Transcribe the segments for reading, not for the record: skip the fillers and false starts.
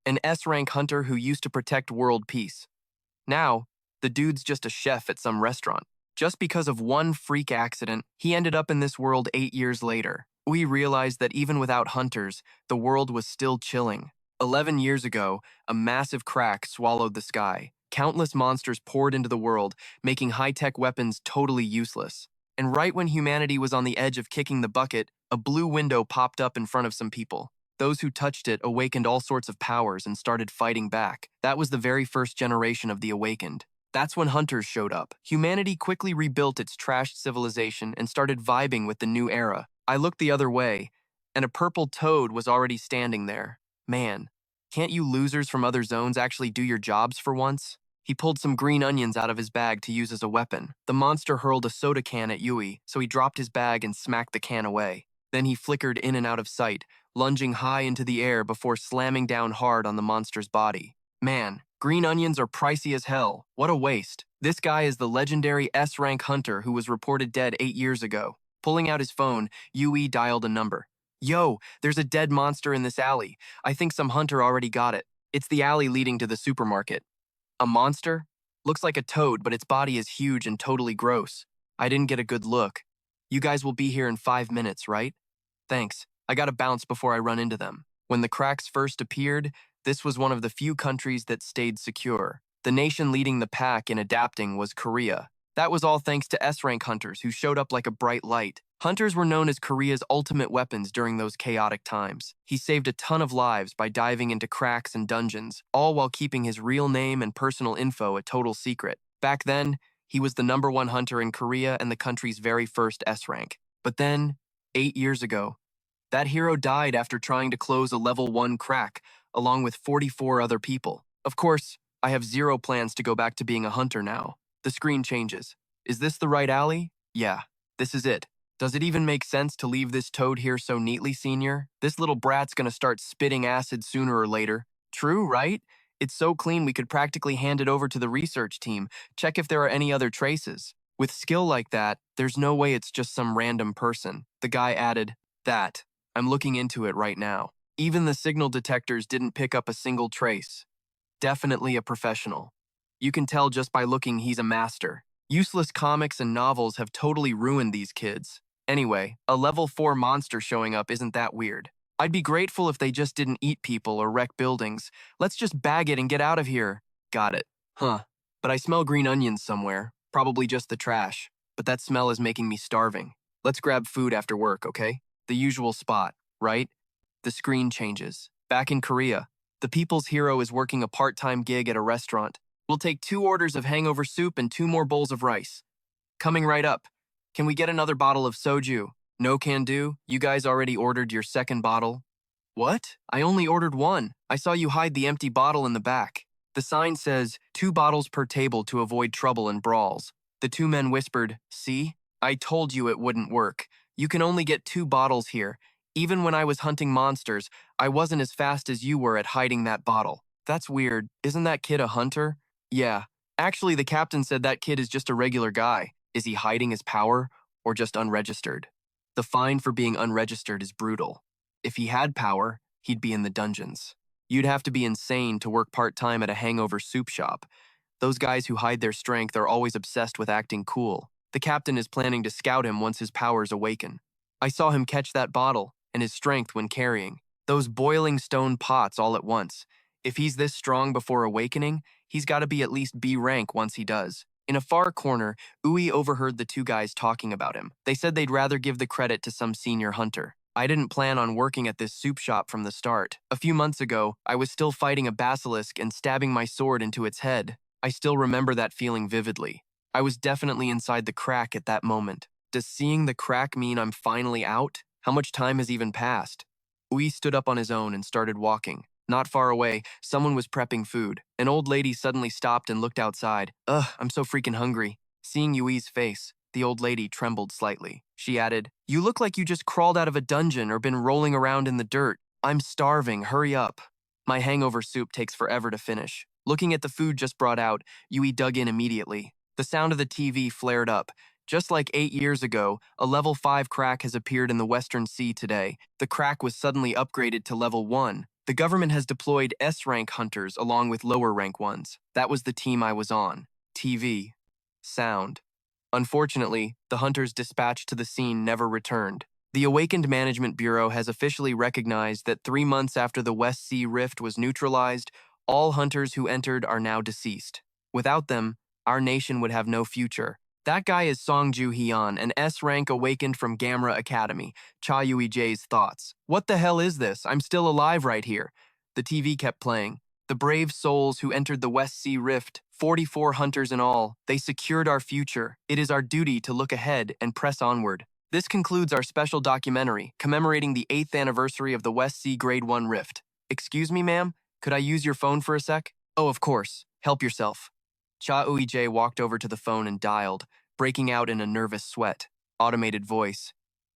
an S-rank hunter who used to protect world peace. Now, the dude's just a chef at some restaurant. Just because of one freak accident, he ended up in this world 8 years later. We realized that even without hunters, the world was still chilling. 11 years ago, a massive crack swallowed the sky. Countless monsters poured into the world, making high-tech weapons totally useless. And right when humanity was on the edge of kicking the bucket, a blue window popped up in front of some people. Those who touched it awakened all sorts of powers and started fighting back. That was the very first generation of the awakened. That's when hunters showed up. Humanity quickly rebuilt its trashed civilization and started vibing with the new era. I looked the other way, and a purple toad was already standing there. Man, can't you losers from other zones actually do your jobs for once? He pulled some green onions out of his bag to use as a weapon. The monster hurled a soda can at Yui, so he dropped his bag and smacked the can away. Then he flickered in and out of sight, lunging high into the air before slamming down hard on the monster's body. Man, green onions are pricey as hell. What a waste. This guy is the legendary S-rank hunter who was reported dead 8 years ago. Pulling out his phone, Yui dialed a number. Yo, there's a dead monster in this alley. I think some hunter already got it. It's the alley leading to the supermarket. A monster? Looks like a toad, but its body is huge and totally gross. I didn't get a good look. You guys will be here in 5 minutes, right? Thanks. I gotta bounce before I run into them. When the cracks first appeared, this was one of the few countries that stayed secure. The nation leading the pack in adapting was Korea. That was all thanks to S-rank hunters who showed up like a bright light. Hunters were known as Korea's ultimate weapons during those chaotic times. He saved a ton of lives by diving into cracks and dungeons, all while keeping his real name and personal info a total secret. Back then, he was the #1 hunter in Korea and the country's very first S-rank. But then, 8 years ago, that hero died after trying to close a level 1 crack, along with 44 other people. Of course, I have zero plans to go back to being a hunter now. The screen changes. Is this the right alley? Yeah, this is it. Does it even make sense to leave this toad here so neatly, Senior? This little brat's gonna start spitting acid sooner or later. True, right? It's so clean we could practically hand it over to the research team, check if there are any other traces. With skill like that, there's no way it's just some random person. The guy added, that. I'm looking into it right now. Even the signal detectors didn't pick up a single trace. Definitely a professional. You can tell just by looking he's a master. Useless comics and novels have totally ruined these kids. Anyway, a level 4 monster showing up isn't that weird. I'd be grateful if they just didn't eat people or wreck buildings. Let's just bag it and get out of here. Got it. Huh. But I smell green onions somewhere. Probably just the trash. But that smell is making me starving. Let's grab food after work, okay? The usual spot, right? The screen changes. Back in Korea, the people's hero is working a part-time gig at a restaurant. We'll take 2 orders of hangover soup and 2 more bowls of rice. Coming right up. Can we get another bottle of soju? No can do. You guys already ordered your second bottle. What? I only ordered 1. I saw you hide the empty bottle in the back. The sign says, 2 bottles per table to avoid trouble and brawls. The 2 men whispered, see? I told you it wouldn't work. You can only get 2 bottles here. Even when I was hunting monsters, I wasn't as fast as you were at hiding that bottle. That's weird. Isn't that kid a hunter? Yeah. Actually, the captain said that kid is just a regular guy. Is he hiding his power or just unregistered? The fine for being unregistered is brutal. If he had power, he'd be in the dungeons. You'd have to be insane to work part-time at a hangover soup shop. Those guys who hide their strength are always obsessed with acting cool. The captain is planning to scout him once his powers awaken. I saw him catch that bottle and his strength when carrying. Those boiling stone pots all at once. If he's this strong before awakening, he's got to be at least B rank once he does. In a far corner, Ui overheard the 2 guys talking about him. They said they'd rather give the credit to some senior hunter. I didn't plan on working at this soup shop from the start. A few months ago, I was still fighting a basilisk and stabbing my sword into its head. I still remember that feeling vividly. I was definitely inside the crack at that moment. Does seeing the crack mean I'm finally out? How much time has even passed? Ui stood up on his own and started walking. Not far away, someone was prepping food. An old lady suddenly stopped and looked outside. Ugh, I'm so freaking hungry. Seeing Yui's face, the old lady trembled slightly. She added, you look like you just crawled out of a dungeon or been rolling around in the dirt. I'm starving, hurry up. My hangover soup takes forever to finish. Looking at the food just brought out, Yui dug in immediately. The sound of the TV flared up. Just like 8 years ago, a level 5 crack has appeared in the Western Sea today. The crack was suddenly upgraded to level 1. The government has deployed S-rank hunters along with lower-rank ones. That was the team I was on. TV. Sound. Unfortunately, the hunters dispatched to the scene never returned. The Awakened Management Bureau has officially recognized that 3 months after the West Sea Rift was neutralized, all hunters who entered are now deceased. Without them, our nation would have no future. That guy is Songju Hyun, an S-rank awakened from Gamera Academy. Cha Eui-jae's thoughts. What the hell is this? I'm still alive right here. The TV kept playing. The brave souls who entered the West Sea Rift, 44 hunters in all, they secured our future. It is our duty to look ahead and press onward. This concludes our special documentary commemorating the 8th anniversary of the West Sea Grade 1 Rift. Excuse me, ma'am? Could I use your phone for a sec? Oh, of course. Help yourself. Cha Eui-jae walked over to the phone and dialed, breaking out in a nervous sweat. Automated voice.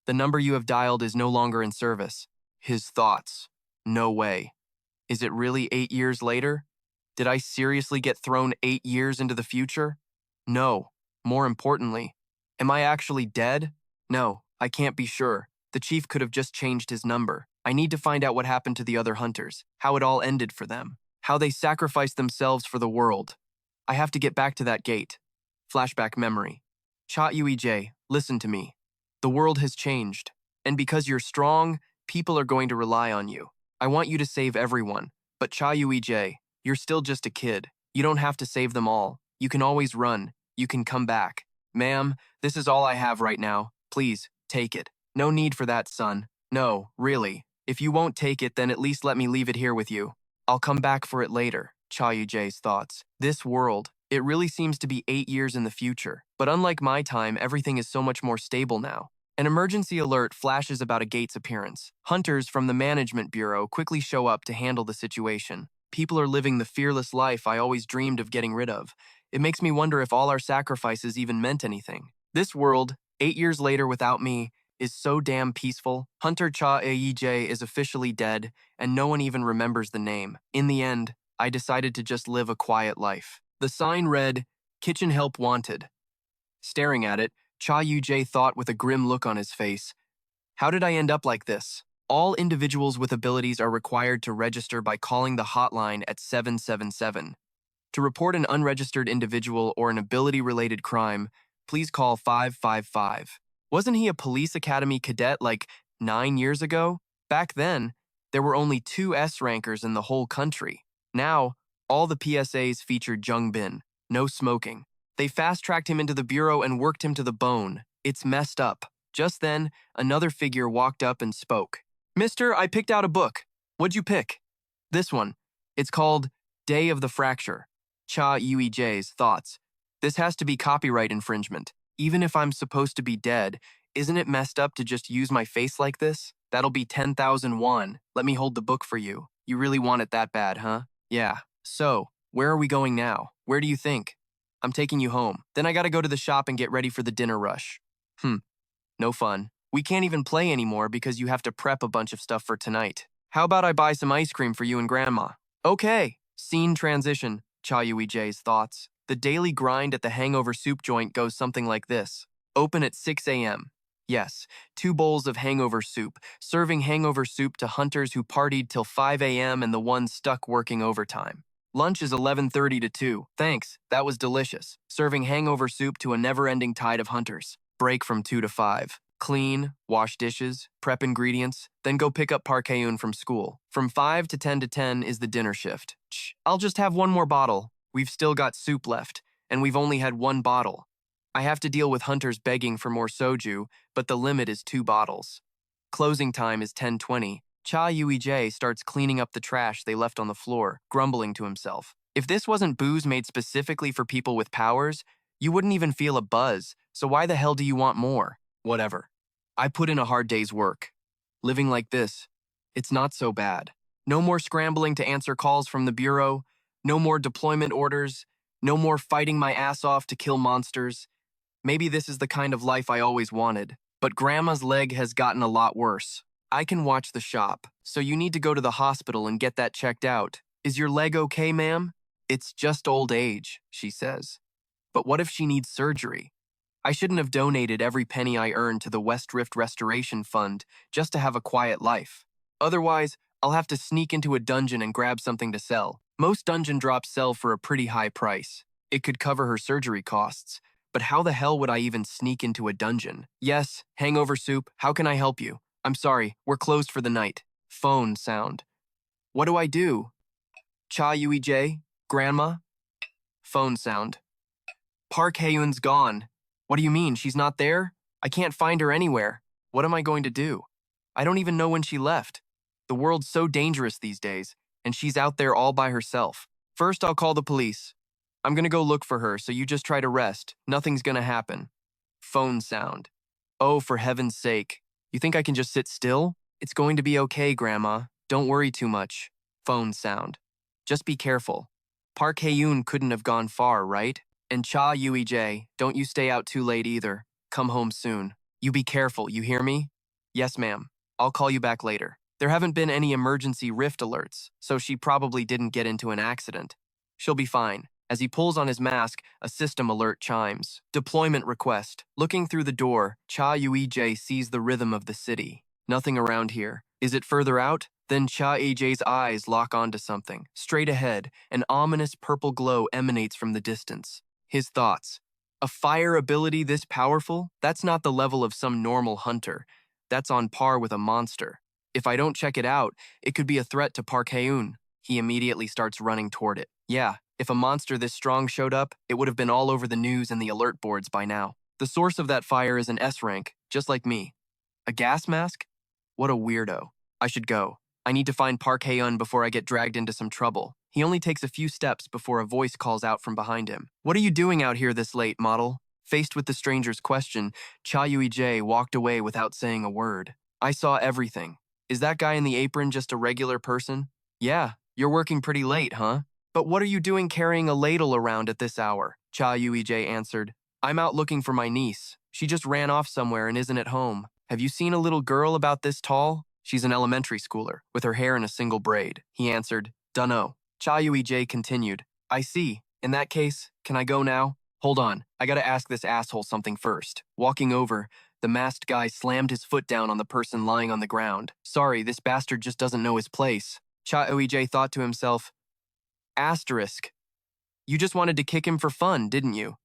The number you have dialed is no longer in service. His thoughts. No way. Is it really 8 years later? Did I seriously get thrown 8 years into the future? No. More importantly, am I actually dead? No, I can't be sure. The chief could have just changed his number. I need to find out what happened to the other hunters, how it all ended for them, how they sacrificed themselves for the world. I have to get back to that gate. Flashback memory. Cha Eui-jae, listen to me. The world has changed, and because you're strong, people are going to rely on you. I want you to save everyone, but Cha Eui-jae, you're still just a kid. You don't have to save them all. You can always run. You can come back. Ma'am, this is all I have right now. Please, take it. No need for that, son. No, really. If you won't take it, then at least let me leave it here with you. I'll come back for it later. Cha Eui-jae's thoughts. This world, it really seems to be 8 years in the future. But unlike my time, everything is so much more stable now. An emergency alert flashes about a gate's appearance. Hunters from the Management Bureau quickly show up to handle the situation. People are living the fearless life I always dreamed of getting rid of. It makes me wonder if all our sacrifices even meant anything. This world, 8 years later without me, is so damn peaceful. Hunter Cha Eui-jae is officially dead, and no one even remembers the name. In the end, I decided to just live a quiet life. The sign read, "Kitchen Help Wanted." Staring at it, Cha Eui-jae thought with a grim look on his face, how did I end up like this? All individuals with abilities are required to register by calling the hotline at 777. To report an unregistered individual or an ability-related crime, please call 555. Wasn't he a police academy cadet like 9 years ago? Back then, there were only 2 S-rankers in the whole country. Now, all the PSAs featured Jung Bin, no smoking. They fast-tracked him into the bureau and worked him to the bone. It's messed up. Just then, another figure walked up and spoke. Mister, I picked out a book. What'd you pick? This one. It's called Day of the Fracture. Cha Eui-jae's thoughts. This has to be copyright infringement. Even if I'm supposed to be dead, isn't it messed up to just use my face like this? That'll be 10,000 won. Let me hold the book for you. You really want it that bad, huh? Yeah. So, where are we going now? Where do you think? I'm taking you home. Then I gotta go to the shop and get ready for the dinner rush. No fun. We can't even play anymore because you have to prep a bunch of stuff for tonight. How about I buy some ice cream for you and Grandma? Okay. Scene transition. Cha Eui-jae's thoughts. The daily grind at the hangover soup joint goes something like this. Open at 6 a.m. Yes, 2 bowls of hangover soup, serving hangover soup to hunters who partied till 5 a.m. and the ones stuck working overtime. Lunch is 11:30 to 2. Thanks, that was delicious. Serving hangover soup to a never-ending tide of hunters. Break from 2 to 5. Clean, wash dishes, prep ingredients, then go pick up Park Hae-eun from school. From 5 to 10 to 10 is the dinner shift. I'll just have one more bottle. We've still got soup left, and we've only had 1 bottle. I have to deal with hunters begging for more soju, but the limit is 2 bottles. Closing time is 10:20. Cha Eui-jae starts cleaning up the trash they left on the floor, grumbling to himself. If this wasn't booze made specifically for people with powers, you wouldn't even feel a buzz, so why the hell do you want more? Whatever. I put in a hard day's work. Living like this, it's not so bad. No more scrambling to answer calls from the bureau, no more deployment orders, no more fighting my ass off to kill monsters. Maybe this is the kind of life I always wanted, but Grandma's leg has gotten a lot worse. I can watch the shop, so you need to go to the hospital and get that checked out. Is your leg okay, ma'am? It's just old age, she says. But what if she needs surgery? I shouldn't have donated every penny I earned to the West Rift Restoration Fund just to have a quiet life. Otherwise, I'll have to sneak into a dungeon and grab something to sell. Most dungeon drops sell for a pretty high price. It could cover her surgery costs. But how the hell would I even sneak into a dungeon? Yes, hangover soup, how can I help you? I'm sorry, we're closed for the night. Phone sound. What do I do? Cha Eui-jae? Grandma? Phone sound. Park Hae-eun's gone. What do you mean, she's not there? I can't find her anywhere. What am I going to do? I don't even know when she left. The world's so dangerous these days, and she's out there all by herself. First, I'll call the police. I'm gonna go look for her, so you just try to rest. Nothing's gonna happen. Phone sound. Oh, for heaven's sake. You think I can just sit still? It's going to be okay, Grandma. Don't worry too much. Phone sound. Just be careful. Park Hae-eun couldn't have gone far, right? And Cha Eui-jae, don't you stay out too late either. Come home soon. You be careful, you hear me? Yes, ma'am. I'll call you back later. There haven't been any emergency rift alerts, so she probably didn't get into an accident. She'll be fine. As he pulls on his mask, a system alert chimes. Deployment request. Looking through the door, Cha Eui-jae sees the rhythm of the city. Nothing around here. Is it further out? Then Cha Eui-jae's eyes lock onto something. Straight ahead, an ominous purple glow emanates from the distance. His thoughts. A fire ability this powerful? That's not the level of some normal hunter. That's on par with a monster. If I don't check it out, it could be a threat to Park Hae-eun. He immediately starts running toward it. Yeah, if a monster this strong showed up, it would have been all over the news and the alert boards by now. The source of that fire is an S rank, just like me. A gas mask? What a weirdo. I should go. I need to find Park Hae-eun before I get dragged into some trouble. He only takes a few steps before a voice calls out from behind him. What are you doing out here this late, model? Faced with the stranger's question, Cha Eui-jae walked away without saying a word. I saw everything. Is that guy in the apron just a regular person? Yeah, you're working pretty late, huh? But what are you doing carrying a ladle around at this hour? Cha Eui-jae answered. I'm out looking for my niece. She just ran off somewhere and isn't at home. Have you seen a little girl about this tall? She's an elementary schooler, with her hair in a single braid. He answered, Dunno. Cha Eui-jae continued, I see. In that case, can I go now? Hold on, I gotta ask this asshole something first. Walking over, the masked guy slammed his foot down on the person lying on the ground. Sorry, this bastard just doesn't know his place. Cha Eui-jae thought to himself, Asterisk. You just wanted to kick him for fun, didn't you?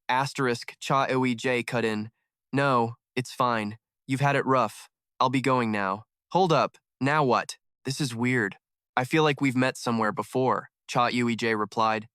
Asterisk, Cha Eui-jae cut in. No, it's fine. You've had it rough. I'll be going now. Hold up, now what? This is weird. I feel like we've met somewhere before, Cha Eui-jae replied.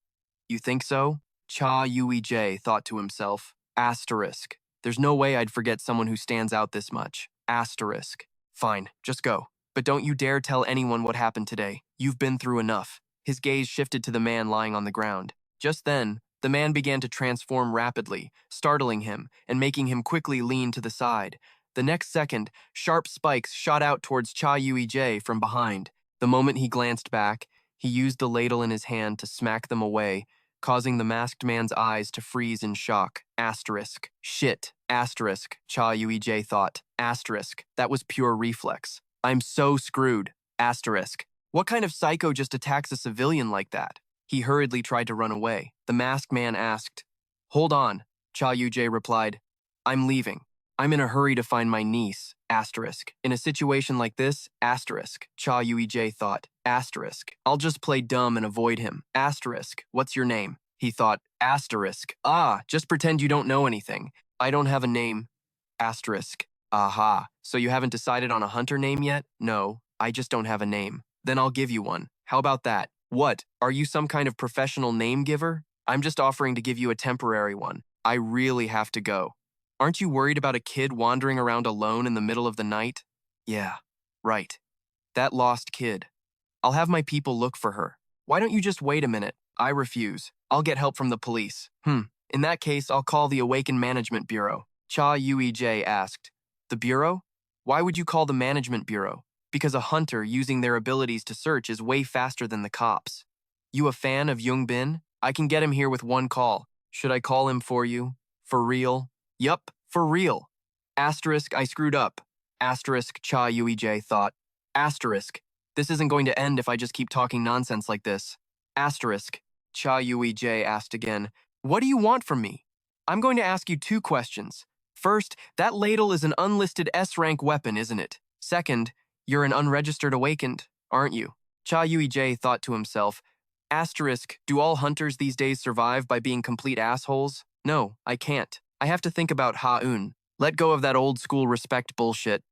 You think so? Cha Eui-jae thought to himself. Asterisk. There's no way I'd forget someone who stands out this much. Asterisk. Fine, just go. But don't you dare tell anyone what happened today. You've been through enough. His gaze shifted to the man lying on the ground. Just then, the man began to transform rapidly, startling him and making him quickly lean to the side. The next second, sharp spikes shot out towards Cha Eui-jae from behind. The moment he glanced back, he used the ladle in his hand to smack them away, causing the masked man's eyes to freeze in shock. Asterisk. Shit. Asterisk, Cha Eui-jae thought. Asterisk. That was pure reflex. I'm so screwed. Asterisk. What kind of psycho just attacks a civilian like that? He hurriedly tried to run away. The masked man asked, Hold on. Cha Eui-jae replied, I'm leaving. I'm in a hurry to find my niece. Asterisk. In a situation like this, asterisk, Cha Eui-jae thought. Asterisk. I'll just play dumb and avoid him. Asterisk. What's your name? He thought. Asterisk. Ah, just pretend you don't know anything. I don't have a name. Asterisk. Aha. So you haven't decided on a hunter name yet? No, I just don't have a name. Then I'll give you one. How about that? What? Are you some kind of professional name giver? I'm just offering to give you a temporary one. I really have to go. Aren't you worried about a kid wandering around alone in the middle of the night? Yeah, right. That lost kid. I'll have my people look for her. Why don't you just wait a minute? I refuse. I'll get help from the police. In that case, I'll call the Awaken Management Bureau. Cha Eui-jae asked. The Bureau? Why would you call the Management Bureau? Because a hunter using their abilities to search is way faster than the cops. You a fan of Young Bin? I can get him here with one call. Should I call him for you? For real? Yup, for real. Asterisk, I screwed up. Asterisk, Cha Eui-jae thought. Asterisk, this isn't going to end if I just keep talking nonsense like this. Asterisk, Cha Eui-jae asked again. What do you want from me? I'm going to ask you 2 questions. First, that ladle is an unlisted S-rank weapon, isn't it? Second, you're an unregistered awakened. aren't you? Cha Eui-jae thought to himself, asterisk, do all hunters these days survive by being complete assholes? No, I can't. I have to think about Ha-eun. Let go of that old school respect bullshit.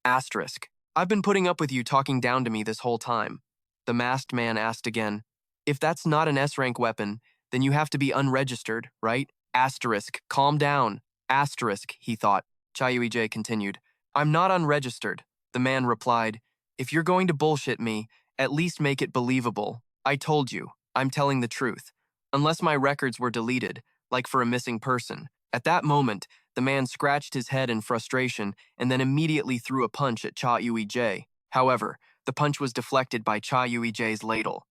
Asterisk. I've been putting up with you talking down to me this whole time. The masked man asked again. If that's not an S-rank weapon, then you have to be unregistered, right? Asterisk. Calm down. Asterisk, he thought. Cha Eui-jae continued. I'm not unregistered. The man replied. If you're going to bullshit me, at least make it believable. I told you. I'm telling the truth. Unless my records were deleted, like for a missing person. At that moment, the man scratched his head in frustration and then immediately threw a punch at Cha Eui-jae. However, the punch was deflected by Cha Eui-jae's ladle.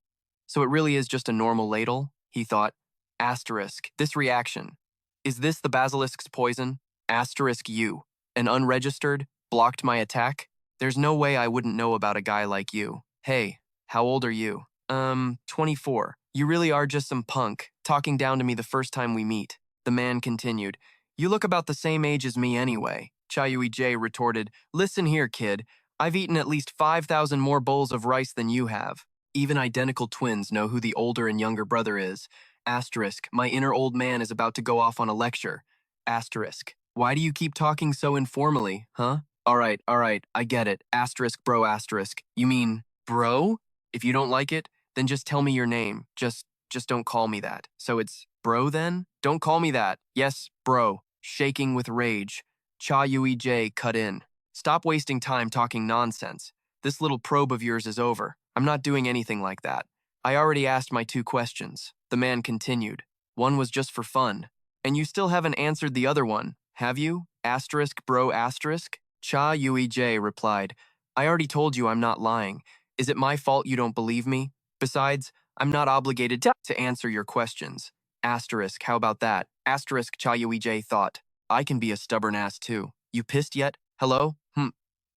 So it really is just a normal ladle, he thought. Asterisk. This reaction. Is this the basilisk's poison? Asterisk you. An unregistered? Blocked my attack? There's no way I wouldn't know about a guy like you. Hey, how old are you? 24. You really are just some punk, talking down to me the first time we meet. The man continued. You look about the same age as me anyway. Cha Eui-jae retorted. Listen here, kid. I've eaten at least 5,000 more bowls of rice than you have. Even identical twins know who the older and younger brother is. Asterisk. My inner old man is about to go off on a lecture. Asterisk. Why do you keep talking so informally, huh? All right, I get it. Asterisk, bro, asterisk. You mean, bro? If you don't like it, then just tell me your name. Just don't call me that. So it's bro then? Don't call me that. Yes, bro. Shaking with rage. Cha Eui-jae cut in. Stop wasting time talking nonsense. This little probe of yours is over. I'm not doing anything like that. I already asked my 2 questions. The man continued. One was just for fun. And you still haven't answered the other one, have you? Asterisk, bro, asterisk? Cha Eui-jae replied. I already told you I'm not lying. Is it my fault you don't believe me? Besides, I'm not obligated to answer your questions. Asterisk, how about that? Asterisk, Cha Eui-jae thought. I can be a stubborn ass too. You pissed yet? Hello?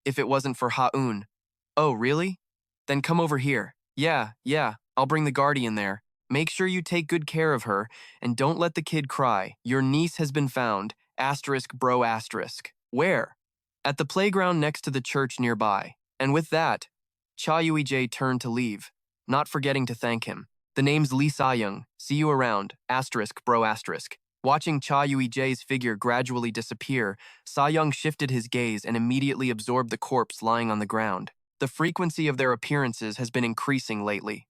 If it wasn't for Ha-eun. Oh, really? Then come over here. Yeah, I'll bring the guardian there. Make sure you take good care of her, and don't let the kid cry. Your niece has been found. Asterisk, bro, asterisk. Where? At the playground next to the church nearby. And with that, Cha Eui-jae turned to leave, not forgetting to thank him. The name's Lee Sa-young. See you around. Asterisk, bro, asterisk. Watching Cha Eui-jae's figure gradually disappear, Sa-young shifted his gaze and immediately absorbed the corpse lying on the ground. The frequency of their appearances has been increasing lately.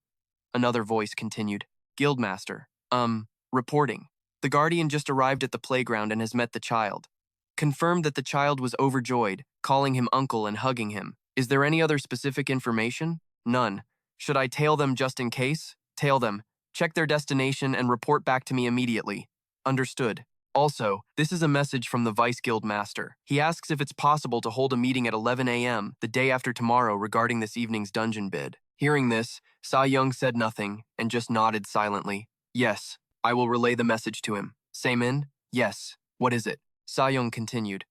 Another voice continued. Guildmaster. Reporting. The guardian just arrived at the playground and has met the child. Confirmed that the child was overjoyed, calling him uncle and hugging him. Is there any other specific information? None. Should I tail them just in case? Tail them. Check their destination and report back to me immediately. Understood. Also, this is a message from the Vice Guild Master. He asks if it's possible to hold a meeting at 11 a.m. the day after tomorrow regarding this evening's dungeon bid. Hearing this, Sa-young said nothing and just nodded silently. Yes, I will relay the message to him. Seimin? Yes. What is it? Sa-young continued.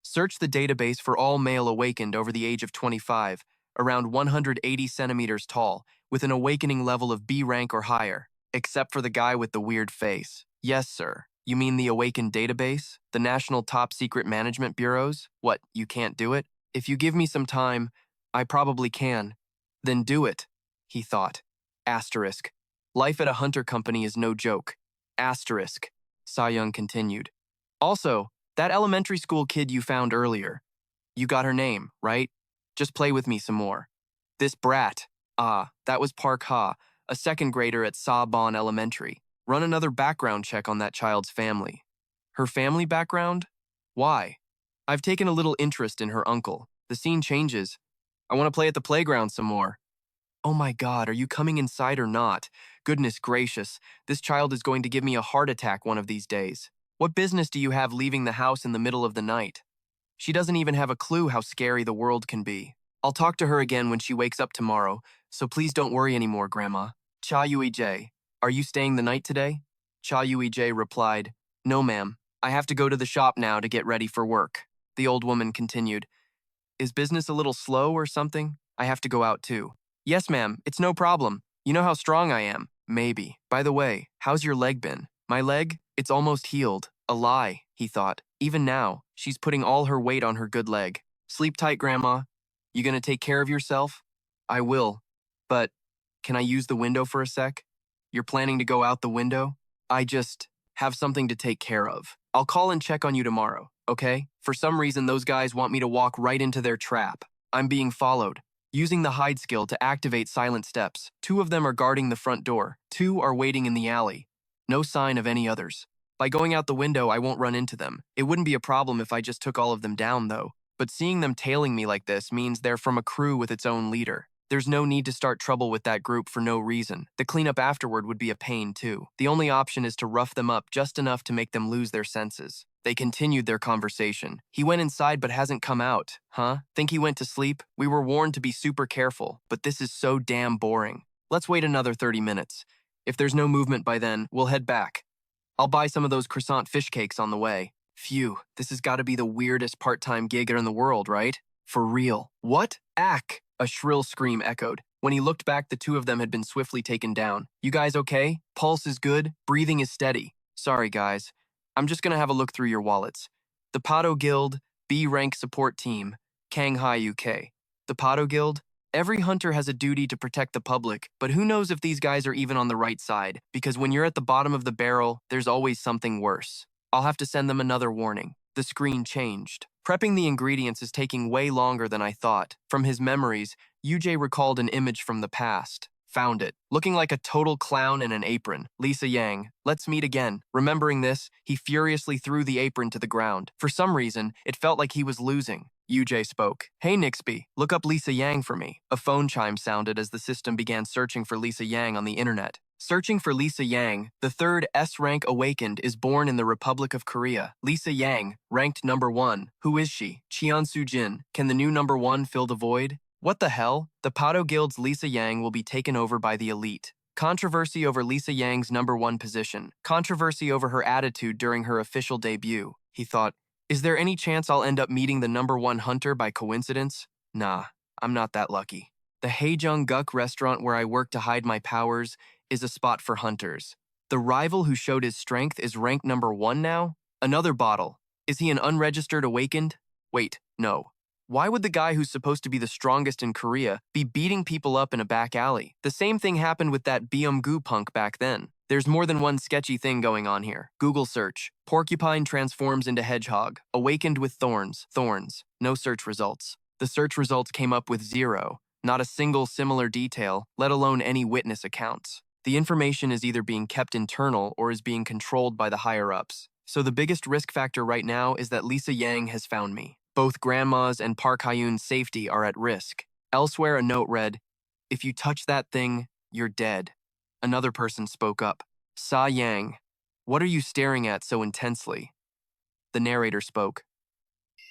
Search the database for all male awakened over the age of 25, around 180 centimeters tall, with an awakening level of B rank or higher, except for the guy with the weird face. Yes, sir. You mean the awakened database? The National Top Secret Management Bureaus? What, you can't do it? If you give me some time, I probably can. Then do it, he thought. Asterisk. Life at a hunter company is no joke. Asterisk. Sa-young continued. Also, that elementary school kid you found earlier. You got her name, right? Just play with me some more. This brat. That was Park Ha, a second grader at Sa-bon Elementary. Run another background check on that child's family. Her family background? Why? I've taken a little interest in her uncle. The scene changes. I want to play at the playground some more. Oh my God, are you coming inside or not? Goodness gracious, this child is going to give me a heart attack one of these days. What business do you have leaving the house in the middle of the night? She doesn't even have a clue how scary the world can be. I'll talk to her again when she wakes up tomorrow, so please don't worry anymore, Grandma. Cha Eui-jae. Are you staying the night today? Cha Eui-jae replied, No, ma'am. I have to go to the shop now to get ready for work. The old woman continued, Is business a little slow or something? I have to go out too. Yes, ma'am. It's no problem. You know how strong I am. Maybe. By the way, how's your leg been? My leg? It's almost healed. A lie, he thought. Even now, she's putting all her weight on her good leg. Sleep tight, Grandma. You gonna take care of yourself? I will. But can I use the window for a sec? You're planning to go out the window? I just have something to take care of. I'll call and check on you tomorrow, okay? For some reason, those guys want me to walk right into their trap. I'm being followed. Using the hide skill to activate silent steps. 2 of them are guarding the front door. 2 are waiting in the alley. No sign of any others. By going out the window, I won't run into them. It wouldn't be a problem if I just took all of them down, though. But seeing them tailing me like this means they're from a crew with its own leader. There's no need to start trouble with that group for no reason. The cleanup afterward would be a pain, too. The only option is to rough them up just enough to make them lose their senses. They continued their conversation. He went inside but hasn't come out. Huh? Think he went to sleep? We were warned to be super careful, but this is so damn boring. Let's wait another 30 minutes. If there's no movement by then, we'll head back. I'll buy some of those croissant fish cakes on the way. Phew, this has got to be the weirdest part-time gig in the world, right? For real. What? Ack! A shrill scream echoed. When he looked back, the 2 of them had been swiftly taken down. You guys okay? Pulse is good? Breathing is steady. Sorry, guys. I'm just gonna have a look through your wallets. The Pato Guild, B-rank support team, Shanghai, UK. The Pato Guild? Every hunter has a duty to protect the public, but who knows if these guys are even on the right side, because when you're at the bottom of the barrel, there's always something worse. I'll have to send them another warning. The screen changed. Prepping the ingredients is taking way longer than I thought. From his memories, Eui-jae recalled an image from the past. Found it. Looking like a total clown in an apron. Lisa Yang. Let's meet again. Remembering this, he furiously threw the apron to the ground. For some reason, it felt like he was losing. Eui-jae spoke. Hey Nixby, look up Lisa Yang for me. A phone chime sounded as the system began searching for Lisa Yang on the internet. Searching for Lisa Yang, the 3rd S-rank awakened is born in the Republic of Korea. Lisa Yang, ranked number 1. Who is she? Cheon-soo Jin. Can the new number 1 fill the void? What the hell? The Pato Guild's Lisa Yang will be taken over by the elite. Controversy over Lisa Yang's number 1 position. Controversy over her attitude during her official debut. He thought, is there any chance I'll end up meeting the number 1 hunter by coincidence? Nah, I'm not that lucky. The Haejung-guk restaurant where I work to hide my powers is a spot for hunters. The rival who showed his strength is ranked number 1 now? Another bottle. Is he an unregistered awakened? Wait, no. Why would the guy who's supposed to be the strongest in Korea be beating people up in a back alley? The same thing happened with that Byung-gu punk back then. There's more than one sketchy thing going on here. Google search. Porcupine transforms into hedgehog. Awakened with thorns. Thorns. No search results. The search results came up with 0. Not a single similar detail, let alone any witness accounts. The information is either being kept internal or is being controlled by the higher-ups. So the biggest risk factor right now is that Lisa Yang has found me. Both Grandma's and Park Hyun's safety are at risk. Elsewhere, a note read, if you touch that thing, you're dead. Another person spoke up. Sa Yang, what are you staring at so intensely? The narrator spoke.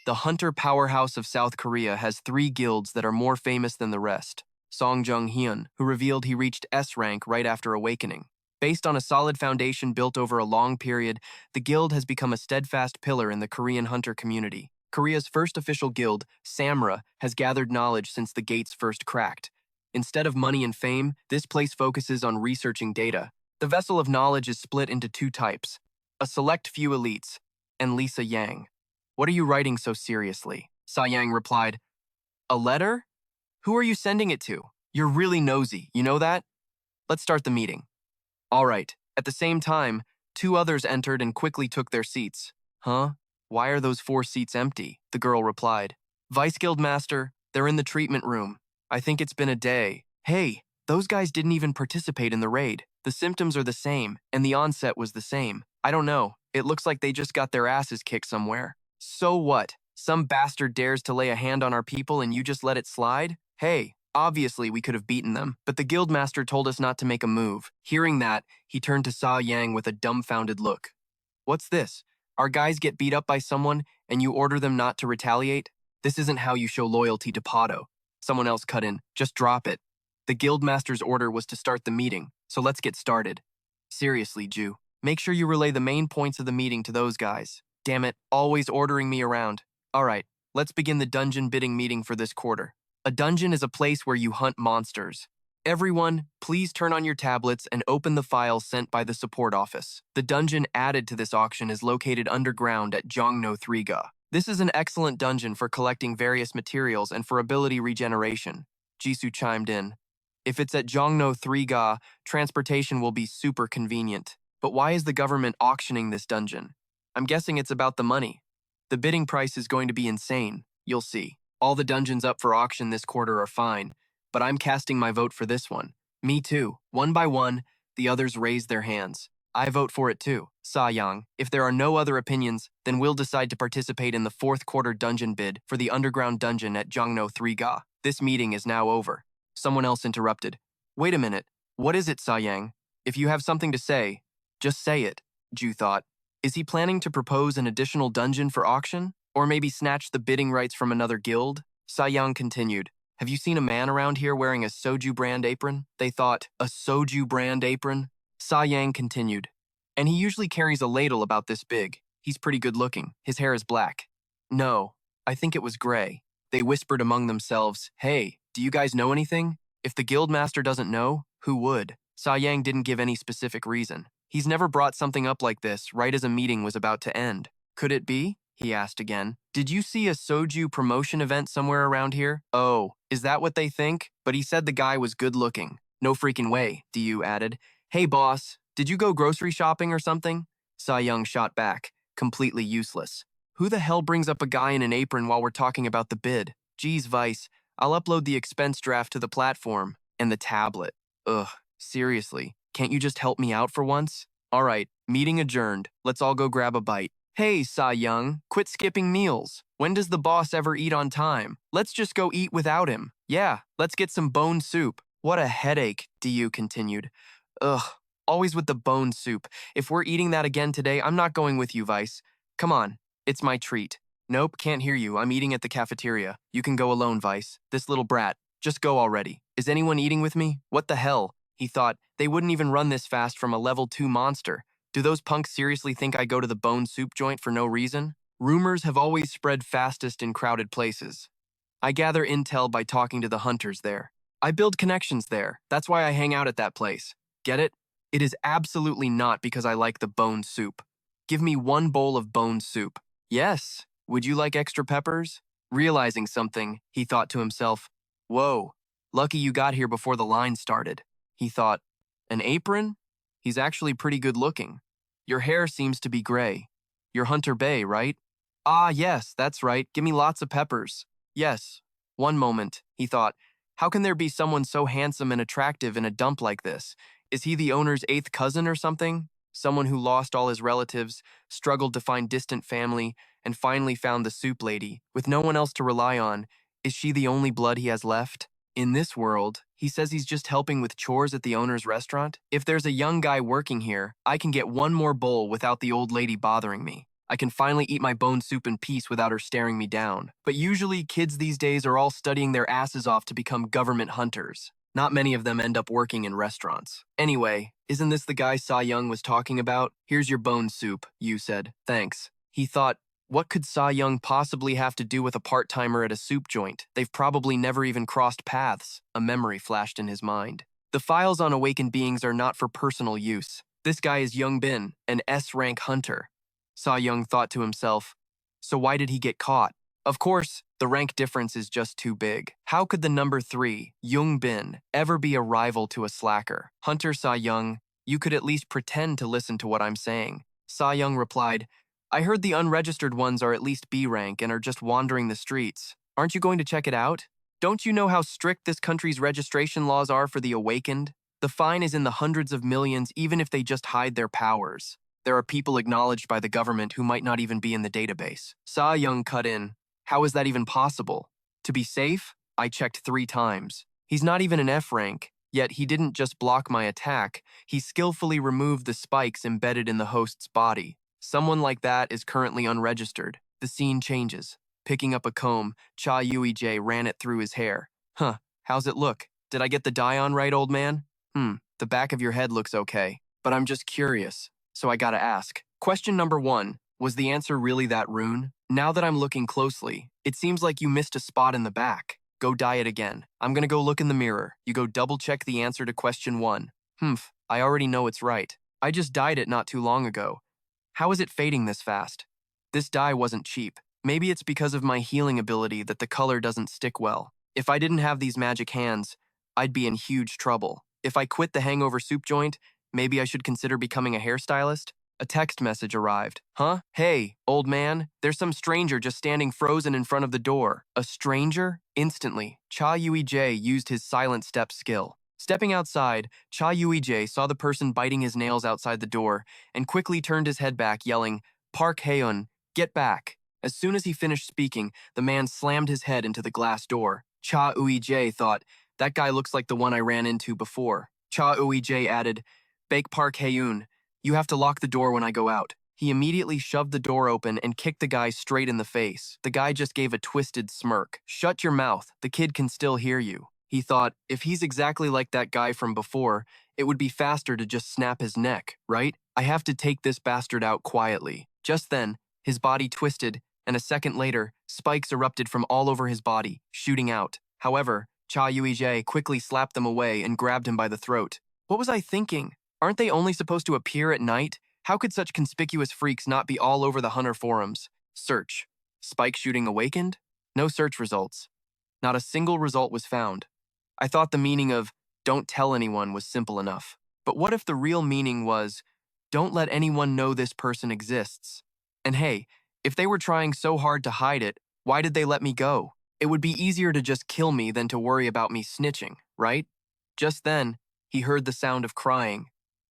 The hunter powerhouse of South Korea has 3 guilds that are more famous than the rest. Song Jung-hyun, who revealed he reached S rank right after awakening. Based on a solid foundation built over a long period, the guild has become a steadfast pillar in the Korean hunter community. Korea's first official guild, Samra, has gathered knowledge since the gates first cracked. Instead of money and fame, this place focuses on researching data. The vessel of knowledge is split into 2 types, a select few elites, and Lisa Yang. What are you writing so seriously? Sa Yang replied, a letter? Who are you sending it to? You're really nosy, you know that? Let's start the meeting. All right. At the same time, 2 others entered and quickly took their seats. Huh? Why are those 4 seats empty? The girl replied. Vice Guildmaster, they're in the treatment room. I think it's been a day. Hey, those guys didn't even participate in the raid. The symptoms are the same, and the onset was the same. I don't know. It looks like they just got their asses kicked somewhere. So what? Some bastard dares to lay a hand on our people and you just let it slide? Hey, obviously we could have beaten them, but the guildmaster told us not to make a move. Hearing that, he turned to Sa Yang with a dumbfounded look. What's this? Our guys get beat up by someone and you order them not to retaliate? This isn't how you show loyalty to Pato. Someone else cut in. Just drop it. The guildmaster's order was to start the meeting, so let's get started. Seriously, Ju. Make sure you relay the main points of the meeting to those guys. Damn it, always ordering me around. All right, let's begin the dungeon bidding meeting for this quarter. A dungeon is a place where you hunt monsters. Everyone, please turn on your tablets and open the file sent by the support office. The dungeon added to this auction is located underground at Jongno 3ga. This is an excellent dungeon for collecting various materials and for ability regeneration. Jisoo chimed in. If it's at Jongno 3-ga, transportation will be super convenient. But why is the government auctioning this dungeon? I'm guessing it's about the money. The bidding price is going to be insane. You'll see. All the dungeons up for auction this quarter are fine, but I'm casting my vote for this one. Me too. One by one, the others raise their hands. I vote for it too. Sa-young, if there are no other opinions, then we'll decide to participate in the fourth quarter dungeon bid for the underground dungeon at Jongno 3-ga. This meeting is now over. Someone else interrupted. Wait a minute. What is it, Sa-yang? If you have something to say, just say it, Ju thought. Is he planning to propose an additional dungeon for auction? Or maybe snatch the bidding rights from another guild? Sa-young continued. Have you seen a man around here wearing a soju brand apron? They thought, a soju brand apron? Sa-yang continued. And he usually carries a ladle about this big. He's pretty good looking. His hair is black. No, I think it was gray. They whispered among themselves, hey, do you guys know anything? If the guildmaster doesn't know, who would? Sa-yang didn't give any specific reason. He's never brought something up like this right as a meeting was about to end. Could it be? He asked again. Did you see a soju promotion event somewhere around here? Oh, is that what they think? But he said the guy was good looking. No freaking way, Diyu added. Hey boss, did you go grocery shopping or something? Sa-young shot back, completely useless. Who the hell brings up a guy in an apron while we're talking about the bid? Geez, Vice, I'll upload the expense draft to the platform. And the tablet. Ugh, seriously, can't you just help me out for once? Alright, meeting adjourned. Let's all go grab a bite. Hey, Sa-young, quit skipping meals. When does the boss ever eat on time? Let's just go eat without him. Yeah, let's get some bone soup. What a headache, Diyu continued. Ugh, always with the bone soup. If we're eating that again today, I'm not going with you, Vice. Come on, it's my treat. Nope, can't hear you. I'm eating at the cafeteria. You can go alone, Vice. This little brat. Just go already. Is anyone eating with me? What the hell? He thought, they wouldn't even run this fast from a level 2 monster. Do those punks seriously think I go to the bone soup joint for no reason? Rumors have always spread fastest in crowded places. I gather intel by talking to the hunters there. I build connections there. That's why I hang out at that place. Get it? It is absolutely not because I like the bone soup. Give me one bowl of bone soup. Yes. Would you like extra peppers? Realizing something, he thought to himself, whoa, lucky you got here before the line started. He thought, an apron? He's actually pretty good looking. Your hair seems to be gray. You're Hunter Bay, right? Ah, yes, that's right. Give me lots of peppers. Yes. One moment, he thought. How can there be someone so handsome and attractive in a dump like this? Is he the owner's 8th cousin or something? Someone who lost all his relatives, struggled to find distant family, and finally found the soup lady. With no one else to rely on, is she the only blood he has left? In this world, he says he's just helping with chores at the owner's restaurant. If there's a young guy working here, I can get one more bowl without the old lady bothering me. I can finally eat my bone soup in peace without her staring me down. But usually, kids these days are all studying their asses off to become government hunters. Not many of them end up working in restaurants. Anyway, isn't this the guy Sa-young was talking about? Here's your bone soup, Yu said. Thanks. He thought, what could Sa-young possibly have to do with a part-timer at a soup joint? They've probably never even crossed paths. A memory flashed in his mind. The files on awakened beings are not for personal use. This guy is Young Bin, an S-rank hunter. Sa-young thought to himself, so why did he get caught? Of course, the rank difference is just too big. How could the number 3, Young Bin, ever be a rival to a slacker? Hunter Sa-young, you could at least pretend to listen to what I'm saying. Sa-young replied, I heard the unregistered ones are at least B rank and are just wandering the streets. Aren't you going to check it out? Don't you know how strict this country's registration laws are for the awakened? The fine is in the hundreds of millions even if they just hide their powers. There are people acknowledged by the government who might not even be in the database. Sa-young cut in. How is that even possible? To be safe, I checked 3 times. He's not even an F rank, yet he didn't just block my attack, he skillfully removed the spikes embedded in the host's body. Someone like that is currently unregistered. The scene changes. Picking up a comb, Cha Eui-jae ran it through his hair. Huh, how's it look? Did I get the dye on right, old man? The back of your head looks okay, but I'm just curious, so I gotta ask. Question number 1, was the answer really that rune? Now that I'm looking closely, it seems like you missed a spot in the back. Go dye it again. I'm gonna go look in the mirror. You go double-check the answer to question 1. I already know it's right. I just dyed it not too long ago. How is it fading this fast? This dye wasn't cheap. Maybe it's because of my healing ability that the color doesn't stick well. If I didn't have these magic hands, I'd be in huge trouble. If I quit the hangover soup joint, maybe I should consider becoming a hairstylist? A text message arrived. Huh? Hey, old man, there's some stranger just standing frozen in front of the door. A stranger? Instantly, Cha Eui-jae used his silent step skill. Stepping outside, Cha Eui-jae saw the person biting his nails outside the door and quickly turned his head back, yelling, Park Haeun, get back. As soon as he finished speaking, the man slammed his head into the glass door. Cha Eui-jae thought, that guy looks like the one I ran into before. Cha Eui-jae added, Bake Park Haeun, you have to lock the door when I go out. He immediately shoved the door open and kicked the guy straight in the face. The guy just gave a twisted smirk. Shut your mouth, the kid can still hear you. He thought, if he's exactly like that guy from before, it would be faster to just snap his neck, right? I have to take this bastard out quietly. Just then, his body twisted, and a second later, spikes erupted from all over his body, shooting out. However, Cha Eui-jae quickly slapped them away and grabbed him by the throat. What was I thinking? Aren't they only supposed to appear at night? How could such conspicuous freaks not be all over the Hunter forums? Search. Spike shooting awakened? No search results. Not a single result was found. I thought the meaning of don't tell anyone was simple enough. But what if the real meaning was don't let anyone know this person exists? And hey, if they were trying so hard to hide it, why did they let me go? It would be easier to just kill me than to worry about me snitching, right? Just then, he heard the sound of crying.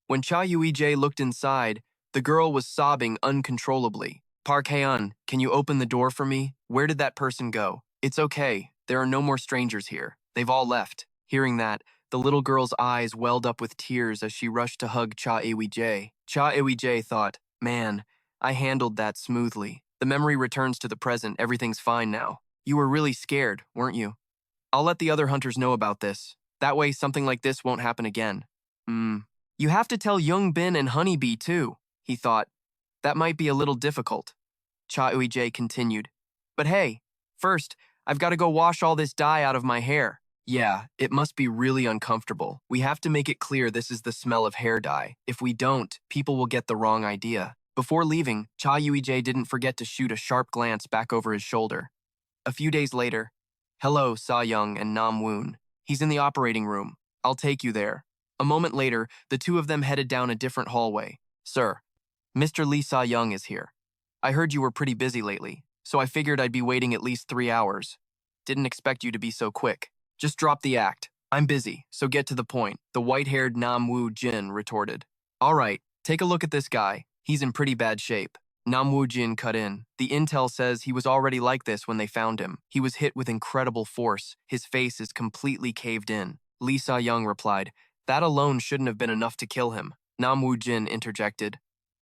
When Cha Eui-jae looked inside, the girl was sobbing uncontrollably. Park Haeun, can you open the door for me? Where did that person go? It's okay. There are no more strangers here. They've all left. Hearing that, the little girl's eyes welled up with tears as she rushed to hug Cha Eui-jae. Cha Eui-jae thought, man, I handled that smoothly. The memory returns to the present. Everything's fine now. You were really scared, weren't you? I'll let the other hunters know about this. That way something like this won't happen again. You have to tell Young Bin and Honeybee too, he thought. That might be a little difficult. Cha Eui-jae continued. But hey, first, I've got to go wash all this dye out of my hair. Yeah, it must be really uncomfortable. We have to make it clear this is the smell of hair dye. If we don't, people will get the wrong idea. Before leaving, Cha Eui-jae didn't forget to shoot a sharp glance back over his shoulder. A few days later, hello, Sa-young and Nam-woon. He's in the operating room. I'll take you there. A moment later, the two of them headed down a different hallway. Sir, Mr. Lee Sa-young is here. I heard you were pretty busy lately, so I figured I'd be waiting at least 3 hours. Didn't expect you to be so quick. Just drop the act. I'm busy, so get to the point, the white-haired Nam-woo-jin retorted. All right, take a look at this guy. He's in pretty bad shape. Nam-woo-jin cut in. The intel says he was already like this when they found him. He was hit with incredible force. His face is completely caved in. Lee Sa-young replied, that alone shouldn't have been enough to kill him. Nam-woo-jin interjected.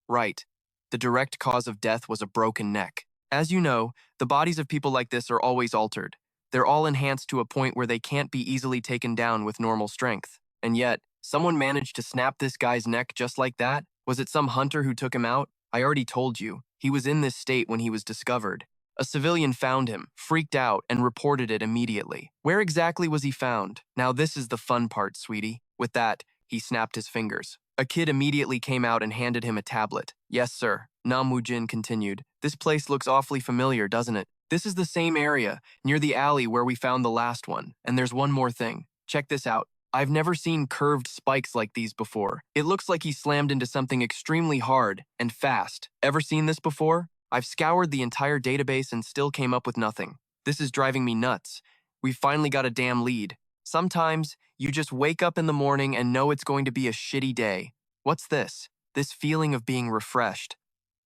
Right. The direct cause of death was a broken neck. As you know, the bodies of people like this are always altered. They're all enhanced to a point where they can't be easily taken down with normal strength. And yet, someone managed to snap this guy's neck just like that? Was it some hunter who took him out? I already told you. He was in this state when he was discovered. A civilian found him, freaked out, and reported it immediately. Where exactly was he found? Now this is the fun part, sweetie. With that, he snapped his fingers. A kid immediately came out and handed him a tablet. Yes, sir. Nam-woo-jin continued. This place looks awfully familiar, doesn't it? This is the same area, near the alley where we found the last one. And there's one more thing. Check this out. I've never seen curved spikes like these before. It looks like he slammed into something extremely hard and fast. Ever seen this before? I've scoured the entire database and still came up with nothing. This is driving me nuts. We've finally got a damn lead. Sometimes, you just wake up in the morning and know it's going to be a shitty day. What's this? This feeling of being refreshed.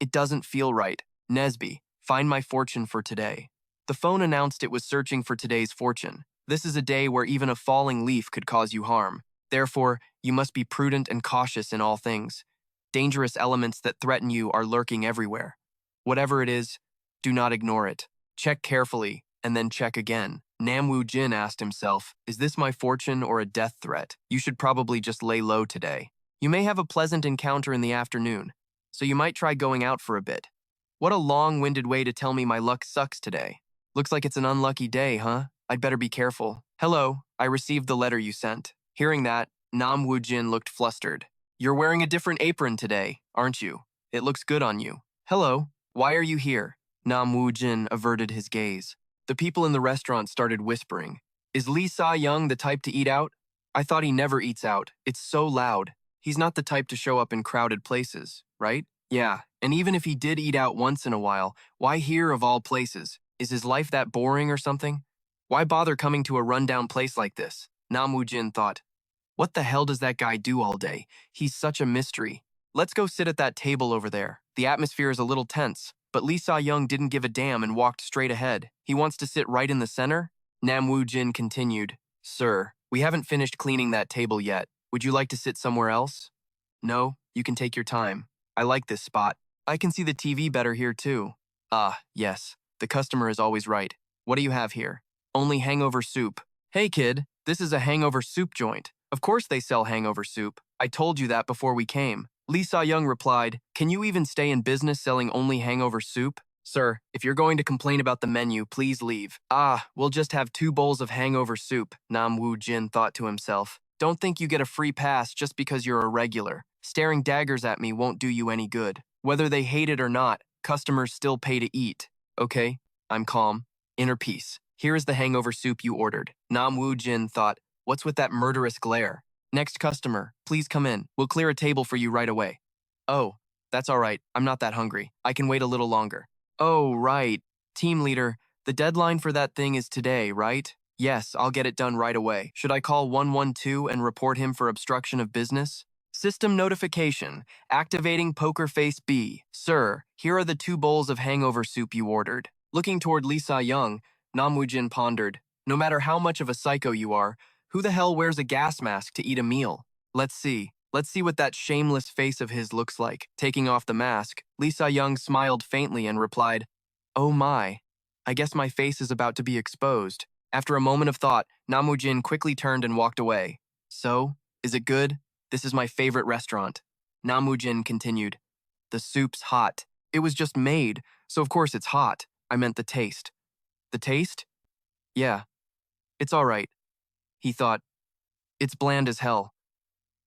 It doesn't feel right. Nesby, find my fortune for today. The phone announced it was searching for today's fortune. This is a day where even a falling leaf could cause you harm. Therefore, you must be prudent and cautious in all things. Dangerous elements that threaten you are lurking everywhere. Whatever it is, do not ignore it. Check carefully, and then check again. Nam-woo-jin asked himself, is this my fortune or a death threat? You should probably just lay low today. You may have a pleasant encounter in the afternoon, so you might try going out for a bit. What a long-winded way to tell me my luck sucks today. Looks like it's an unlucky day, huh? I'd better be careful. Hello, I received the letter you sent. Hearing that, Nam-woo-jin looked flustered. You're wearing a different apron today, aren't you? It looks good on you. Hello, why are you here? Nam-woo-jin averted his gaze. The people in the restaurant started whispering. Is Lee Sa-young the type to eat out? I thought he never eats out. It's so loud. He's not the type to show up in crowded places, right? Yeah, and even if he did eat out once in a while, why here of all places? Is his life that boring or something? Why bother coming to a rundown place like this? Nam Woo-jin thought. What the hell does that guy do all day? He's such a mystery. Let's go sit at that table over there. The atmosphere is a little tense, but Lee Sa-young didn't give a damn and walked straight ahead. He wants to sit right in the center? Nam Woo-jin continued. Sir, we haven't finished cleaning that table yet. Would you like to sit somewhere else? No, you can take your time. I like this spot. I can see the TV better here too. Ah, yes. The customer is always right. What do you have here? Only hangover soup. Hey kid, this is a hangover soup joint. Of course they sell hangover soup. I told you that before we came. Lee Sa-young replied, can you even stay in business selling only hangover soup? Sir, if you're going to complain about the menu, please leave. Ah, we'll just have 2 bowls of hangover soup, Nam Woo-jin thought to himself. Don't think you get a free pass just because you're a regular. Staring daggers at me won't do you any good. Whether they hate it or not, customers still pay to eat. Okay, I'm calm. Inner peace. Here is the hangover soup you ordered. Nam Woo-jin thought, what's with that murderous glare? Next customer, please come in. We'll clear a table for you right away. Oh, that's all right. I'm not that hungry. I can wait a little longer. Oh, right. Team leader, the deadline for that thing is today, right? Yes, I'll get it done right away. Should I call 112 and report him for obstruction of business? System notification. Activating Poker Face B. Sir, here are the 2 bowls of hangover soup you ordered. Looking toward Lee Sa-young, Nam Woo-jin pondered. No matter how much of a psycho you are, who the hell wears a gas mask to eat a meal? Let's see. Let's see what that shameless face of his looks like. Taking off the mask, Lee Sa-young smiled faintly and replied, oh my. I guess my face is about to be exposed. After a moment of thought, Nam Woo-jin quickly turned and walked away. So, is it good? This is my favorite restaurant. Nam Woo-jin continued. The soup's hot. It was just made, so of course it's hot. I meant the taste. The taste? Yeah. It's all right. He thought. It's bland as hell.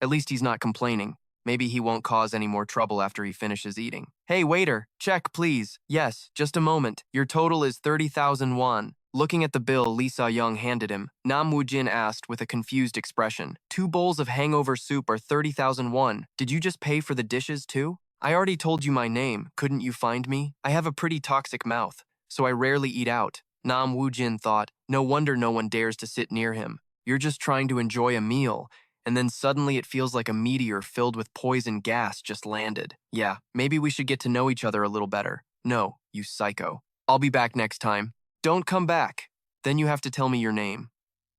At least he's not complaining. Maybe he won't cause any more trouble after he finishes eating. Hey, waiter, check, please. Yes, just a moment. Your total is 30,000 won. Looking at the bill Lee Sa-young handed him, Nam Woo-jin asked with a confused expression. 2 bowls of hangover soup are 30,000 won. Did you just pay for the dishes too? I already told you my name. Couldn't you find me? I have a pretty toxic mouth, so I rarely eat out. Nam Woo-jin thought, no wonder no one dares to sit near him. You're just trying to enjoy a meal, and then suddenly it feels like a meteor filled with poison gas just landed. Yeah, maybe we should get to know each other a little better. No, you psycho. I'll be back next time. Don't come back. Then you have to tell me your name.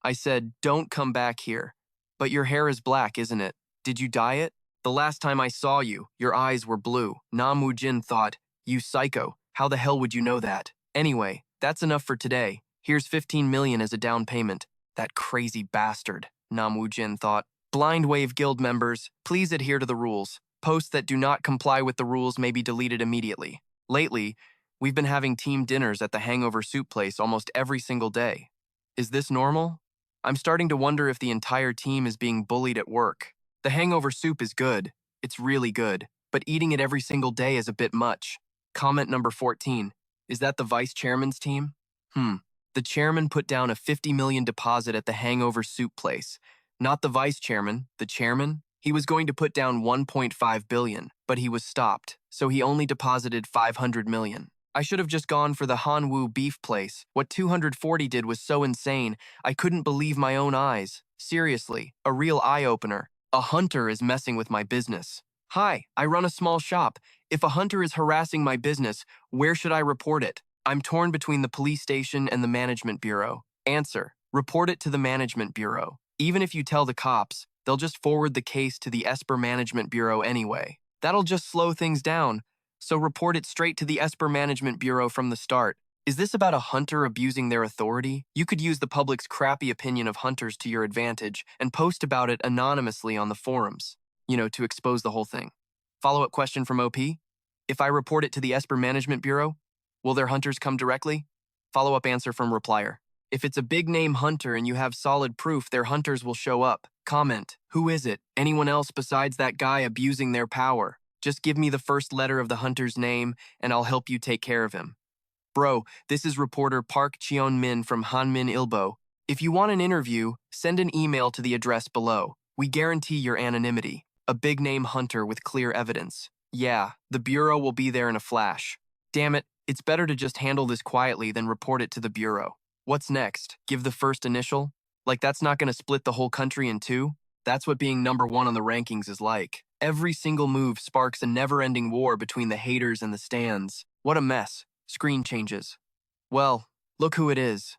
I said, don't come back here. But your hair is black, isn't it? Did you dye it? The last time I saw you, your eyes were blue. Nam Woo-jin thought, you psycho. How the hell would you know that? Anyway, that's enough for today. Here's 15 million as a down payment. That crazy bastard, Nam Woo-jin thought. Blind Wave Guild members, please adhere to the rules. Posts that do not comply with the rules may be deleted immediately. Lately, we've been having team dinners at the hangover soup place almost every single day. Is this normal? I'm starting to wonder if the entire team is being bullied at work. The hangover soup is good. It's really good. But eating it every single day is a bit much. Comment number 14. Is that the vice chairman's team? The chairman put down a 50 million deposit at the hangover soup place. Not the vice chairman, the chairman. He was going to put down 1.5 billion, but he was stopped, so he only deposited 500 million. I should have just gone for the Hanwoo beef place. What 240 did was so insane, I couldn't believe my own eyes. Seriously, a real eye-opener. A hunter is messing with my business. Hi, I run a small shop. If a hunter is harassing my business, where should I report it? I'm torn between the police station and the management bureau. Answer, report it to the management bureau. Even if you tell the cops, they'll just forward the case to the Esper Management Bureau anyway. That'll just slow things down, so report it straight to the Esper Management Bureau from the start. Is this about a hunter abusing their authority? You could use the public's crappy opinion of hunters to your advantage and post about it anonymously on the forums, to expose the whole thing. Follow-up question from OP? If I report it to the Esper Management Bureau, will their hunters come directly? Follow-up answer from replier. If it's a big-name hunter and you have solid proof, their hunters will show up. Comment, who is it? Anyone else besides that guy abusing their power? Just give me the first letter of the hunter's name, and I'll help you take care of him. Bro, this is reporter Park Cheon-min from Hanmin Ilbo. If you want an interview, send an email to the address below. We guarantee your anonymity. A big-name hunter with clear evidence. Yeah, the Bureau will be there in a flash. Damn it, it's better to just handle this quietly than report it to the Bureau. What's next? Give the first initial? Like that's not gonna split the whole country in two? That's what being number one on the rankings is like. Every single move sparks a never-ending war between the haters and the stands. What a mess. Screen changes. Well, look who it is.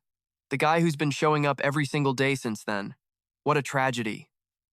The guy who's been showing up every single day since then. What a tragedy.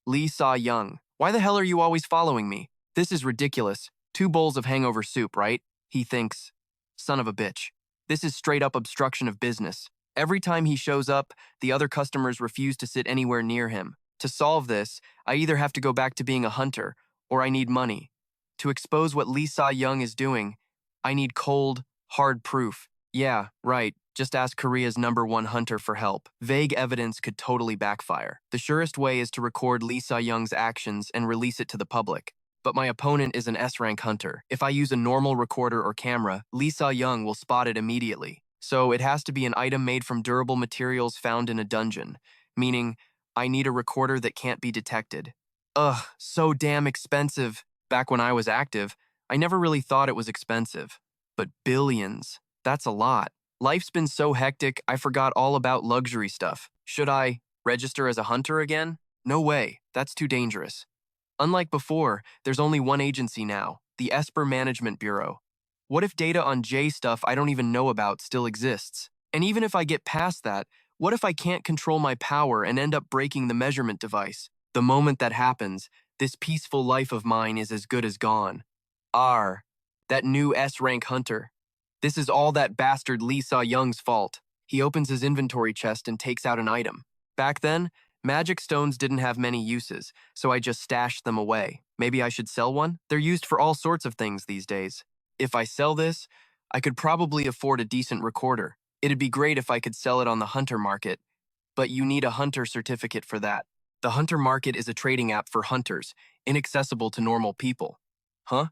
Lee Sa-young. Why the hell are you always following me? This is ridiculous. 2 bowls of hangover soup, right? He thinks. Son of a bitch. This is straight up obstruction of business. Every time he shows up, the other customers refuse to sit anywhere near him. To solve this, I either have to go back to being a hunter, or I need money. To expose what Lee Sa-young is doing, I need cold, hard proof. Yeah, right. Just ask Korea's #1 hunter for help. Vague evidence could totally backfire. The surest way is to record Lee Sa-young's actions and release it to the public. But my opponent is an S-rank hunter. If I use a normal recorder or camera, Lee Sa-young will spot it immediately. So it has to be an item made from durable materials found in a dungeon, meaning I need a recorder that can't be detected. Ugh, so damn expensive. Back when I was active, I never really thought it was expensive. But billions, that's a lot. Life's been so hectic, I forgot all about luxury stuff. Should I register as a hunter again? No way, that's too dangerous. Unlike before, there's only one agency now, the Esper Management Bureau. What if data on J stuff I don't even know about still exists? And even if I get past that, what if I can't control my power and end up breaking the measurement device? The moment that happens, this peaceful life of mine is as good as gone. R, that new S-rank hunter. This is all that bastard Lee Sa-young's fault. He opens his inventory chest and takes out an item. Back then, magic stones didn't have many uses, so I just stashed them away. Maybe I should sell one? They're used for all sorts of things these days. If I sell this, I could probably afford a decent recorder. It'd be great if I could sell it on the hunter market, but you need a hunter certificate for that. The hunter market is a trading app for hunters, inaccessible to normal people. Huh?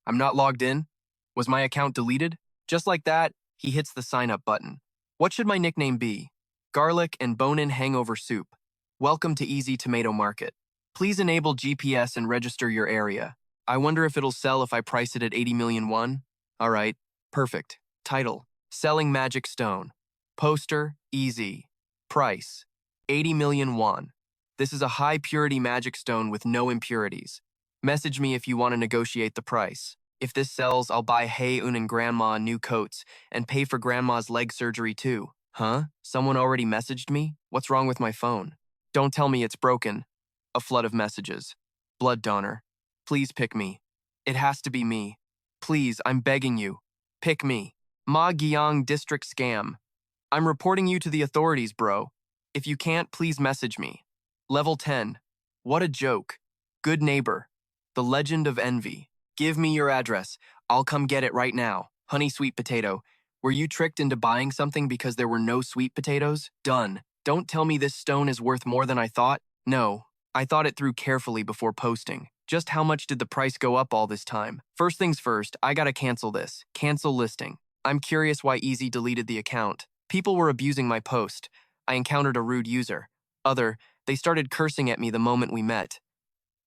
I'm not logged in? Was my account deleted? Just like that, he hits the sign up button. What should my nickname be? Garlic and bone-in hangover soup. Welcome to Easy Tomato Market. Please enable GPS and register your area. I wonder if it'll sell if I price it at 80 million won? Alright, perfect. Title, Selling Magic Stone. Poster, easy. Price, 80 million won. This is a high-purity magic stone with no impurities. Message me if you want to negotiate the price. If this sells, I'll buy Hae-eun and Grandma new coats and pay for Grandma's leg surgery too. Huh? Someone already messaged me? What's wrong with my phone? Don't tell me it's broken. A flood of messages. Blood donor. Please pick me. It has to be me. Please, I'm begging you. Pick me. Ma Gyeong District Scam. I'm reporting you to the authorities, bro. If you can't, please message me. Level 10. What a joke. Good neighbor. The Legend of Envy. Give me your address. I'll come get it right now. Honey sweet potato. Were you tricked into buying something because there were no sweet potatoes? Done. Don't tell me this stone is worth more than I thought. No. I thought it through carefully before posting. Just how much did the price go up all this time? First things first, I gotta cancel this. Cancel listing. I'm curious why Easy deleted the account. People were abusing my post. I encountered a rude user. They started cursing at me the moment we met.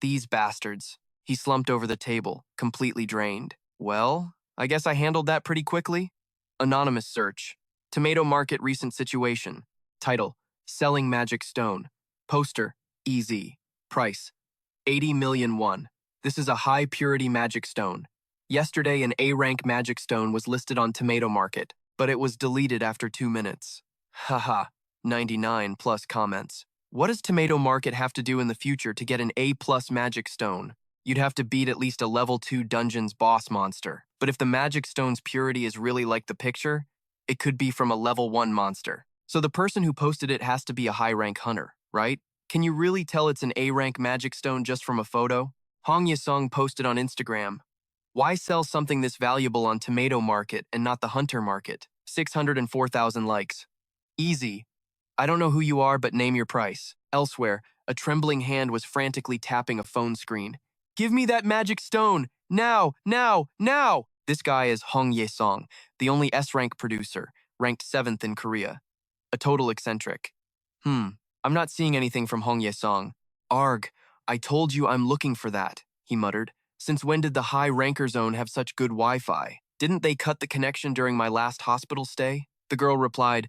These bastards. He slumped over the table, completely drained. Well, I guess I handled that pretty quickly. Anonymous search. Tomato market recent situation. Title, Selling Magic Stone. Poster, easy. Price, 80 million won. This is a high-purity magic stone. Yesterday, an A-rank magic stone was listed on Tomato Market, but it was deleted after 2 minutes. Haha, 99 plus comments. What does Tomato Market have to do in the future to get an A-plus magic stone? You'd have to beat at least a level 2 dungeon's boss monster. But if the magic stone's purity is really like the picture, it could be from a level 1 monster. So the person who posted it has to be a high-rank hunter, right? Can you really tell it's an A-rank magic stone just from a photo? Hong Ye-sung posted on Instagram. Why sell something this valuable on Tomato Market and not the Hunter Market? 604,000 likes. Easy. I don't know who you are, but name your price. Elsewhere, a trembling hand was frantically tapping a phone screen. Give me that magic stone! Now! Now! Now! This guy is Hong Ye-sung, the only S-rank producer, ranked 7th in Korea. A total eccentric. I'm not seeing anything from Hong Ye-song. Arg, I told you I'm looking for that, he muttered. Since when did the high ranker zone have such good Wi-Fi? Didn't they cut the connection during my last hospital stay? The girl replied,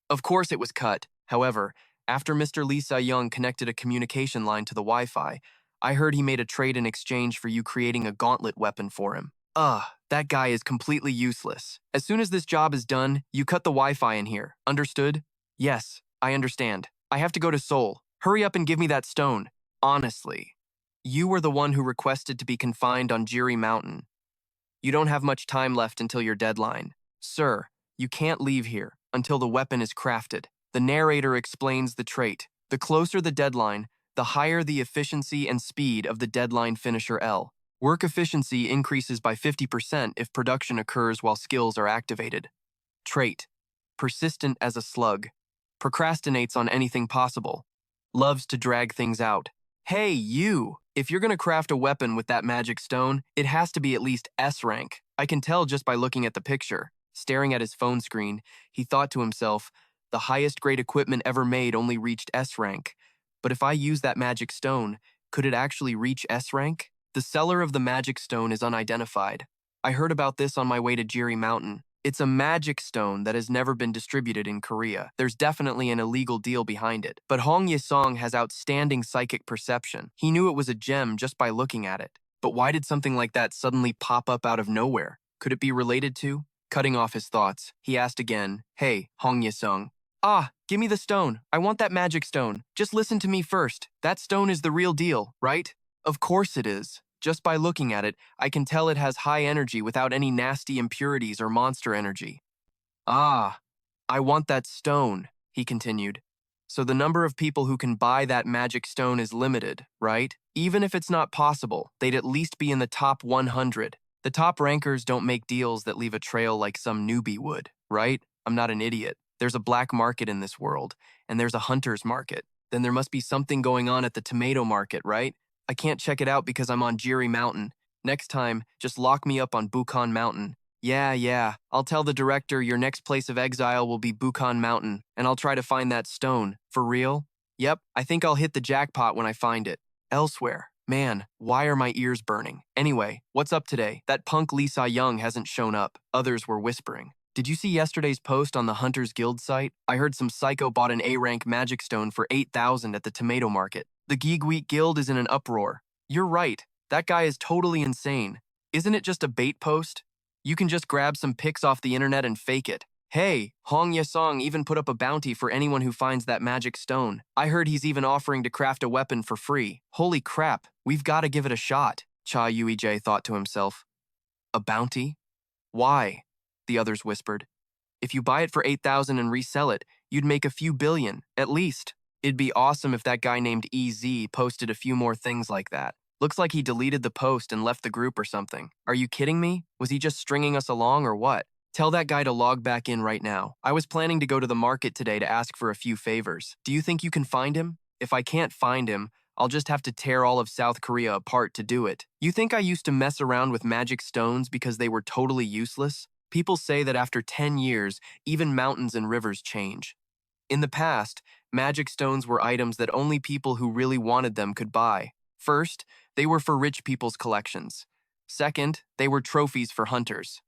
of course it was cut. However, after Mr. Lee Sa-young connected a communication line to the Wi-Fi, I heard he made a trade in exchange for you creating a gauntlet weapon for him. That guy is completely useless. As soon as this job is done, you cut the Wi-Fi in here. Understood? Yes, I understand. I have to go to Seoul. Hurry up and give me that stone. Honestly, you were the one who requested to be confined on Jiri Mountain. You don't have much time left until your deadline. Sir, you can't leave here until the weapon is crafted. The narrator explains the trait. The closer the deadline, the higher the efficiency and speed of the deadline finisher L. Work efficiency increases by 50% if production occurs while skills are activated. Trait. Persistent as a slug. Procrastinates on anything possible. Loves to drag things out. Hey, you! If you're gonna craft a weapon with that magic stone, it has to be at least S rank. I can tell just by looking at the picture. Staring at his phone screen, he thought to himself, the highest grade equipment ever made only reached S rank. But if I use that magic stone, could it actually reach S rank? The seller of the magic stone is unidentified. I heard about this on my way to Jiri Mountain. It's a magic stone that has never been distributed in Korea. There's definitely an illegal deal behind it. But Hong Ye-song has outstanding psychic perception. He knew it was a gem just by looking at it. But why did something like that suddenly pop up out of nowhere? Could it be related to? Cutting off his thoughts, he asked again, hey, Hong Ye-sung. Give me the stone. I want that magic stone. Just listen to me first. That stone is the real deal, right? Of course it is. Just by looking at it, I can tell it has high energy without any nasty impurities or monster energy. I want that stone, he continued. So the number of people who can buy that magic stone is limited, right? Even if it's not possible, they'd at least be in the top 100. The top rankers don't make deals that leave a trail like some newbie would, right? I'm not an idiot. There's a black market in this world, and there's a hunter's market. Then there must be something going on at the tomato market, right? I can't check it out because I'm on Jiri Mountain. Next time, just lock me up on Bukhan Mountain. Yeah. I'll tell the director your next place of exile will be Bukhan Mountain, and I'll try to find that stone. For real? Yep, I think I'll hit the jackpot when I find it. Elsewhere. Man, why are my ears burning? Anyway, what's up today? That punk Lee Sa-young hasn't shown up. Others were whispering. Did you see yesterday's post on the Hunters Guild site? I heard some psycho bought an A-rank magic stone for 8,000 at the tomato market. The Geegweet Guild is in an uproar. You're right. That guy is totally insane. Isn't it just a bait post? You can just grab some pics off the internet and fake it. Hey, Hong Ye-song even put up a bounty for anyone who finds that magic stone. I heard he's even offering to craft a weapon for free. Holy crap, we've got to give it a shot, Cha Eui-jae thought to himself. A bounty? Why? The others whispered. If you buy it for 8,000 and resell it, you'd make a few billion, at least. It'd be awesome if that guy named EZ posted a few more things like that. Looks like he deleted the post and left the group or something. Are you kidding me? Was he just stringing us along or what? Tell that guy to log back in right now. I was planning to go to the market today to ask for a few favors. Do you think you can find him? If I can't find him, I'll just have to tear all of South Korea apart to do it. You think I used to mess around with magic stones because they were totally useless? People say that after 10 years, even mountains and rivers change. In the past, magic stones were items that only people who really wanted them could buy. First, they were for rich people's collections. Second, they were trophies for hunters.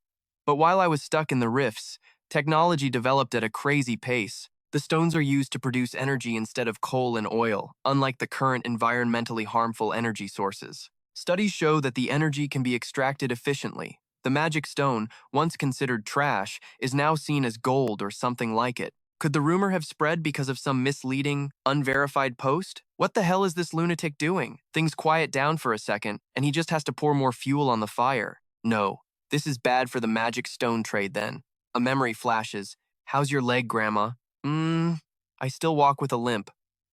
But while I was stuck in the rifts, technology developed at a crazy pace. The stones are used to produce energy instead of coal and oil, unlike the current environmentally harmful energy sources. Studies show that the energy can be extracted efficiently. The magic stone, once considered trash, is now seen as gold or something like it. Could the rumor have spread because of some misleading, unverified post? What the hell is this lunatic doing? Things quiet down for a second, and he just has to pour more fuel on the fire. No, this is bad for the magic stone trade then. A memory flashes. How's your leg, Grandma? I still walk with a limp.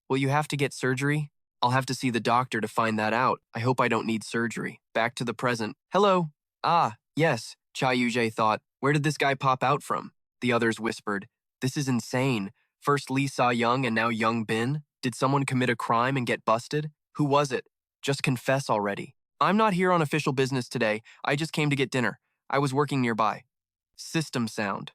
Will you have to get surgery? I'll have to see the doctor to find that out. I hope I don't need surgery. Back to the present. Hello. Yes, Cha Eui-jae thought. Where did this guy pop out from? The others whispered. This is insane. First Lee Sa-young and now Young Bin? Did someone commit a crime and get busted? Who was it? Just confess already. I'm not here on official business today. I just came to get dinner. I was working nearby. System sound.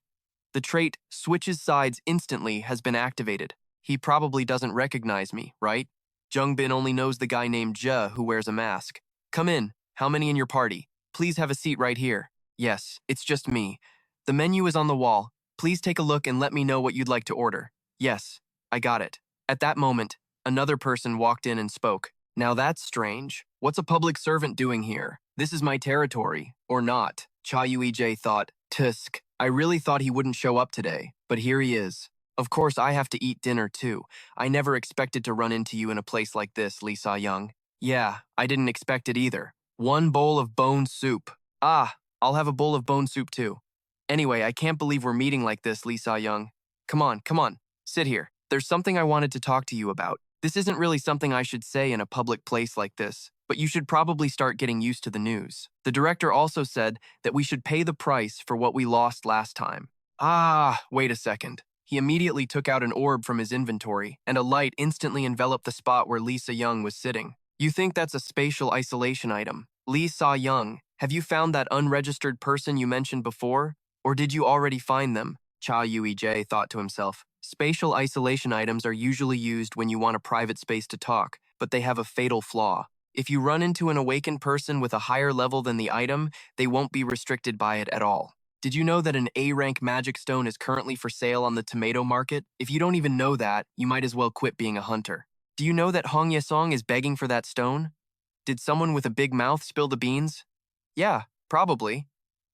The trait switches sides instantly has been activated. He probably doesn't recognize me, right? Jungbin only knows the guy named Ja who wears a mask. Come in. How many in your party? Please have a seat right here. Yes, it's just me. The menu is on the wall. Please take a look and let me know what you'd like to order. Yes, I got it. At that moment, another person walked in and spoke. Now that's strange. What's a public servant doing here? This is my territory, or not. Cha Eui-jae thought, Tusk. I really thought he wouldn't show up today, but here he is. Of course, I have to eat dinner too. I never expected to run into you in a place like this, Lee Sa-young. Yeah, I didn't expect it either. One bowl of bone soup. Ah, I'll have a bowl of bone soup too. Anyway, I can't believe we're meeting like this, Lee Sa-young. Come on, sit here. There's something I wanted to talk to you about. This isn't really something I should say in a public place like this, but you should probably start getting used to the news. The director also said that we should pay the price for what we lost last time. Ah, wait a second. He immediately took out an orb from his inventory, and a light instantly enveloped the spot where Lee Sa-young was sitting. You think that's a spatial isolation item. Lee Sa-young, have you found that unregistered person you mentioned before? Or did you already find them? Cha Eui-jae thought to himself. Spatial isolation items are usually used when you want a private space to talk, but they have a fatal flaw. If you run into an awakened person with a higher level than the item, they won't be restricted by it at all. Did you know that an A-rank magic stone is currently for sale on the tomato market? If you don't even know that, you might as well quit being a hunter. Do you know that Hong Yesong is begging for that stone? Did someone with a big mouth spill the beans? Yeah, probably.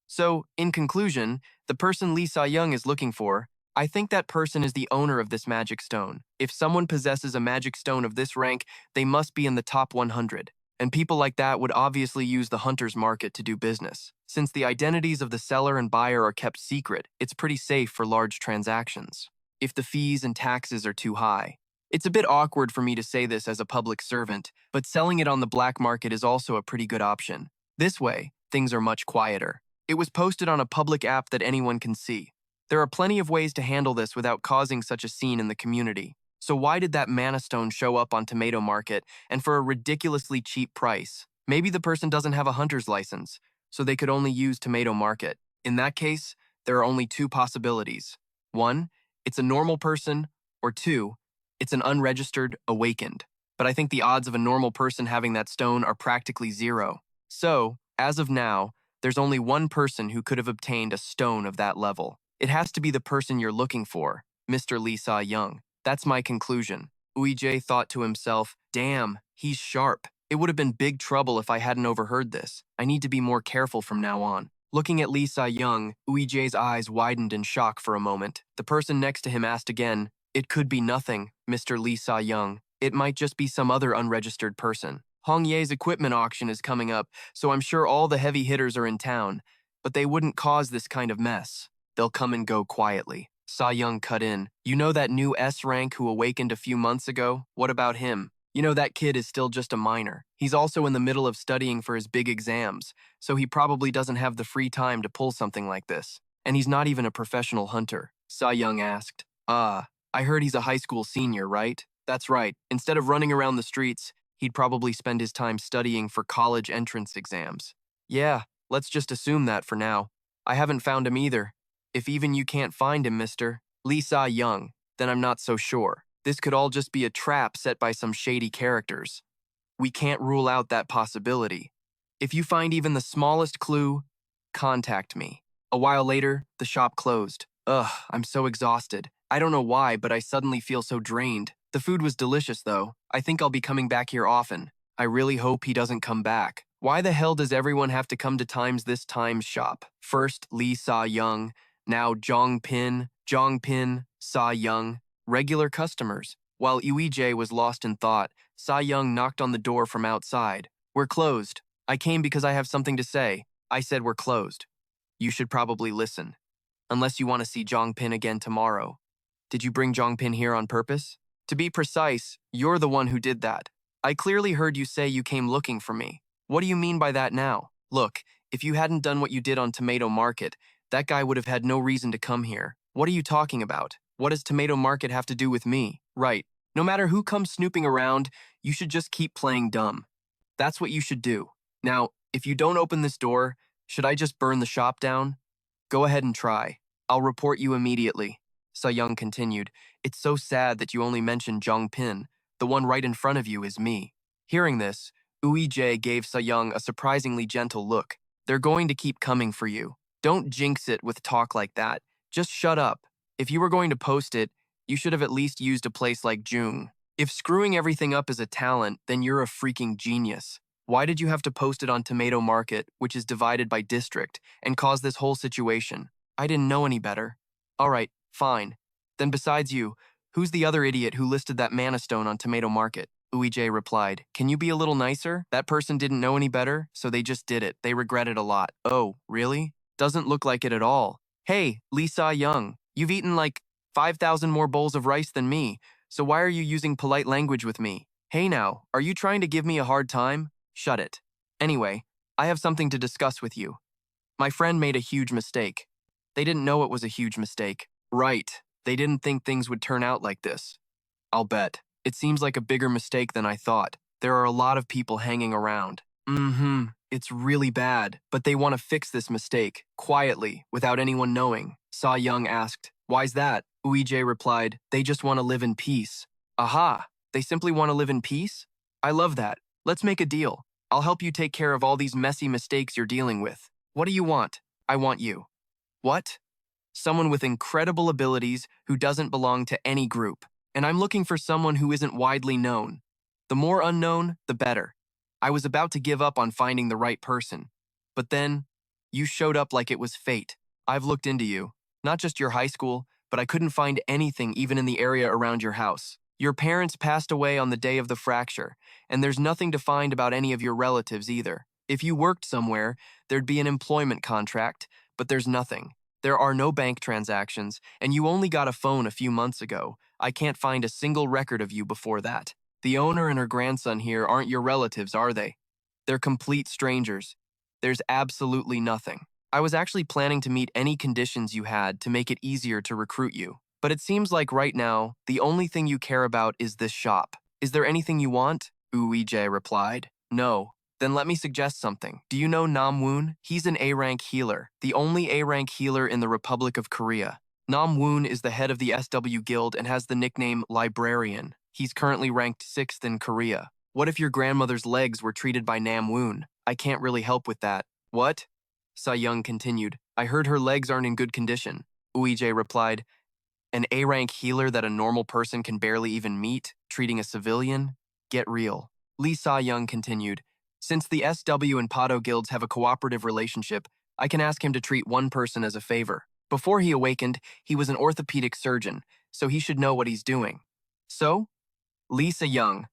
So, in conclusion, the person Lee Sa-young is looking for, I think that person is the owner of this magic stone. If someone possesses a magic stone of this rank, they must be in the top 100. And people like that would obviously use the hunter's market to do business. Since the identities of the seller and buyer are kept secret, it's pretty safe for large transactions. If the fees and taxes are too high. It's a bit awkward for me to say this as a public servant, but selling it on the black market is also a pretty good option. This way, things are much quieter. It was posted on a public app that anyone can see. There are plenty of ways to handle this without causing such a scene in the community. So why did that mana stone show up on Tomato Market and for a ridiculously cheap price? Maybe the person doesn't have a hunter's license, so they could only use Tomato Market. In that case, there are only two possibilities. One, it's a normal person, or two, it's an unregistered awakened. But I think the odds of a normal person having that stone are practically zero. So, as of now, there's only one person who could have obtained a stone of that level. It has to be the person you're looking for, Mr. Lee Sa-young. That's my conclusion. Eui-jae thought to himself, damn, he's sharp. It would have been big trouble if I hadn't overheard this. I need to be more careful from now on. Looking at Lee Sa-young, Eui-jae's eyes widened in shock for a moment. The person next to him asked again, it could be nothing, Mr. Lee Sa-young. It might just be some other unregistered person. Hong Ye's equipment auction is coming up, so I'm sure all the heavy hitters are in town. But they wouldn't cause this kind of mess. They'll come and go quietly. Sa-young cut in. You know that new S rank who awakened a few months ago? What about him? You know that kid is still just a minor. He's also in the middle of studying for his big exams, so he probably doesn't have the free time to pull something like this. And he's not even a professional hunter. Sa-young asked. Ah, I heard he's a high school senior, right? That's right. Instead of running around the streets, he'd probably spend his time studying for college entrance exams. Yeah, let's just assume that for now. I haven't found him either. If even you can't find him, Mr. Lee Sa-young, then I'm not so sure. This could all just be a trap set by some shady characters. We can't rule out that possibility. If you find even the smallest clue, contact me. A while later, the shop closed. Ugh, I'm so exhausted. I don't know why, but I suddenly feel so drained. The food was delicious, though. I think I'll be coming back here often. I really hope he doesn't come back. Why the hell does everyone have to come to This Times shop? First, Lee Sa-young, now Jongpin, Sa-young, regular customers. While Eui-jae was lost in thought, Sa-young knocked on the door from outside. We're closed. I came because I have something to say. I said we're closed. You should probably listen. Unless you want to see Jongpin again tomorrow. Did you bring Jongpin here on purpose? To be precise, you're the one who did that. I clearly heard you say you came looking for me. What do you mean by that now? Look, if you hadn't done what you did on Tomato Market, that guy would have had no reason to come here. What are you talking about? What does Tomato Market have to do with me? Right. No matter who comes snooping around, you should just keep playing dumb. That's what you should do. Now, if you don't open this door, should I just burn the shop down? Go ahead and try. I'll report you immediately. Young continued. It's so sad that you only mentioned Jong Pin. The one right in front of you is me. Hearing this, Eui-jae gave Young a surprisingly gentle look. They're going to keep coming for you. Don't jinx it with talk like that. Just shut up. If you were going to post it, you should have at least used a place like Jung. If screwing everything up is a talent, then you're a freaking genius. Why did you have to post it on Tomato Market, which is divided by district, and cause this whole situation? I didn't know any better. All right, fine. Then besides you, who's the other idiot who listed that mana stone on Tomato Market? Eui-jae replied, Can you be a little nicer? That person didn't know any better, so they just did it. They regret it a lot. Oh, really? Doesn't look like it at all. Hey, Lee Sa-young, you've eaten like 5,000 more bowls of rice than me, so why are you using polite language with me? Hey now, are you trying to give me a hard time? Shut it. Anyway, I have something to discuss with you. My friend made a huge mistake. They didn't know it was a huge mistake. Right. They didn't think things would turn out like this. I'll bet. It seems like a bigger mistake than I thought. There are a lot of people hanging around. It's really bad, but they want to fix this mistake, quietly, without anyone knowing. Young asked, Why's that? Eui-jae replied, They just want to live in peace. Aha! They simply want to live in peace? I love that. Let's make a deal. I'll help you take care of all these messy mistakes you're dealing with. What do you want? I want you. What? Someone with incredible abilities who doesn't belong to any group. And I'm looking for someone who isn't widely known. The more unknown, the better. I was about to give up on finding the right person. But then, you showed up like it was fate. I've looked into you. Not just your high school, but I couldn't find anything even in the area around your house. Your parents passed away on the day of the fracture, and there's nothing to find about any of your relatives either. If you worked somewhere, there'd be an employment contract, but there's nothing. There are no bank transactions, and you only got a phone a few months ago. I can't find a single record of you before that. The owner and her grandson here aren't your relatives, are they? They're complete strangers. There's absolutely nothing. I was actually planning to meet any conditions you had to make it easier to recruit you. But it seems like right now, the only thing you care about is this shop. Is there anything you want? Eui-jae replied. No. Then let me suggest something. Do you know Nam-woon? He's an A-rank healer, the only A-rank healer in the Republic of Korea. Nam-woon is the head of the SW Guild and has the nickname Librarian. He's currently ranked 6th in Korea. What if your grandmother's legs were treated by Nam-woon? I can't really help with that. What? Young continued. I heard her legs aren't in good condition. Eui-jae replied, An A-rank healer that a normal person can barely even meet, treating a civilian? Get real. Lee Sa-young continued, Since the SW and Pado guilds have a cooperative relationship, I can ask him to treat one person as a favor. Before he awakened, he was an orthopedic surgeon, so he should know what he's doing. So? Lee Sa-young,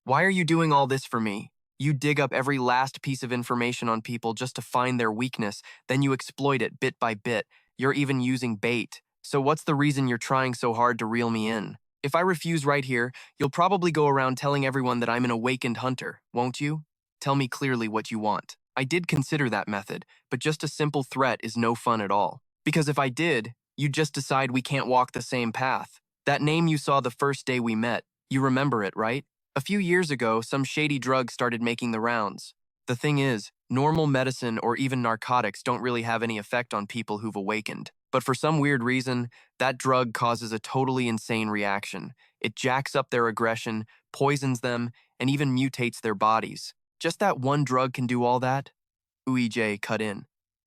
why are you doing all this for me? You dig up every last piece of information on people just to find their weakness, then you exploit it bit by bit. You're even using bait. So what's the reason you're trying so hard to reel me in? If I refuse right here, you'll probably go around telling everyone that I'm an awakened hunter, won't you? Tell me clearly what you want. I did consider that method, but just a simple threat is no fun at all. Because if I did, you'd just decide we can't walk the same path. That name you saw the first day we met, you remember it, right? A few years ago, some shady drug started making the rounds. The thing is, normal medicine or even narcotics don't really have any effect on people who've awakened. But for some weird reason, that drug causes a totally insane reaction. It jacks up their aggression, poisons them, and even mutates their bodies. Just that one drug can do all that? Eui-jae cut in.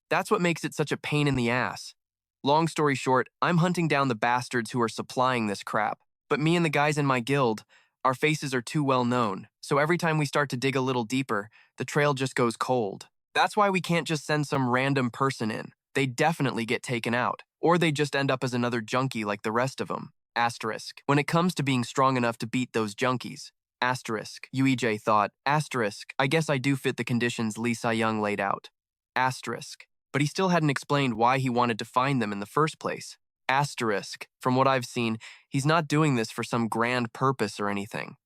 That's what makes it such a pain in the ass. Long story short, I'm hunting down the bastards who are supplying this crap. But me and the guys in my guild, our faces are too well known, so every time we start to dig a little deeper, the trail just goes cold. That's why we can't just send some random person in. They'd definitely get taken out, or they'd just end up as another junkie like the rest of them. Asterisk. When it comes to being strong enough to beat those junkies. Asterisk. Eui-jae thought. Asterisk. I guess I do fit the conditions Lee Sa-young laid out. Asterisk. But he still hadn't explained why he wanted to find them in the first place. Asterisk. From what I've seen, he's not doing this for some grand purpose or anything.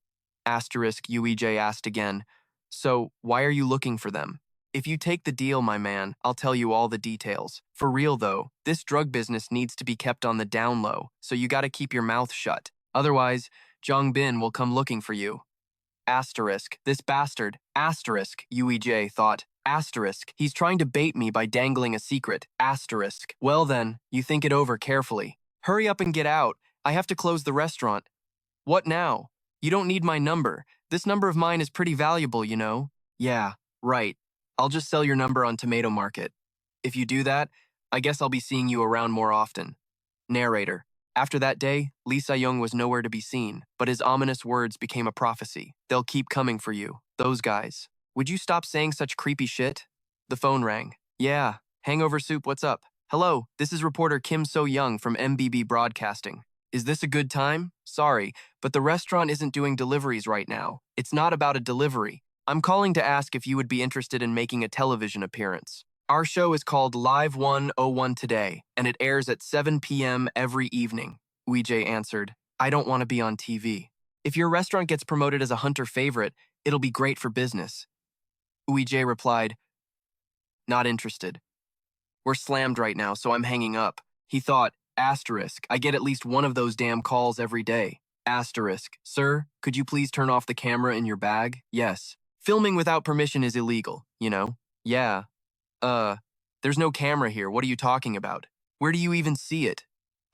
Asterisk, Eui-jae asked again. So, why are you looking for them? If you take the deal, my man, I'll tell you all the details. For real though, this drug business needs to be kept on the down low, so you gotta keep your mouth shut. Otherwise, Jong Bin will come looking for you. Asterisk, this bastard. Asterisk, Eui-jae thought. Asterisk, he's trying to bait me by dangling a secret. Asterisk. Well then, you think it over carefully. Hurry up and get out. I have to close the restaurant. What now? You don't need my number. This number of mine is pretty valuable, you know? Yeah, right. I'll just sell your number on Tomato Market. If you do that, I guess I'll be seeing you around more often. Narrator. After that day, Lee Se-young was nowhere to be seen, but his ominous words became a prophecy. They'll keep coming for you. Those guys. Would you stop saying such creepy shit? The phone rang. Yeah, Hangover Soup, what's up? Hello, this is reporter Kim So-young from MBB Broadcasting. Is this a good time? Sorry, but the restaurant isn't doing deliveries right now. It's not about a delivery. I'm calling to ask if you would be interested in making a television appearance. Our show is called Live 101 Today, and it airs at 7 p.m. every evening. Eui-jae answered, I don't want to be on TV. If your restaurant gets promoted as a Hunter favorite, it'll be great for business. Eui-jae replied, not interested. We're slammed right now, so I'm hanging up. He thought, asterisk, I get at least one of those damn calls every day. Asterisk, sir, could you please turn off the camera in your bag? Yes. Filming without permission is illegal, you know? Yeah. There's no camera here. What are you talking about? Where do you even see it?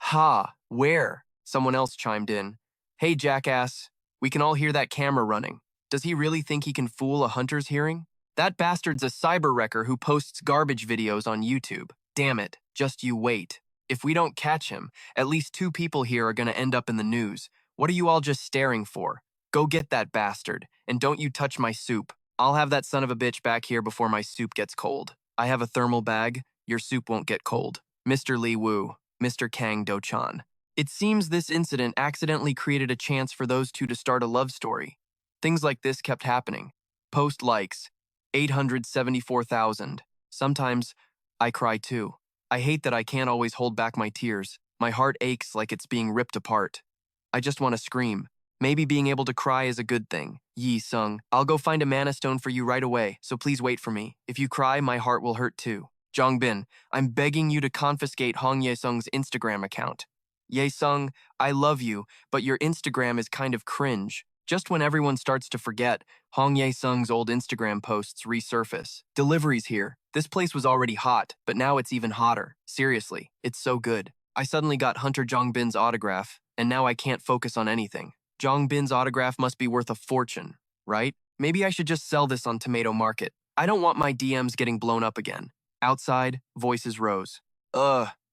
Ha, where? Someone else chimed in. Hey, jackass, we can all hear that camera running. Does he really think he can fool a Hunter's hearing? That bastard's a cyber wrecker who posts garbage videos on YouTube. Damn it, just you wait. If we don't catch him, at least 2 people here are gonna end up in the news. What are you all just staring for? Go get that bastard, and don't you touch my soup. I'll have that son of a bitch back here before my soup gets cold. I have a thermal bag. Your soup won't get cold. Mr. Lee Woo, Mr. Kang Do-chan. It seems this incident accidentally created a chance for those two to start a love story. Things like this kept happening. Post likes, 874,000. Sometimes, I cry too. I hate that I can't always hold back my tears. My heart aches like it's being ripped apart. I just want to scream. Maybe being able to cry is a good thing. Yi Sung, I'll go find a mana stone for you right away, so please wait for me. If you cry, my heart will hurt too. Jongbin, I'm begging you to confiscate Hong Ye-sung's Instagram account. Ye-sung, I love you, but your Instagram is kind of cringe. Just when everyone starts to forget, Hong Ye-sung's old Instagram posts resurface. Deliveries here. This place was already hot, but now it's even hotter. Seriously, it's so good. I suddenly got Hunter Jongbin's autograph, and now I can't focus on anything. Jongbin's autograph must be worth a fortune, right? Maybe I should just sell this on Tomato Market. I don't want my DMs getting blown up again. Outside, voices rose.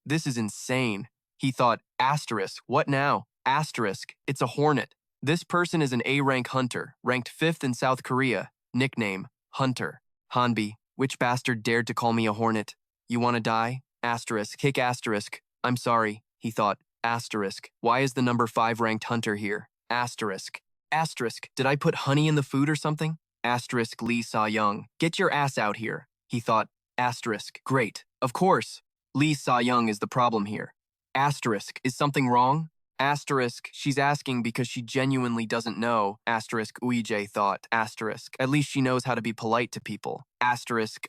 This is insane. He thought, asterisk, what now? Asterisk, it's a hornet. This person is an A-rank hunter, ranked 5th in South Korea. Nickname, Hunter. Hanbi, which bastard dared to call me a hornet? You wanna die? Asterisk, kick asterisk. I'm sorry, he thought. Asterisk, why is the number 5 ranked hunter here? Asterisk. Asterisk, did I put honey in the food or something? Asterisk Lee Se-young. Get your ass out here, he thought. Asterisk, great. Of course. Lee Se-young is the problem here. Asterisk, is something wrong? Asterisk, she's asking because she genuinely doesn't know. Asterisk Eui-jae thought. Asterisk, at least she knows how to be polite to people. Asterisk,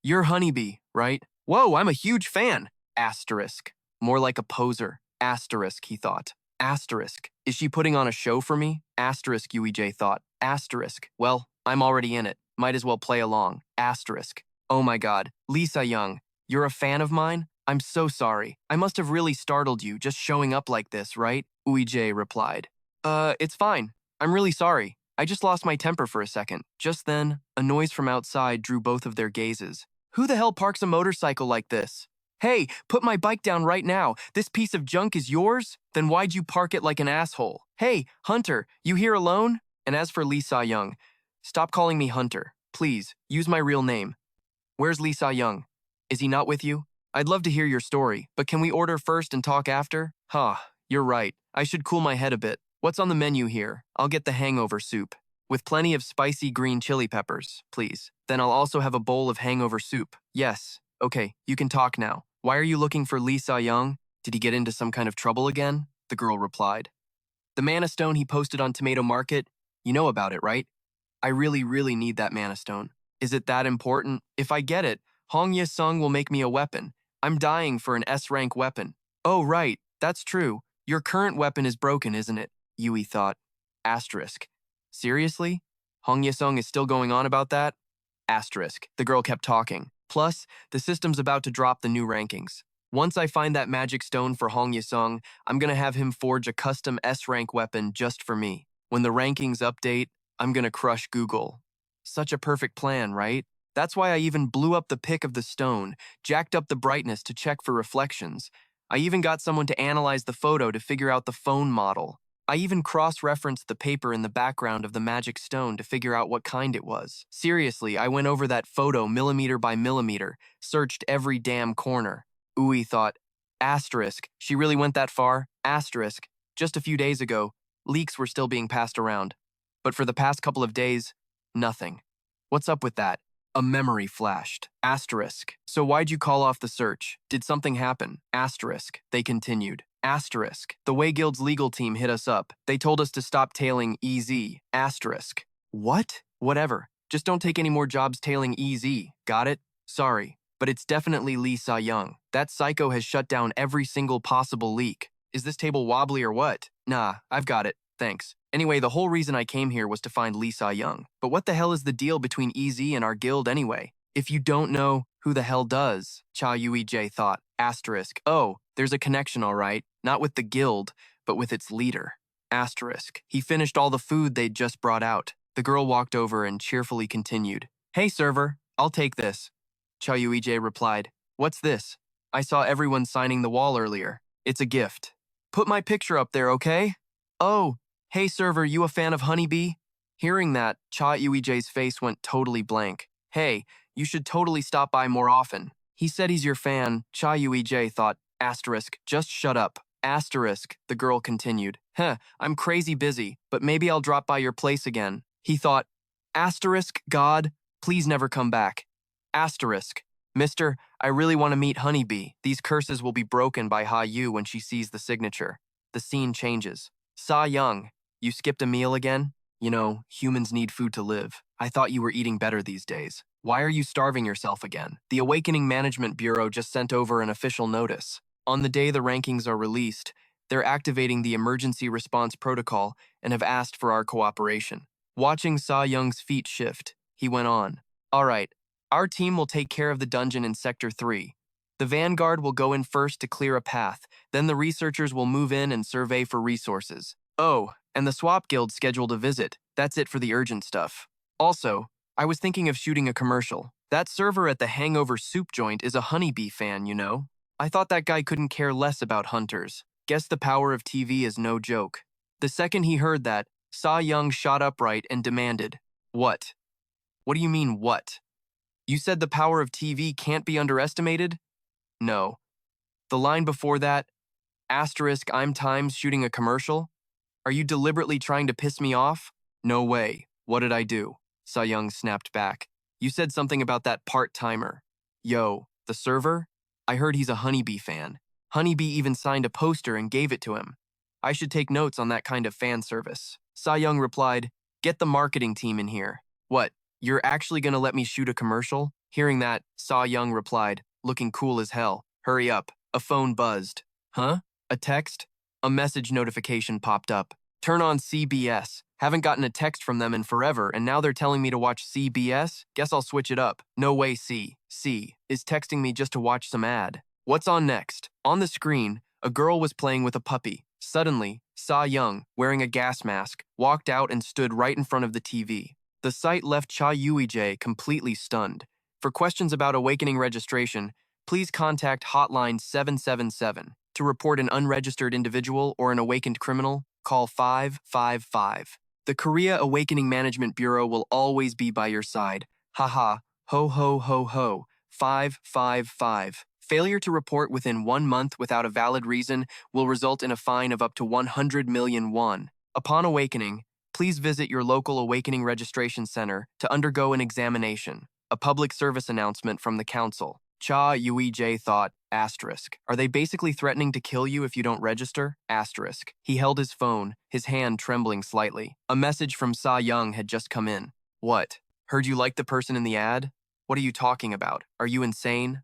you're Honeybee, right? Whoa, I'm a huge fan. Asterisk, more like a poser. Asterisk, he thought. Asterisk, is she putting on a show for me? Asterisk, Eui-jae thought. Asterisk, well, I'm already in it. Might as well play along. Asterisk, oh my god, Lee Se-young, you're a fan of mine? I'm so sorry. I must have really startled you just showing up like this, right? Eui-jae replied. It's fine. I'm really sorry. I just lost my temper for a second. Just then, a noise from outside drew both of their gazes. Who the hell parks a motorcycle like this? Hey, put my bike down right now. This piece of junk is yours? Then why'd you park it like an asshole? Hey, Hunter, you here alone? And as for Lee Se-young, stop calling me Hunter. Please, use my real name. Where's Lee Se-young? Is he not with you? I'd love to hear your story, but can we order first and talk after? You're right. I should cool my head a bit. What's on the menu here? I'll get the hangover soup. With plenty of spicy green chili peppers, please. Then I'll also have a bowl of hangover soup. Yes. Okay, you can talk now. Why are you looking for Lee Se-young? Did he get into some kind of trouble again? The girl replied. The mana stone he posted on Tomato Market, you know about it, right? I really, really need that mana stone. Is it that important? If I get it, Hong Ye-sung will make me a weapon. I'm dying for an S-rank weapon. Oh, right, that's true. Your current weapon is broken, isn't it? Yui thought. Asterisk. Seriously? Hong Ye-sung is still going on about that? Asterisk. The girl kept talking. Plus, the system's about to drop the new rankings. Once I find that magic stone for Hong Yesung, I'm gonna have him forge a custom S-rank weapon just for me. When the rankings update, I'm gonna crush Google. Such a perfect plan, right? That's why I even blew up the pic of the stone, jacked up the brightness to check for reflections. I even got someone to analyze the photo to figure out the phone model. I even cross-referenced the paper in the background of the magic stone to figure out what kind it was. Seriously, I went over that photo millimeter by millimeter, searched every damn corner. Ui thought, asterisk, she really went that far? Asterisk, just a few days ago, leaks were still being passed around. But for the past couple of days, nothing. What's up with that? A memory flashed. Asterisk. So why'd you call off the search? Did something happen? Asterisk. They continued. Asterisk. The Way Guild's legal team hit us up. They told us to stop tailing EZ. Asterisk. What? Whatever. Just don't take any more jobs tailing EZ. Got it? Sorry. But it's definitely Lee Sa-young. That psycho has shut down every single possible leak. Is this table wobbly or what? Nah, I've got it. Thanks. Anyway, the whole reason I came here was to find Lee Sa-young. But what the hell is the deal between EZ and our guild anyway? If you don't know, who the hell does? Cha Eui-jae thought. Asterisk. Oh, there's a connection, all right. Not with the guild, but with its leader. Asterisk. He finished all the food they'd just brought out. The girl walked over and cheerfully continued. Hey, server, I'll take this. Cha Eui-jae replied. What's this? I saw everyone signing the wall earlier. It's a gift. Put my picture up there, okay? Oh, hey server, you a fan of Honeybee? Hearing that, Cha Eui-jae's face went totally blank. Hey, you should totally stop by more often. He said he's your fan. Cha Eui-jae thought, asterisk, just shut up. Asterisk, the girl continued. I'm crazy busy, but maybe I'll drop by your place again. He thought, asterisk, God, please never come back. Asterisk, Mister, I really want to meet Honeybee. These curses will be broken by Ha Yu when she sees the signature. The scene changes. Sa-young, you skipped a meal again? You know, humans need food to live. I thought you were eating better these days. Why are you starving yourself again? The Awakening Management Bureau just sent over an official notice. On the day the rankings are released, they're activating the emergency response protocol and have asked for our cooperation. Watching Sa-young's feet shift, he went on. All right, our team will take care of the dungeon in Sector 3. The Vanguard will go in first to clear a path, then the researchers will move in and survey for resources. Oh, and the Swap Guild scheduled a visit. That's it for the urgent stuff. Also, I was thinking of shooting a commercial. That server at the Hangover Soup Joint is a Honeybee fan, you know? I thought that guy couldn't care less about hunters. Guess the power of TV is no joke. The second he heard that, Sa-young shot upright and demanded, What? What do you mean, what? You said the power of TV can't be underestimated? No. The line before that, asterisk, I'm times shooting a commercial? Are you deliberately trying to piss me off? No way. What did I do? Sa-young snapped back. You said something about that part-timer. Yo, the server? I heard he's a Honeybee fan. Honeybee even signed a poster and gave it to him. I should take notes on that kind of fan service. Sa-young replied, Get the marketing team in here. What, you're actually gonna let me shoot a commercial? Hearing that, Sa-young replied, looking cool as hell. Hurry up. A phone buzzed. Huh? A text? A message notification popped up. Turn on CBS. Haven't gotten a text from them in forever, and now they're telling me to watch CBS? Guess I'll switch it up. No way, C is texting me just to watch some ad. What's on next? On the screen, a girl was playing with a puppy. Suddenly, Sa-young, wearing a gas mask, walked out and stood right in front of the TV. The sight left Cha Eui-jae completely stunned. For questions about Awakening registration, please contact Hotline 777. To report an unregistered individual or an awakened criminal, call 555. The Korea Awakening Management Bureau will always be by your side. Haha, ho ho ho ho, 555. Failure to report within 1 month without a valid reason will result in a fine of up to 100 million won. Upon awakening, please visit your local Awakening Registration Center to undergo an examination. A public service announcement from the council. Cha Eui-jae thought, asterisk. Are they basically threatening to kill you if you don't register? Asterisk. He held his phone, his hand trembling slightly. A message from Sa-young had just come in. What? Heard you like the person in the ad? What are you talking about? Are you insane?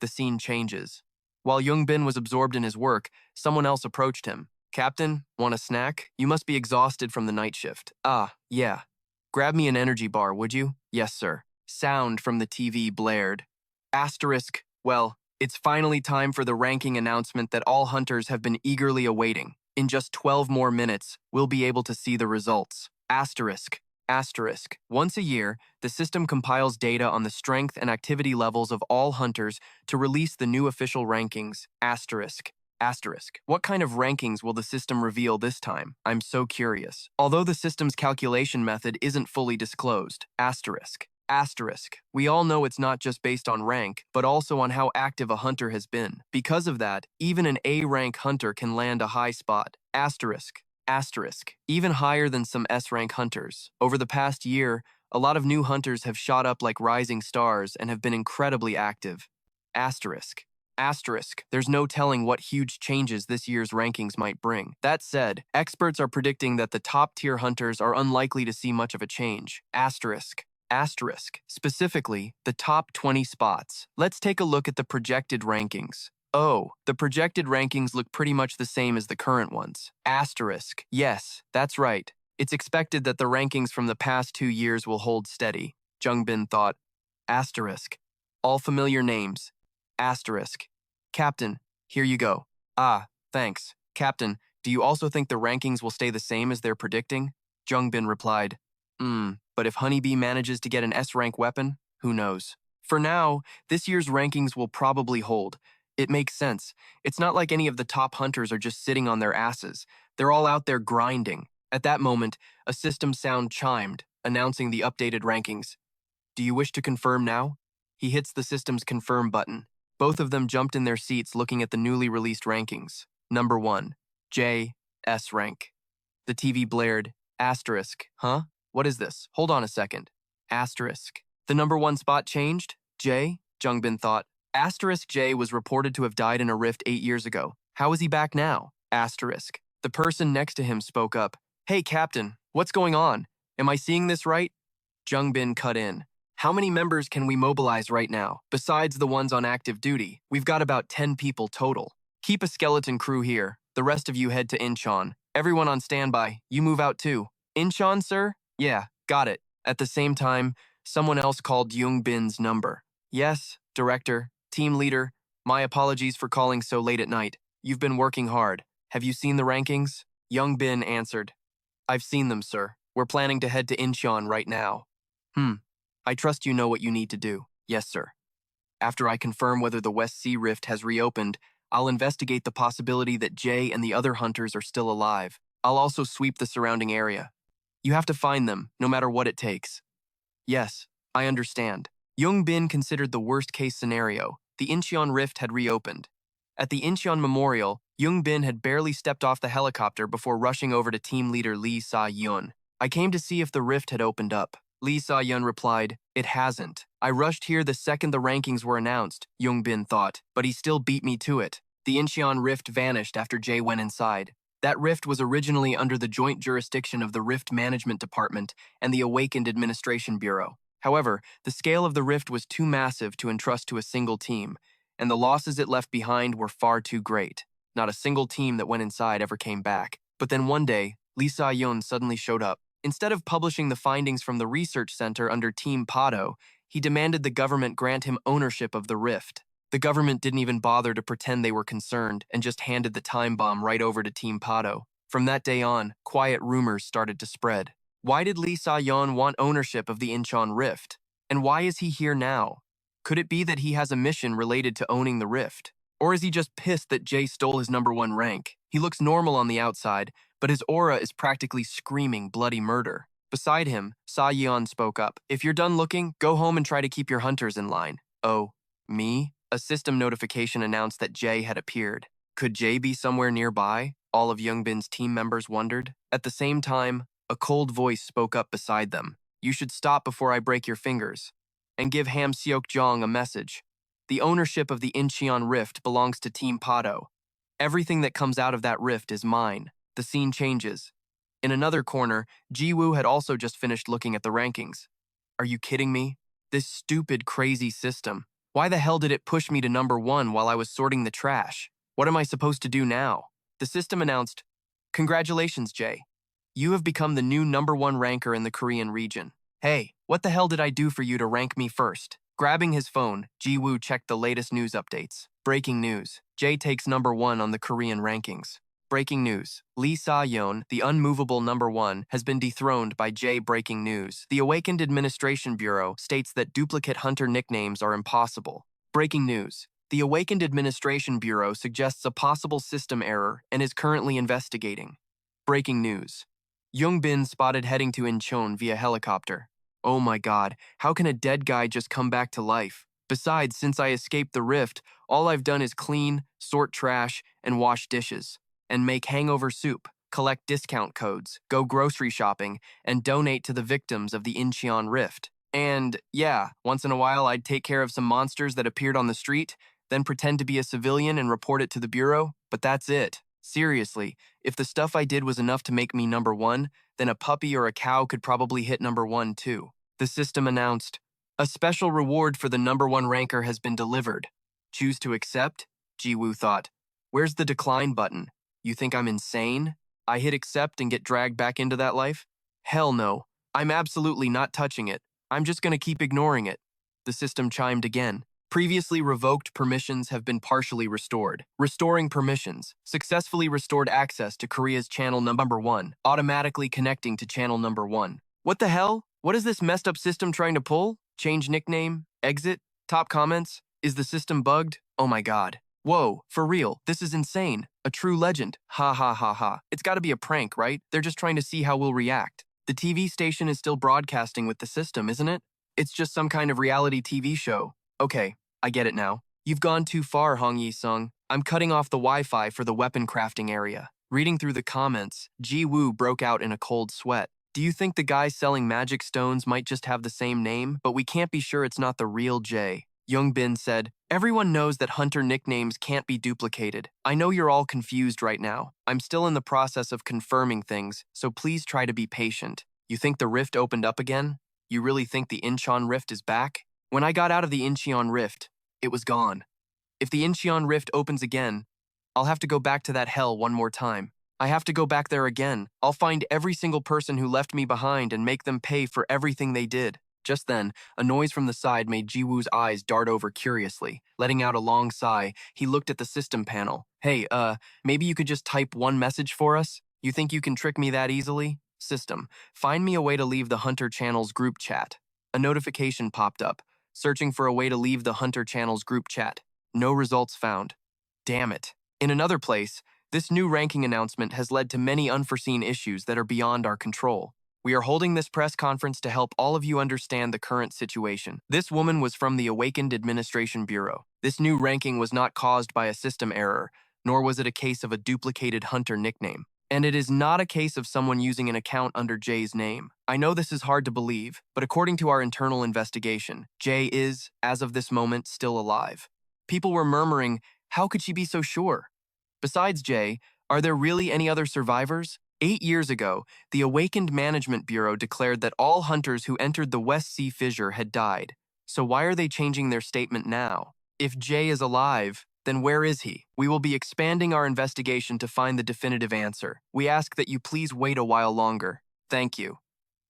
The scene changes. While Yoongbin was absorbed in his work, someone else approached him. Captain, want a snack? You must be exhausted from the night shift. Ah, yeah. Grab me an energy bar, would you? Yes, sir. Sound from the TV blared. Asterisk, well, It's finally time for the ranking announcement that all hunters have been eagerly awaiting. In just 12 more minutes, we'll be able to see the results. Asterisk. Asterisk. Once a year, the system compiles data on the strength and activity levels of all hunters to release the new official rankings. Asterisk. Asterisk. What kind of rankings will the system reveal this time? I'm so curious. Although the system's calculation method isn't fully disclosed. Asterisk. Asterisk. We all know it's not just based on rank, but also on how active a hunter has been. Because of that, even an A-rank hunter can land a high spot. Asterisk. Asterisk. Even higher than some S-rank hunters. Over the past year, a lot of new hunters have shot up like rising stars and have been incredibly active. Asterisk. Asterisk. There's no telling what huge changes this year's rankings might bring. That said, experts are predicting that the top-tier hunters are unlikely to see much of a change. Asterisk. Asterisk. Specifically, the top 20 spots. Let's take a look at the projected rankings. Oh, the projected rankings look pretty much the same as the current ones. Asterisk. Yes, that's right. It's expected that the rankings from the past 2 years will hold steady, Jungbin thought. Asterisk. All familiar names. Asterisk. Captain, here you go. Ah, thanks. Captain, do you also think the rankings will stay the same as they're predicting? Jungbin replied, but if Honeybee manages to get an S-rank weapon, who knows? For now, this year's rankings will probably hold. It makes sense. It's not like any of the top hunters are just sitting on their asses. They're all out there grinding. At that moment, a system sound chimed, announcing the updated rankings. Do you wish to confirm now? He hits the system's confirm button. Both of them jumped in their seats looking at the newly released rankings. Number 1, J, S rank. The TV blared, asterisk, huh? What is this? Hold on a second. Asterisk. The number 1 spot changed? J? Jungbin thought. Asterisk J was reported to have died in a rift 8 years ago. How is he back now? Asterisk. The person next to him spoke up. Hey, Captain, what's going on? Am I seeing this right? Jungbin cut in. How many members can we mobilize right now? Besides the ones on active duty, we've got about 10 people total. Keep a skeleton crew here. The rest of you head to Incheon. Everyone on standby. You move out too. Incheon, sir? Yeah, got it. At the same time, someone else called Jungbin's number. Yes, Director, Team Leader, my apologies for calling so late at night. You've been working hard. Have you seen the rankings? Jungbin answered. I've seen them, sir. We're planning to head to Incheon right now. I trust you know what you need to do. Yes, sir. After I confirm whether the West Sea Rift has reopened, I'll investigate the possibility that Jay and the other hunters are still alive. I'll also sweep the surrounding area. You have to find them, no matter what it takes. Yes, I understand. Jungbin considered the worst-case scenario. The Incheon Rift had reopened. At the Incheon Memorial, Jungbin had barely stepped off the helicopter before rushing over to team leader Lee Sa-yeon. I came to see if the rift had opened up. Lee Sa-yeon replied, It hasn't. I rushed here the second the rankings were announced, Jungbin thought, but he still beat me to it. The Incheon Rift vanished after Jay went inside. That rift was originally under the joint jurisdiction of the Rift Management Department and the Awakened Administration Bureau. However, the scale of the rift was too massive to entrust to a single team, and the losses it left behind were far too great. Not a single team that went inside ever came back. But then one day, Lee Sa-yeon suddenly showed up. Instead of publishing the findings from the research center under Team Pado, he demanded the government grant him ownership of the rift. The government didn't even bother to pretend they were concerned and just handed the time bomb right over to Team Pado. From that day on, quiet rumors started to spread. Why did Lee Sa-yeon want ownership of the Incheon Rift? And why is he here now? Could it be that he has a mission related to owning the rift? Or is he just pissed that Jay stole his number 1 rank? He looks normal on the outside, but his aura is practically screaming bloody murder. Beside him, Sa-yeon spoke up. If you're done looking, go home and try to keep your hunters in line. Oh, me? A system notification announced that Jay had appeared. Could Jay be somewhere nearby? All of Jungbin's team members wondered. At the same time, a cold voice spoke up beside them. You should stop before I break your fingers. And give Ham Seok-jong a message. The ownership of the Incheon Rift belongs to Team Pado. Everything that comes out of that rift is mine. The scene changes. In another corner, Ji-woo had also just finished looking at the rankings. Are you kidding me? This stupid, crazy system. Why the hell did it push me to number 1 while I was sorting the trash? What am I supposed to do now? The system announced, Congratulations, Jay. You have become the new number 1 ranker in the Korean region. Hey, what the hell did I do for you to rank me first? Grabbing his phone, Ji-woo checked the latest news updates. Breaking news. Jae takes #1 on the Korean rankings. Breaking news. Lee Sa-yeon, the unmovable #1, has been dethroned by Jae. Breaking news. The Awakened Administration Bureau states that duplicate hunter nicknames are impossible. Breaking news. The Awakened Administration Bureau suggests a possible system error and is currently investigating. Breaking news. Young-bin spotted heading to Incheon via helicopter. Oh my god, how can a dead guy just come back to life? Besides, since I escaped the rift, all I've done is clean, sort trash, and wash dishes. And make hangover soup, collect discount codes, go grocery shopping, and donate to the victims of the Incheon rift. And, yeah, once in a while I'd take care of some monsters that appeared on the street, then pretend to be a civilian and report it to the Bureau, but that's it. Seriously, if the stuff I did was enough to make me #1, then a puppy or a cow could probably hit #1 too. The system announced, "A special reward for the #1 ranker has been delivered. Choose to accept?" Ji-woo thought. Where's the decline button? You think I'm insane? I hit accept and get dragged back into that life? Hell no. I'm absolutely not touching it. I'm just gonna keep ignoring it. The system chimed again. Previously revoked permissions have been partially restored. Restoring permissions. Successfully restored access to Korea's channel #1. Automatically connecting to channel #1. What the hell? What is this messed up system trying to pull? Change nickname? Exit? Top comments? Is the system bugged? Oh my god. Whoa, for real, this is insane. A true legend. Ha ha ha ha. It's gotta be a prank, right? They're just trying to see how we'll react. The TV station is still broadcasting with the system, isn't it? It's just some kind of reality TV show. Okay, I get it now. You've gone too far, Hong Yi-sung. I'm cutting off the Wi-Fi for the weapon crafting area. Reading through the comments, Ji-woo broke out in a cold sweat. Do you think the guy selling magic stones might just have the same name? But we can't be sure it's not the real Jae. Young-bin said, everyone knows that hunter nicknames can't be duplicated. I know you're all confused right now. I'm still in the process of confirming things, so please try to be patient. You think the rift opened up again? You really think the Incheon rift is back? When I got out of the Incheon rift, it was gone. If the Incheon rift opens again, I'll have to go back to that hell one more time. I have to go back there again. I'll find every single person who left me behind and make them pay for everything they did. Just then, a noise from the side made Ji-woo's eyes dart over curiously. Letting out a long sigh, he looked at the system panel. Hey, maybe you could just type one message for us? You think you can trick me that easily? System, find me a way to leave the Hunter Channel's group chat. A notification popped up, searching for a way to leave the Hunter Channel's group chat. No results found. Damn it. In another place, this new ranking announcement has led to many unforeseen issues that are beyond our control. We are holding this press conference to help all of you understand the current situation. This woman was from the Awakened Administration Bureau. This new ranking was not caused by a system error, nor was it a case of a duplicated hunter nickname. And it is not a case of someone using an account under Jae's name. I know this is hard to believe, but according to our internal investigation, Jae is, as of this moment, still alive. People were murmuring, how could she be so sure? Besides Jae, are there really any other survivors? 8 years ago, the Awakened Management Bureau declared that all hunters who entered the West Sea Fissure had died. So why are they changing their statement now? If Jae is alive, then where is he? We will be expanding our investigation to find the definitive answer. We ask that you please wait a while longer. Thank you.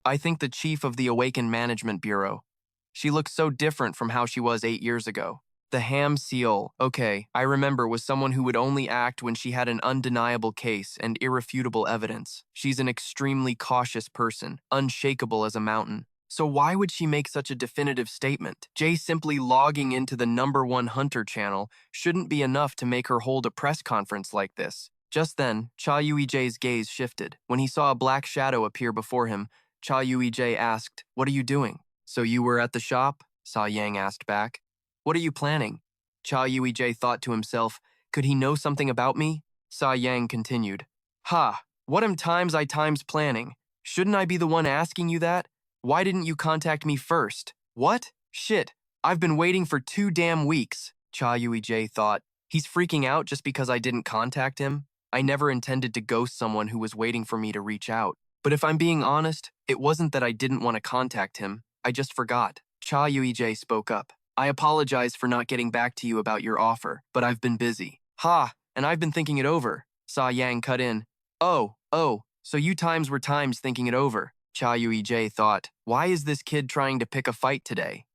I think the chief of the Awakened Management Bureau. She looks so different from how she was 8 years ago. The Ham Seol, okay, I remember, was someone who would only act when she had an undeniable case and irrefutable evidence. She's an extremely cautious person, unshakable as a mountain. So why would she make such a definitive statement? Jae simply logging into the #1 Hunter channel shouldn't be enough to make her hold a press conference like this. Just then, Cha Eui-jae's gaze shifted. When he saw a black shadow appear before him, Cha Eui-jae asked, "What are you doing?" "So you were at the shop?" Sa Yang asked back. "What are you planning?" Cha Eui-jae thought to himself, could he know something about me? Sa Yang continued, "Ha, what am I times planning? Shouldn't I be the one asking you that? Why didn't you contact me first?" "What? Shit, I've been waiting for 2 damn weeks," Cha Eui-jae thought. He's freaking out just because I didn't contact him? I never intended to ghost someone who was waiting for me to reach out. But if I'm being honest, it wasn't that I didn't want to contact him. I just forgot. Cha Eui-jae spoke up. "I apologize for not getting back to you about your offer, but I've been busy." "Ha, and I've been thinking it over." Sa Yang cut in. Oh, so you times were times thinking it over." Cha Eui-jae thought, why is this kid trying to pick a fight today?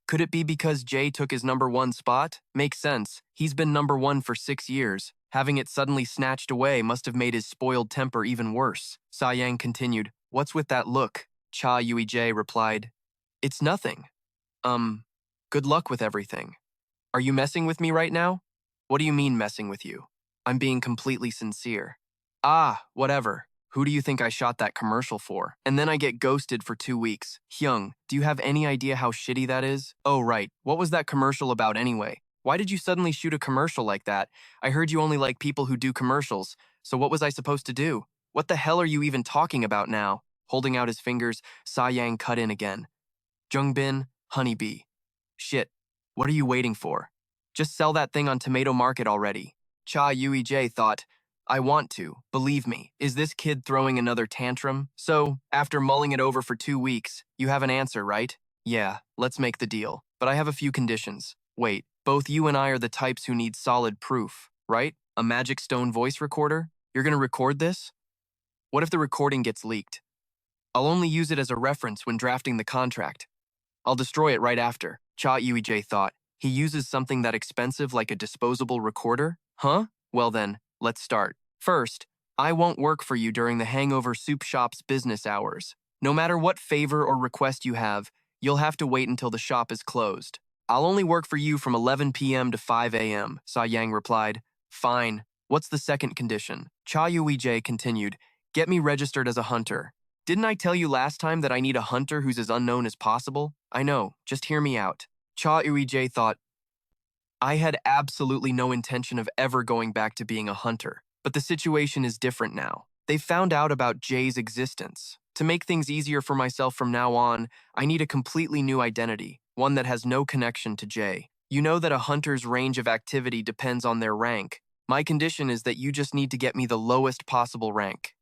Could it be because Jay took his #1 spot? Makes sense. He's been #1 for 6 years. Having it suddenly snatched away must have made his spoiled temper even worse. Sa-yang continued, "What's with that look?" Cha Eui-jae replied, "It's nothing. Good luck with everything. Are you messing with me right now?" "What do you mean messing with you? I'm being completely sincere." "Ah, whatever. Who do you think I shot that commercial for? And then I get ghosted for 2 weeks. Hyung, do you have any idea how shitty that is?" "Oh, right. What was that commercial about anyway? Why did you suddenly shoot a commercial like that? I heard you only like people who do commercials, so what was I supposed to do? What the hell are you even talking about now?" Holding out his fingers, Sa-yang cut in again. "Jungbin, honeybee. Shit. What are you waiting for? Just sell that thing on Tomato Market already." Cha Eui-jae thought, "I want to, believe me. Is this kid throwing another tantrum?" "So, after mulling it over for 2 weeks, you have an answer, right?" "Yeah, let's make the deal. But I have a few conditions." "Wait, both you and I are the types who need solid proof, right? A magic stone voice recorder? You're gonna record this? What if the recording gets leaked? I'll only use it as a reference when drafting the contract. I'll destroy it right after." Cha Eui-jae thought. He uses something that expensive like a disposable recorder? Huh? Well then, let's start. First, I won't work for you during the Hangover Soup Shop's business hours. No matter what favor or request you have, you'll have to wait until the shop is closed. "I'll only work for you from 11 p.m. to 5 a.m., Sa-yang replied. "Fine. What's the second condition?" Cha Eui-jae continued. "Get me registered as a hunter. Didn't I tell you last time that I need a hunter who's as unknown as possible? I know, just hear me out." Cha Eui-jae thought, "I had absolutely no intention of ever going back to being a hunter, but the situation is different now. They found out about Jay's existence. To make things easier for myself from now on, I need a completely new identity, one that has no connection to Jay. You know that a hunter's range of activity depends on their rank. My condition is that you just need to get me the lowest possible rank.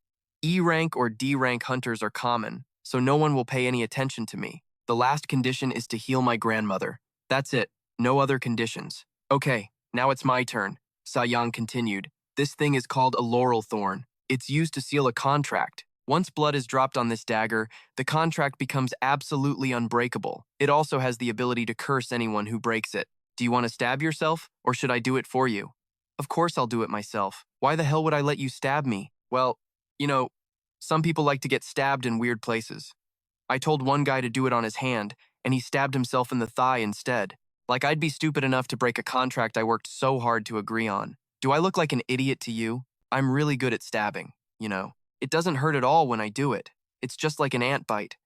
E rank or D rank hunters are common, so no one will pay any attention to me. The last condition is to heal my grandmother. That's it. No other conditions." "Okay, now it's my turn," Sa-yang continued. "This thing is called a laurel thorn. It's used to seal a contract. Once blood is dropped on this dagger, the contract becomes absolutely unbreakable. It also has the ability to curse anyone who breaks it. Do you want to stab yourself, or should I do it for you?" "Of course I'll do it myself. Why the hell would I let you stab me?" "Well, you know, some people like to get stabbed in weird places. I told one guy to do it on his hand, and he stabbed himself in the thigh instead. Like I'd be stupid enough to break a contract I worked so hard to agree on. Do I look like an idiot to you? I'm really good at stabbing, you know. It doesn't hurt at all when I do it. It's just like an ant bite.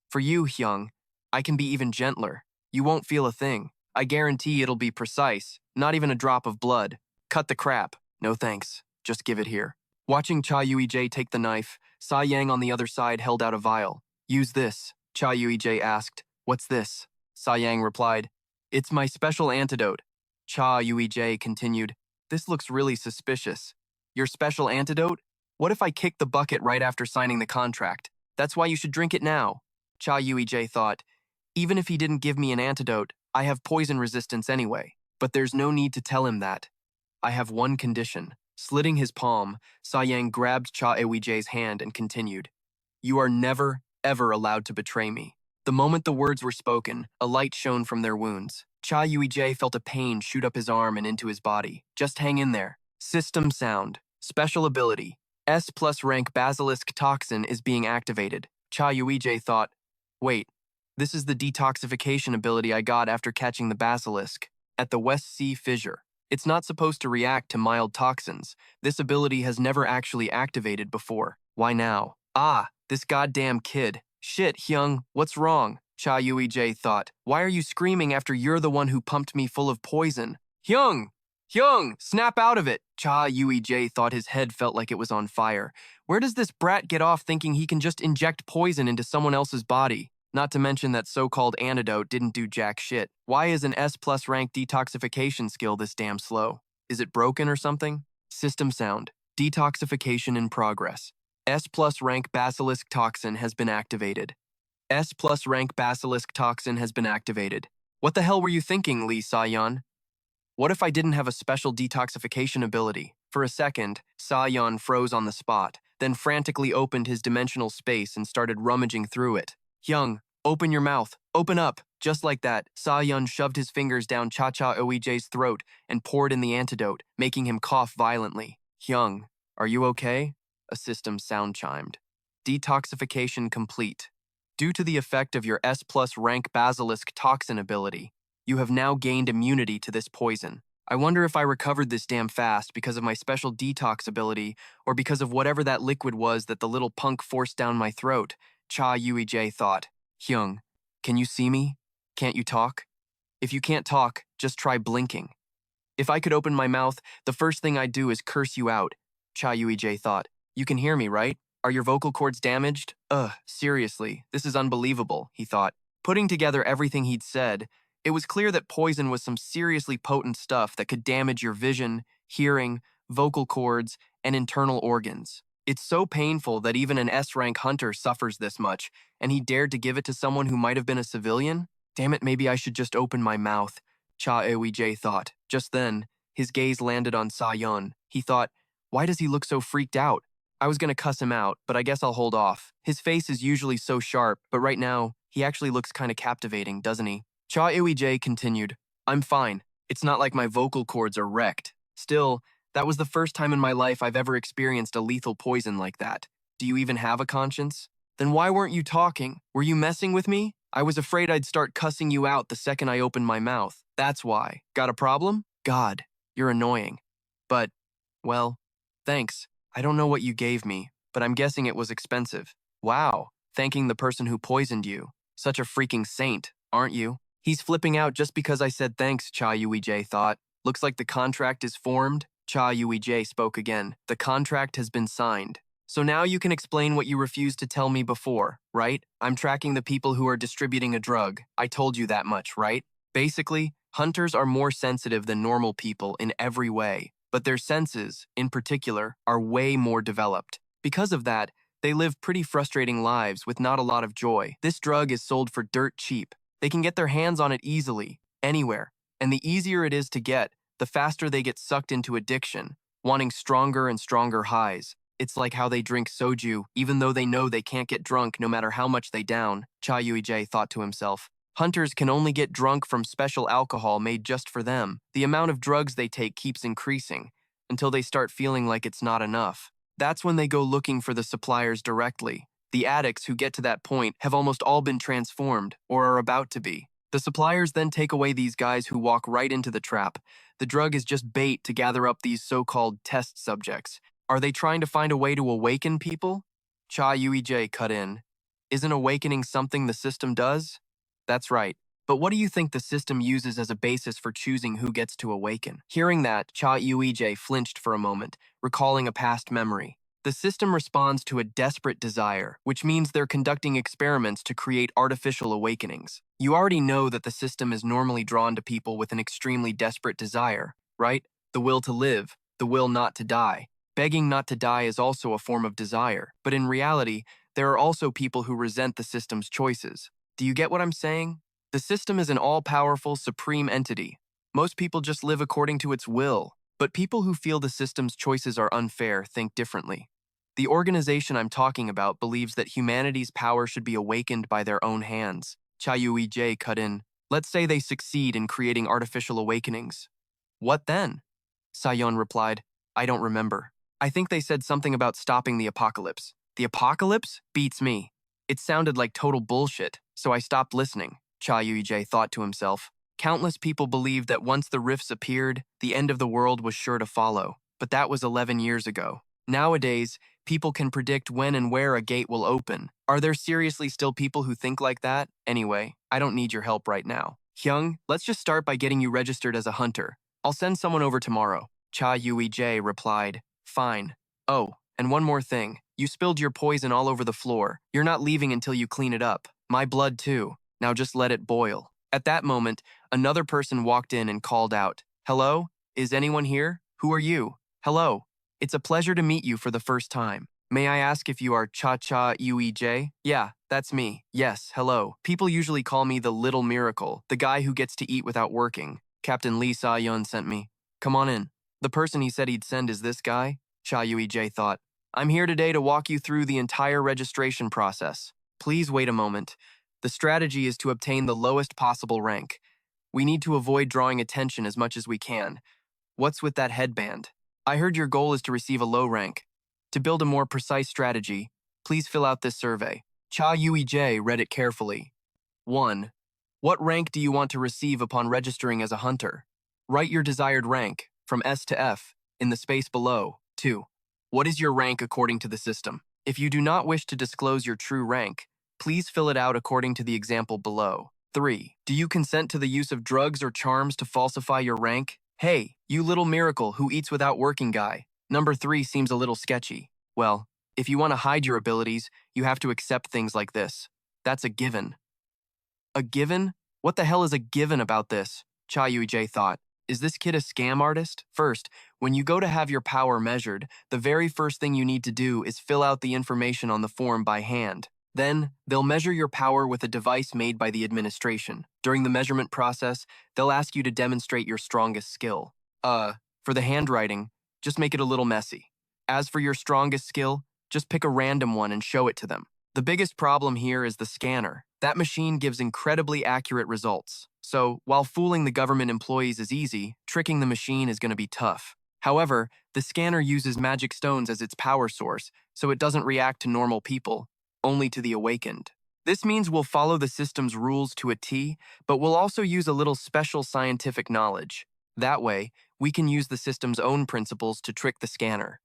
For you, Hyung, I can be even gentler. You won't feel a thing. I guarantee it'll be precise, not even a drop of blood. Cut the crap. No thanks. Just give it here." Watching Cha Eui-jae take the knife, Sa-yang on the other side held out a vial. "Use this," Cha Eui-jae asked. "What's this?" Sa-yang replied. "It's my special antidote." Cha Eui-jae continued. "This looks really suspicious. Your special antidote? What if I kick the bucket right after signing the contract? That's why you should drink it now." Cha Eui-jae thought, even if he didn't give me an antidote, I have poison resistance anyway. But there's no need to tell him that. I have one condition. Slitting his palm, Sa-yang grabbed Cha Eui-jae's hand and continued. "You are never, ever allowed to betray me." The moment the words were spoken, a light shone from their wounds. Cha Eui-jae felt a pain shoot up his arm and into his body. "Just hang in there." System sound. Special ability. S+ rank basilisk toxin is being activated. Cha Eui-jae thought, wait, this is the detoxification ability I got after catching the basilisk at the West Sea Fissure. It's not supposed to react to mild toxins. This ability has never actually activated before. Why now? Ah, this goddamn kid. Shit, Hyung, what's wrong? Cha Eui-jae thought. Why are you screaming after you're the one who pumped me full of poison? Hyung! Hyung, snap out of it! Cha Eui-jae thought his head felt like it was on fire. Where does this brat get off thinking he can just inject poison into someone else's body? Not to mention that so-called antidote didn't do jack shit. Why is an S+ rank detoxification skill this damn slow? Is it broken or something? System sound. Detoxification in progress. S+ rank basilisk toxin has been activated. S+ rank basilisk toxin has been activated. What the hell were you thinking, Lee Sa-yeon? What if I didn't have a special detoxification ability? For a second, Sa-yeon froze on the spot, then frantically opened his dimensional space and started rummaging through it. Hyung, Open your mouth. Open up. Just like that, Sa-yeon shoved his fingers down Cha Eui-jae's throat and poured in the antidote, making him cough violently. Hyung, are you okay? A system sound chimed. Detoxification complete. Due to the effect of your S+ rank basilisk toxin ability, you have now gained immunity to this poison. I wonder if I recovered this damn fast because of my special detox ability or because of whatever that liquid was that the little punk forced down my throat, Cha Eui-jae thought. Hyung, can you see me? Can't you talk? If you can't talk, just try blinking. If I could open my mouth, the first thing I'd do is curse you out, Cha Eui-jae thought. You can hear me, right? Are your vocal cords damaged? Seriously, this is unbelievable, he thought. Putting together everything he'd said, it was clear that poison was some seriously potent stuff that could damage your vision, hearing, vocal cords, and internal organs. It's so painful that even an S-rank hunter suffers this much, and he dared to give it to someone who might have been a civilian? Damn it, maybe I should just open my mouth, Cha Eui-jae thought. Just then, his gaze landed on Sa-yeon. He thought, why does he look so freaked out? I was gonna cuss him out, but I guess I'll hold off. His face is usually so sharp, but right now, he actually looks kinda captivating, doesn't he? Cha Eui-jae continued, I'm fine. It's not like my vocal cords are wrecked. Still, that was the first time in my life I've ever experienced a lethal poison like that. Do you even have a conscience? Then why weren't you talking? Were you messing with me? I was afraid I'd start cussing you out the second I opened my mouth. That's why. Got a problem? God, you're annoying. But, well, thanks. I don't know what you gave me, but I'm guessing it was expensive. Wow, thanking the person who poisoned you. Such a freaking saint, aren't you? He's flipping out just because I said thanks, Cha Eui-jae thought. Looks like the contract is formed. Cha Eui-jae spoke again. The contract has been signed. So now you can explain what you refused to tell me before, right? I'm tracking the people who are distributing a drug. I told you that much, right? Basically, hunters are more sensitive than normal people in every way, but their senses, in particular, are way more developed. Because of that, they live pretty frustrating lives with not a lot of joy. This drug is sold for dirt cheap. They can get their hands on it easily, anywhere, and the easier it is to get, the faster they get sucked into addiction, wanting stronger and stronger highs. It's like how they drink soju, even though they know they can't get drunk no matter how much they down, Cha Eui-jae thought to himself. Hunters can only get drunk from special alcohol made just for them. The amount of drugs they take keeps increasing, until they start feeling like it's not enough. That's when they go looking for the suppliers directly. The addicts who get to that point have almost all been transformed, or are about to be. The suppliers then take away these guys who walk right into the trap. The drug is just bait to gather up these so-called test subjects. Are they trying to find a way to awaken people? Cha Eui-jae cut in. Isn't awakening something the system does? That's right. But what do you think the system uses as a basis for choosing who gets to awaken? Hearing that, Cha Eui-jae flinched for a moment, recalling a past memory. The system responds to a desperate desire, which means they're conducting experiments to create artificial awakenings. You already know that the system is normally drawn to people with an extremely desperate desire, right? The will to live, the will not to die. Begging not to die is also a form of desire, but in reality, there are also people who resent the system's choices. Do you get what I'm saying? The system is an all-powerful, supreme entity. Most people just live according to its will, but people who feel the system's choices are unfair think differently. The organization I'm talking about believes that humanity's power should be awakened by their own hands. Cha Eui-jae cut in. Let's say they succeed in creating artificial awakenings. What then? Sa-yeon replied, I don't remember. I think they said something about stopping the apocalypse. The apocalypse? Beats me. It sounded like total bullshit, so I stopped listening, Cha Eui-jae thought to himself. Countless people believed that once the rifts appeared, the end of the world was sure to follow, but that was 11 years ago. Nowadays, people can predict when and where a gate will open. Are there seriously still people who think like that? Anyway, I don't need your help right now. Hyung, let's just start by getting you registered as a hunter. I'll send someone over tomorrow. Cha Eui-jae replied, Fine. Oh, and one more thing. You spilled your poison all over the floor. You're not leaving until you clean it up. My blood too. Now just let it boil. At that moment, another person walked in and called out, Hello? Is anyone here? Who are you? Hello. It's a pleasure to meet you for the first time. May I ask if you are Cha Eui-jae? Yeah, that's me. Yes, hello. People usually call me the Little Miracle, the guy who gets to eat without working. Captain Lee Sa-yeon sent me. Come on in. The person he said he'd send is this guy? Cha Eui-jae thought. I'm here today to walk you through the entire registration process. Please wait a moment. The strategy is to obtain the lowest possible rank. We need to avoid drawing attention as much as we can. What's with that headband? I heard your goal is to receive a low rank. To build a more precise strategy, please fill out this survey. Cha Eui-jae read it carefully. 1. What rank do you want to receive upon registering as a hunter? Write your desired rank, from S to F, in the space below. 2. What is your rank according to the system? If you do not wish to disclose your true rank, please fill it out according to the example below. 3. Do you consent to the use of drugs or charms to falsify your rank? Hey, you little miracle who eats without working guy. Number 3 seems a little sketchy. Well, if you want to hide your abilities, you have to accept things like this. That's a given. A given? What the hell is a given about this? Cha Eui-jae thought. Is this kid a scam artist? First, when you go to have your power measured, the very first thing you need to do is fill out the information on the form by hand. Then, they'll measure your power with a device made by the administration. During the measurement process, they'll ask you to demonstrate your strongest skill. For the handwriting, just make it a little messy. As for your strongest skill, just pick a random one and show it to them. The biggest problem here is the scanner. That machine gives incredibly accurate results. So, while fooling the government employees is easy, tricking the machine is going to be tough. However, the scanner uses magic stones as its power source, so it doesn't react to normal people, only to the awakened. This means we'll follow the system's rules to a T, but we'll also use a little special scientific knowledge. That way, we can use the system's own principles to trick the scanner.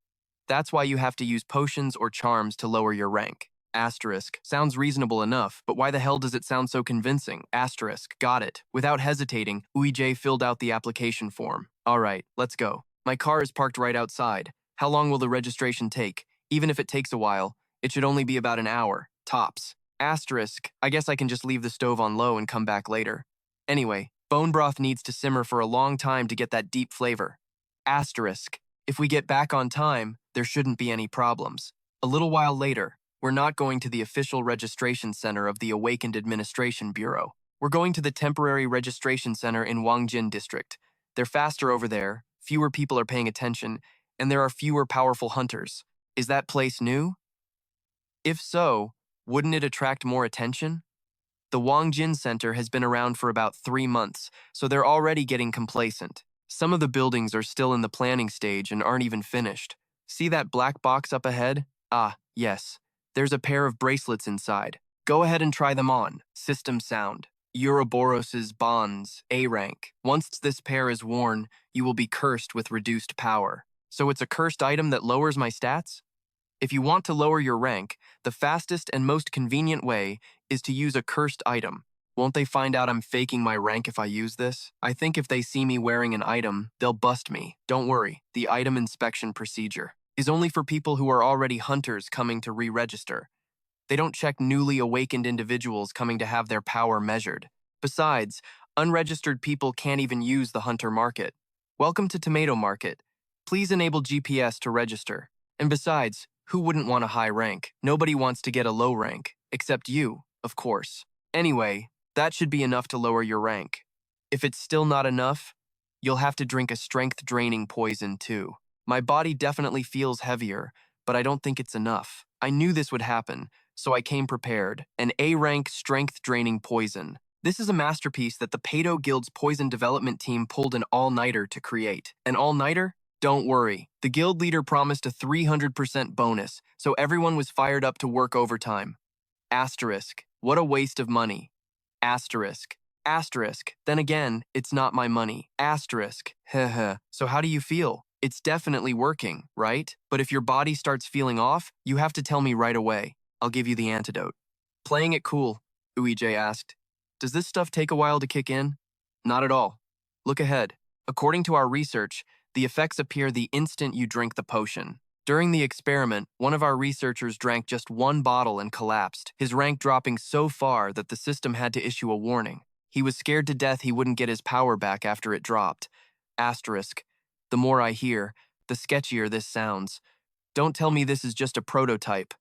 That's why you have to use potions or charms to lower your rank. Asterisk. Sounds reasonable enough, but why the hell does it sound so convincing? Asterisk. Got it. Without hesitating, Eui-jae filled out the application form. Alright, let's go. My car is parked right outside. How long will the registration take? Even if it takes a while, it should only be about an hour, tops. Asterisk. I guess I can just leave the stove on low and come back later. Anyway, bone broth needs to simmer for a long time to get that deep flavor. Asterisk. If we get back on time, there shouldn't be any problems. A little while later, we're not going to the official registration center of the Awakened Administration Bureau. We're going to the temporary registration center in Wangjin District. They're faster over there, fewer people are paying attention, and there are fewer powerful hunters. Is that place new? If so, wouldn't it attract more attention? The Wangjin Center has been around for about 3 months, so they're already getting complacent. Some of the buildings are still in the planning stage and aren't even finished. See that black box up ahead? Ah, yes. There's a pair of bracelets inside. Go ahead and try them on. System sound. Ouroboros's bonds, A rank. Once this pair is worn, you will be cursed with reduced power. So it's a cursed item that lowers my stats? If you want to lower your rank, the fastest and most convenient way is to use a cursed item. Won't they find out I'm faking my rank if I use this? I think if they see me wearing an item, they'll bust me. Don't worry, the item inspection procedure is only for people who are already hunters coming to re-register. They don't check newly awakened individuals coming to have their power measured. Besides, unregistered people can't even use the hunter market. Welcome to Tomato Market. Please enable GPS to register. And besides, who wouldn't want a high rank? Nobody wants to get a low rank, except you, of course. Anyway, that should be enough to lower your rank. If it's still not enough, you'll have to drink a strength-draining poison too. My body definitely feels heavier, but I don't think it's enough. I knew this would happen, so I came prepared. An A-rank strength-draining poison. This is a masterpiece that the Pado Guild's poison development team pulled an all-nighter to create. An all-nighter? Don't worry. The guild leader promised a 300% bonus, so everyone was fired up to work overtime. Asterisk. What a waste of money. Asterisk. Asterisk. Then again, it's not my money. Asterisk. Heh. So how do you feel? It's definitely working, right? But if your body starts feeling off, you have to tell me right away. I'll give you the antidote. Playing it cool, Eui-jae asked. Does this stuff take a while to kick in? Not at all. Look ahead. According to our research, the effects appear the instant you drink the potion. During the experiment, one of our researchers drank just 1 bottle and collapsed, his rank dropping so far that the system had to issue a warning. He was scared to death he wouldn't get his power back after it dropped. Asterisk. The more I hear, the sketchier this sounds. Don't tell me this is just a prototype.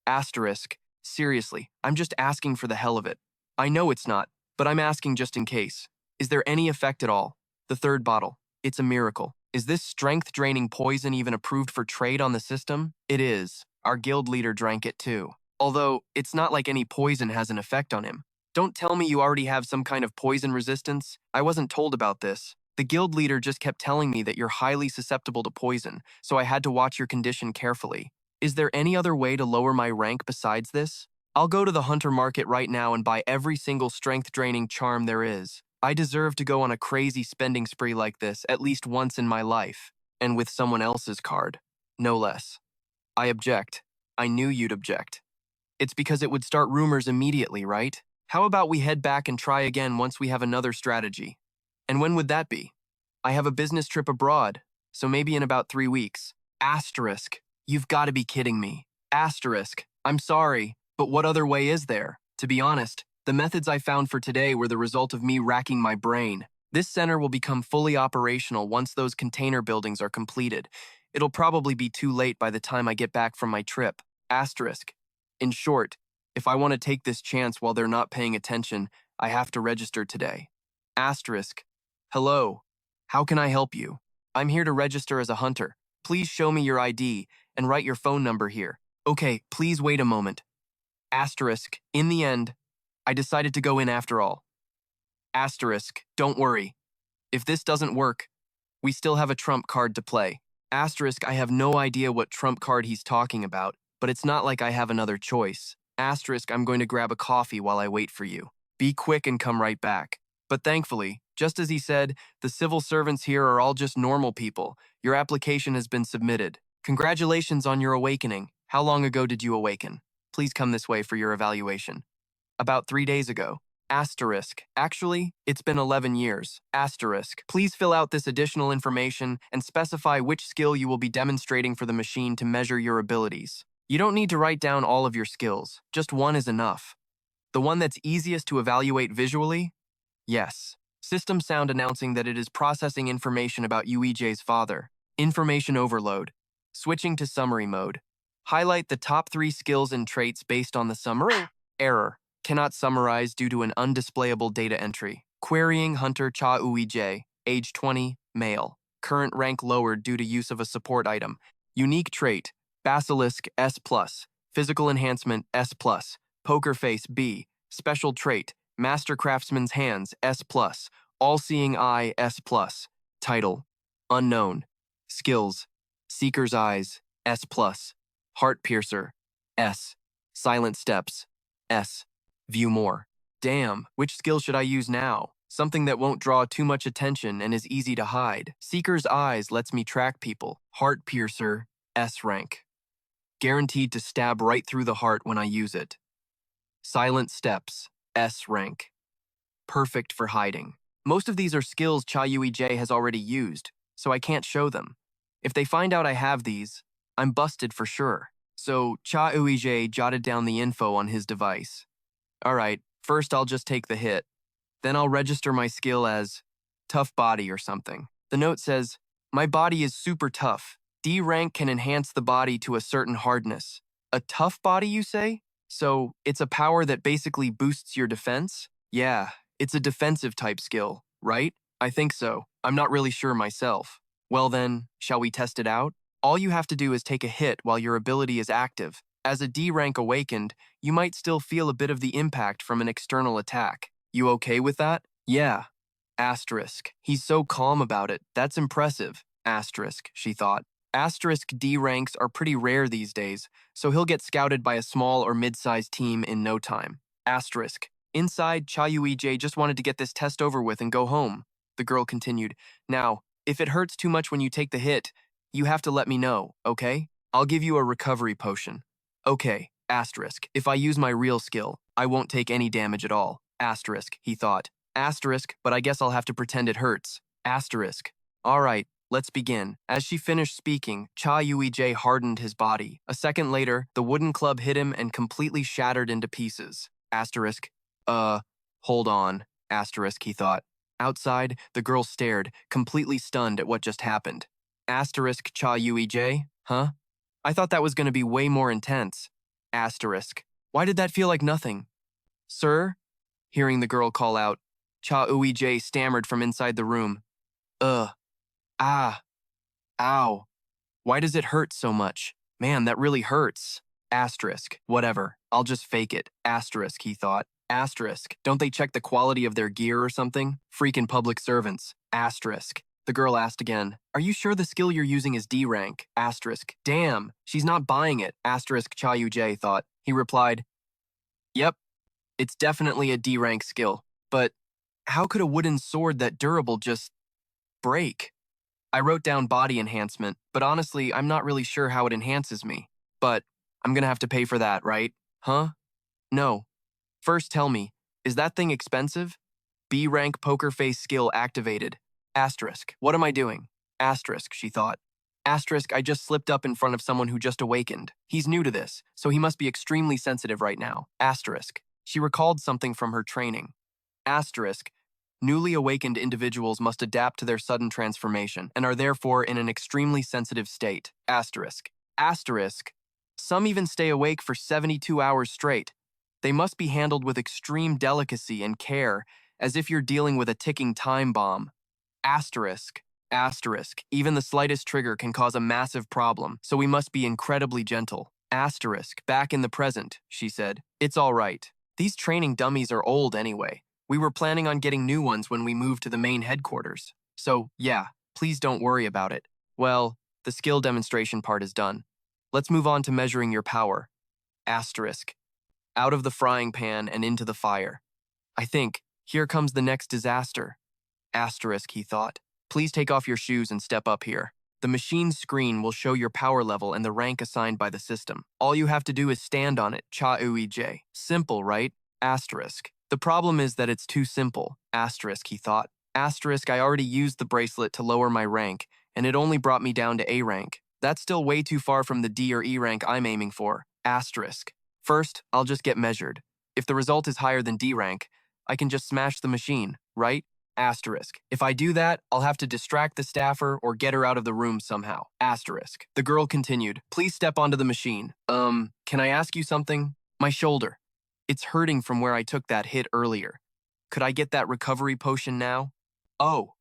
Asterisk. Seriously, I'm just asking for the hell of it. I know it's not, but I'm asking just in case. Is there any effect at all? The 3rd bottle. It's a miracle. Is this strength-draining poison even approved for trade on the system? It is. Our guild leader drank it too. Although, it's not like any poison has an effect on him. Don't tell me you already have some kind of poison resistance. I wasn't told about this. The guild leader just kept telling me that you're highly susceptible to poison, so I had to watch your condition carefully. Is there any other way to lower my rank besides this? I'll go to the hunter market right now and buy every single strength-draining charm there is. I deserve to go on a crazy spending spree like this at least once in my life, and with someone else's card. No less. I object. I knew you'd object. It's because it would start rumors immediately, right? How about we head back and try again once we have another strategy? And when would that be? I have a business trip abroad, so maybe in about 3 weeks. Asterisk. You've got to be kidding me. Asterisk. I'm sorry, but what other way is there? To be honest, the methods I found for today were the result of me racking my brain. This center will become fully operational once those container buildings are completed. It'll probably be too late by the time I get back from my trip. Asterisk. In short, if I want to take this chance while they're not paying attention, I have to register today. Asterisk. Hello. How can I help you? I'm here to register as a hunter. Please show me your ID and write your phone number here. Okay, please wait a moment. Asterisk. In the end, I decided to go in after all. Asterisk. Don't worry. If this doesn't work, we still have a trump card to play. Asterisk. I have no idea what trump card he's talking about, but it's not like I have another choice. Asterisk. I'm going to grab a coffee while I wait for you. Be quick and come right back. But thankfully, just as he said, the civil servants here are all just normal people. Your application has been submitted. Congratulations on your awakening. How long ago did you awaken? Please come this way for your evaluation. About 3 days ago. Asterisk. Actually, it's been 11 years. Asterisk. Please fill out this additional information and specify which skill you will be demonstrating for the machine to measure your abilities. You don't need to write down all of your skills. Just one is enough. The one that's easiest to evaluate visually? Yes. System sound announcing that it is processing information about Cha Eui-jae's father. Information overload. Switching to summary mode. Highlight the top 3 skills and traits based on the summary. Error. Cannot summarize due to an undisplayable data entry. Querying Hunter Cha Eui-jae, age 20, male. Current rank lowered due to use of a support item. Unique trait. Basilisk S+. Physical enhancement S+. Poker face B. Special trait. Master Craftsman's Hands, S+, All-Seeing Eye, S+, Title, Unknown, Skills, Seeker's Eyes, S+, Heart Piercer, S, Silent Steps, S, View More. Damn, which skill should I use now? Something that won't draw too much attention and is easy to hide. Seeker's Eyes lets me track people. Heart Piercer, S rank. Guaranteed to stab right through the heart when I use it. Silent Steps, S rank. Perfect for hiding. Most of these are skills Cha Eui-jae has already used, so I can't show them. If they find out I have these, I'm busted for sure. So Cha Eui-jae jotted down the info on his device. Alright, first I'll just take the hit. Then I'll register my skill as tough body or something. The note says, my body is super tough. D rank can enhance the body to a certain hardness. A tough body, you say? So, it's a power that basically boosts your defense? Yeah, it's a defensive type skill, right? I think so. I'm not really sure myself. Well then, shall we test it out? All you have to do is take a hit while your ability is active. As a D rank awakened, you might still feel a bit of the impact from an external attack. You okay with that? Yeah. Asterisk. He's so calm about it. That's impressive. Asterisk, she thought. Asterisk D ranks are pretty rare these days, so he'll get scouted by a small or mid-sized team in no time. Asterisk. Inside, Cha Eui-jae just wanted to get this test over with and go home. The girl continued. Now, if it hurts too much when you take the hit, you have to let me know, okay? I'll give you a recovery potion. Okay, asterisk. If I use my real skill, I won't take any damage at all. Asterisk, he thought. Asterisk, but I guess I'll have to pretend it hurts. Asterisk. All right. Let's begin. As she finished speaking, Cha Eui-jae hardened his body. A second later, the wooden club hit him and completely shattered into pieces. Asterisk. Hold on. Asterisk, he thought. Outside, the girl stared, completely stunned at what just happened. Asterisk Cha Eui-jae? Huh? I thought that was going to be way more intense. Asterisk. Why did that feel like nothing? Sir? Hearing the girl call out, Cha Eui-jae stammered from inside the room. Ah. Ow. Why does it hurt so much? Man, that really hurts. Asterisk. Whatever. I'll just fake it. Asterisk, he thought. Asterisk. Don't they check the quality of their gear or something? Freaking public servants. Asterisk. The girl asked again. Are you sure the skill you're using is D rank? Asterisk. Damn, she's not buying it. Asterisk Cha Eui-jae thought. He replied, Yep, it's definitely a D rank skill. But how could a wooden sword that durable just break? I wrote down body enhancement, but honestly, I'm not really sure how it enhances me. But I'm gonna have to pay for that, right? Huh? No. First tell me, is that thing expensive? B rank poker face skill activated. Asterisk. What am I doing? Asterisk, she thought. Asterisk, I just slipped up in front of someone who just awakened. He's new to this, so he must be extremely sensitive right now. Asterisk. She recalled something from her training. Asterisk. Newly awakened individuals must adapt to their sudden transformation and are therefore in an extremely sensitive state. Asterisk. Asterisk. Some even stay awake for 72 hours straight. They must be handled with extreme delicacy and care, as if you're dealing with a ticking time bomb. Asterisk. Asterisk. Even the slightest trigger can cause a massive problem, so we must be incredibly gentle. Asterisk. Back in the present, she said. It's all right. These training dummies are old anyway. We were planning on getting new ones when we moved to the main headquarters. So, yeah, please don't worry about it. Well, the skill demonstration part is done. Let's move on to measuring your power. Asterisk. Out of the frying pan and into the fire. I think, here comes the next disaster. Asterisk, he thought. Please take off your shoes and step up here. The machine's screen will show your power level and the rank assigned by the system. All you have to do is stand on it, Cha Eui-jae. Simple, right? Asterisk. The problem is that it's too simple. Asterisk, he thought. Asterisk, I already used the bracelet to lower my rank, and it only brought me down to A rank. That's still way too far from the D or E rank I'm aiming for. Asterisk. First, I'll just get measured. If the result is higher than D rank, I can just smash the machine, right? Asterisk. If I do that, I'll have to distract the staffer or get her out of the room somehow. Asterisk. The girl continued, please step onto the machine. Can I ask you something? My shoulder. It's hurting from where I took that hit earlier. Could I get that recovery potion now? Oh,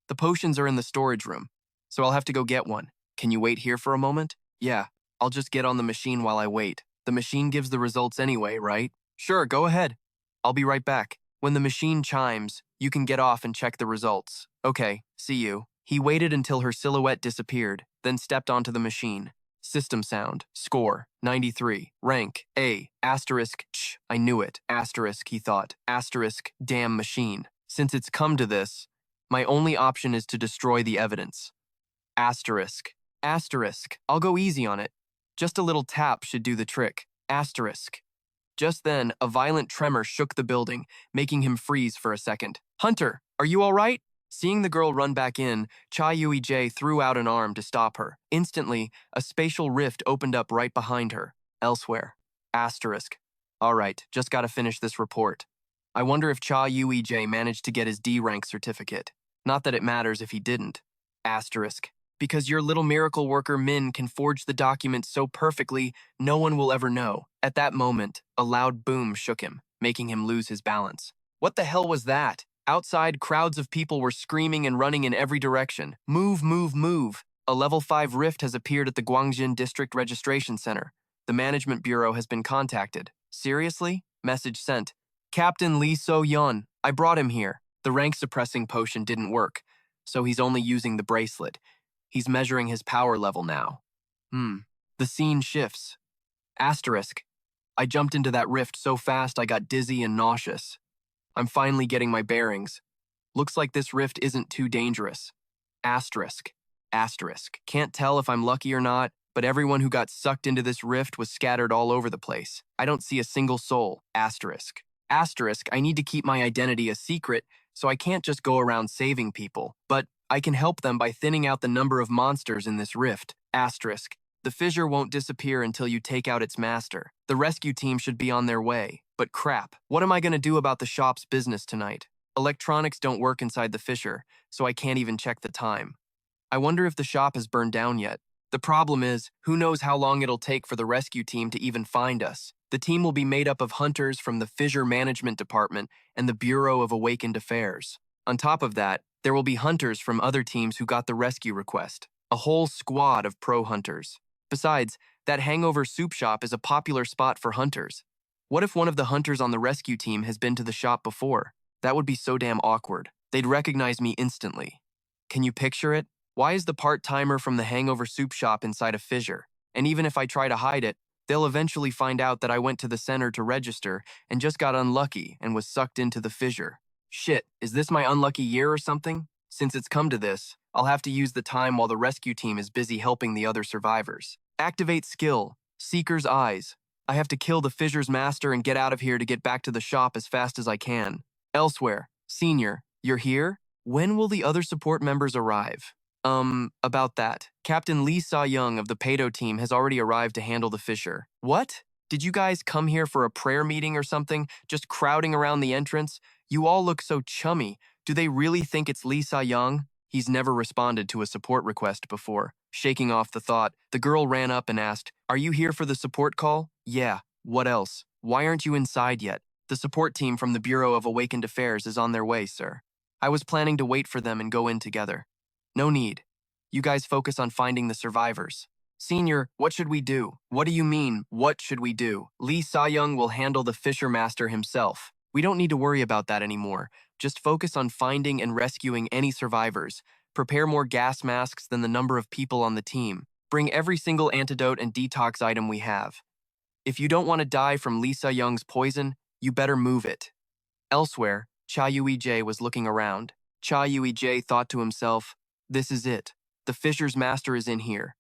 the potions are in the storage room, so I'll have to go get one. Can you wait here for a moment? Yeah, I'll just get on the machine while I wait. The machine gives the results anyway, right? Sure, go ahead. I'll be right back. When the machine chimes, you can get off and check the results. Okay, see you. He waited until her silhouette disappeared, then stepped onto the machine. System sound. Score. 93. Rank. A. Asterisk. Ch. I knew it. Asterisk, he thought. Asterisk. Damn machine. Since it's come to this, my only option is to destroy the evidence. Asterisk. Asterisk. I'll go easy on it. Just a little tap should do the trick. Asterisk. Just then, a violent tremor shook the building, making him freeze for a second. Hunter, are you all right? Seeing the girl run back in, Cha Eui-jae threw out an arm to stop her. Instantly, a spatial rift opened up right behind her. Elsewhere. Asterisk. All right, just gotta finish this report. I wonder if Cha Eui-jae managed to get his D rank certificate. Not that it matters if he didn't. Asterisk. Because your little miracle worker Min can forge the document so perfectly, no one will ever know. At that moment, a loud boom shook him, making him lose his balance. What the hell was that? Outside, crowds of people were screaming and running in every direction. Move, move, move. A level 5 rift has appeared at the Gwangjin District Registration Center. The Management Bureau has been contacted. Seriously? Message sent. Captain Lee So-yeon, I brought him here. The rank-suppressing potion didn't work, so he's only using the bracelet. He's measuring his power level now. The scene shifts. Asterisk. I jumped into that rift so fast I got dizzy and nauseous. I'm finally getting my bearings. Looks like this rift isn't too dangerous. Asterisk. Asterisk. Can't tell if I'm lucky or not, but everyone who got sucked into this rift was scattered all over the place. I don't see a single soul. Asterisk. Asterisk. I need to keep my identity a secret, so I can't just go around saving people. But I can help them by thinning out the number of monsters in this rift. Asterisk. The fissure won't disappear until you take out its master. The rescue team should be on their way. But crap, what am I going to do about the shop's business tonight? Electronics don't work inside the fissure, so I can't even check the time. I wonder if the shop has burned down yet. The problem is, who knows how long it'll take for the rescue team to even find us. The team will be made up of hunters from the Fissure Management Department and the Bureau of Awakened Affairs. On top of that, there will be hunters from other teams who got the rescue request. A whole squad of pro hunters. Besides, that hangover soup shop is a popular spot for hunters. What if one of the hunters on the rescue team has been to the shop before? That would be so damn awkward. They'd recognize me instantly. Can you picture it? Why is the part-timer from the Hangover Soup shop inside a fissure? And even if I try to hide it, they'll eventually find out that I went to the center to register and just got unlucky and was sucked into the fissure. Shit, is this my unlucky year or something? Since it's come to this, I'll have to use the time while the rescue team is busy helping the other survivors. Activate skill, Seeker's Eyes. I have to kill the fissure's master and get out of here to get back to the shop as fast as I can. Elsewhere, Senior, you're here? When will the other support members arrive? About that. Captain Lee Sa-young of the Pedo team has already arrived to handle the fissure. What? Did you guys come here for a prayer meeting or something? Just crowding around the entrance? You all look so chummy. Do they really think it's Lee Sa-young? He's never responded to a support request before. Shaking off the thought, the girl ran up and asked, "Are you here for the support call?" "Yeah. What else? Why aren't you inside yet?" "The support team from the Bureau of Awakened Affairs is on their way, sir." I was planning to wait for them and go in together. No need. You guys focus on finding the survivors. Senior, what should we do? What do you mean, what should we do? Lee Sa-young will handle the Fisher Master himself. We don't need to worry about that anymore. Just focus on finding and rescuing any survivors. Prepare more gas masks than the number of people on the team. Bring every single antidote and detox item we have. If you don't want to die from Lee Sa-young's poison, you better move it. Elsewhere, Cha Eui-jae was looking around. Cha Eui-jae thought to himself, "This is it. The Fisher's master is in here.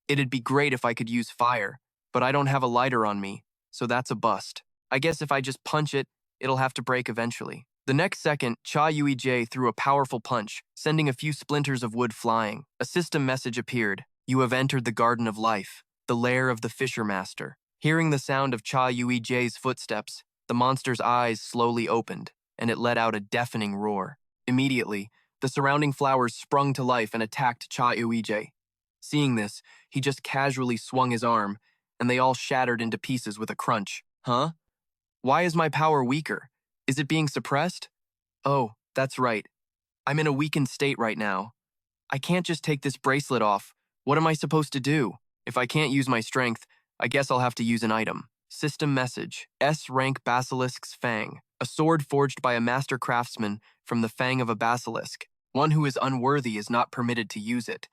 It'd be great if I could use fire, but I don't have a lighter on me, so that's a bust. I guess if I just punch it, it'll have to break eventually." The next second, Cha Eui-jae threw a powerful punch, sending a few splinters of wood flying. A system message appeared. "You have entered the Garden of Life, the lair of the Fisher Master." Hearing the sound of Cha Eui-jae's footsteps, the monster's eyes slowly opened, and it let out a deafening roar. Immediately, the surrounding flowers sprung to life and attacked Cha Eui-jae. Seeing this, he just casually swung his arm, and they all shattered into pieces with a crunch. Huh? Why is my power weaker? Is it being suppressed? Oh, that's right. I'm in a weakened state right now. I can't just take this bracelet off. What am I supposed to do? If I can't use my strength, I guess I'll have to use an item. System message. S-rank Basilisk's Fang. A sword forged by a master craftsman from the fang of a basilisk. One who is unworthy is not permitted to use it.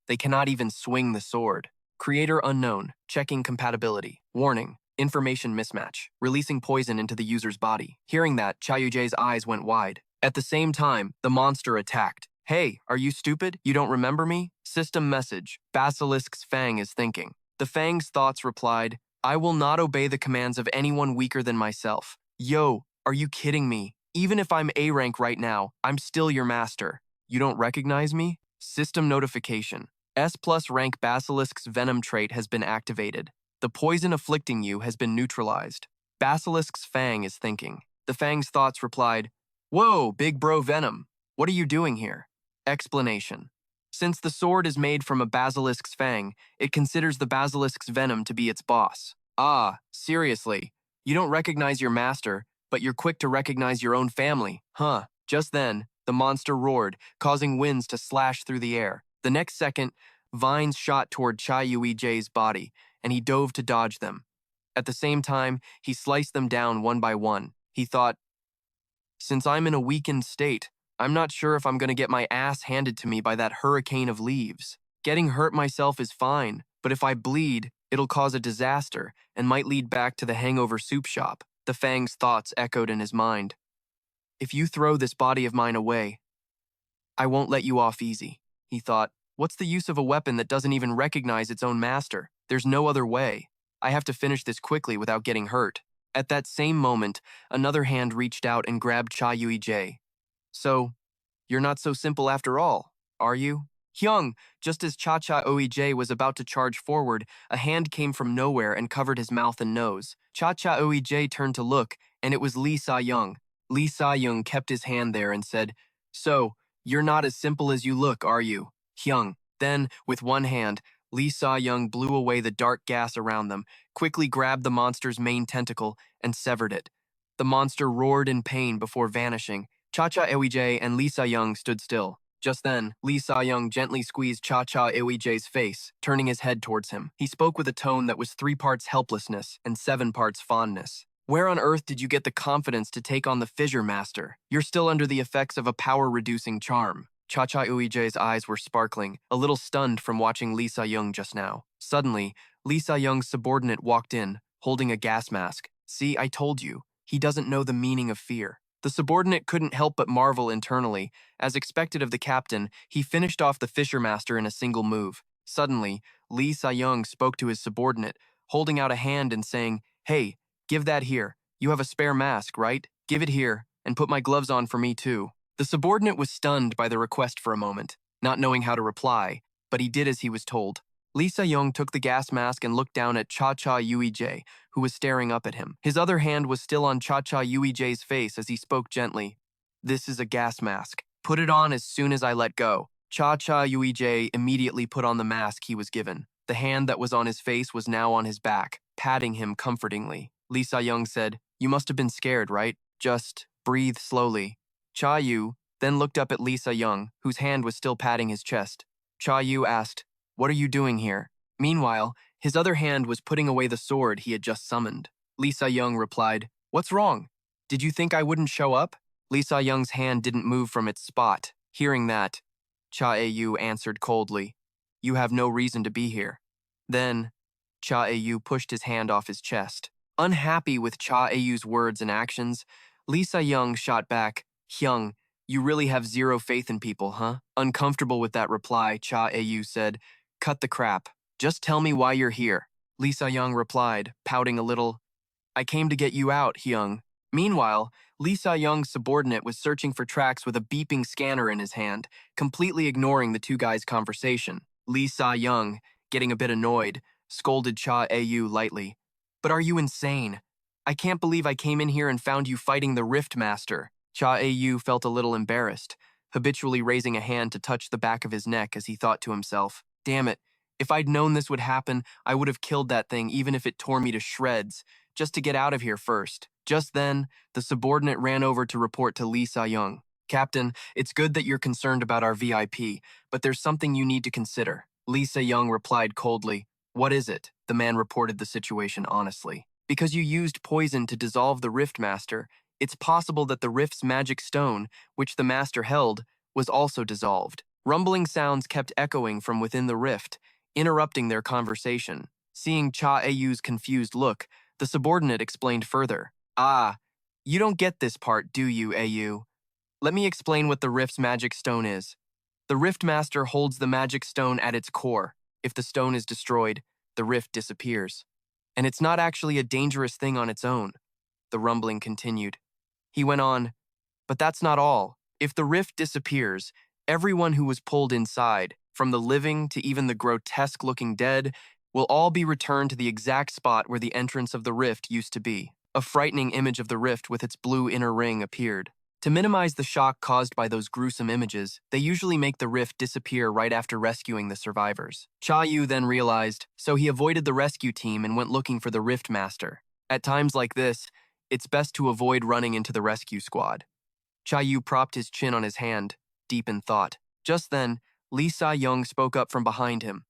They cannot even swing the sword. Creator unknown. Checking compatibility. Warning. Information mismatch. Releasing poison into the user's body. Hearing that, Cha Eui-jae's eyes went wide. At the same time, the monster attacked. "Hey, are you stupid? You don't remember me?" System message. Basilisk's Fang is thinking. The Fang's thoughts replied, "I will not obey the commands of anyone weaker than myself." Yo, are you kidding me? Even if I'm A rank right now, I'm still your master. You don't recognize me? System notification. S+ rank Basilisk's venom trait has been activated. The poison afflicting you has been neutralized. Basilisk's Fang is thinking. The Fang's thoughts replied, "Whoa, big bro Venom. What are you doing here?" Explanation. Since the sword is made from a basilisk's fang, it considers the basilisk's venom to be its boss. Ah, seriously. You don't recognize your master, but you're quick to recognize your own family, huh? Just then, the monster roared, causing winds to slash through the air. The next second, vines shot toward Cha Eui-jae's body, and he dove to dodge them. At the same time, he sliced them down one by one. He thought, "Since I'm in a weakened state, I'm not sure if I'm going to get my ass handed to me by that hurricane of leaves. Getting hurt myself is fine, but if I bleed, it'll cause a disaster and might lead back to the Hangover Soup shop." The Fang's thoughts echoed in his mind. "If you throw this body of mine away, I won't let you off easy," he thought. "What's the use of a weapon that doesn't even recognize its own master? There's no other way. I have to finish this quickly without getting hurt." At that same moment, another hand reached out and grabbed Cha Eui-jae. "So, you're not so simple after all, are you?" Hyung, just as Cha Eui-jae was about to charge forward, a hand came from nowhere and covered his mouth and nose. Cha Eui-jae turned to look, and it was Lee Sa-young. Lee Sa-young kept his hand there and said, "So, you're not as simple as you look, are you?" Hyung. Then, with one hand, Lee Sa-young blew away the dark gas around them, quickly grabbed the monster's main tentacle, and severed it. The monster roared in pain before vanishing. Cha Eui-jae and Lee Sa-young stood still. Just then, Lee Sa-young gently squeezed Cha Eui-jae's face, turning his head towards him. He spoke with a tone that was 3 parts helplessness and 7 parts fondness. Where on earth did you get the confidence to take on the Fissure Master? You're still under the effects of a power-reducing charm. Cha Eui-jae's eyes were sparkling, a little stunned from watching Lee Sa-young just now. Suddenly, Lee Sa-young's subordinate walked in, holding a gas mask. See, I told you. He doesn't know the meaning of fear. The subordinate couldn't help but marvel internally. As expected of the captain, he finished off the Fissure Master in a single move. Suddenly, Lee Sa-young spoke to his subordinate, holding out a hand and saying, "Hey, give that here. You have a spare mask, right? Give it here, and put my gloves on for me too." The subordinate was stunned by the request for a moment, not knowing how to reply, but he did as he was told. Lee Sa-young took the gas mask and looked down at Cha Eui-jae, who was staring up at him. His other hand was still on Cha Eui-jae's face as he spoke gently. "This is a gas mask. Put it on as soon as I let go." Cha Eui-jae immediately put on the mask he was given. The hand that was on his face was now on his back, patting him comfortingly. Lee Sa-young said, "You must have been scared, right? Just breathe slowly." Cha Yu then looked up at Lee Sa-young, whose hand was still patting his chest. Cha Yu asked, "What are you doing here?" Meanwhile, his other hand was putting away the sword he had just summoned. Lee Sa-young replied, "What's wrong? Did you think I wouldn't show up?" Lee Sa-young's hand didn't move from its spot. Hearing that, Cha Eui answered coldly, "You have no reason to be here." Then, Cha Eui pushed his hand off his chest. Unhappy with Cha Euy's words and actions, Lee Sa-young shot back, "Hyung, you really have zero faith in people, huh?" Uncomfortable with that reply, Cha Eui said, "Cut the crap. Just tell me why you're here." Lee Sa-young replied, pouting a little, "I came to get you out, Hyung." Meanwhile, Lee Sa-young's subordinate was searching for tracks with a beeping scanner in his hand, completely ignoring the two guys' conversation. Lee Sa-young, getting a bit annoyed, scolded Cha Eui lightly. "But are you insane? I can't believe I came in here and found you fighting the Rift Master." Cha Eui felt a little embarrassed, habitually raising a hand to touch the back of his neck as he thought to himself, "Damn it, if I'd known this would happen, I would have killed that thing even if it tore me to shreds, just to get out of here first." Just then, the subordinate ran over to report to Lee Sa-young. "Captain, it's good that you're concerned about our VIP, but there's something you need to consider." Lee Sa-young replied coldly, "What is it?" The man reported the situation honestly. "Because you used poison to dissolve the Rift Master, it's possible that the Rift's magic stone, which the Master held, was also dissolved." Rumbling sounds kept echoing from within the rift, interrupting their conversation. Seeing Cha Euy's confused look, the subordinate explained further. "Ah, you don't get this part, do you, Eui? Let me explain what the Rift's magic stone is. The Rift Master holds the magic stone at its core. If the stone is destroyed, the rift disappears. And it's not actually a dangerous thing on its own." The rumbling continued. He went on, "But that's not all. If the rift disappears, everyone who was pulled inside, from the living to even the grotesque-looking dead, will all be returned to the exact spot where the entrance of the rift used to be." A frightening image of the rift with its blue inner ring appeared. To minimize the shock caused by those gruesome images, they usually make the rift disappear right after rescuing the survivors. Cha Yu then realized, so he avoided the rescue team and went looking for the Rift Master. At times like this, it's best to avoid running into the rescue squad. Cha Yu propped his chin on his hand, deep in thought. Just then, Lee Sa-young spoke up from behind him.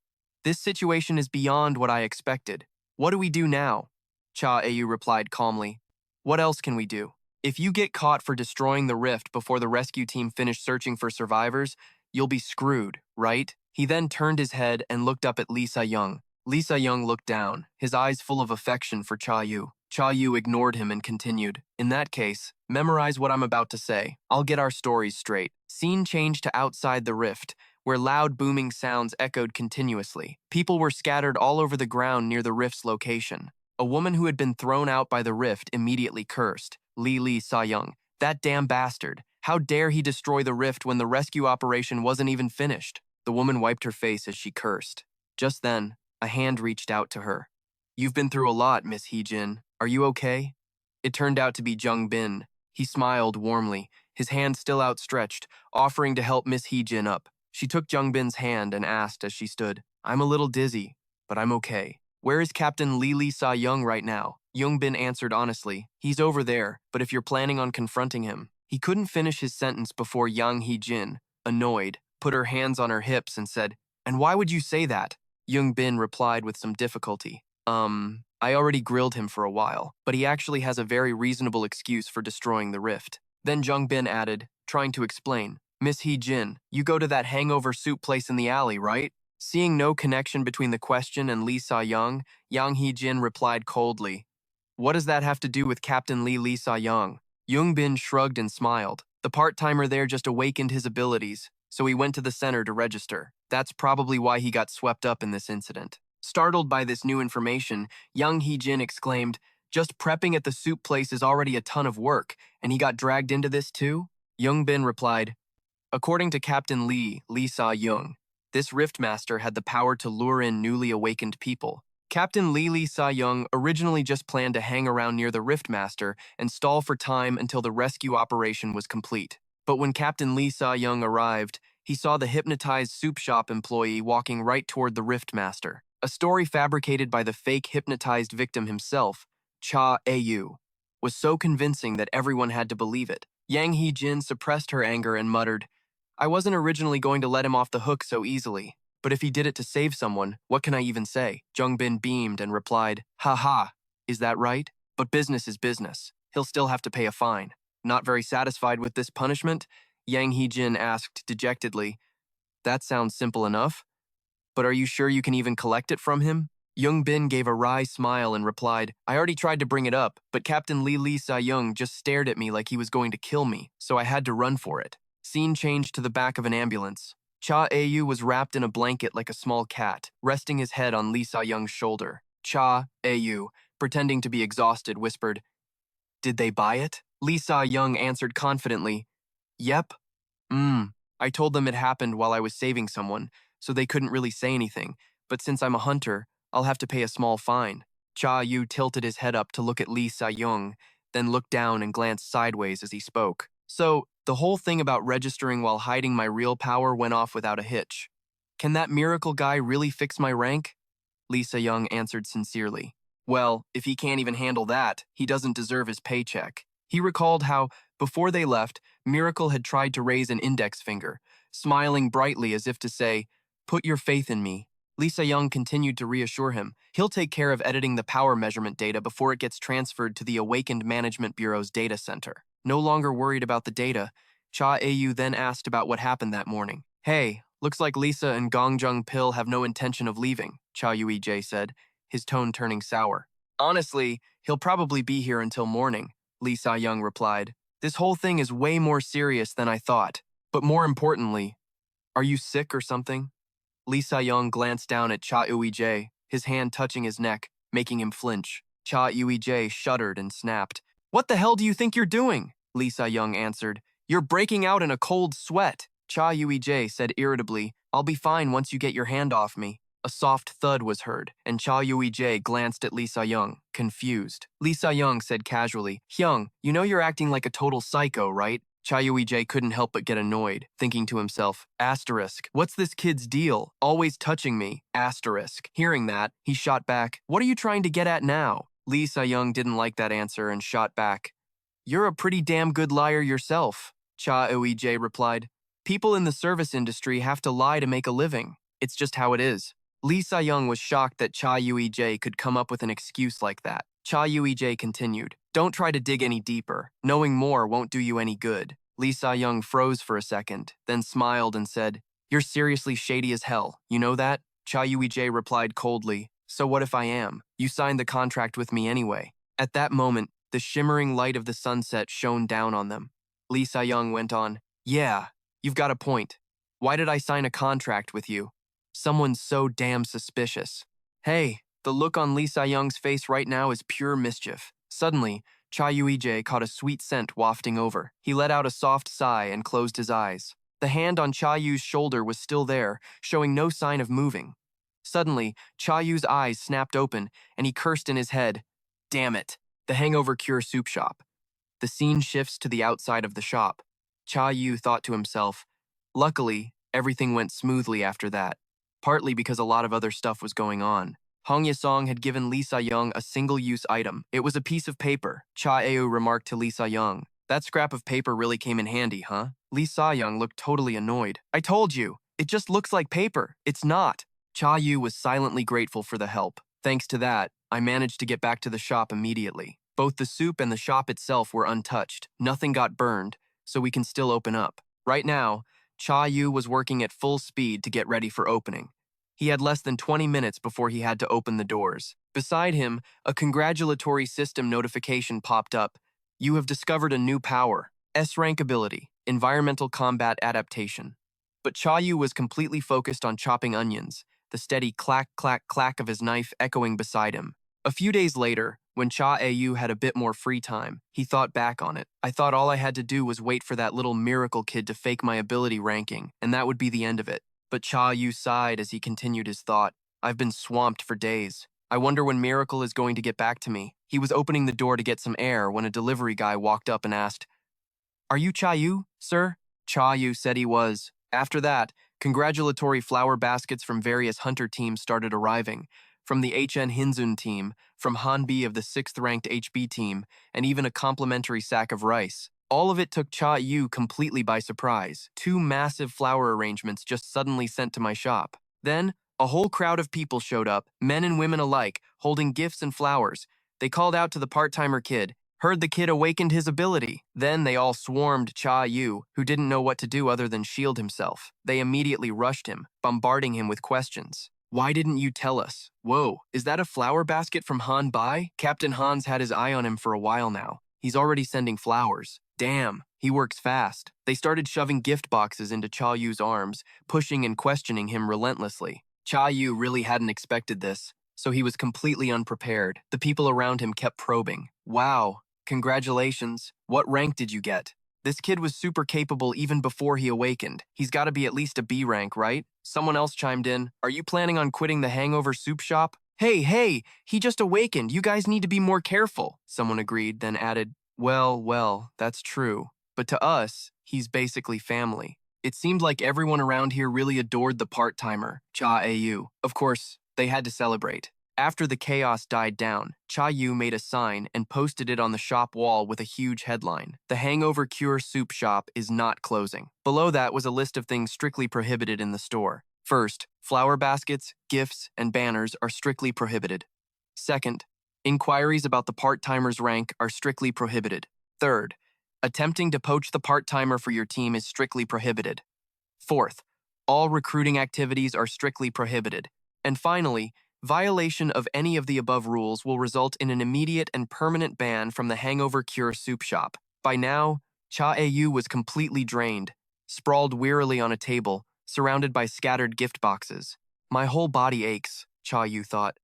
"This situation is beyond what I expected. What do we do now?" Cha Eui replied calmly, "What else can we do? If you get caught for destroying the rift before the rescue team finish searching for survivors, you'll be screwed, right?" He then turned his head and looked up at Lee Sa-young. Lee Sa-young looked down, his eyes full of affection for Cha Yu. Cha Yu ignored him and continued, "In that case, memorize what I'm about to say. I'll get our stories straight." Scene changed to outside the rift, where loud booming sounds echoed continuously. People were scattered all over the ground near the rift's location. A woman who had been thrown out by the rift immediately cursed. Lee Sa-young, "That damn bastard. How dare he destroy the rift when the rescue operation wasn't even finished?" The woman wiped her face as she cursed. Just then, a hand reached out to her. "You've been through a lot, Miss Hee-jin. Are you okay?" It turned out to be Jung Bin. He smiled warmly, his hand still outstretched, offering to help Miss Hee-jin up. She took Jung Bin's hand and asked as she stood, "I'm a little dizzy, but I'm okay. Where is Captain Lee Sa-young right now?" Jung Bin answered honestly, "He's over there, but if you're planning on confronting him." He couldn't finish his sentence before Yang Hee-jin, annoyed, put her hands on her hips and said, "And why would you say that?" Jung Bin replied with some difficulty, I already grilled him for a while, but he actually has a very reasonable excuse for destroying the rift. Then Jung Bin added, trying to explain, Miss Hee Jin, you go to that hangover soup place in the alley, right? Seeing no connection between the question and Lee Sa-young, Yang Hee Jin replied coldly, what does that have to do with Captain Lee Sa-young? Jung Bin shrugged and smiled. The part-timer there just awakened his abilities, so he went to the center to register. That's probably why he got swept up in this incident. Startled by this new information, Yang Hee-jin exclaimed, just prepping at the soup place is already a ton of work, and he got dragged into this too? Jung Bin replied, according to Captain Lee Sa-young, this Riftmaster had the power to lure in newly awakened people. Captain Lee Sa-young originally just planned to hang around near the Riftmaster and stall for time until the rescue operation was complete. But when Captain Lee Sa-young arrived, he saw the hypnotized soup shop employee walking right toward the Riftmaster. A story fabricated by the fake hypnotized victim himself, Cha Eui-jae, was so convincing that everyone had to believe it. Yang Hee-jin suppressed her anger and muttered, I wasn't originally going to let him off the hook so easily, but if he did it to save someone, what can I even say? Jung Bin beamed and replied, ha ha, is that right? But business is business. He'll still have to pay a fine. Not very satisfied with this punishment? Yang Hee-jin asked dejectedly, that sounds simple enough. But are you sure you can even collect it from him? Jung Bin gave a wry smile and replied, I already tried to bring it up, but Captain Lee Sa-young just stared at me like he was going to kill me, so I had to run for it. Scene changed to the back of an ambulance. Cha Eui was wrapped in a blanket like a small cat, resting his head on Lee Sa-young's shoulder. Cha Eui, pretending to be exhausted, whispered, did they buy it? Lee Sa-young answered confidently, yep. I told them it happened while I was saving someone, so they couldn't really say anything, but since I'm a hunter, I'll have to pay a small fine. Cha Eui tilted his head up to look at Lee Sa-young, then looked down and glanced sideways as he spoke. So, the whole thing about registering while hiding my real power went off without a hitch. Can that miracle guy really fix my rank? Lee Sa-young answered sincerely. Well, if he can't even handle that, he doesn't deserve his paycheck. He recalled how, before they left, Miracle had tried to raise an index finger, smiling brightly as if to say, put your faith in me. Lee Sa-young continued to reassure him. He'll take care of editing the power measurement data before it gets transferred to the Awakened Management Bureau's data center. No longer worried about the data, Cha Eui then asked about what happened that morning. Hey, looks like Lisa and Gong Jung Pil have no intention of leaving, Cha Eui-jae said, his tone turning sour. Honestly, he'll probably be here until morning, Lee Sa-young replied. This whole thing is way more serious than I thought. But more importantly, are you sick or something? Lee Sa-young glanced down at Cha Eui-jae, his hand touching his neck, making him flinch. Cha Eui-jae shuddered and snapped. What the hell do you think you're doing? Lee Sa-young answered. You're breaking out in a cold sweat. Cha Eui-jae said irritably, I'll be fine once you get your hand off me. A soft thud was heard, and Cha Eui-jae glanced at Lee Sa-young, confused. Lee Sa-young said casually, Hyung, you know you're acting like a total psycho, right? Cha Eui-jae couldn't help but get annoyed, thinking to himself, asterisk, what's this kid's deal? Always touching me, asterisk. Hearing that, he shot back, what are you trying to get at now? Lee Sa-young didn't like that answer and shot back, you're a pretty damn good liar yourself. Cha Eui-jae replied, people in the service industry have to lie to make a living. It's just how it is. Lee Sa-young was shocked that Cha Eui-jae could come up with an excuse like that. Cha Eui-jae continued, don't try to dig any deeper. Knowing more won't do you any good. Lee Sa-young froze for a second, then smiled and said, you're seriously shady as hell, you know that? Cha Eui-jae replied coldly, so what if I am? You signed the contract with me anyway. At that moment, the shimmering light of the sunset shone down on them. Lee Sa-young went on, yeah, you've got a point. Why did I sign a contract with you? Someone's so damn suspicious. Hey, the look on Lee Sa-young's face right now is pure mischief. Suddenly, Cha Eui-jae caught a sweet scent wafting over. He let out a soft sigh and closed his eyes. The hand on Cha Yu's shoulder was still there, showing no sign of moving. Suddenly, Cha Yu's eyes snapped open, and he cursed in his head, damn it, the hangover cure soup shop. The scene shifts to the outside of the shop. Cha Yu thought to himself, luckily, everything went smoothly after that, partly because a lot of other stuff was going on. Hong Yesong had given Lee Sa-young a single-use item. It was a piece of paper. Cha Eui remarked to Lee Sa-young, that scrap of paper really came in handy, huh? Lee Sa-young looked totally annoyed. I told you, it just looks like paper. It's not. Cha Yu was silently grateful for the help. Thanks to that, I managed to get back to the shop immediately. Both the soup and the shop itself were untouched. Nothing got burned, so we can still open up. Right now, Cha Yu was working at full speed to get ready for opening. He had less than 20 minutes before he had to open the doors. Beside him, a congratulatory system notification popped up. You have discovered a new power, S-rank ability, environmental combat adaptation. But Cha Yu was completely focused on chopping onions, the steady clack, clack, clack of his knife echoing beside him. A few days later, when Cha Eui had a bit more free time, he thought back on it. I thought all I had to do was wait for that little miracle kid to fake my ability ranking, and that would be the end of it. But Cha Yu sighed as he continued his thought. I've been swamped for days. I wonder when Miracle is going to get back to me. He was opening the door to get some air when a delivery guy walked up and asked, Are you Cha Yu, sir? Cha Yu said he was. After that, congratulatory flower baskets from various hunter teams started arriving. From the HN Hinzun team, from Hanbi of the 6th-ranked HB team, and even a complimentary sack of rice. All of it took Cha Yu completely by surprise. 2 massive flower arrangements just suddenly sent to my shop. Then, a whole crowd of people showed up, men and women alike, holding gifts and flowers. They called out to the part-timer kid, heard the kid awakened his ability. Then they all swarmed Cha Yu, who didn't know what to do other than shield himself. They immediately rushed him, bombarding him with questions. Why didn't you tell us? Whoa, is that a flower basket from Han Bai? Captain Han's had his eye on him for a while now. He's already sending flowers. Damn, he works fast. They started shoving gift boxes into Cha Yu's arms, pushing and questioning him relentlessly. Cha Yu really hadn't expected this, so he was completely unprepared. The people around him kept probing. Wow, congratulations. What rank did you get? This kid was super capable even before he awakened. He's got to be at least a B rank, right? Someone else chimed in. Are you planning on quitting the hangover soup shop? Hey, he just awakened. You guys need to be more careful. Someone agreed, then added, Well, that's true. But to us, he's basically family. It seemed like everyone around here really adored the part-timer, Cha Eui. Of course, they had to celebrate. After the chaos died down, Cha Yu made a sign and posted it on the shop wall with a huge headline. The Hangover Cure Soup Shop is not closing. Below that was a list of things strictly prohibited in the store. First, flower baskets, gifts, and banners are strictly prohibited. Second, inquiries about the part-timer's rank are strictly prohibited. Third, attempting to poach the part-timer for your team is strictly prohibited. Fourth, all recruiting activities are strictly prohibited. And finally, violation of any of the above rules will result in an immediate and permanent ban from the Hangover Cure Soup Shop. By now, Cha Eui was completely drained, sprawled wearily on a table, surrounded by scattered gift boxes. My whole body aches, Cha Yu thought.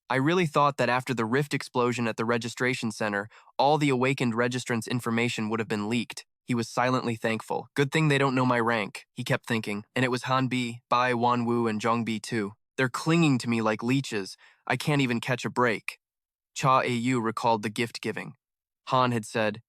I really thought that after the rift explosion at the registration center, all the awakened registrants' information would have been leaked. He was silently thankful. Good thing they don't know my rank, he kept thinking. And it was Hanbi, Bai Wanwu, and Zhongbi too. They're clinging to me like leeches. I can't even catch a break. Cha Eui recalled the gift giving. Han had said,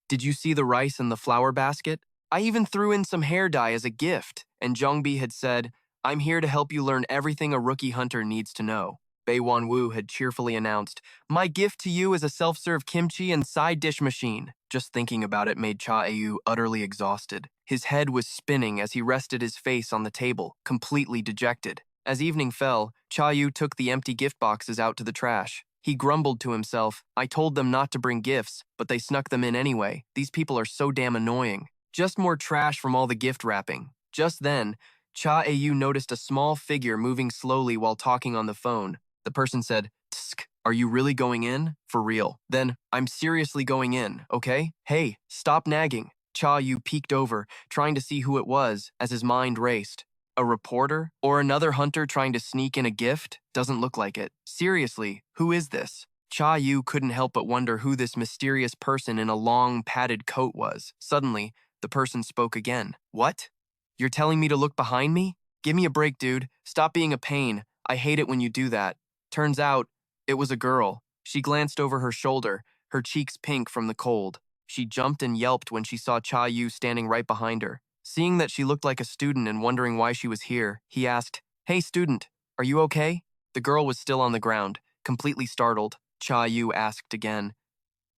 Did you see the rice in the flower basket? I even threw in some hair dye as a gift. And Zhongbi had said, I'm here to help you learn everything a rookie hunter needs to know. Bai Wanwu had cheerfully announced, My gift to you is a self-serve kimchi and side dish machine. Just thinking about it made Cha Eui utterly exhausted. His head was spinning as he rested his face on the table, completely dejected. As evening fell, Cha Yu took the empty gift boxes out to the trash. He grumbled to himself, I told them not to bring gifts, but they snuck them in anyway. These people are so damn annoying. Just more trash from all the gift wrapping. Just then, Cha Eui noticed a small figure moving slowly while talking on the phone. The person said, Tsk, are you really going in? For real. Then, I'm seriously going in, okay? Hey, stop nagging. Cha Yu peeked over, trying to see who it was, as his mind raced. A reporter? Or another hunter trying to sneak in a gift? Doesn't look like it. Seriously, who is this? Cha Yu couldn't help but wonder who this mysterious person in a long, padded coat was. Suddenly, the person spoke again. What? You're telling me to look behind me? Give me a break, dude. Stop being a pain. I hate it when you do that. Turns out, it was a girl. She glanced over her shoulder, her cheeks pink from the cold. She jumped and yelped when she saw Cha Yu standing right behind her. Seeing that she looked like a student and wondering why she was here, he asked, Hey student, are you okay? The girl was still on the ground, completely startled. Cha Yu asked again,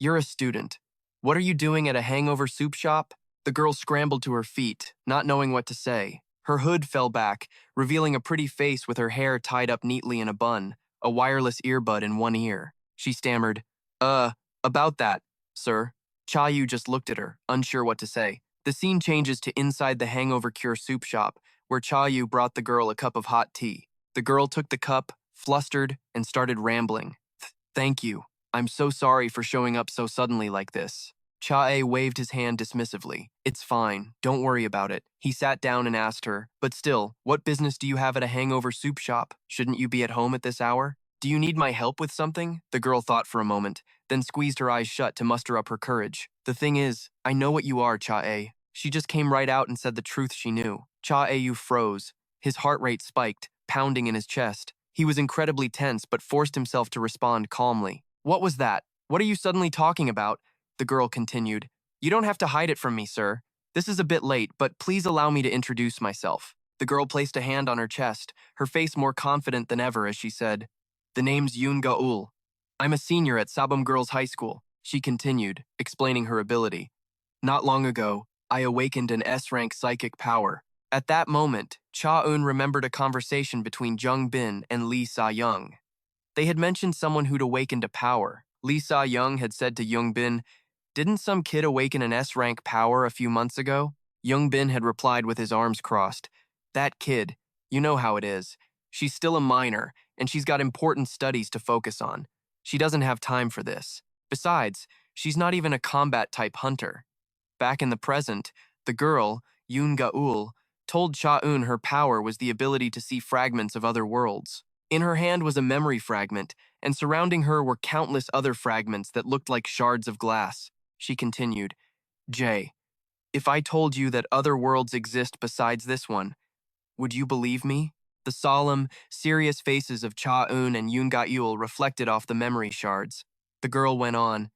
You're a student. What are you doing at a hangover soup shop? The girl scrambled to her feet, not knowing what to say. Her hood fell back, revealing a pretty face with her hair tied up neatly in a bun, a wireless earbud in one ear. She stammered, about that, sir. Cha Yu just looked at her, unsure what to say. The scene changes to inside the hangover cure soup shop, where Cha Yu brought the girl a cup of hot tea. The girl took the cup, flustered, and started rambling. Thank you. I'm so sorry for showing up so suddenly like this. Cha E waved his hand dismissively. It's fine, don't worry about it. He sat down and asked her, but still, what business do you have at a hangover soup shop? Shouldn't you be at home at this hour? Do you need my help with something? The girl thought for a moment, then squeezed her eyes shut to muster up her courage. The thing is, I know what you are, Cha E. She just came right out and said the truth she knew. Cha E froze. His heart rate spiked, pounding in his chest. He was incredibly tense but forced himself to respond calmly. What was that? What are you suddenly talking about? The girl continued. You don't have to hide it from me, sir. This is a bit late, but please allow me to introduce myself. The girl placed a hand on her chest, her face more confident than ever as she said, The name's Yoon Gaul. I'm a senior at Sabum Girls High School, she continued, explaining her ability. Not long ago, I awakened an S-rank psychic power. At that moment, Cha Eun remembered a conversation between Jung Bin and Lee Sa-young. They had mentioned someone who'd awakened a power. Lee Sa-young had said to Jung Bin, Didn't some kid awaken an S-rank power a few months ago? Jung Bin had replied with his arms crossed, That kid, you know how it is. She's still a minor, and she's got important studies to focus on. She doesn't have time for this. Besides, she's not even a combat-type hunter. Back in the present, the girl, Yoon Gaul, told Cha Eun her power was the ability to see fragments of other worlds. In her hand was a memory fragment, and surrounding her were countless other fragments that looked like shards of glass. She continued, Jay, if I told you that other worlds exist besides this one, would you believe me? The solemn, serious faces of Cha Eun and Yoon Gaul reflected off the memory shards. The girl went on,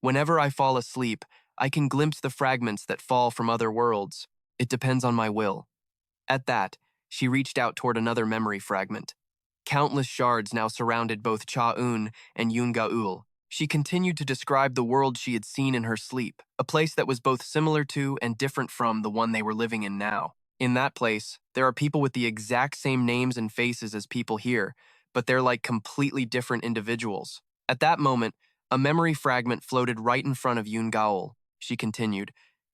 Whenever I fall asleep, I can glimpse the fragments that fall from other worlds. It depends on my will. At that, she reached out toward another memory fragment. Countless shards now surrounded both Cha Eun and Yoon Gaul. She continued to describe the world she had seen in her sleep, a place that was both similar to and different from the one they were living in now. In that place, there are people with the exact same names and faces as people here, but they're like completely different individuals. At that moment, a memory fragment floated right in front of Yoon Gaul. She continued,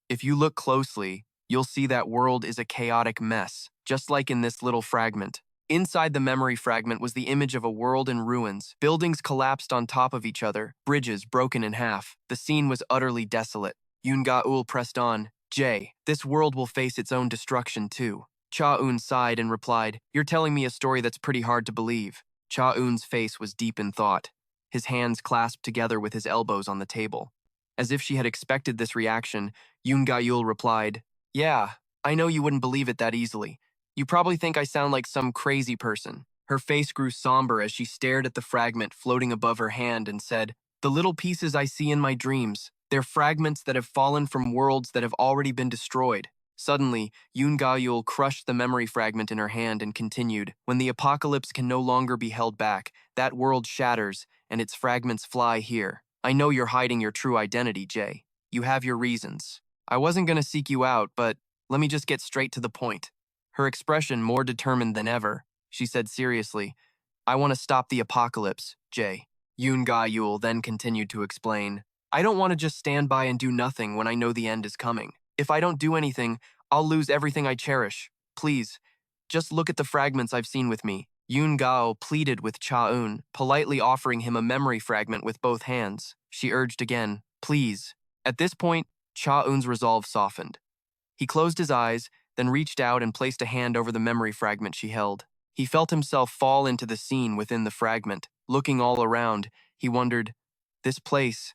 If you look closely, you'll see that world is a chaotic mess, just like in this little fragment. Inside the memory fragment was the image of a world in ruins. Buildings collapsed on top of each other, bridges broken in half. The scene was utterly desolate. Yoon Gaul pressed on, Jay, this world will face its own destruction too. Cha Eun sighed and replied, You're telling me a story that's pretty hard to believe. Cha Eun's face was deep in thought, his hands clasped together with his elbows on the table. As if she had expected this reaction, Yoon Gaul replied, Yeah, I know you wouldn't believe it that easily. You probably think I sound like some crazy person. Her face grew somber as she stared at the fragment floating above her hand and said, The little pieces I see in my dreams, they're fragments that have fallen from worlds that have already been destroyed. Suddenly, Yoon Gaul crushed the memory fragment in her hand and continued, When the apocalypse can no longer be held back, that world shatters, and its fragments fly here. I know you're hiding your true identity, Jay. You have your reasons. I wasn't going to seek you out, but let me just get straight to the point. Her expression more determined than ever, she said seriously, I want to stop the apocalypse, Jay. Yoon Gaul then continued to explain, I don't want to just stand by and do nothing when I know the end is coming. If I don't do anything, I'll lose everything I cherish. Please, just look at the fragments I've seen with me. Yoon Gaul pleaded with Cha Eun, politely offering him a memory fragment with both hands. She urged again, Please. At this point, Cha Eun's resolve softened. He closed his eyes, then reached out and placed a hand over the memory fragment she held. He felt himself fall into the scene within the fragment. Looking all around, he wondered, This place,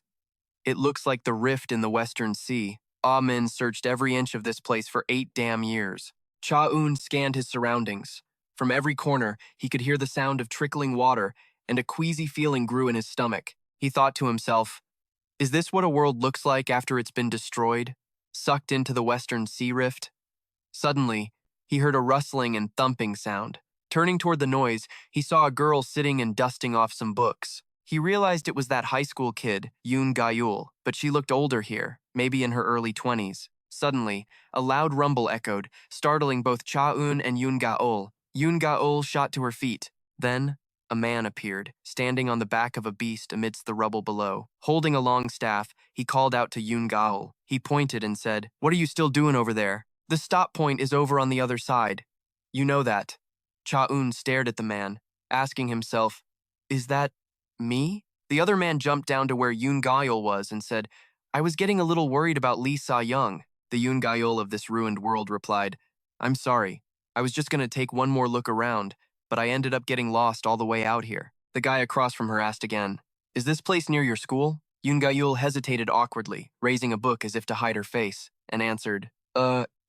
it looks like the rift in the Western Sea. Ah Min searched every inch of this place for 8 damn years. Cha Eun scanned his surroundings. From every corner, he could hear the sound of trickling water, and a queasy feeling grew in his stomach. He thought to himself, Is this what a world looks like after it's been destroyed? Sucked into the Western Sea rift? Suddenly, he heard a rustling and thumping sound. Turning toward the noise, he saw a girl sitting and dusting off some books. He realized it was that high school kid, Yoon Gaul, but she looked older here, maybe in her early 20s. Suddenly, a loud rumble echoed, startling both Cha Eun and Yoon Gaul. Yoon Gaul shot to her feet. Then, a man appeared, standing on the back of a beast amidst the rubble below. Holding a long staff, he called out to Yoon Gaol. He pointed and said, "What are you still doing over there? The stop point is over on the other side. You know that." Cha Eun stared at the man, asking himself, "Is that me?" The other man jumped down to where Yoon Gaol was and said, "I was getting a little worried about Lee Sa-young." The Yoon Gaol of this ruined world replied, "I'm sorry. I was just going to take one more look around, but I ended up getting lost all the way out here." The guy across from her asked again, "Is this place near your school?" Yoon Gaol hesitated awkwardly, raising a book as if to hide her face, and answered,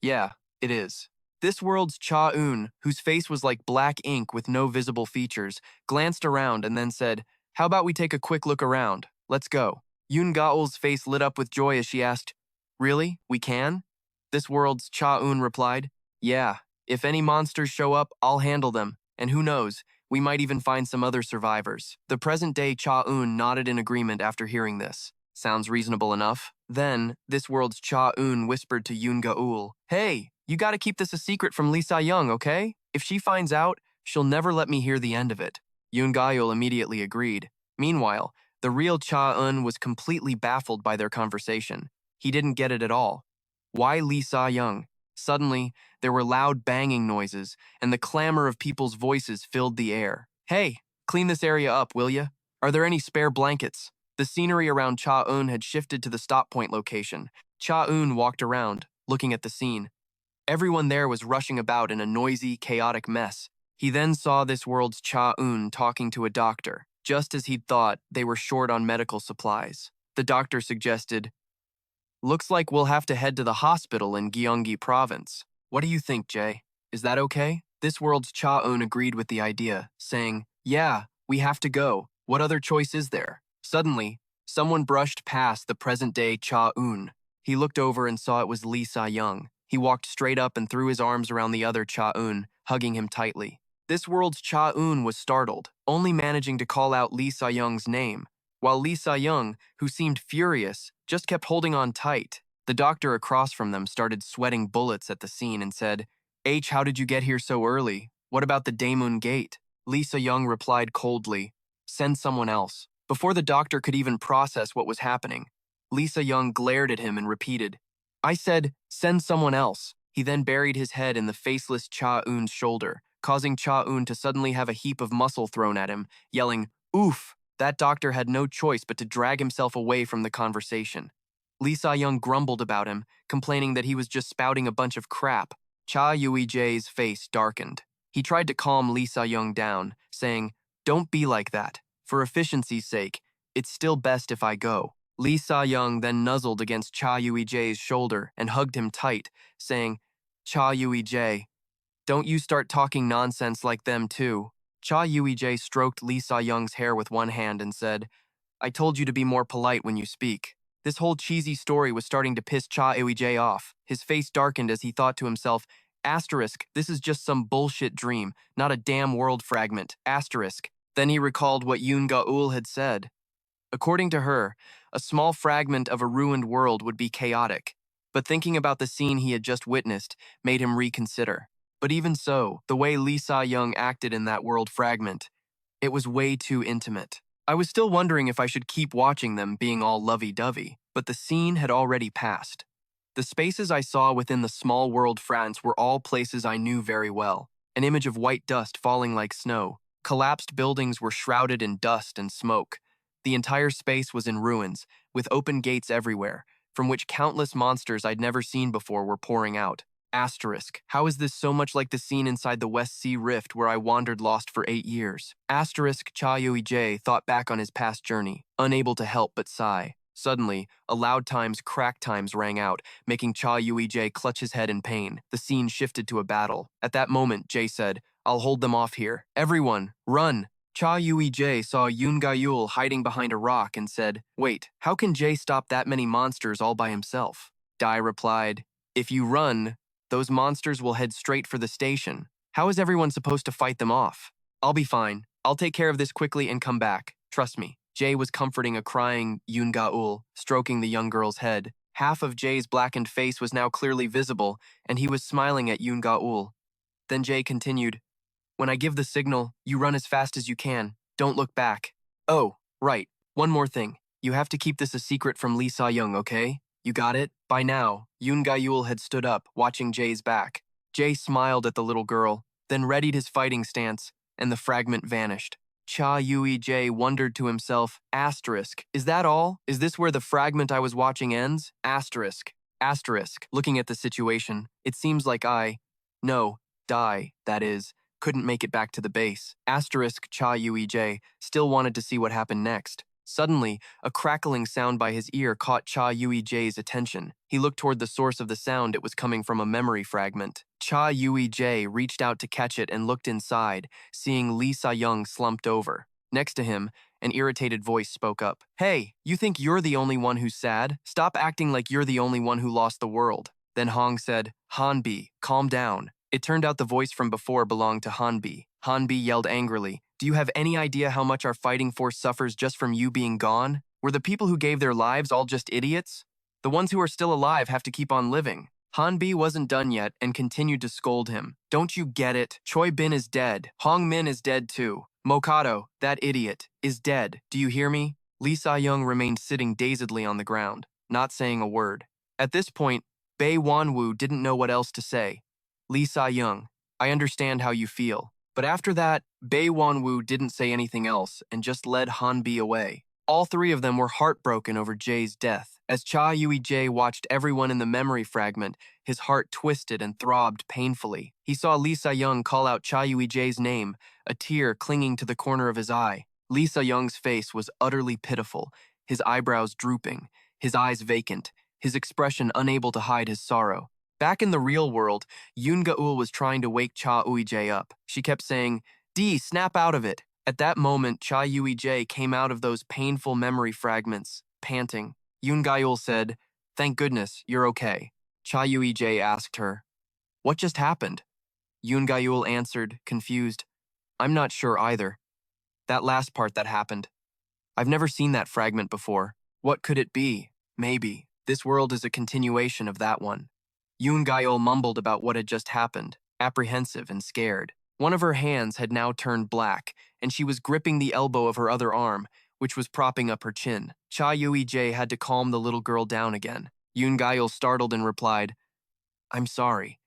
Yeah, it is." This world's Cha Eun, whose face was like black ink with no visible features, glanced around and then said, "How about we take a quick look around? Let's go." Yoon Gaol's face lit up with joy as she asked, "Really? We can?" This world's Cha Eun replied, "Yeah, if any monsters show up, I'll handle them, and who knows, we might even find some other survivors." The present-day Cha Eun nodded in agreement after hearing this. Sounds reasonable enough. Then, this world's Cha Eun whispered to Yoon Gaol, "Hey, you gotta keep this a secret from Lee Sa-young, okay? If she finds out, she'll never let me hear the end of it." Yoon Gaol immediately agreed. Meanwhile, the real Cha Eun was completely baffled by their conversation. He didn't get it at all. Why Lee Sa-young? Suddenly, there were loud banging noises, and the clamor of people's voices filled the air. "Hey, clean this area up, will ya? Are there any spare blankets?" The scenery around Cha Eun had shifted to the stop point location. Cha Eun walked around, looking at the scene. Everyone there was rushing about in a noisy, chaotic mess. He then saw this world's Cha Eun talking to a doctor. Just as he'd thought, they were short on medical supplies. The doctor suggested, "Looks like we'll have to head to the hospital in Gyeonggi province. What do you think, Jae? Is that okay?" This world's Cha Eun agreed with the idea, saying, "Yeah, we have to go. What other choice is there?" Suddenly, someone brushed past the present-day Cha Eun. He looked over and saw it was Lee Sa-young. He walked straight up and threw his arms around the other Cha Eun, hugging him tightly. This world's Cha Eun was startled, only managing to call out Lee Sa-young's name, while Lee Sa-young, who seemed furious, just kept holding on tight. The doctor across from them started sweating bullets at the scene and said, "How did you get here so early? What about the Daemun Gate?" Lee Sa-young replied coldly, "Send someone else." Before the doctor could even process what was happening, Lee Sa-young glared at him and repeated, "I said, send someone else." He then buried his head in the faceless Cha Eun's shoulder, causing Cha Eun to suddenly have a heap of muscle thrown at him, yelling, "Oof!" That doctor had no choice but to drag himself away from the conversation. Lee Sa-young grumbled about him, complaining that he was just spouting a bunch of crap. Cha Eui-jae's face darkened. He tried to calm Lee Sa-young down, saying, "Don't be like that. For efficiency's sake, it's still best if I go." Lee Sa-young then nuzzled against Cha Eui-jae's shoulder and hugged him tight, saying, "Cha Eui-jae, don't you start talking nonsense like them too." Cha Eui-jae stroked Lee Sa-young's hair with one hand and said, "I told you to be more polite when you speak." This whole cheesy story was starting to piss Cha Eui-jae off. His face darkened as he thought to himself, "Asterisk, this is just some bullshit dream, not a damn world fragment. Asterisk." Then he recalled what Yoon Gaol had said. According to her, a small fragment of a ruined world would be chaotic, but thinking about the scene he had just witnessed made him reconsider. But even so, the way Lee Sa-young acted in that world fragment, it was way too intimate. I was still wondering if I should keep watching them being all lovey-dovey, but the scene had already passed. The spaces I saw within the small world France were all places I knew very well. An image of white dust falling like snow. Collapsed buildings were shrouded in dust and smoke. The entire space was in ruins, with open gates everywhere, from which countless monsters I'd never seen before were pouring out. Asterisk, how is this so much like the scene inside the West Sea Rift where I wandered lost for 8 years? Asterisk Cha Eui-jae thought back on his past journey, unable to help but sigh. Suddenly, a loud crack times rang out, making Cha Eui-jae clutch his head in pain. The scene shifted to a battle. At that moment, Jae said, "I'll hold them off here. Everyone, run!" Cha Eui-jae saw Yoon Gaol hiding behind a rock and said, "Wait, how can Jae stop that many monsters all by himself?" Dai replied, "If you run, those monsters will head straight for the station. How is everyone supposed to fight them off?" "I'll be fine. I'll take care of this quickly and come back. Trust me." Jae was comforting a crying Yoon Gaol, stroking the young girl's head. Half of Jae's blackened face was now clearly visible, and he was smiling at Yoon Gaol. Then Jae continued, When I give the signal, you run as fast as you can. Don't look back. Oh, right. One more thing. You have to keep this a secret from Lee Sa-young, okay? You got it? By now, Yoon Ga-yeol had stood up, watching Jae's back. Jae smiled at the little girl, then readied his fighting stance, and the fragment vanished. Cha Eui-jae wondered to himself, asterisk, is that all? Is this where the fragment I was watching ends? Asterisk. Asterisk. Looking at the situation, it seems like that is, couldn't make it back to the base. Asterisk Cha Eui-jae still wanted to see what happened next. Suddenly, a crackling sound by his ear caught Cha Eui-jae's attention. He looked toward the source of the sound. It was coming from a memory fragment. Cha Eui-jae reached out to catch it and looked inside, seeing Lee Sa-young slumped over. Next to him, an irritated voice spoke up. Hey, you think you're the only one who's sad? Stop acting like you're the only one who lost the world. Then Hong said, Hanbi, calm down. It turned out the voice from before belonged to Hanbi. Hanbi yelled angrily, do you have any idea how much our fighting force suffers just from you being gone? Were the people who gave their lives all just idiots? The ones who are still alive have to keep on living. Hanbi wasn't done yet and continued to scold him. Don't you get it? Choi Bin is dead. Hong Min is dead too. Mokado, that idiot, is dead. Do you hear me? Lee Sa-young remained sitting dazedly on the ground, not saying a word. At this point, Bae Wanwoo didn't know what else to say. Lee Sa-young, I understand how you feel. But after that, Bae Wanwoo didn't say anything else and just led Hanbi away. All three of them were heartbroken over Jae's death. As Cha Eui-jae watched everyone in the memory fragment, his heart twisted and throbbed painfully. He saw Lee Sa-young call out Cha Eui-jae's name, a tear clinging to the corner of his eye. Lee Sa-young's face was utterly pitiful, his eyebrows drooping, his eyes vacant, his expression unable to hide his sorrow. Back in the real world, Yoon Ga-eul was trying to wake Cha Eui-jae up. She kept saying, "Dee, snap out of it." At that moment, Cha Eui-jae came out of those painful memory fragments, panting. Yoon Ga-eul said, "Thank goodness, you're okay." Cha Eui-jae asked her, "What just happened?" Yoon Ga-eul answered, confused, "I'm not sure either. That last part that happened. I've never seen that fragment before. What could it be? Maybe. This world is a continuation of that one." Yoon Ga-eul mumbled about what had just happened, apprehensive and scared. One of her hands had now turned black, and she was gripping the elbow of her other arm, which was propping up her chin. Cha Eui-jae had to calm the little girl down again. Yoon Ga-eul startled and replied, "I'm sorry.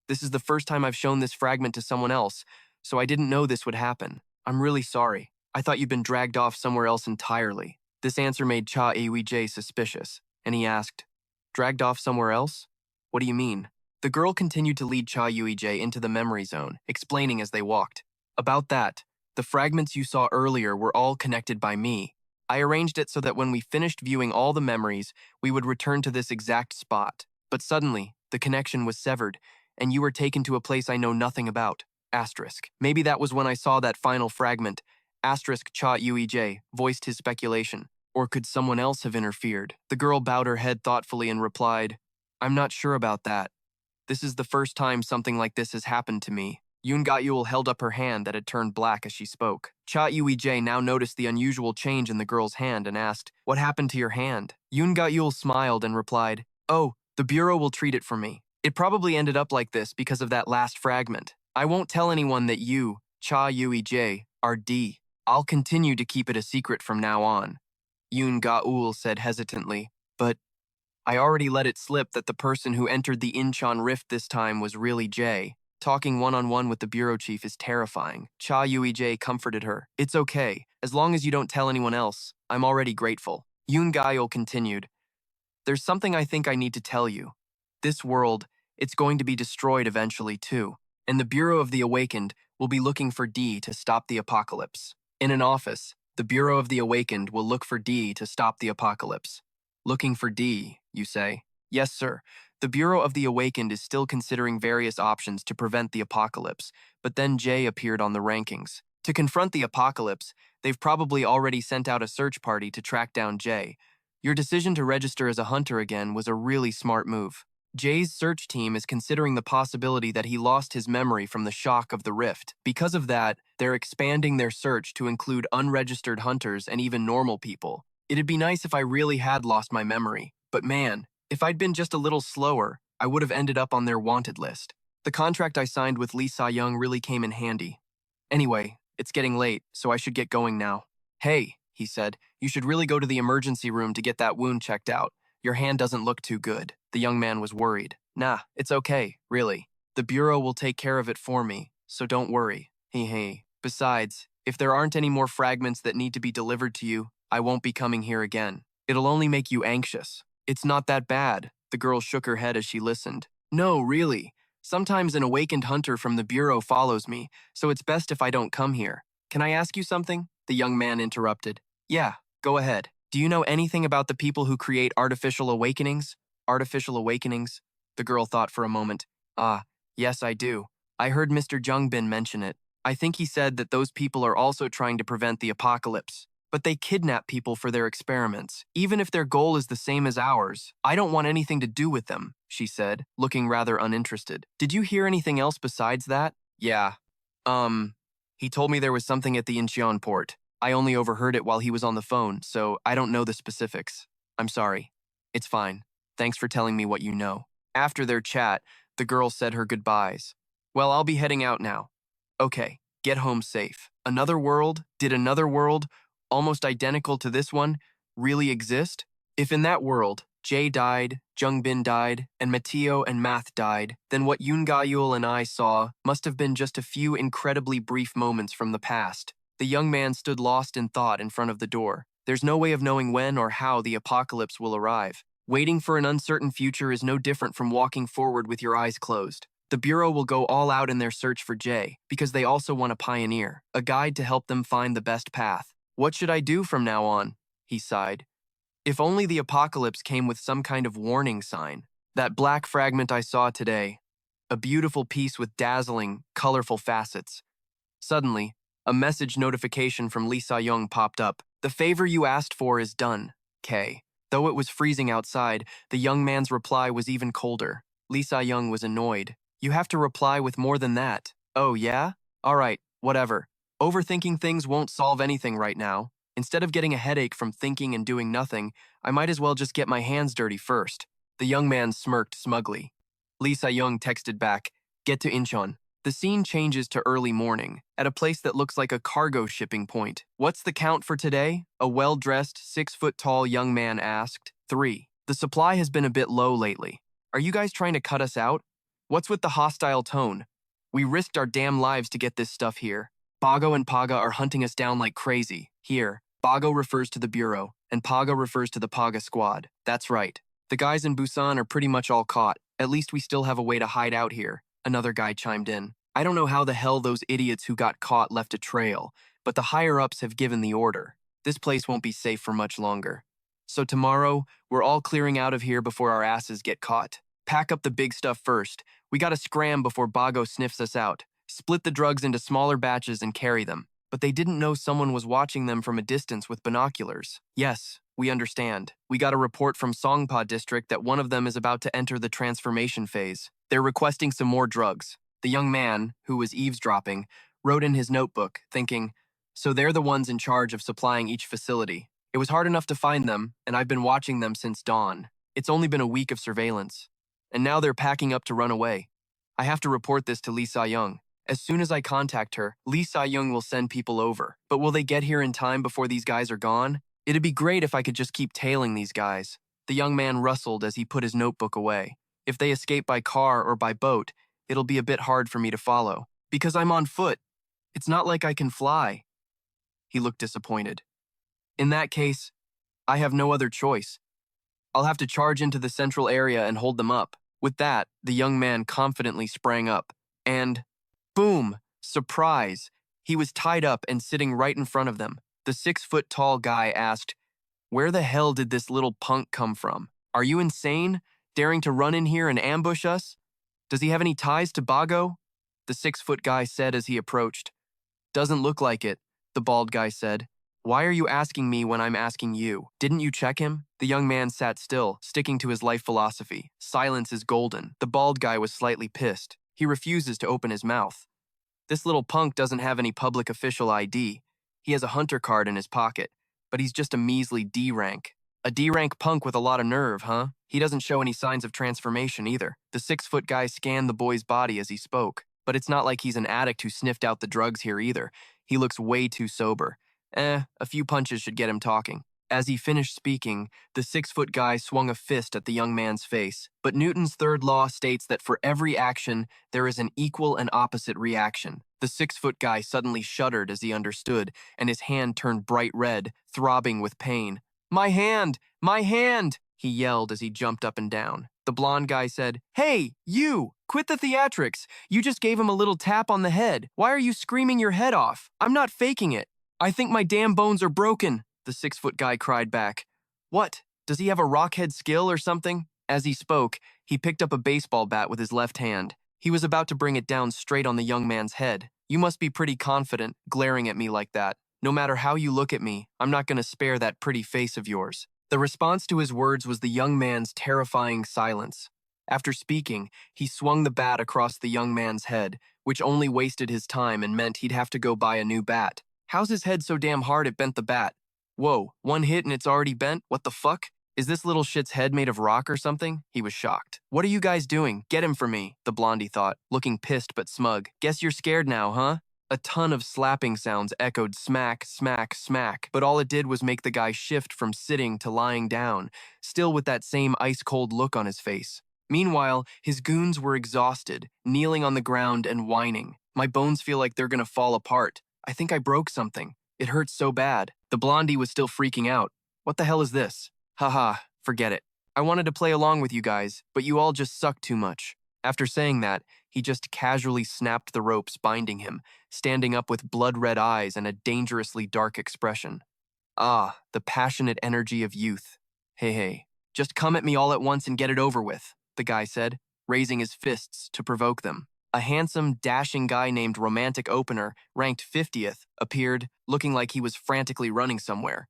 This is the first time I've shown this fragment to someone else, so I didn't know this would happen. I'm really sorry. I thought you'd been dragged off somewhere else entirely." This answer made Cha Eui-jae suspicious, and he asked, "Dragged off somewhere else? What do you mean?" The girl continued to lead Cha Eui-jae into the memory zone, explaining as they walked. "About that, the fragments you saw earlier were all connected by me. I arranged it so that when we finished viewing all the memories, we would return to this exact spot. But suddenly, the connection was severed, and you were taken to a place I know nothing about. Asterisk. Maybe that was when I saw that final fragment." Asterisk Cha Eui-jae voiced his speculation. Or could someone else have interfered? The girl bowed her head thoughtfully and replied, "I'm not sure about that. This is the first time something like this has happened to me." Yoon Ga-eul held up her hand that had turned black as she spoke. Cha Eui-jae now noticed the unusual change in the girl's hand and asked, "What happened to your hand?" Yoon Ga-eul smiled and replied, "Oh, the bureau will treat it for me. It probably ended up like this because of that last fragment. I won't tell anyone that you, Cha Eui-jae, are D. I'll continue to keep it a secret from now on." Yoon Ga-eul said hesitantly, "But I already let it slip that the person who entered the Incheon rift this time was really Jae. Talking one-on-one with the bureau chief is terrifying." Cha Eui-jae comforted her. "It's okay. As long as you don't tell anyone else, I'm already grateful." Yoon Ga-eul continued, "There's something I think I need to tell you. This world, it's going to be destroyed eventually too, and the Bureau of the Awakened will be looking for D to stop the apocalypse. In an office, the Bureau of the Awakened will look for D to stop the apocalypse." "Looking for D, you say?" "Yes, sir. The Bureau of the Awakened is still considering various options to prevent the apocalypse, but then Jae appeared on the rankings. To confront the apocalypse, they've probably already sent out a search party to track down Jae. Your decision to register as a hunter again was a really smart move. Jae's search team is considering the possibility that he lost his memory from the shock of the rift. Because of that, they're expanding their search to include unregistered hunters and even normal people. It'd be nice if I really had lost my memory, but man, if I'd been just a little slower, I would have ended up on their wanted list. The contract I signed with Lee Sa-young really came in handy." Anyway, it's getting late, so I should get going now. Hey, he said, you should really go to the emergency room to get that wound checked out. Your hand doesn't look too good. The young man was worried. Nah, it's okay, really. The bureau will take care of it for me, so don't worry. Hey. Besides, if there aren't any more fragments that need to be delivered to you, I won't be coming here again. It'll only make you anxious. It's not that bad. The girl shook her head as she listened. No, really. Sometimes an awakened hunter from the bureau follows me, so it's best if I don't come here. Can I ask you something? The young man interrupted. Yeah, go ahead. Do you know anything about the people who create artificial awakenings? Artificial awakenings? The girl thought for a moment. Ah, yes, I do. I heard Mr. Jungbin mention it. I think he said that those people are also trying to prevent the apocalypse. But they kidnap people for their experiments. Even if their goal is the same as ours, I don't want anything to do with them, she said, looking rather uninterested. Did you hear anything else besides that? Yeah. He told me there was something at the Incheon port. I only overheard it while he was on the phone, so I don't know the specifics. I'm sorry. It's fine. Thanks for telling me what you know. After their chat, the girl said her goodbyes. Well, I'll be heading out now. Okay, get home safe. Another world? Did another world, almost identical to this one, really exist? If in that world, Jae died, Jungbin died, and Mateo and Math died, then what Yoon Ga-yeol and I saw must have been just a few incredibly brief moments from the past. The young man stood lost in thought in front of the door. There's no way of knowing when or how the apocalypse will arrive. Waiting for an uncertain future is no different from walking forward with your eyes closed. The Bureau will go all out in their search for Jae, because they also want a pioneer, a guide to help them find the best path. What should I do from now on? He sighed. If only the apocalypse came with some kind of warning sign. That black fragment I saw today. A beautiful piece with dazzling, colorful facets. Suddenly, a message notification from Lee Sa-young popped up. The favor you asked for is done, K. Though it was freezing outside, the young man's reply was even colder. Lee Sa-young was annoyed. You have to reply with more than that. Oh, yeah? All right, whatever. Overthinking things won't solve anything right now. Instead of getting a headache from thinking and doing nothing, I might as well just get my hands dirty first. The young man smirked smugly. Lee Sa-young texted back, get to Incheon. The scene changes to early morning, at a place that looks like a cargo shipping point. What's the count for today? A well-dressed, 6-foot-tall young man asked. 3. The supply has been a bit low lately. Are you guys trying to cut us out? What's with the hostile tone? We risked our damn lives to get this stuff here. Bago and Paga are hunting us down like crazy. Here, Bago refers to the Bureau, and Paga refers to the Paga squad. That's right. The guys in Busan are pretty much all caught. At least we still have a way to hide out here. Another guy chimed in. I don't know how the hell those idiots who got caught left a trail, but the higher-ups have given the order. This place won't be safe for much longer. So tomorrow, we're all clearing out of here before our asses get caught. Pack up the big stuff first. We gotta scram before Bago sniffs us out. Split the drugs into smaller batches and carry them. But they didn't know someone was watching them from a distance with binoculars. Yes, we understand. We got a report from Songpa district that one of them is about to enter the transformation phase. They're requesting some more drugs. The young man, who was eavesdropping, wrote in his notebook, thinking, so they're the ones in charge of supplying each facility. It was hard enough to find them, and I've been watching them since dawn. It's only been a week of surveillance. And now they're packing up to run away. I have to report this to Lee Sa-young. As soon as I contact her, Lee Sa-young will send people over. But will they get here in time before these guys are gone? It'd be great if I could just keep tailing these guys. The young man rustled as he put his notebook away. If they escape by car or by boat, it'll be a bit hard for me to follow. Because I'm on foot. It's not like I can fly. He looked disappointed. In that case, I have no other choice. I'll have to charge into the central area and hold them up. With that, the young man confidently sprang up. And, boom! Surprise! He was tied up and sitting right in front of them. The 6-foot-tall guy asked, where the hell did this little punk come from? Are you insane? Daring to run in here and ambush us? Does he have any ties to Bago? The 6-foot guy said as he approached. Doesn't look like it, the bald guy said. Why are you asking me when I'm asking you? Didn't you check him? The young man sat still, sticking to his life philosophy. Silence is golden. The bald guy was slightly pissed. He refuses to open his mouth. This little punk doesn't have any public official ID. He has a hunter card in his pocket, but he's just a measly D rank. A D rank punk with a lot of nerve, huh? He doesn't show any signs of transformation either. The 6-foot guy scanned the boy's body as he spoke. But it's not like he's an addict who sniffed out the drugs here either. He looks way too sober. A few punches should get him talking. As he finished speaking, the 6-foot guy swung a fist at the young man's face. But Newton's third law states that for every action, there is an equal and opposite reaction. The 6-foot guy suddenly shuddered as he understood, and his hand turned bright red, throbbing with pain. "My hand! My hand!" he yelled as he jumped up and down. The blonde guy said, "Hey, you! Quit the theatrics! You just gave him a little tap on the head. Why are you screaming your head off? I'm not faking it. I think my damn bones are broken," the 6-foot guy cried back. "What? Does he have a rockhead skill or something?" As he spoke, he picked up a baseball bat with his left hand. He was about to bring it down straight on the young man's head. "You must be pretty confident, glaring at me like that. No matter how you look at me, I'm not going to spare that pretty face of yours." The response to his words was the young man's terrifying silence. After speaking, he swung the bat across the young man's head, which only wasted his time and meant he'd have to go buy a new bat. "How's his head so damn hard it bent the bat? Whoa, one hit and it's already bent? What the fuck? Is this little shit's head made of rock or something?" He was shocked. "What are you guys doing? Get him for me," the blondie thought, looking pissed but smug. "Guess you're scared now, huh?" A ton of slapping sounds echoed smack, smack, smack, but all it did was make the guy shift from sitting to lying down, still with that same ice-cold look on his face. Meanwhile, his goons were exhausted, kneeling on the ground and whining. "My bones feel like they're gonna fall apart. I think I broke something. It hurts so bad." The blondie was still freaking out. "What the hell is this?" "Haha, forget it. I wanted to play along with you guys, but you all just suck too much." After saying that, he just casually snapped the ropes binding him, standing up with blood-red eyes and a dangerously dark expression. Ah, the passionate energy of youth. Hey, just come at me all at once and get it over with," the guy said, raising his fists to provoke them. A handsome, dashing guy named Romantic Opener, ranked 50th, appeared, looking like he was frantically running somewhere.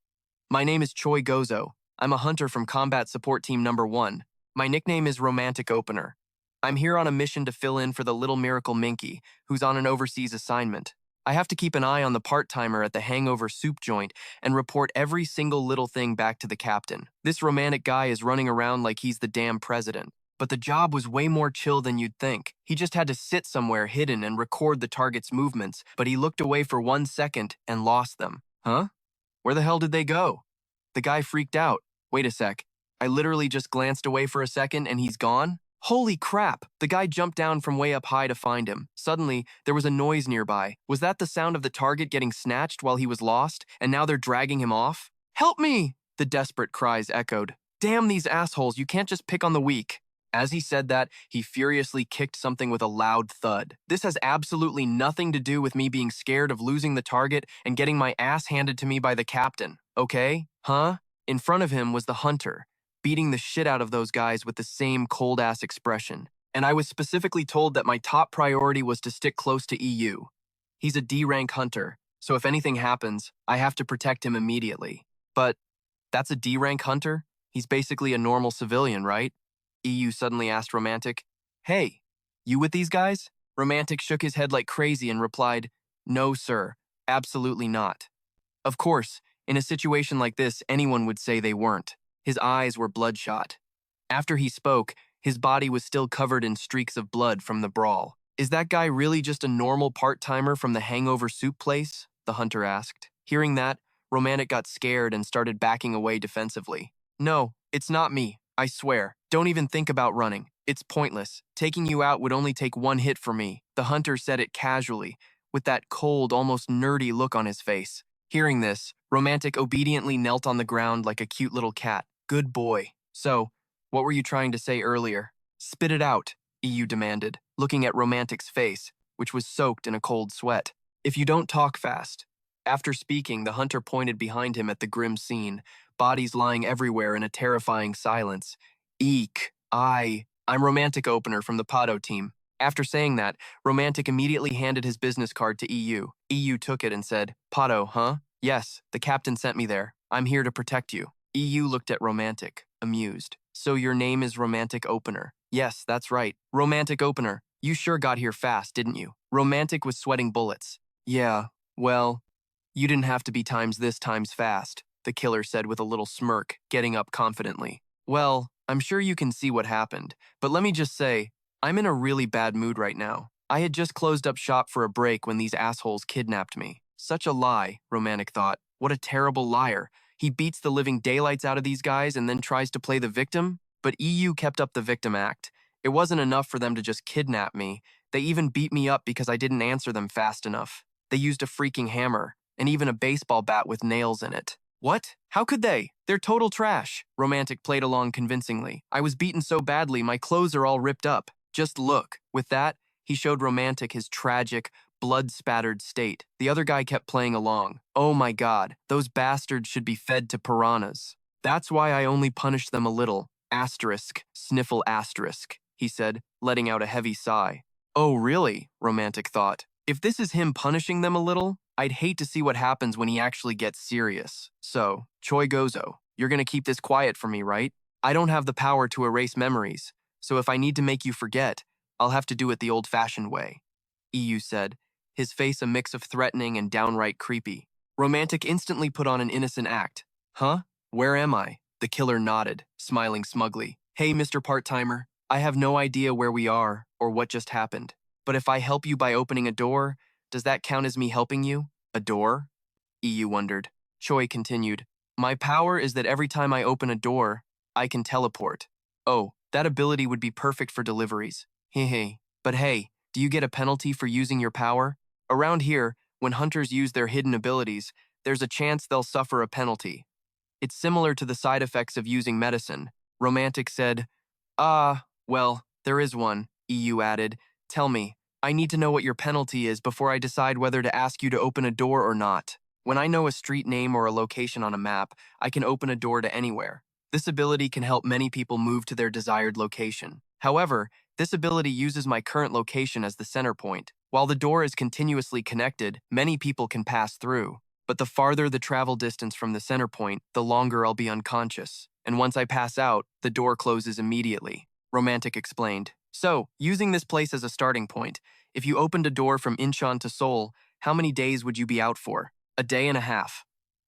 "My name is Choi Gozo. I'm a hunter from Combat Support Team Number 1. My nickname is Romantic Opener. I'm here on a mission to fill in for the Little Miracle Minky, who's on an overseas assignment. I have to keep an eye on the part-timer at the Hangover Soup Joint and report every single little thing back to the captain. This romantic guy is running around like he's the damn president. But the job was way more chill than you'd think. He just had to sit somewhere hidden and record the target's movements, but he looked away for 1 second and lost them. Huh? Where the hell did they go?" The guy freaked out. "Wait a sec. I literally just glanced away for a second and he's gone? Holy crap!" The guy jumped down from way up high to find him. Suddenly, there was a noise nearby. Was that the sound of the target getting snatched while he was lost, and now they're dragging him off? "Help me!" the desperate cries echoed. "Damn these assholes, you can't just pick on the weak." As he said that, he furiously kicked something with a loud thud. "This has absolutely nothing to do with me being scared of losing the target and getting my ass handed to me by the captain, okay? Huh?" In front of him was the hunter, beating the shit out of those guys with the same cold-ass expression. "And I was specifically told that my top priority was to stick close to EU. He's a D-rank hunter, so if anything happens, I have to protect him immediately." "But that's a D-rank hunter? He's basically a normal civilian, right?" EU suddenly asked Romantic. "Hey, you with these guys?" Romantic shook his head like crazy and replied, "No, sir, absolutely not." Of course, in a situation like this, anyone would say they weren't. His eyes were bloodshot. After he spoke, his body was still covered in streaks of blood from the brawl. "Is that guy really just a normal part-timer from the Hangover Soup place?" the hunter asked. Hearing that, Romantic got scared and started backing away defensively. "No, it's not me, I swear. Don't even think about running. It's pointless. Taking you out would only take 1 hit for me." The hunter said it casually, with that cold, almost nerdy look on his face. Hearing this, Romantic obediently knelt on the ground like a cute little cat. "Good boy. So, what were you trying to say earlier?" "Spit it out," EU demanded, looking at Romantic's face, which was soaked in a cold sweat. "If you don't talk fast." After speaking, the hunter pointed behind him at the grim scene, bodies lying everywhere in a terrifying silence. "Eek. I'm Romantic Opener from the Pado team." After saying that, Romantic immediately handed his business card to EU. EU took it and said, "Pado, huh? Yes, the captain sent me there. I'm here to protect you." EU looked at Romantic, amused. "So your name is Romantic Opener?" "Yes, that's right. Romantic Opener. You sure got here fast, didn't you?" Romantic was sweating bullets. "Yeah, well, you didn't have to be times fast," the killer said with a little smirk, getting up confidently. "Well, I'm sure you can see what happened, but let me just say, I'm in a really bad mood right now. I had just closed up shop for a break when these assholes kidnapped me. Such a lie, Romantic thought. What a terrible liar. He beats the living daylights out of these guys and then tries to play the victim? But EU kept up the victim act. It wasn't enough for them to just kidnap me. They even beat me up because I didn't answer them fast enough. They used a freaking hammer, and even a baseball bat with nails in it. What? How could they? They're total trash. Romantic played along convincingly. I was beaten so badly, my clothes are all ripped up. Just look. With that, he showed Romantic his tragic, blood-spattered state. The other guy kept playing along. Oh my god, those bastards should be fed to piranhas. That's why I only punished them a little. Asterisk, sniffle asterisk, he said, letting out a heavy sigh. Oh really? Romantic thought. If this is him punishing them a little, I'd hate to see what happens when he actually gets serious. So, Choi Gozo, you're gonna keep this quiet for me, right? I don't have the power to erase memories, so if I need to make you forget, I'll have to do it the old-fashioned way, EU said, his face a mix of threatening and downright creepy. Romantic instantly put on an innocent act. Huh? Where am I? The killer nodded, smiling smugly. Hey, Mr. Part-Timer, I have no idea where we are or what just happened. But if I help you by opening a door, does that count as me helping you? A door? EU wondered. Choi continued. My power is that every time I open a door, I can teleport. Oh, that ability would be perfect for deliveries. Hehe. But hey, do you get a penalty for using your power? Around here, when hunters use their hidden abilities, there's a chance they'll suffer a penalty. It's similar to the side effects of using medicine. Romantic said, well, there is one, EU added. Tell me, I need to know what your penalty is before I decide whether to ask you to open a door or not. When I know a street name or a location on a map, I can open a door to anywhere. This ability can help many people move to their desired location. However, this ability uses my current location as the center point. While the door is continuously connected, many people can pass through. But the farther the travel distance from the center point, the longer I'll be unconscious. And once I pass out, the door closes immediately. Romantic explained. So, using this place as a starting point, if you opened a door from Incheon to Seoul, how many days would you be out for? A day and a half.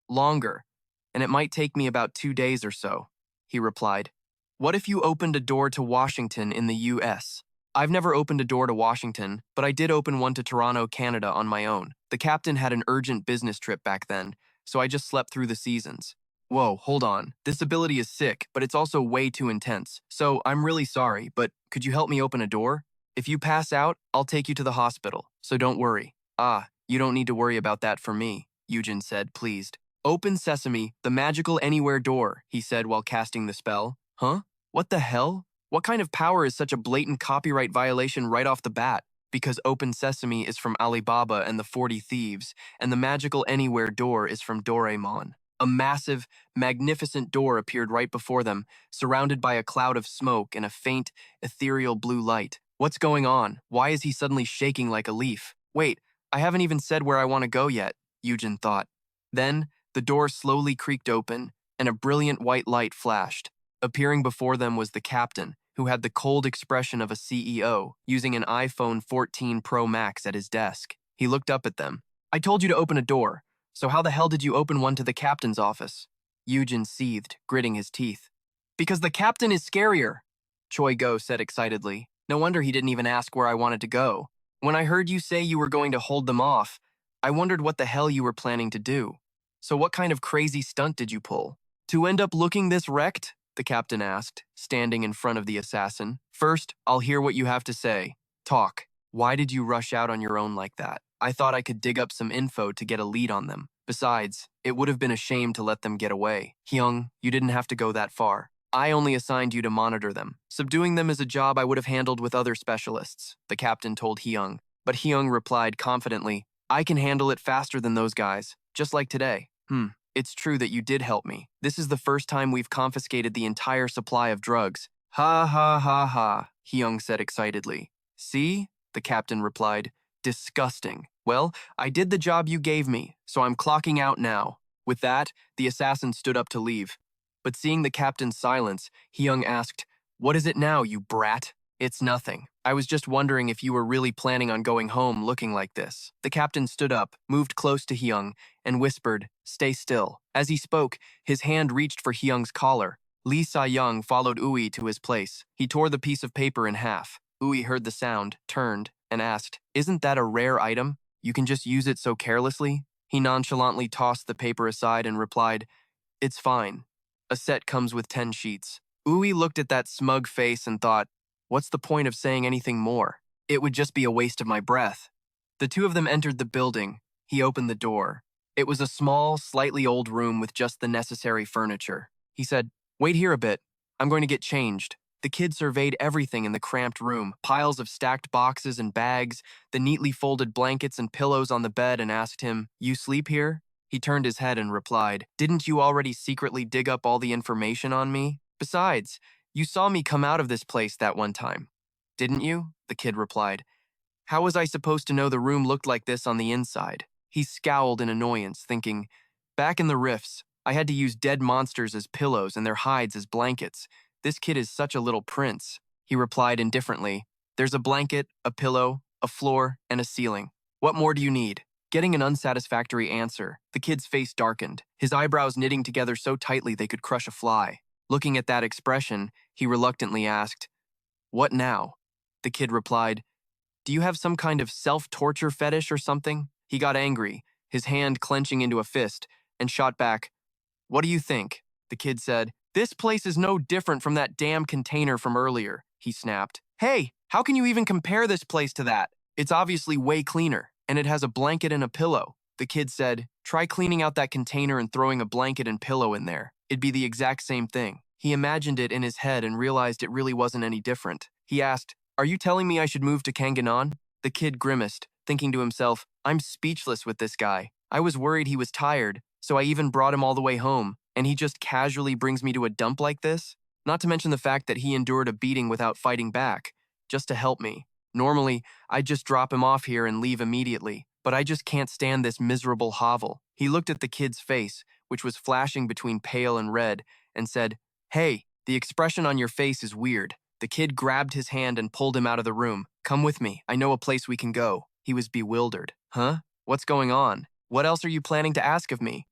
Longer. And it might take me about 2 days or so, he replied. What if you opened a door to Washington in the US? I've never opened a door to Washington, but I did open one to Toronto, Canada on my own. The captain had an urgent business trip back then, so I just slept through the seasons. Whoa, hold on. This ability is sick, but it's also way too intense. So I'm really sorry, but could you help me open a door? If you pass out, I'll take you to the hospital, so don't worry. You don't need to worry about that for me, Yujin said, pleased. Open sesame, the magical anywhere door, he said while casting the spell. Huh? What the hell? What kind of power is such a blatant copyright violation right off the bat? Because Open Sesame is from Alibaba and the 40 Thieves, and the magical anywhere door is from Doraemon. A massive, magnificent door appeared right before them, surrounded by a cloud of smoke and a faint, ethereal blue light. What's going on? Why is he suddenly shaking like a leaf? Wait, I haven't even said where I want to go yet, Yujin thought. Then, the door slowly creaked open, and a brilliant white light flashed. Appearing before them was the captain, who had the cold expression of a CEO, using an iPhone 14 Pro Max at his desk. He looked up at them. I told you to open a door, so how the hell did you open one to the captain's office? Yujin seethed, gritting his teeth. Because the captain is scarier, Choi Go said excitedly. No wonder he didn't even ask where I wanted to go. When I heard you say you were going to hold them off, I wondered what the hell you were planning to do. So what kind of crazy stunt did you pull? To end up looking this wrecked? The captain asked, standing in front of the assassin. First, I'll hear what you have to say. Talk. Why did you rush out on your own like that? I thought I could dig up some info to get a lead on them. Besides, it would have been a shame to let them get away. Hyung, you didn't have to go that far. I only assigned you to monitor them. Subduing them is a job I would have handled with other specialists, the captain told Hyung. But Hyung replied confidently, I can handle it faster than those guys, just like today. It's true that you did help me. This is the first time we've confiscated the entire supply of drugs. Ha ha ha ha, Hyung said excitedly. See? The captain replied. Disgusting. Well, I did the job you gave me, so I'm clocking out now. With that, the assassin stood up to leave. But seeing the captain's silence, Hyung asked, What is it now, you brat? It's nothing. I was just wondering if you were really planning on going home looking like this. The captain stood up, moved close to Hyung, and whispered, Stay still. As he spoke, his hand reached for Hyung's collar. Lee Sa-young followed Ui to his place. He tore the piece of paper in half. Ui heard the sound, turned, and asked, "Isn't that a rare item? You can just use it so carelessly?" He nonchalantly tossed the paper aside and replied, "It's fine. A set comes with 10 sheets." Uwe looked at that smug face and thought, what's the point of saying anything more? It would just be a waste of my breath. The two of them entered the building. He opened the door. It was a small, slightly old room with just the necessary furniture. He said, "Wait here a bit. I'm going to get changed." The kid surveyed everything in the cramped room, piles of stacked boxes and bags, the neatly folded blankets and pillows on the bed, and asked him, "You sleep here?" He turned his head and replied, "Didn't you already secretly dig up all the information on me? Besides, you saw me come out of this place that one time." "Didn't you?" the kid replied. "How was I supposed to know the room looked like this on the inside?" He scowled in annoyance, thinking, back in the rifts, I had to use dead monsters as pillows and their hides as blankets. This kid is such a little prince. He replied indifferently, "There's a blanket, a pillow, a floor, and a ceiling. What more do you need?" Getting an unsatisfactory answer, the kid's face darkened, his eyebrows knitting together so tightly they could crush a fly. Looking at that expression, he reluctantly asked, "What now?" The kid replied, "Do you have some kind of self-torture fetish or something?" He got angry, his hand clenching into a fist, and shot back, "What do you think?" The kid said, "This place is no different from that damn container from earlier," he snapped. "Hey, how can you even compare this place to that? It's obviously way cleaner, and it has a blanket and a pillow." The kid said, "Try cleaning out that container and throwing a blanket and pillow in there. It'd be the exact same thing." He imagined it in his head and realized it really wasn't any different. He asked, "Are you telling me I should move to Kanganon?" The kid grimaced, thinking to himself, I'm speechless with this guy. I was worried he was tired, so I even brought him all the way home, and he just casually brings me to a dump like this? Not to mention the fact that he endured a beating without fighting back, just to help me. Normally, I'd just drop him off here and leave immediately, but I just can't stand this miserable hovel. He looked at the kid's face, which was flashing between pale and red, and said, "Hey, the expression on your face is weird." The kid grabbed his hand and pulled him out of the room. "Come with me. I know a place we can go." He was bewildered. "Huh? What's going on? What else are you planning to ask of me?"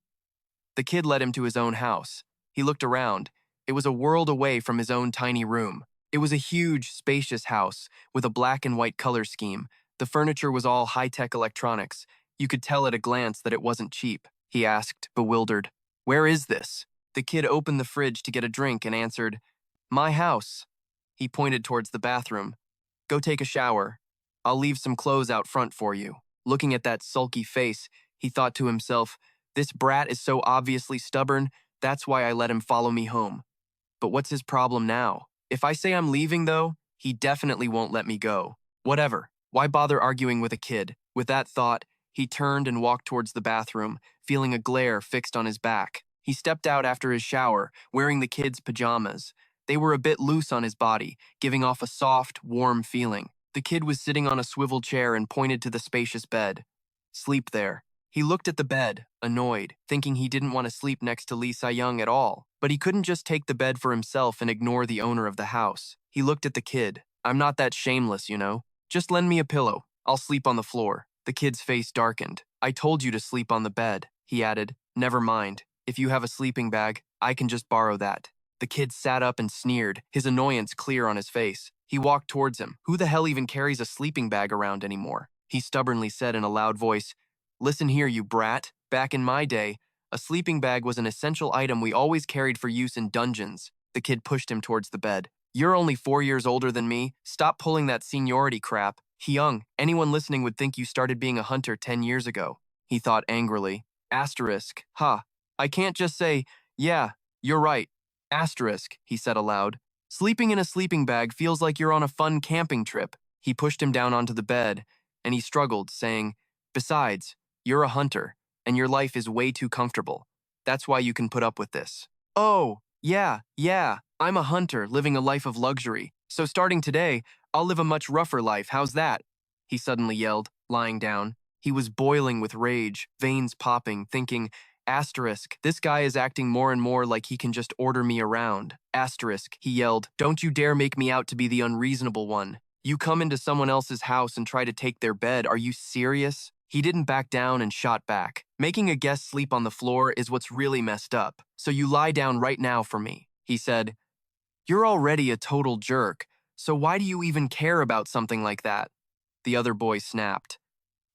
The kid led him to his own house. He looked around. It was a world away from his own tiny room. It was a huge, spacious house with a black and white color scheme. The furniture was all high-tech electronics. You could tell at a glance that it wasn't cheap. He asked, bewildered, "Where is this?" The kid opened the fridge to get a drink and answered, "My house." He pointed towards the bathroom. "Go take a shower. I'll leave some clothes out front for you." Looking at that sulky face, he thought to himself, this brat is so obviously stubborn, that's why I let him follow me home. But what's his problem now? If I say I'm leaving, though, he definitely won't let me go. Whatever. Why bother arguing with a kid? With that thought, he turned and walked towards the bathroom, feeling a glare fixed on his back. He stepped out after his shower, wearing the kid's pajamas. They were a bit loose on his body, giving off a soft, warm feeling. The kid was sitting on a swivel chair and pointed to the spacious bed. "Sleep there." He looked at the bed, annoyed, thinking he didn't want to sleep next to Lee Se-young at all. But he couldn't just take the bed for himself and ignore the owner of the house. He looked at the kid. "I'm not that shameless, you know. Just lend me a pillow. I'll sleep on the floor." The kid's face darkened. "I told you to sleep on the bed," he added. "Never mind. If you have a sleeping bag, I can just borrow that." The kid sat up and sneered, his annoyance clear on his face. He walked towards him. Who the hell even carries a sleeping bag around anymore? He stubbornly said in a loud voice, "Listen here, you brat. Back in my day, a sleeping bag was an essential item we always carried for use in dungeons." The kid pushed him towards the bed. "You're only 4 years older than me. Stop pulling that seniority crap. Young, anyone listening would think you started being a hunter 10 years ago." He thought angrily. Asterisk. Ha. I can't just say, "Yeah, you're right." Asterisk, he said aloud. "Sleeping in a sleeping bag feels like you're on a fun camping trip." He pushed him down onto the bed, and he struggled, saying, "Besides, you're a hunter, and your life is way too comfortable. That's why you can put up with this." "Oh, yeah, I'm a hunter living a life of luxury. So starting today, I'll live a much rougher life, how's that?" he suddenly yelled, lying down. He was boiling with rage, veins popping, thinking, asterisk, this guy is acting more and more like he can just order me around. Asterisk, he yelled, "Don't you dare make me out to be the unreasonable one. You come into someone else's house and try to take their bed, are you serious?" He didn't back down and shot back. "Making a guest sleep on the floor is what's really messed up, so you lie down right now for me," he said. "You're already a total jerk, so why do you even care about something like that?" The other boy snapped.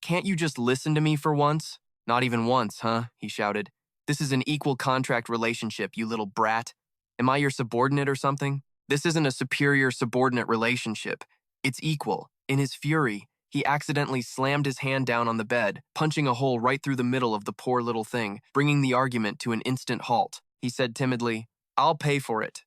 Can't you just listen to me for once? Not even once, huh? He shouted. This is an equal contract relationship, you little brat. Am I your subordinate or something? This isn't a superior-subordinate relationship. It's equal. In his fury, he accidentally slammed his hand down on the bed, punching a hole right through the middle of the poor little thing, bringing the argument to an instant halt. He said timidly, I'll pay for it.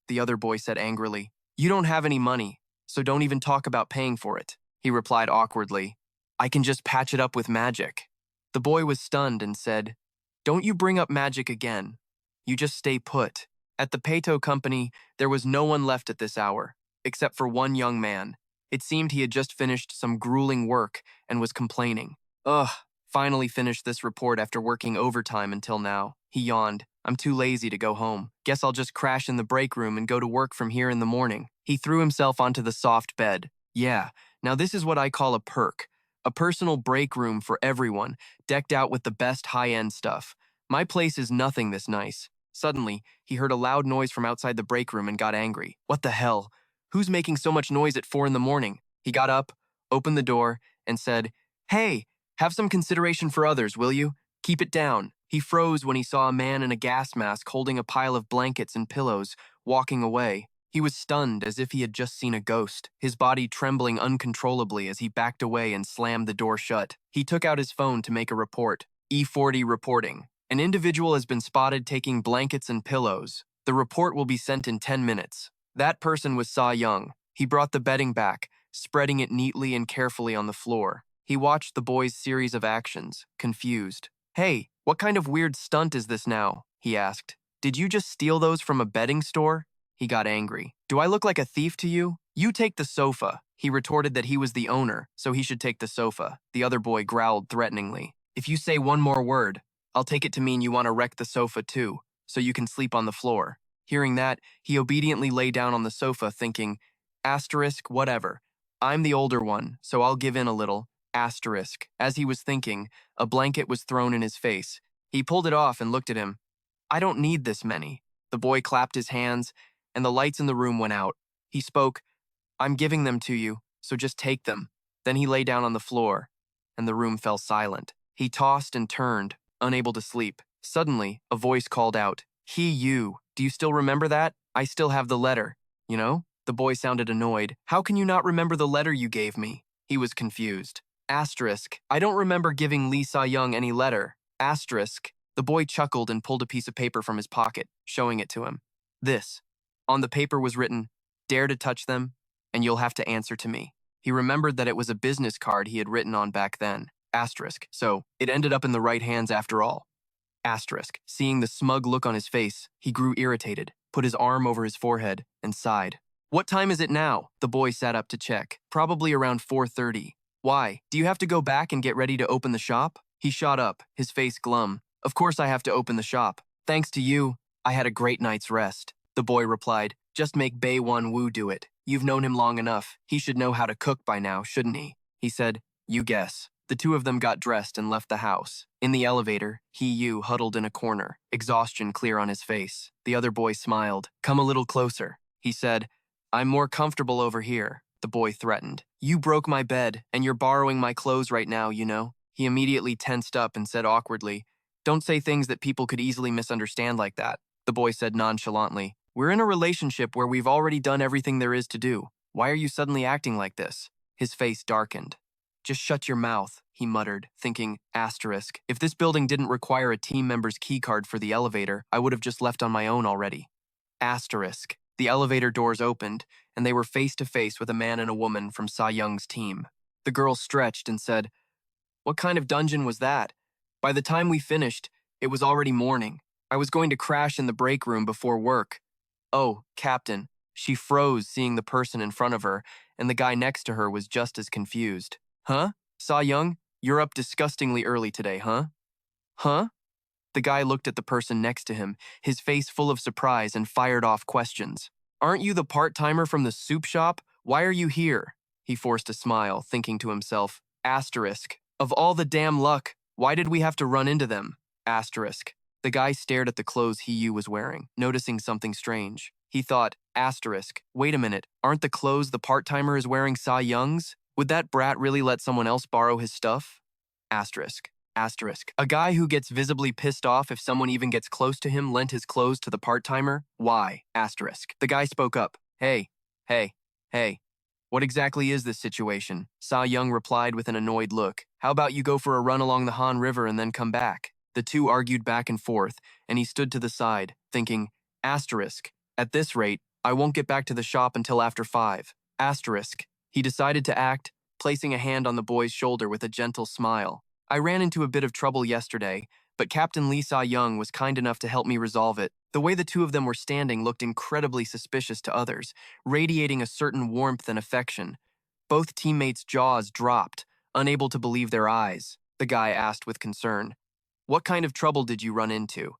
The other boy said angrily, You don't have any money, so don't even talk about paying for it. He replied awkwardly, I can just patch it up with magic. The boy was stunned and said, Don't you bring up magic again. You just stay put. At the Peto company, there was no one left at this hour, except for one young man. It seemed he had just finished some grueling work and was complaining. Ugh, finally finished this report after working overtime until now. He yawned. I'm too lazy to go home. Guess I'll just crash in the break room and go to work from here in the morning. He threw himself onto the soft bed. Yeah, now this is what I call a perk. A personal break room for everyone, decked out with the best high-end stuff. My place is nothing this nice. Suddenly, he heard a loud noise from outside the break room and got angry. What the hell? Who's making so much noise at 4 in the morning? He got up, opened the door, and said, Hey, have some consideration for others, will you? Keep it down. He froze when he saw a man in a gas mask holding a pile of blankets and pillows, walking away. He was stunned as if he had just seen a ghost, his body trembling uncontrollably as he backed away and slammed the door shut. He took out his phone to make a report. E40 reporting. An individual has been spotted taking blankets and pillows. The report will be sent in 10 minutes. That person was Cha Young. He brought the bedding back, spreading it neatly and carefully on the floor. He watched the boy's series of actions, confused. Hey, what kind of weird stunt is this now? He asked. Did you just steal those from a bedding store? He got angry. Do I look like a thief to you? You take the sofa. He retorted that he was the owner, so he should take the sofa. The other boy growled threateningly. If you say one more word, I'll take it to mean you want to wreck the sofa too, so you can sleep on the floor. Hearing that, he obediently lay down on the sofa thinking, asterisk, whatever. I'm the older one, so I'll give in a little. Asterisk. As he was thinking, a blanket was thrown in his face. He pulled it off and looked at him. I don't need this many. The boy clapped his hands, and the lights in the room went out. He spoke, I'm giving them to you, so just take them. Then he lay down on the floor, and the room fell silent. He tossed and turned, unable to sleep. Suddenly, a voice called out, you. Do you still remember that? I still have the letter. You know? The boy sounded annoyed. How can you not remember the letter you gave me? He was confused. Asterisk. I don't remember giving Lee Sa-young any letter. Asterisk. The boy chuckled and pulled a piece of paper from his pocket, showing it to him. This. On the paper was written, Dare to touch them, and you'll have to answer to me. He remembered that it was a business card he had written on back then. Asterisk. So, it ended up in the right hands after all. Asterisk. Seeing the smug look on his face, he grew irritated, put his arm over his forehead, and sighed. What time is it now? The boy sat up to check. Probably around 4:30. Why? Do you have to go back and get ready to open the shop? He shot up, his face glum. Of course I have to open the shop. Thanks to you, I had a great night's rest. The boy replied, Just make Bae Won-woo do it. You've known him long enough. He should know how to cook by now, shouldn't he? He said, You guess. The two of them got dressed and left the house. In the elevator, Yu huddled in a corner, exhaustion clear on his face. The other boy smiled. Come a little closer. He said, I'm more comfortable over here. The boy threatened. You broke my bed, and you're borrowing my clothes right now, you know? He immediately tensed up and said awkwardly, Don't say things that people could easily misunderstand like that. The boy said nonchalantly, We're in a relationship where we've already done everything there is to do. Why are you suddenly acting like this? His face darkened. Just shut your mouth, he muttered, thinking, asterisk, if this building didn't require a team member's keycard for the elevator, I would have just left on my own already. Asterisk. The elevator doors opened, and they were face to face with a man and a woman from Sa Young's team. The girl stretched and said, What kind of dungeon was that? By the time we finished, it was already morning. I was going to crash in the break room before work. Oh, Captain. She froze seeing the person in front of her, and the guy next to her was just as confused. Huh? Sa Young, you're up disgustingly early today, huh? Huh? The guy looked at the person next to him, his face full of surprise, and fired off questions. Aren't you the part-timer from the soup shop? Why are you here? He forced a smile, thinking to himself, asterisk. Of all the damn luck, why did we have to run into them? Asterisk. The guy stared at the clothes Yu was wearing, noticing something strange. He thought, asterisk, wait a minute, aren't the clothes the part-timer is wearing Sa Young's? Would that brat really let someone else borrow his stuff? Asterisk. Asterisk. A guy who gets visibly pissed off if someone even gets close to him lent his clothes to the part-timer? Why? Asterisk. The guy spoke up. Hey. What exactly is this situation? Sa Young replied with an annoyed look. How about you go for a run along the Han River and then come back? The two argued back and forth, and he stood to the side, thinking, asterisk. At this rate, I won't get back to the shop until after 5. Asterisk. He decided to act, placing a hand on the boy's shoulder with a gentle smile. I ran into a bit of trouble yesterday, but Captain Lee Sa-young was kind enough to help me resolve it. The way the two of them were standing looked incredibly suspicious to others, radiating a certain warmth and affection. Both teammates' jaws dropped, unable to believe their eyes. The guy asked with concern, "What kind of trouble did you run into?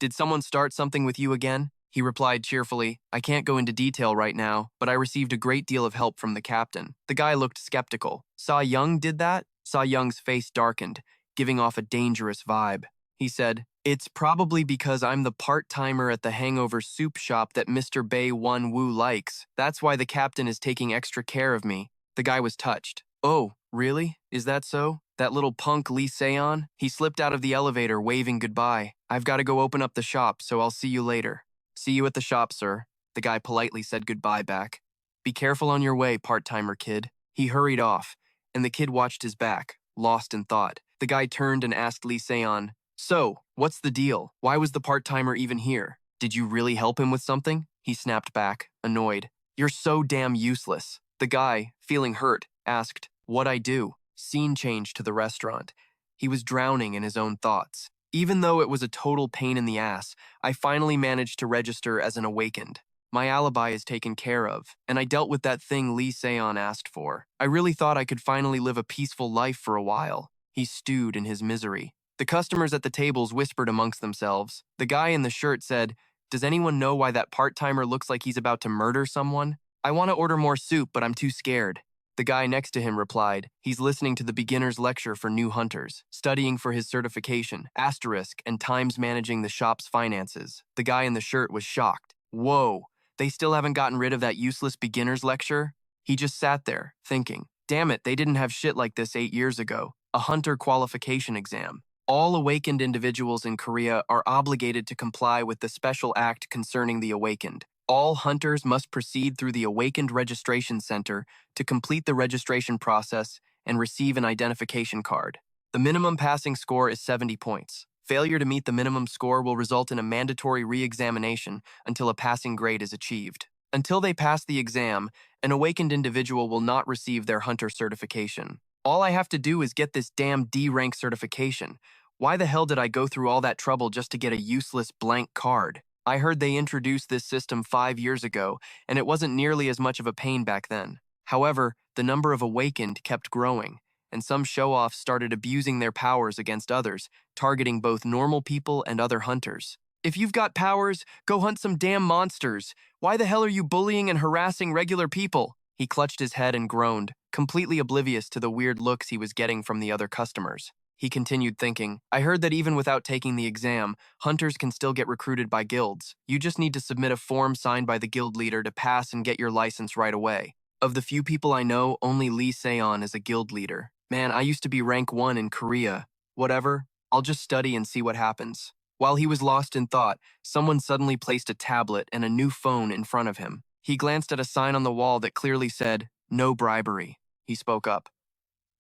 Did someone start something with you again?" He replied cheerfully, "I can't go into detail right now, but I received a great deal of help from the captain." The guy looked skeptical. Sa-young did that? Sa-young's face darkened, giving off a dangerous vibe. He said, "It's probably because I'm the part-timer at the hangover soup shop that Mr. Bae Won-woo likes. That's why the captain is taking extra care of me." The guy was touched. "Oh, really? Is that so? That little punk Lee Seon?" He slipped out of the elevator, waving goodbye. "I've got to go open up the shop, so I'll see you later." "See you at the shop, sir." The guy politely said goodbye back. "Be careful on your way, part-timer kid." He hurried off, and the kid watched his back, lost in thought. The guy turned and asked Lee Seon, "So, what's the deal? Why was the part-timer even here? Did you really help him with something?" He snapped back, annoyed. "You're so damn useless." The guy, feeling hurt, asked, "What'd I do?" Scene changed to the restaurant. He was drowning in his own thoughts. Even though it was a total pain in the ass, I finally managed to register as an awakened. My alibi is taken care of, and I dealt with that thing Lee Seon asked for. I really thought I could finally live a peaceful life for a while. He stewed in his misery. The customers at the tables whispered amongst themselves. The guy in the shirt said, "Does anyone know why that part-timer looks like he's about to murder someone? I want to order more soup, but I'm too scared." The guy next to him replied, "He's listening to the beginner's lecture for new hunters, studying for his certification, asterisk, and times managing the shop's finances." The guy in the shirt was shocked. "Whoa, they still haven't gotten rid of that useless beginner's lecture?" He just sat there, thinking, damn it, they didn't have shit like this 8 years ago. A hunter qualification exam. All awakened individuals in Korea are obligated to comply with the special act concerning the awakened. All hunters must proceed through the Awakened Registration Center to complete the registration process and receive an identification card. The minimum passing score is 70 points. Failure to meet the minimum score will result in a mandatory re-examination until a passing grade is achieved. Until they pass the exam, an awakened individual will not receive their hunter certification. All I have to do is get this damn D-rank certification. Why the hell did I go through all that trouble just to get a useless blank card? I heard they introduced this system 5 years ago, and it wasn't nearly as much of a pain back then. However, the number of awakened kept growing, and some show-offs started abusing their powers against others, targeting both normal people and other hunters. "If you've got powers, go hunt some damn monsters. Why the hell are you bullying and harassing regular people?" He clutched his head and groaned, completely oblivious to the weird looks he was getting from the other customers. He continued thinking, "I heard that even without taking the exam, hunters can still get recruited by guilds. You just need to submit a form signed by the guild leader to pass and get your license right away. Of the few people I know, only Lee Seon is a guild leader. Man, I used to be rank 1 in Korea. Whatever, I'll just study and see what happens." While he was lost in thought, someone suddenly placed a tablet and a new phone in front of him. He glanced at a sign on the wall that clearly said, "No bribery." He spoke up.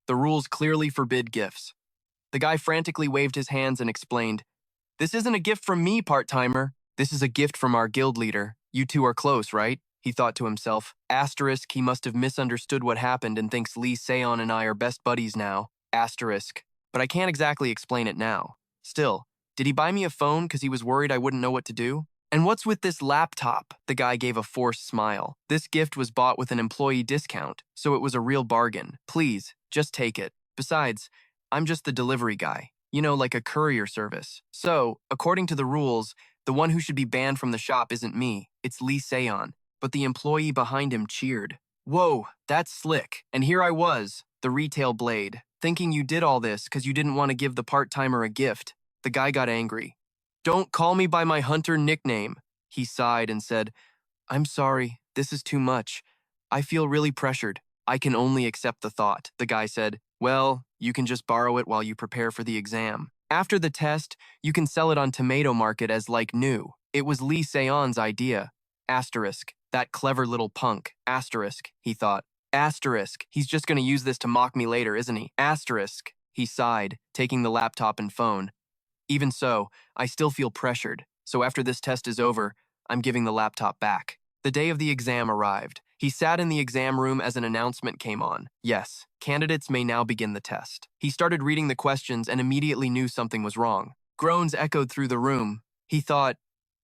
"The rules clearly forbid gifts." The guy frantically waved his hands and explained, "This isn't a gift from me, part-timer. This is a gift from our guild leader. You two are close, right?" He thought to himself. Asterisk, he must have misunderstood what happened and thinks Lee Seon and I are best buddies now. Asterisk, but I can't exactly explain it now. Still, did he buy me a phone because he was worried I wouldn't know what to do? And what's with this laptop? The guy gave a forced smile. This gift was bought with an employee discount, so it was a real bargain. Please, just take it. Besides, I'm just the delivery guy. You know, like a courier service. So, according to the rules, the one who should be banned from the shop isn't me, it's Lee Seon. But the employee behind him cheered. "Whoa, that's slick." And here I was, the retail blade, thinking you did all this because you didn't want to give the part-timer a gift. The guy got angry. "Don't call me by my hunter nickname." He sighed and said, "I'm sorry, this is too much. I feel really pressured." I can only accept the thought. The guy said, well, you can just borrow it while you prepare for the exam. After the test, you can sell it on Tomato Market as like new. It was Lee Se-on's idea. Asterisk. That clever little punk. Asterisk, he thought. Asterisk. He's just going to use this to mock me later, isn't he? Asterisk. He sighed, taking the laptop and phone. Even so, I still feel pressured. So after this test is over, I'm giving the laptop back. The day of the exam arrived. He sat in the exam room as an announcement came on. Yes, candidates may now begin the test. He started reading the questions and immediately knew something was wrong. Groans echoed through the room. He thought,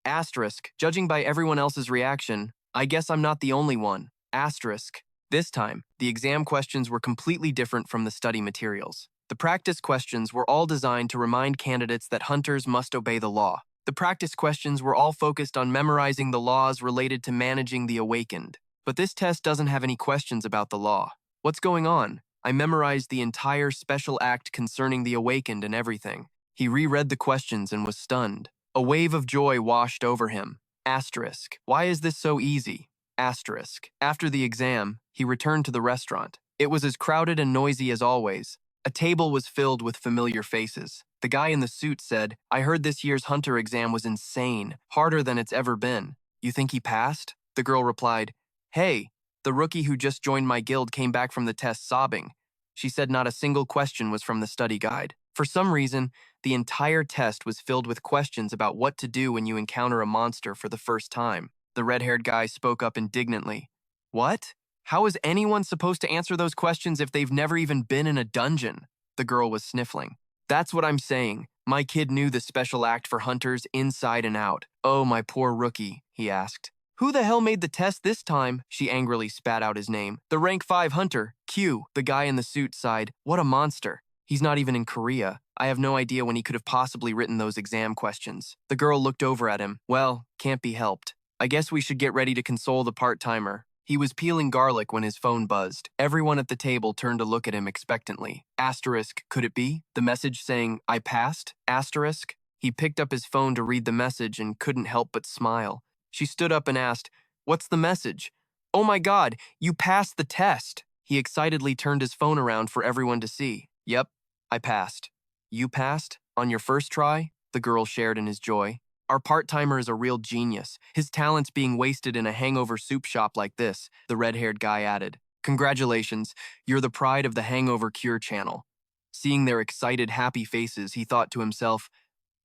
asterisk, judging by everyone else's reaction, I guess I'm not the only one. Asterisk. This time, the exam questions were completely different from the study materials. The practice questions were all designed to remind candidates that hunters must obey the law. The practice questions were all focused on memorizing the laws related to managing the awakened. But this test doesn't have any questions about the law. What's going on? I memorized the entire special act concerning the awakened and everything. He reread the questions and was stunned. A wave of joy washed over him. Asterisk. Why is this so easy? Asterisk. After the exam, he returned to the restaurant. It was as crowded and noisy as always. A table was filled with familiar faces. The guy in the suit said, I heard this year's hunter exam was insane, harder than it's ever been. You think he passed? The girl replied, hey, the rookie who just joined my guild came back from the test sobbing. She said not a single question was from the study guide. For some reason, the entire test was filled with questions about what to do when you encounter a monster for the first time. The red-haired guy spoke up indignantly. What? How is anyone supposed to answer those questions if they've never even been in a dungeon? The girl was sniffling. That's what I'm saying. My kid knew the special act for hunters inside and out. Oh, my poor rookie, he asked. Who the hell made the test this time? She angrily spat out his name. The rank 5 hunter, Q. The guy in the suit sighed. What a monster. He's not even in Korea. I have no idea when he could have possibly written those exam questions. The girl looked over at him. Well, can't be helped. I guess we should get ready to console the part-timer. He was peeling garlic when his phone buzzed. Everyone at the table turned to look at him expectantly. Asterisk, could it be? The message saying, I passed? Asterisk. He picked up his phone to read the message and couldn't help but smile. She stood up and asked, what's the message? Oh my God, you passed the test. He excitedly turned his phone around for everyone to see. Yep, I passed. You passed? On your first try? The girl shared in his joy. Our part-timer is a real genius. His talent's being wasted in a hangover soup shop like this, the red-haired guy added. Congratulations, you're the pride of the Hangover Cure channel. Seeing their excited, happy faces, he thought to himself,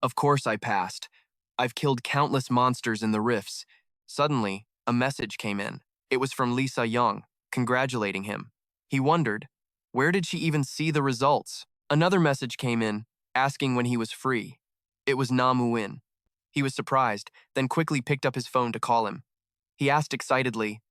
of course I passed. I've killed countless monsters in the rifts. Suddenly, a message came in. It was from Lee Se-young, congratulating him. He wondered, where did she even see the results? Another message came in, asking when he was free. It was Na Mu-in. He was surprised, then quickly picked up his phone to call him. He asked excitedly,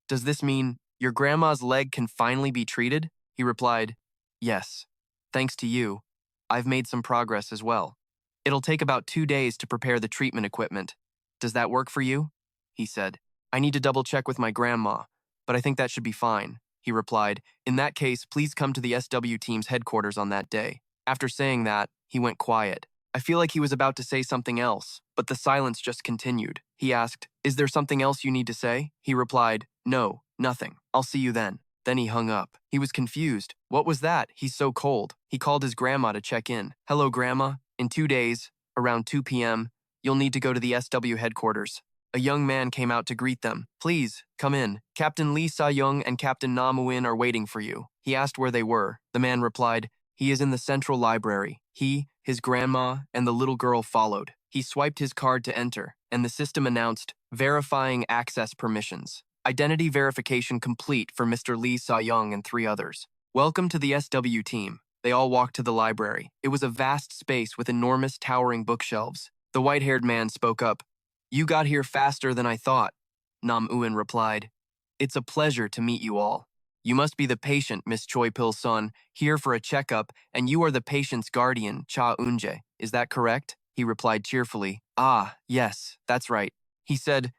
does this mean your grandma's leg can finally be treated? He replied, yes. Thanks to you, I've made some progress as well. It'll take about 2 days to prepare the treatment equipment. Does that work for you? He said. I need to double check with my grandma, but I think that should be fine. He replied, in that case, please come to the SW team's headquarters on that day. After saying that, he went quiet. I feel like he was about to say something else, but the silence just continued. He asked, is there something else you need to say? He replied, no, nothing. I'll see you then. Then he hung up. He was confused. What was that? He's so cold. He called his grandma to check in. Hello, Grandma. In 2 days, around 2 p.m., you'll need to go to the SW headquarters. A young man came out to greet them. Please, come in. Captain Lee Se-young and Captain Na Mu-in are waiting for you. He asked where they were. The man replied, he is in the central library. He, his grandma, and the little girl followed. He swiped his card to enter, and the system announced, verifying access permissions. Identity verification complete for Mr. Lee Se-young and 3 others. Welcome to the SW team. They all walked to the library. It was a vast space with enormous towering bookshelves. The white-haired man spoke up. You got here faster than I thought. Na Mu-in replied. It's a pleasure to meet you all. You must be the patient, Miss Choi Pil-sun, here for a checkup, and you are the patient's guardian, Cha Eui-jae. Is that correct? He replied cheerfully. Ah, yes, that's right. He said,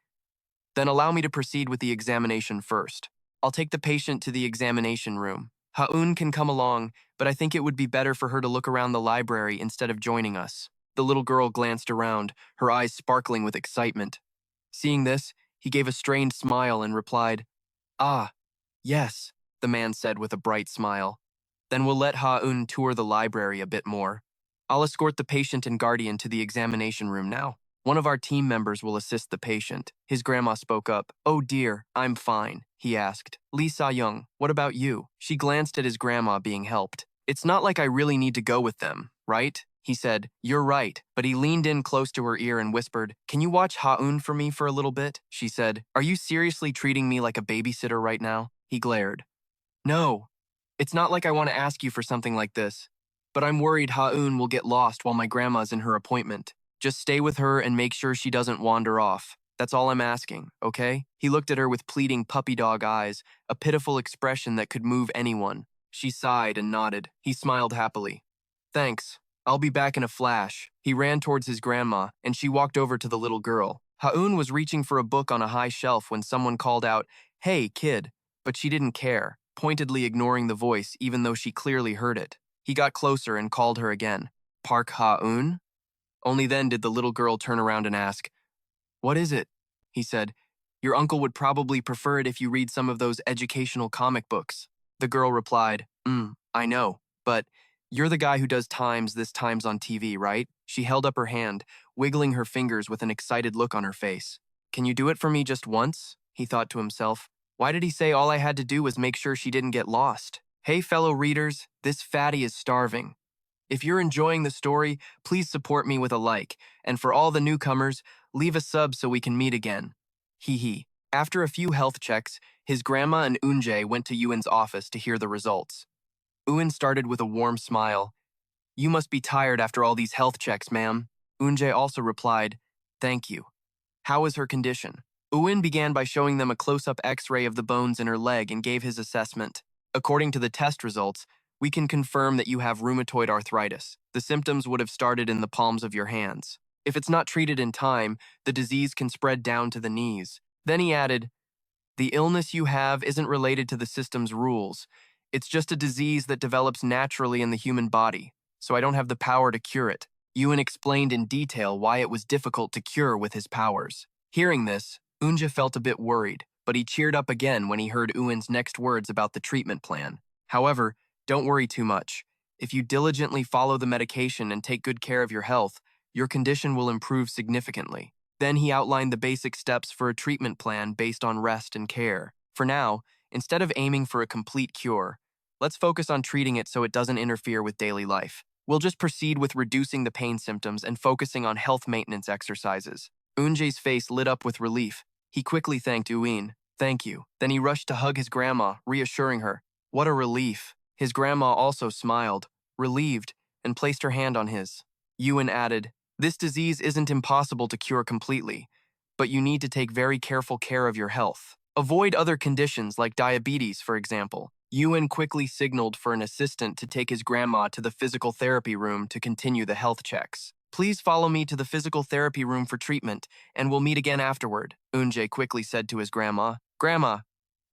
then allow me to proceed with the examination first. I'll take the patient to the examination room. Ha-eun can come along, but I think it would be better for her to look around the library instead of joining us. The little girl glanced around, her eyes sparkling with excitement. Seeing this, he gave a strained smile and replied, ah, yes, the man said with a bright smile. Then we'll let Ha-eun tour the library a bit more. I'll escort the patient and guardian to the examination room now. One of our team members will assist the patient. His grandma spoke up. Oh dear, I'm fine, he asked. Lee Sa-young, what about you? She glanced at his grandma being helped. It's not like I really need to go with them, right? He said. You're right, but he leaned in close to her ear and whispered, Can you watch Ha-eun for me for a little bit? She said. Are you seriously treating me like a babysitter right now? He glared. No, it's not like I want to ask you for something like this, but I'm worried Ha-eun will get lost while my grandma's in her appointment. Just stay with her and make sure she doesn't wander off. That's all I'm asking, okay? He looked at her with pleading puppy dog eyes, a pitiful expression that could move anyone. She sighed and nodded. He smiled happily. Thanks. I'll be back in a flash. He ran towards his grandma, and she walked over to the little girl. Ha-eun was reaching for a book on a high shelf when someone called out, Hey, kid, but she didn't care, pointedly ignoring the voice even though she clearly heard it. He got closer and called her again. Park Ha-eun? Only then did the little girl turn around and ask, What is it? He said, Your uncle would probably prefer it if you read some of those educational comic books. The girl replied, I know, but you're the guy who does This Times on TV, right? She held up her hand, wiggling her fingers with an excited look on her face. Can you do it for me just once? He thought to himself. Why did he say all I had to do was make sure she didn't get lost? Hey, fellow readers, this fatty is starving. If you're enjoying the story, please support me with a like, and for all the newcomers, leave a sub so we can meet again. Hee hee. After a few health checks, his grandma and Eun-jae went to Ewan's office to hear the results. Ewan started with a warm smile. You must be tired after all these health checks, ma'am. Eun-jae also replied, Thank you. How is her condition? Ewan began by showing them a close-up x-ray of the bones in her leg and gave his assessment. According to the test results, we can confirm that you have rheumatoid arthritis. The symptoms would have started in the palms of your hands. If it's not treated in time, the disease can spread down to the knees. Then he added, The illness you have isn't related to the system's rules. It's just a disease that develops naturally in the human body, so I don't have the power to cure it. Ewan explained in detail why it was difficult to cure with his powers. Hearing this, Eun-jae felt a bit worried, but he cheered up again when he heard Ewan's next words about the treatment plan. However, don't worry too much. If you diligently follow the medication and take good care of your health, your condition will improve significantly. Then he outlined the basic steps for a treatment plan based on rest and care. For now, instead of aiming for a complete cure, let's focus on treating it so it doesn't interfere with daily life. We'll just proceed with reducing the pain symptoms and focusing on health maintenance exercises. Eun-jae's face lit up with relief. He quickly thanked Ewan. Thank you. Then he rushed to hug his grandma, reassuring her. What a relief. His grandma also smiled, relieved, and placed her hand on his. Ewan added, This disease isn't impossible to cure completely, but you need to take very careful care of your health. Avoid other conditions like diabetes, for example. Ewan quickly signaled for an assistant to take his grandma to the physical therapy room to continue the health checks. Please follow me to the physical therapy room for treatment, and we'll meet again afterward, Eun-jae quickly said to his grandma. Grandma,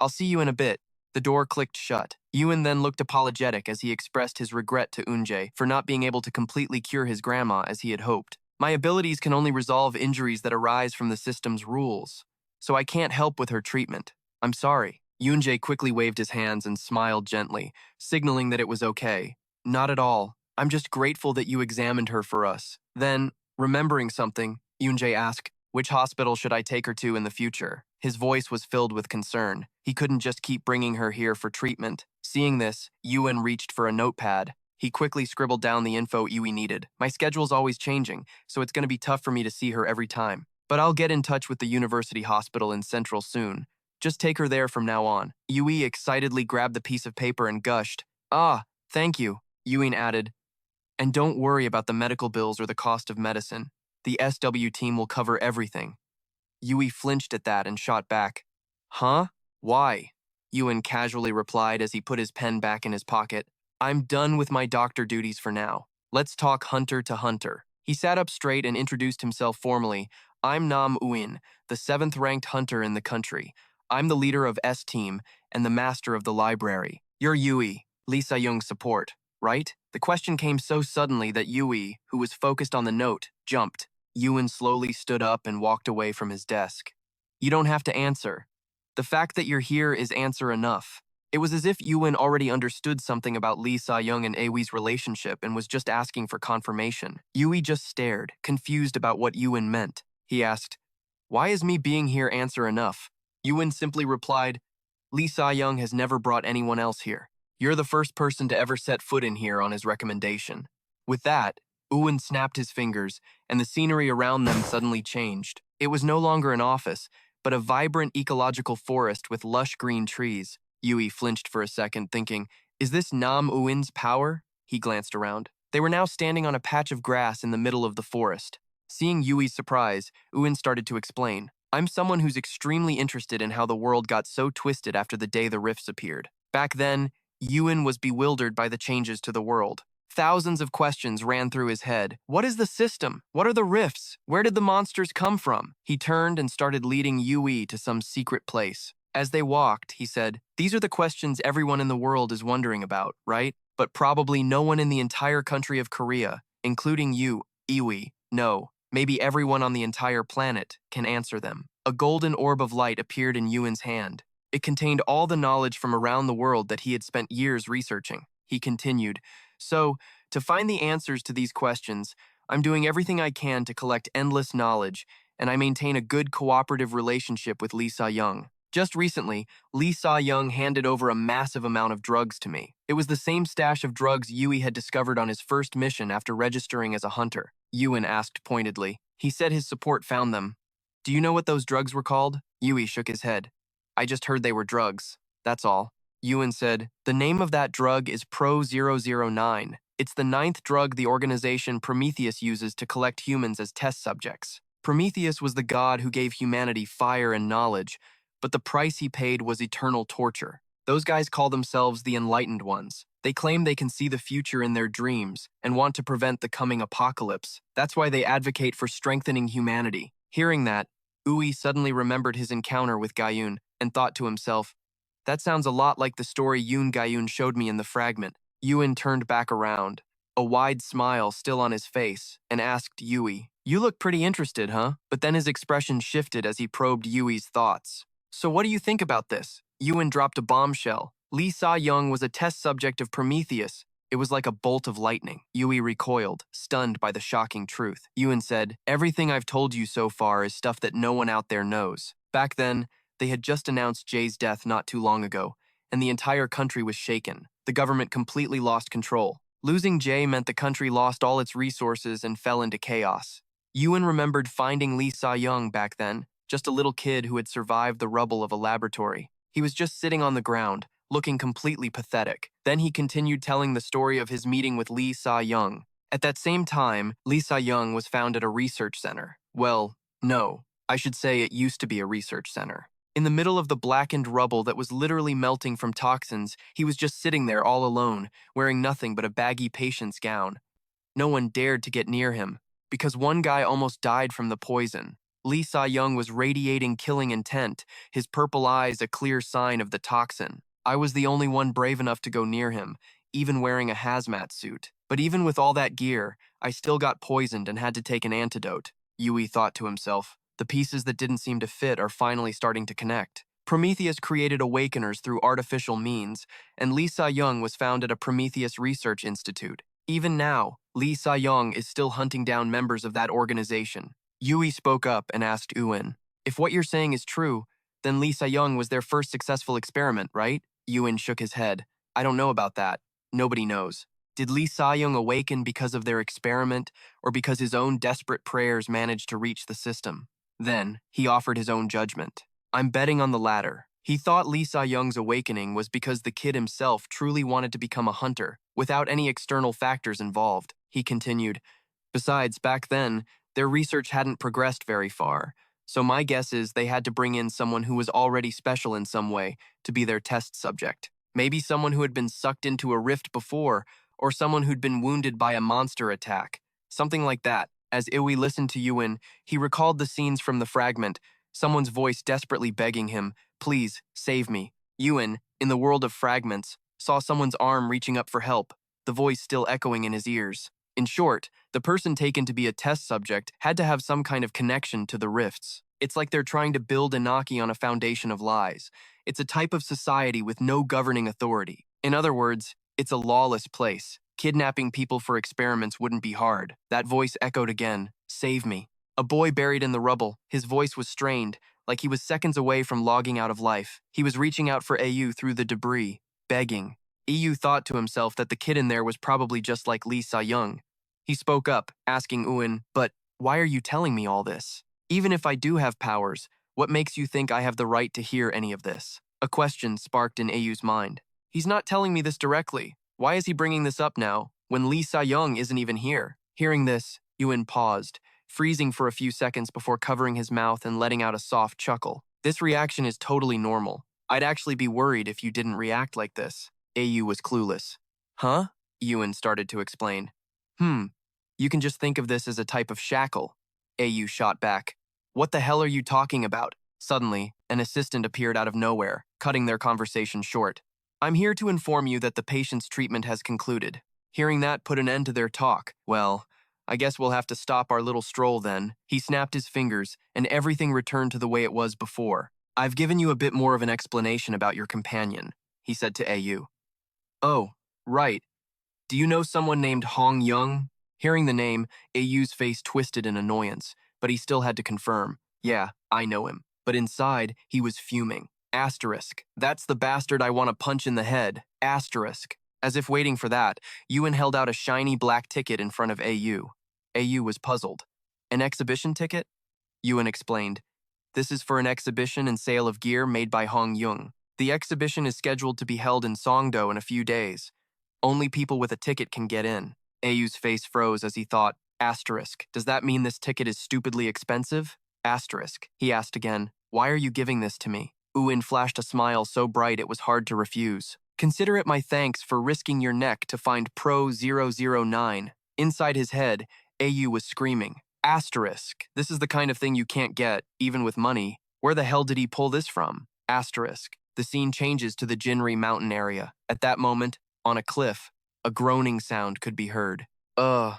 I'll see you in a bit. The door clicked shut. Ewan then looked apologetic as he expressed his regret to Eun-jae for not being able to completely cure his grandma as he had hoped. My abilities can only resolve injuries that arise from the system's rules, so I can't help with her treatment. I'm sorry. Eun-jae quickly waved his hands and smiled gently, signaling that it was okay. Not at all. I'm just grateful that you examined her for us. Then, remembering something, Eun-jae asked, Which hospital should I take her to in the future? His voice was filled with concern. He couldn't just keep bringing her here for treatment. Seeing this, Ewan reached for a notepad. He quickly scribbled down the info Ewy needed. My schedule's always changing, so it's going to be tough for me to see her every time. But I'll get in touch with the university hospital in Central soon. Just take her there from now on. Ewy excitedly grabbed the piece of paper and gushed. Ah, thank you, Ewan added. And don't worry about the medical bills or the cost of medicine. The SW team will cover everything. Ewy flinched at that and shot back. Huh? Why? Ewan casually replied as he put his pen back in his pocket. I'm done with my doctor duties for now. Let's talk hunter to hunter. He sat up straight and introduced himself formally. I'm Nam Eun, the 7th-ranked hunter in the country. I'm the leader of S Team and the master of the library. You're Ewy, Lee Sa-young's support, right? The question came so suddenly that Ewy, who was focused on the note, jumped. Ewan slowly stood up and walked away from his desk. You don't have to answer. The fact that you're here is answer enough. It was as if Ewan already understood something about Lee Sa-young and Awi's relationship and was just asking for confirmation. Yui just stared, confused about what Ewan meant. He asked, "Why is me being here answer enough?" Ewan simply replied, "Lee Sa-young has never brought anyone else here. You're the first person to ever set foot in here on his recommendation." With that, Ewan snapped his fingers, and the scenery around them suddenly changed. It was no longer an office, but a vibrant ecological forest with lush green trees. Yui flinched for a second, thinking, "Is this Nam Uin's power?" He glanced around. They were now standing on a patch of grass in the middle of the forest. Seeing Yui's surprise, Uin started to explain. "I'm someone who's extremely interested in how the world got so twisted after the day the rifts appeared. Back then, Ewan was bewildered by the changes to the world. Thousands of questions ran through his head. What is the system? What are the rifts? Where did the monsters come from?" He turned and started leading Yui to some secret place. As they walked, he said, "These are the questions everyone in the world is wondering about, right? But probably no one in the entire country of Korea, including you, Iwi, no, maybe everyone on the entire planet, can answer them." A golden orb of light appeared in Ewan's hand. It contained all the knowledge from around the world that he had spent years researching. He continued, "So, to find the answers to these questions, I'm doing everything I can to collect endless knowledge, and I maintain a good cooperative relationship with Lee Sa-young. Just recently, Lee Sa-young handed over a massive amount of drugs to me. It was the same stash of drugs Yui had discovered on his first mission after registering as a hunter." Ewan asked pointedly. "He said his support found them. Do you know what those drugs were called?" Yui shook his head. "I just heard they were drugs. That's all." Ewan said, "The name of that drug is Pro-009. It's the 9th drug the organization Prometheus uses to collect humans as test subjects. Prometheus was the god who gave humanity fire and knowledge, but the price he paid was eternal torture. Those guys call themselves the Enlightened Ones. They claim they can see the future in their dreams and want to prevent the coming apocalypse. That's why they advocate for strengthening humanity." Hearing that, Ui suddenly remembered his encounter with Gayun and thought to himself, "That sounds a lot like the story Yoon Gayun showed me in the fragment." Ewan turned back around, a wide smile still on his face, and asked Yui, "You look pretty interested, huh?" But then his expression shifted as he probed Yui's thoughts. "So what do you think about this?" Ewan dropped a bombshell. Lee Sa-young was a test subject of Prometheus. It was like a bolt of lightning. Yui recoiled, stunned by the shocking truth. Ewan said, "Everything I've told you so far is stuff that no one out there knows." Back then, they had just announced Jae's death not too long ago, and the entire country was shaken. The government completely lost control. Losing Jae meant the country lost all its resources and fell into chaos. Ewan remembered finding Lee Sa-young back then, just a little kid who had survived the rubble of a laboratory. He was just sitting on the ground, looking completely pathetic. Then he continued telling the story of his meeting with Lee Sa-young. At that same time, Lee Sa-young was found at a research center. Well, no, I should say it used to be a research center. In the middle of the blackened rubble that was literally melting from toxins, he was just sitting there all alone, wearing nothing but a baggy patient's gown. No one dared to get near him, because one guy almost died from the poison. Lee Sa-young was radiating killing intent, his purple eyes a clear sign of the toxin. I was the only one brave enough to go near him, even wearing a hazmat suit. But even with all that gear, I still got poisoned and had to take an antidote. Yui thought to himself. The pieces that didn't seem to fit are finally starting to connect. Prometheus created awakeners through artificial means, and Lee Sa-young was found at a Prometheus Research Institute. Even now, Lee Sa-young is still hunting down members of that organization. Yui spoke up and asked Ewan, "If what you're saying is true, then Lee Sa-young was their first successful experiment, right?" Ewan shook his head. "I don't know about that. Nobody knows. Did Lee Sa-young awaken because of their experiment, or because his own desperate prayers managed to reach the system?" Then, he offered his own judgment. "I'm betting on the latter." He thought Lee Sa-young's awakening was because the kid himself truly wanted to become a hunter, without any external factors involved. He continued, "Besides, back then, their research hadn't progressed very far, so my guess is they had to bring in someone who was already special in some way to be their test subject. Maybe someone who had been sucked into a rift before, or someone who'd been wounded by a monster attack. Something like that." As Iwi listened to Ewan, he recalled the scenes from the fragment, someone's voice desperately begging him, "Please, save me." Ewan, in the world of fragments, saw someone's arm reaching up for help, the voice still echoing in his ears. In short, the person taken to be a test subject had to have some kind of connection to the rifts. It's like they're trying to build Inaki on a foundation of lies. It's a type of society with no governing authority. In other words, it's a lawless place. Kidnapping people for experiments wouldn't be hard. That voice echoed again. Save me. A boy buried in the rubble. His voice was strained, like he was seconds away from logging out of life. He was reaching out for AU through the debris, begging. EU thought to himself that the kid in there was probably just like Lee Sa-young. He spoke up, asking Eun, but why are you telling me all this? Even if I do have powers, what makes you think I have the right to hear any of this? A question sparked in AU's mind. He's not telling me this directly. Why is he bringing this up now, when Lee Sa-young isn't even here? Hearing this, Eun paused, freezing for a few seconds before covering his mouth and letting out a soft chuckle. This reaction is totally normal. I'd actually be worried if you didn't react like this. AU was clueless. Huh? Eun started to explain. You can just think of this as a type of shackle. AU shot back. What the hell are you talking about? Suddenly, an assistant appeared out of nowhere, cutting their conversation short. I'm here to inform you that the patient's treatment has concluded. Hearing that put an end to their talk. Well, I guess we'll have to stop our little stroll then. He snapped his fingers, and everything returned to the way it was before. I've given you a bit more of an explanation about your companion, he said to AU. Oh, right. Do you know someone named Hong Young? Hearing the name, AU's face twisted in annoyance, but he still had to confirm. Yeah, I know him. But inside, he was fuming. Asterisk. That's the bastard I want to punch in the head. Asterisk. As if waiting for that, Ewan held out a shiny black ticket in front of AU. AU was puzzled. An exhibition ticket? Ewan explained. This is for an exhibition and sale of gear made by Hong Young. The exhibition is scheduled to be held in Songdo in a few days. Only people with a ticket can get in. AU's face froze as he thought, asterisk. Does that mean this ticket is stupidly expensive? Asterisk. He asked again, why are you giving this to me? Ewan flashed a smile so bright it was hard to refuse. Consider it my thanks for risking your neck to find Pro 009. Inside his head, AU was screaming. Asterisk. This is the kind of thing you can't get, even with money. Where the hell did he pull this from? Asterisk. The scene changes to the Jinri mountain area. At that moment, on a cliff, a groaning sound could be heard. Huh.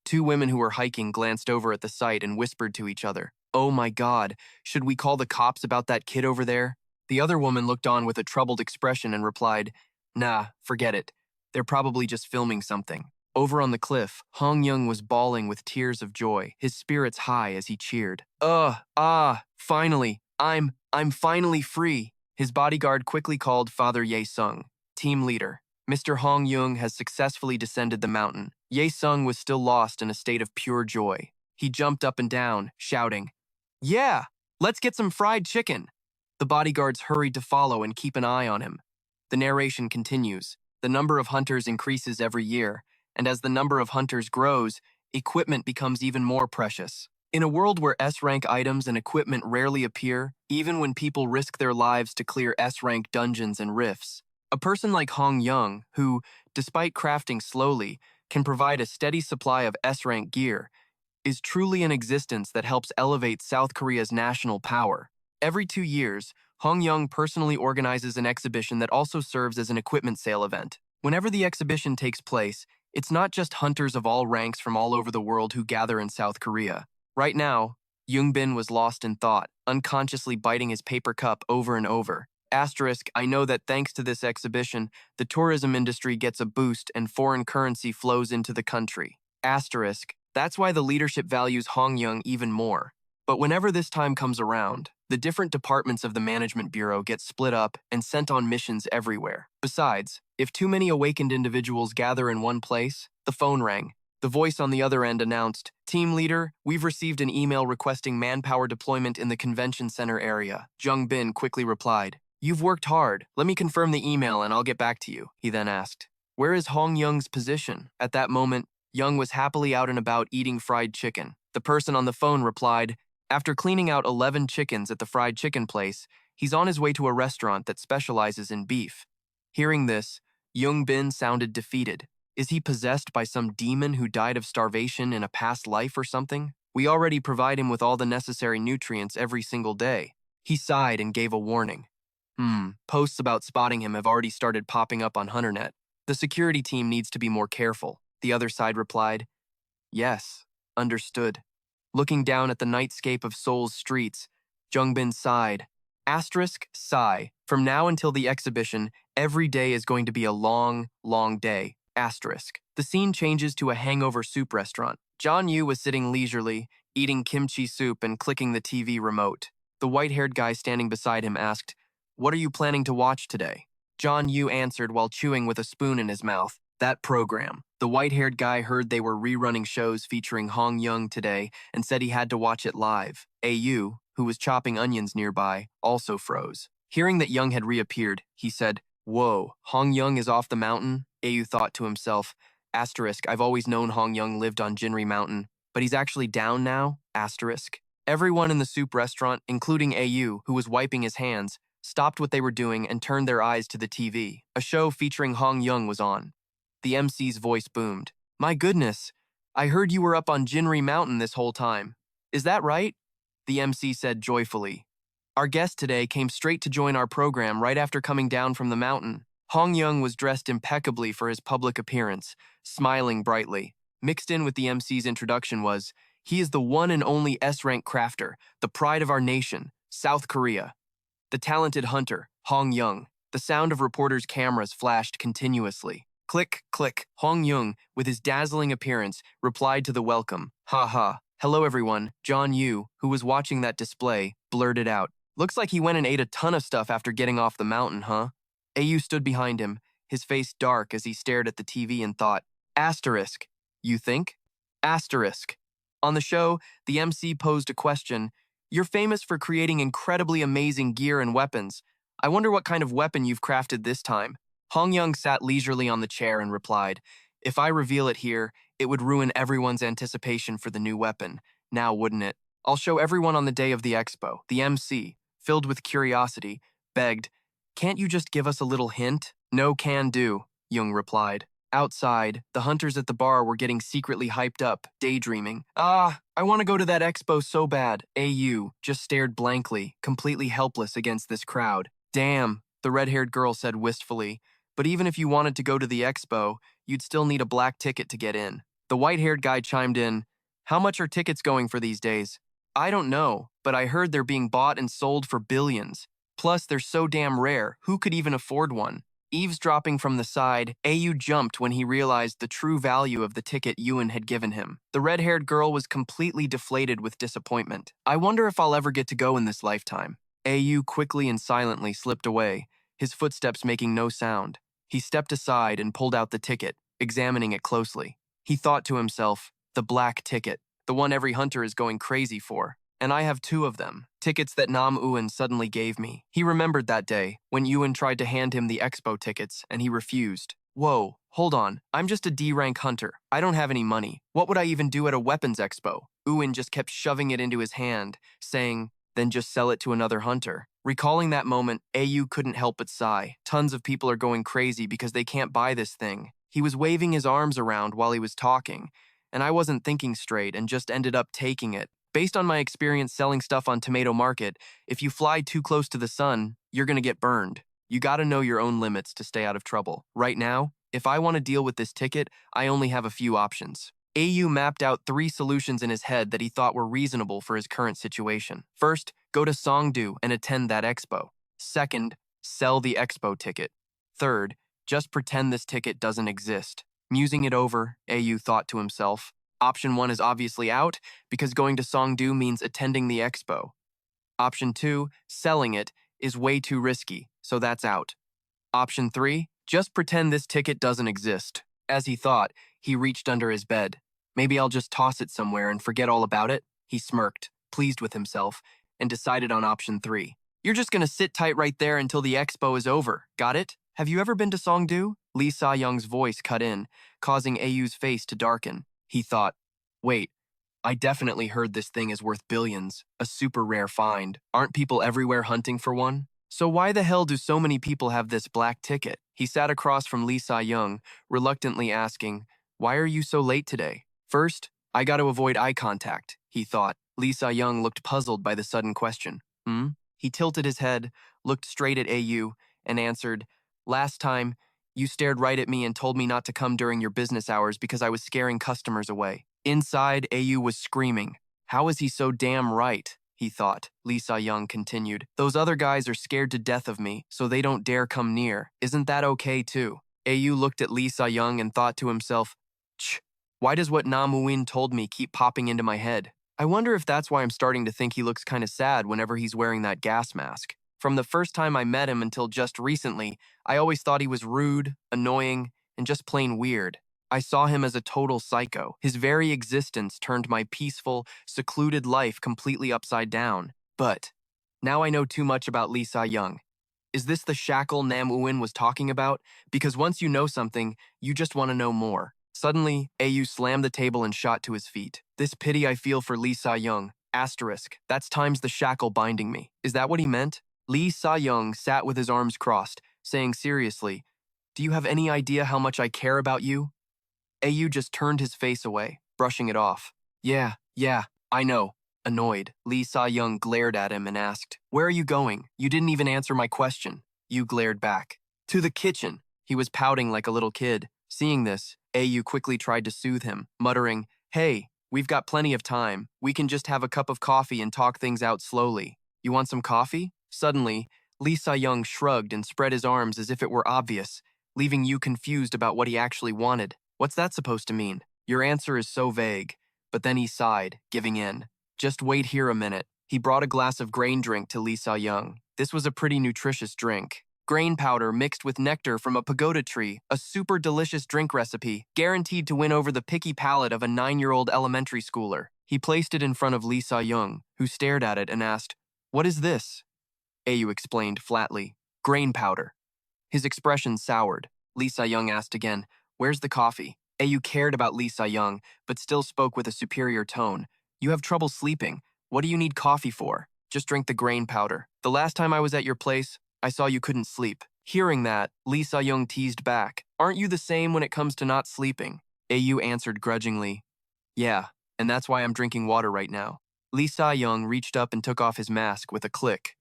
Two women who were hiking glanced over at the site and whispered to each other. Oh my God, should we call the cops about that kid over there? The other woman looked on with a troubled expression and replied, nah, forget it. They're probably just filming something. Over on the cliff, Hong Young was bawling with tears of joy, his spirits high as he cheered. Finally, I'm finally free. His bodyguard quickly called Father Ye-sung, team leader. Mr. Hong Young has successfully descended the mountain. Ye-sung was still lost in a state of pure joy. He jumped up and down, shouting, yeah, let's get some fried chicken. The bodyguards hurried to follow and keep an eye on him. The narration continues. The number of hunters increases every year, and as the number of hunters grows, equipment becomes even more precious. In a world where S-rank items and equipment rarely appear, even when people risk their lives to clear S-rank dungeons and rifts, a person like Hong Young, who, despite crafting slowly, can provide a steady supply of S-rank gear, is truly an existence that helps elevate South Korea's national power. Every 2 years, Hong Young personally organizes an exhibition that also serves as an equipment sale event. Whenever the exhibition takes place, it's not just hunters of all ranks from all over the world who gather in South Korea. Right now, Yoongbin was lost in thought, unconsciously biting his paper cup over and over. Asterisk, I know that thanks to this exhibition, the tourism industry gets a boost and foreign currency flows into the country. Asterisk, that's why the leadership values Hong Young even more. But whenever this time comes around, the different departments of the management bureau get split up and sent on missions everywhere. Besides, if too many awakened individuals gather in one place, the phone rang. The voice on the other end announced, Team Leader, we've received an email requesting manpower deployment in the convention center area. Jung Bin quickly replied, You've worked hard. Let me confirm the email and I'll get back to you. He then asked, Where is Hong Young's position? At that moment, Young was happily out and about eating fried chicken. The person on the phone replied, After cleaning out 11 chickens at the fried chicken place, he's on his way to a restaurant that specializes in beef. Hearing this, Jung Bin sounded defeated. Is he possessed by some demon who died of starvation in a past life or something? We already provide him with all the necessary nutrients every single day. He sighed and gave a warning. Posts about spotting him have already started popping up on HunterNet. The security team needs to be more careful. The other side replied, Yes, understood. Looking down at the nightscape of Seoul's streets, Jung Bin sighed. Asterisk, sigh. From now until the exhibition, every day is going to be a long, long day. Asterisk. The scene changes to a hangover soup restaurant. John Yu was sitting leisurely, eating kimchi soup and clicking the TV remote. The white-haired guy standing beside him asked, "What are you planning to watch today?" John Yu answered while chewing with a spoon in his mouth, "That program." The white-haired guy heard they were rerunning shows featuring Hong Young today and said he had to watch it live. Ayu, who was chopping onions nearby, also froze. Hearing that Young had reappeared, he said, "Whoa, Hong Young is off the mountain?" Ayu thought to himself, asterisk, I've always known Hong Young lived on Jinri Mountain, but he's actually down now, asterisk. Everyone in the soup restaurant, including Ayu, who was wiping his hands, stopped what they were doing and turned their eyes to the TV. A show featuring Hong Young was on. The MC's voice boomed. "My goodness, I heard you were up on Jinri Mountain this whole time. Is that right?" The MC said joyfully. "Our guest today came straight to join our program right after coming down from the mountain." Hong Young was dressed impeccably for his public appearance, smiling brightly. Mixed in with the MC's introduction was, "He is the one and only S-rank crafter, the pride of our nation, South Korea. The talented hunter, Hong Young." The sound of reporters' cameras flashed continuously. Click, click. Hong Young, with his dazzling appearance, replied to the welcome. "Ha ha. Hello everyone." John Yu, who was watching that display, blurted out, "Looks like he went and ate a ton of stuff after getting off the mountain, huh?" Ayu stood behind him, his face dark as he stared at the TV and thought, asterisk, you think? Asterisk. On the show, the MC posed a question. "You're famous for creating incredibly amazing gear and weapons. I wonder what kind of weapon you've crafted this time." Hong Young sat leisurely on the chair and replied, "If I reveal it here, it would ruin everyone's anticipation for the new weapon. Now, wouldn't it? I'll show everyone on the day of the expo." The MC, filled with curiosity, begged, "Can't you just give us a little hint?" "No can do," Young replied. Outside, the hunters at the bar were getting secretly hyped up, daydreaming. "Ah, I want to go to that expo so bad." Ayu just stared blankly, completely helpless against this crowd. "Damn," the red-haired girl said wistfully, "but even if you wanted to go to the expo, you'd still need a black ticket to get in." The white-haired guy chimed in, "How much are tickets going for these days?" "I don't know, but I heard they're being bought and sold for billions. Plus, they're so damn rare, who could even afford one?" Eavesdropping from the side, Ayu jumped when he realized the true value of the ticket Ewan had given him. The red-haired girl was completely deflated with disappointment. "I wonder if I'll ever get to go in this lifetime." Ayu quickly and silently slipped away, his footsteps making no sound. He stepped aside and pulled out the ticket, examining it closely. He thought to himself, the black ticket, the one every hunter is going crazy for. And I have two of them, tickets that Nam Ewan suddenly gave me. He remembered that day, when Ewan tried to hand him the expo tickets, and he refused. "Whoa, hold on, I'm just a D-rank hunter. I don't have any money. What would I even do at a weapons expo?" Ewan just kept shoving it into his hand, saying, "Then just sell it to another hunter." Recalling that moment, Ayu couldn't help but sigh. Tons of people are going crazy because they can't buy this thing. He was waving his arms around while he was talking, and I wasn't thinking straight and just ended up taking it. Based on my experience selling stuff on Tomato Market, if you fly too close to the sun, you're gonna get burned. You gotta know your own limits to stay out of trouble. Right now, if I want to deal with this ticket, I only have a few options. Ayu mapped out 3 solutions in his head that he thought were reasonable for his current situation. First, go to Songdo and attend that expo. Second, sell the expo ticket. Third, just pretend this ticket doesn't exist. Musing it over, Ayu thought to himself, Option 1 is obviously out because going to Songdo means attending the expo. Option 2, selling it, is way too risky, so that's out. Option 3, just pretend this ticket doesn't exist. As he thought, he reached under his bed. Maybe I'll just toss it somewhere and forget all about it, he smirked, pleased with himself, and decided on option 3. You're just gonna sit tight right there until the expo is over, got it? Have you ever been to Songdo? Lee Sa-young's voice cut in, causing Ayu's face to darken. He thought, wait, I definitely heard this thing is worth billions, a super rare find. Aren't people everywhere hunting for one? So why the hell do so many people have this black ticket? He sat across from Lee Sa-young, reluctantly asking, why are you so late today? First, I got to avoid eye contact, he thought. Lee Sa-young looked puzzled by the sudden question. He tilted his head, looked straight at Ayu, and answered, last time, you stared right at me and told me not to come during your business hours because I was scaring customers away. Inside, Ayu was screaming. How is he so damn right? he thought. Lee Sa-young continued. Those other guys are scared to death of me, so they don't dare come near. Isn't that okay too? Ayu looked at Lee Sa-young and thought to himself, Ch, why does what Na Muin told me keep popping into my head? I wonder if that's why I'm starting to think he looks kind of sad whenever he's wearing that gas mask. From the first time I met him until just recently, I always thought he was rude, annoying, and just plain weird. I saw him as a total psycho. His very existence turned my peaceful, secluded life completely upside down. But now I know too much about Lee Sa-young. Is this the shackle Nam Uin was talking about? Because once you know something, you just want to know more. Suddenly, Ayu slammed the table and shot to his feet. This pity I feel for Lee Sa-young. Asterisk. That's times the shackle binding me. Is that what he meant? Lee Sa-young sat with his arms crossed, saying seriously, Do you have any idea how much I care about you? Ayu just turned his face away, brushing it off. Yeah, I know. Annoyed, Lee Sa-young glared at him and asked, Where are you going? You didn't even answer my question. Yu glared back. To the kitchen. He was pouting like a little kid. Seeing this, Ayu quickly tried to soothe him, muttering, Hey, we've got plenty of time. We can just have a cup of coffee and talk things out slowly. You want some coffee? Suddenly, Lee Sa-young shrugged and spread his arms as if it were obvious, leaving Yu confused about what he actually wanted. What's that supposed to mean? Your answer is so vague. But then he sighed, giving in. Just wait here a minute. He brought a glass of grain drink to Lee Sa-young. This was a pretty nutritious drink. Grain powder mixed with nectar from a pagoda tree, a super delicious drink recipe, guaranteed to win over the picky palate of a 9-year-old elementary schooler. He placed it in front of Lee Sa-young, who stared at it and asked, What is this? Ayu explained flatly, Grain powder. His expression soured. Lee Sa-young asked again, Where's the coffee? Ayu cared about Lee Sa-young, but still spoke with a superior tone. You have trouble sleeping. What do you need coffee for? Just drink the grain powder. The last time I was at your place, I saw you couldn't sleep. Hearing that, Lee Sa-young teased back. Aren't you the same when it comes to not sleeping? Ayu answered grudgingly. Yeah, and that's why I'm drinking water right now. Lee Sa-young reached up and took off his mask with a click.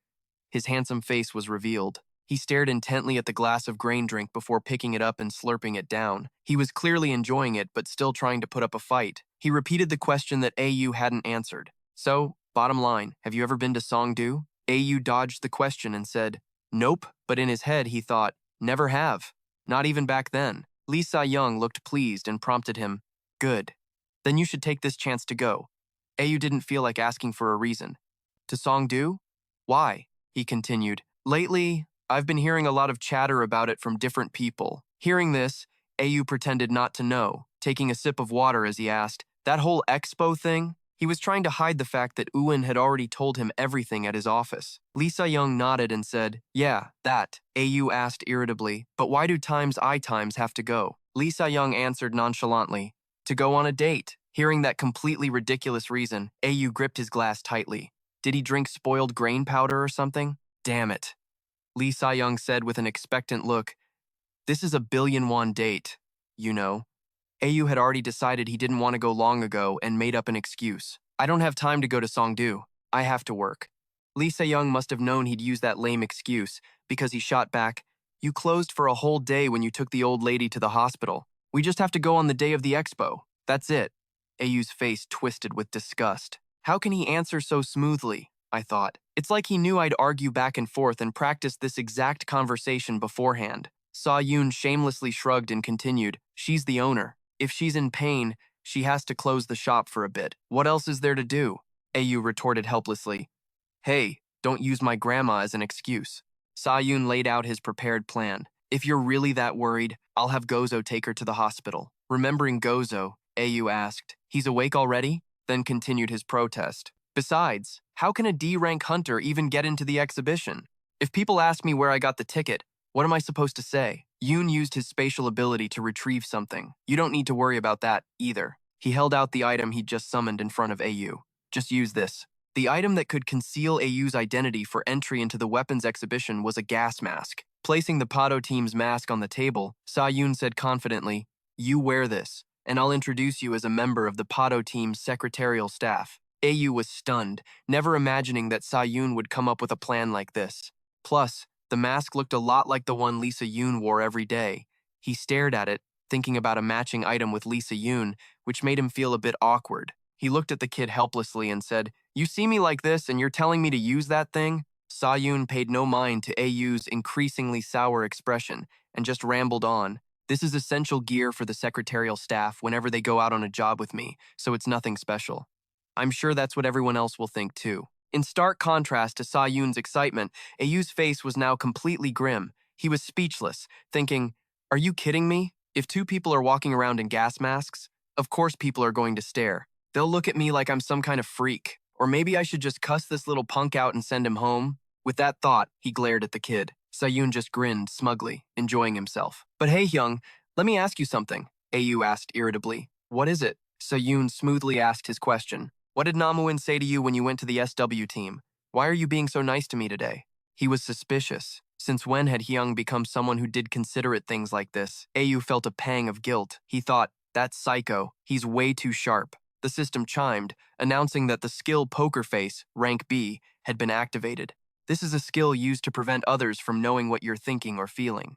His handsome face was revealed. He stared intently at the glass of grain drink before picking it up and slurping it down. He was clearly enjoying it, but still trying to put up a fight. He repeated the question that Ayu hadn't answered. So, bottom line, have you ever been to Songdo? Ayu dodged the question and said, Nope, but in his head he thought, Never have. Not even back then. Lee Sa-young looked pleased and prompted him, Good. Then you should take this chance to go. Ayu didn't feel like asking for a reason. To Songdo? Why? He continued. Lately, I've been hearing a lot of chatter about it from different people. Hearing this, Ayu pretended not to know, taking a sip of water as he asked, That whole expo thing? He was trying to hide the fact that Uin had already told him everything at his office. Lee Sa-young nodded and said, Yeah, that. Ayu asked irritably, But why do I times have to go? Lee Sa-young answered nonchalantly, To go on a date. Hearing that completely ridiculous reason, Ayu gripped his glass tightly. Did he drink spoiled grain powder or something? Damn it. Lee Sa-young said with an expectant look, This is a billion-won date, you know. Ayu had already decided he didn't want to go long ago and made up an excuse. I don't have time to go to Songdo. I have to work. Lee Se-young must have known he'd use that lame excuse because he shot back, You closed for a whole day when you took the old lady to the hospital. We just have to go on the day of the expo. That's it. Ayu's face twisted with disgust. How can he answer so smoothly? I thought. It's like he knew I'd argue back and forth and practiced this exact conversation beforehand. Sa-yoon shamelessly shrugged and continued, She's the owner. If she's in pain, she has to close the shop for a bit. What else is there to do? Ayu retorted helplessly. Hey, don't use my grandma as an excuse. Sa-yoon laid out his prepared plan. If you're really that worried, I'll have Gozo take her to the hospital. Remembering Gozo, Ayu asked, He's awake already? Then continued his protest. Besides, how can a D-rank hunter even get into the exhibition? If people ask me where I got the ticket, what am I supposed to say? Yoon used his spatial ability to retrieve something. You don't need to worry about that, either. He held out the item he'd just summoned in front of Ayu. Just use this. The item that could conceal Ayu's identity for entry into the weapons exhibition was a gas mask. Placing the Pado team's mask on the table, Sa-yoon said confidently, You wear this, and I'll introduce you as a member of the Pado team's secretarial staff. Ayu was stunned, never imagining that Sa-yoon would come up with a plan like this. Plus, the mask looked a lot like the one Lisa Yoon wore every day. He stared at it, thinking about a matching item with Lisa Yoon, which made him feel a bit awkward. He looked at the kid helplessly and said, You see me like this and you're telling me to use that thing? Sa-yoon paid no mind to Ayu's increasingly sour expression and just rambled on. This is essential gear for the secretarial staff whenever they go out on a job with me, so it's nothing special. I'm sure that's what everyone else will think too. In stark contrast to Sa-yoon's excitement, Ayu's face was now completely grim. He was speechless, thinking, are you kidding me? If two people are walking around in gas masks, of course people are going to stare. They'll look at me like I'm some kind of freak. Or maybe I should just cuss this little punk out and send him home. With that thought, he glared at the kid. Sa-yoon just grinned smugly, enjoying himself. But hey, Hyung, let me ask you something, Ayu asked irritably. What is it? Sa-yoon smoothly asked his question. What did Namuin say to you when you went to the SW team? Why are you being so nice to me today? He was suspicious. Since when had Hyung become someone who did considerate things like this? Ayu felt a pang of guilt. He thought, that's psycho. He's way too sharp. The system chimed, announcing that the skill Poker Face, rank B, had been activated. This is a skill used to prevent others from knowing what you're thinking or feeling.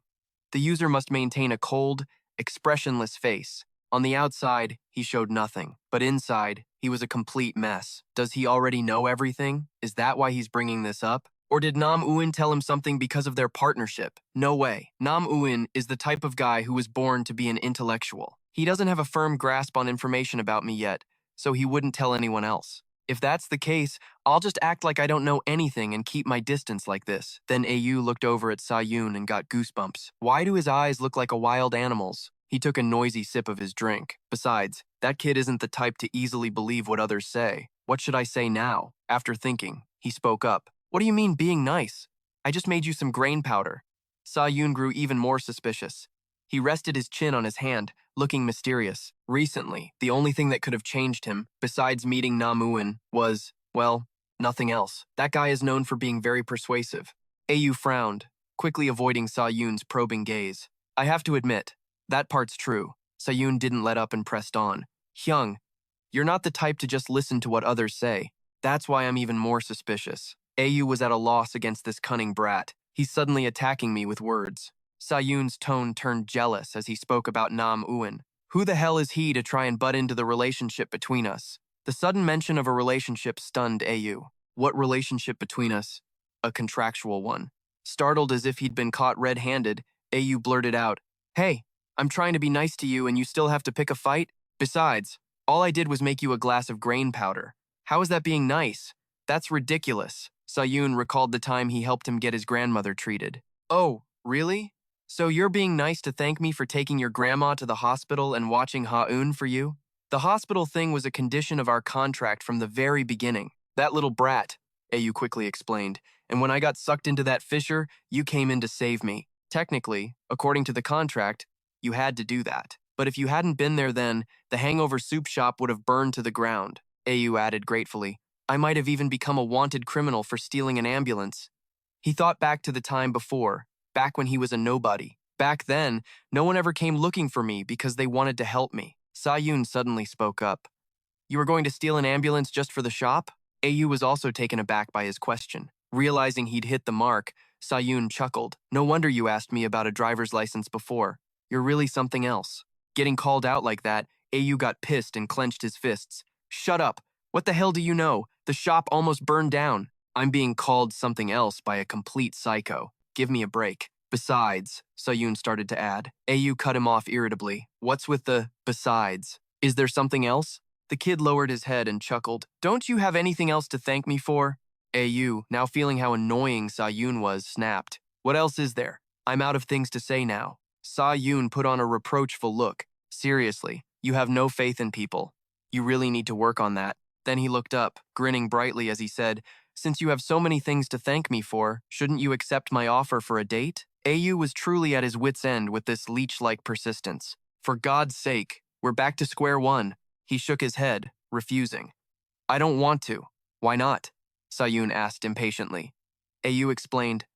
The user must maintain a cold, expressionless face. On the outside, he showed nothing, but inside, he was a complete mess. Does he already know everything? Is that why he's bringing this up? Or did Nam Eun tell him something because of their partnership? No way. Nam Eun is the type of guy who was born to be an intellectual. He doesn't have a firm grasp on information about me yet, so he wouldn't tell anyone else. If that's the case, I'll just act like I don't know anything and keep my distance like this. Then Ayu looked over at Sa-yoon and got goosebumps. Why do his eyes look like a wild animal's? He took a noisy sip of his drink. Besides, that kid isn't the type to easily believe what others say. What should I say now? After thinking, he spoke up. What do you mean being nice? I just made you some grain powder. Sa-yoon grew even more suspicious. He rested his chin on his hand, looking mysterious. Recently, the only thing that could have changed him, besides meeting Namuin, was, well, nothing else. That guy is known for being very persuasive. Ayu frowned, quickly avoiding Sa-yoon's probing gaze. I have to admit, that part's true. Sa-yoon didn't let up and pressed on. Hyung, you're not the type to just listen to what others say. That's why I'm even more suspicious. Ayu was at a loss against this cunning brat. He's suddenly attacking me with words. Sa-yoon's tone turned jealous as he spoke about Nam Eun. Who the hell is he to try and butt into the relationship between us? The sudden mention of a relationship stunned Ayu. What relationship between us? A contractual one. Startled as if he'd been caught red-handed, Ayu blurted out, Hey, I'm trying to be nice to you and you still have to pick a fight? Besides, all I did was make you a glass of grain powder. How is that being nice? That's ridiculous. Sa-yoon recalled the time he helped him get his grandmother treated. Oh, really? So you're being nice to thank me for taking your grandma to the hospital and watching Ha-eun for you? The hospital thing was a condition of our contract from the very beginning. That little brat, Ayu quickly explained, and when I got sucked into that fissure, you came in to save me. Technically, according to the contract, you had to do that. But if you hadn't been there then, the hangover soup shop would have burned to the ground, Ayu added gratefully. I might have even become a wanted criminal for stealing an ambulance. He thought back to the time before, back when he was a nobody. Back then, no one ever came looking for me because they wanted to help me. Sa-yoon suddenly spoke up. You were going to steal an ambulance just for the shop? Ayu was also taken aback by his question. Realizing he'd hit the mark, Sa-yoon chuckled. No wonder you asked me about a driver's license before. You're really something else. Getting called out like that, Ayu got pissed and clenched his fists. Shut up. What the hell do you know? The shop almost burned down. I'm being called something else by a complete psycho. Give me a break. Besides, Sa-yoon started to add. Ayu cut him off irritably. What's with the besides? Is there something else? The kid lowered his head and chuckled. Don't you have anything else to thank me for? Ayu, now feeling how annoying Sa-yoon was, snapped. What else is there? I'm out of things to say now. Sa-yoon put on a reproachful look. Seriously, you have no faith in people. You really need to work on that. Then he looked up, grinning brightly as he said, Since you have so many things to thank me for, shouldn't you accept my offer for a date? Ayu was truly at his wit's end with this leech-like persistence. For God's sake, we're back to square one. He shook his head, refusing. I don't want to. Why not? Sa-yoon asked impatiently. Ayu explained,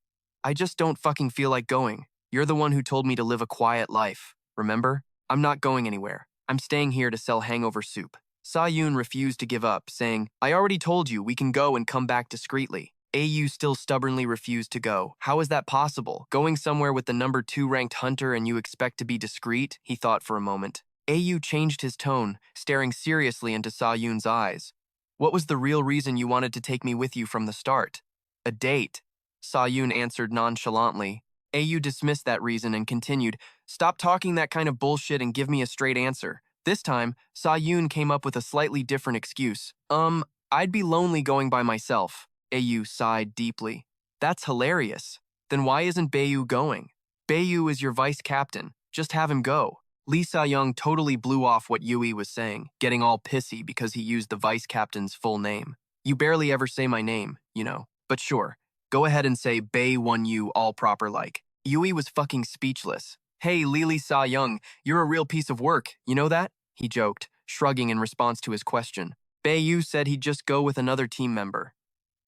I just don't fucking feel like going. You're the one who told me to live a quiet life, remember? I'm not going anywhere. I'm staying here to sell hangover soup. Sa-yoon refused to give up, saying, I already told you we can go and come back discreetly. Ayu still stubbornly refused to go. How is that possible? Going somewhere with the number 2 ranked hunter and you expect to be discreet? He thought for a moment. Ayu changed his tone, staring seriously into Sa-yoon's eyes. What was the real reason you wanted to take me with you from the start? A date. Sa-yoon answered nonchalantly. Ayu dismissed that reason and continued, Stop talking that kind of bullshit and give me a straight answer. This time, Sa-yoon came up with a slightly different excuse. I'd be lonely going by myself. Ayu sighed deeply. That's hilarious. Then why isn't Bayu going? Bayu is your vice captain. Just have him go. Lee Sa-young totally blew off what Yui was saying, getting all pissy because he used the vice captain's full name. You barely ever say my name, you know. But sure, go ahead and say Bae Won Yu all proper like. Yui was fucking speechless. Hey, Lee Sa-young, you're a real piece of work, you know that? He joked, shrugging in response to his question. Bae Yu said he'd just go with another team member.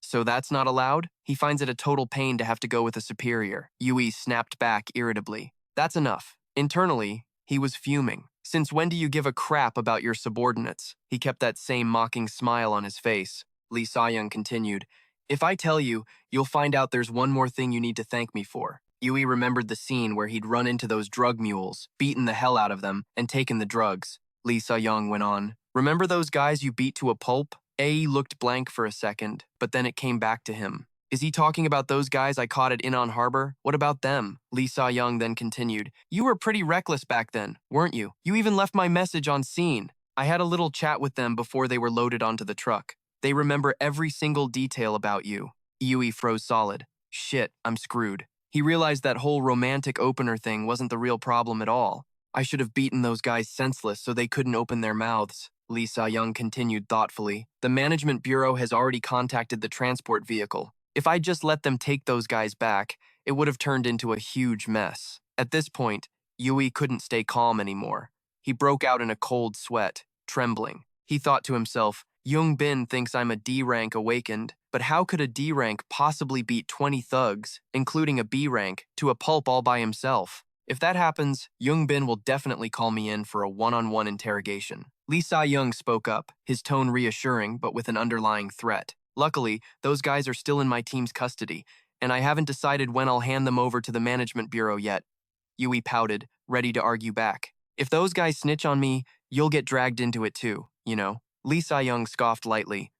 So that's not allowed? He finds it a total pain to have to go with a superior. Yui snapped back irritably. That's enough. Internally, he was fuming. Since when do you give a crap about your subordinates? He kept that same mocking smile on his face. Lee Sa-young continued, If I tell you, you'll find out there's one more thing you need to thank me for. Yui remembered the scene where he'd run into those drug mules, beaten the hell out of them, and taken the drugs. Lee Sa-young went on, Remember those guys you beat to a pulp? Ae looked blank for a second, but then it came back to him. Is he talking about those guys I caught at Incheon Harbor? What about them? Lee Sa-young then continued. You were pretty reckless back then, weren't you? You even left my message on scene. I had a little chat with them before they were loaded onto the truck. They remember every single detail about you. Yui froze solid. Shit, I'm screwed. He realized that whole romantic opener thing wasn't the real problem at all. I should have beaten those guys senseless so they couldn't open their mouths. Lee Sa-young continued thoughtfully. The management bureau has already contacted the transport vehicle. If I just let them take those guys back, it would have turned into a huge mess. At this point, Yui couldn't stay calm anymore. He broke out in a cold sweat, trembling. He thought to himself, Young Bin thinks I'm a D rank awakened, but how could a D rank possibly beat 20 thugs, including a B rank, to a pulp all by himself? If that happens, Young Bin will definitely call me in for a one-on-one interrogation. Lee Sa-young spoke up, his tone reassuring but with an underlying threat. Luckily, those guys are still in my team's custody, and I haven't decided when I'll hand them over to the management bureau yet. Yui pouted, ready to argue back. If those guys snitch on me, you'll get dragged into it too, you know. Lee Sa-young scoffed lightly.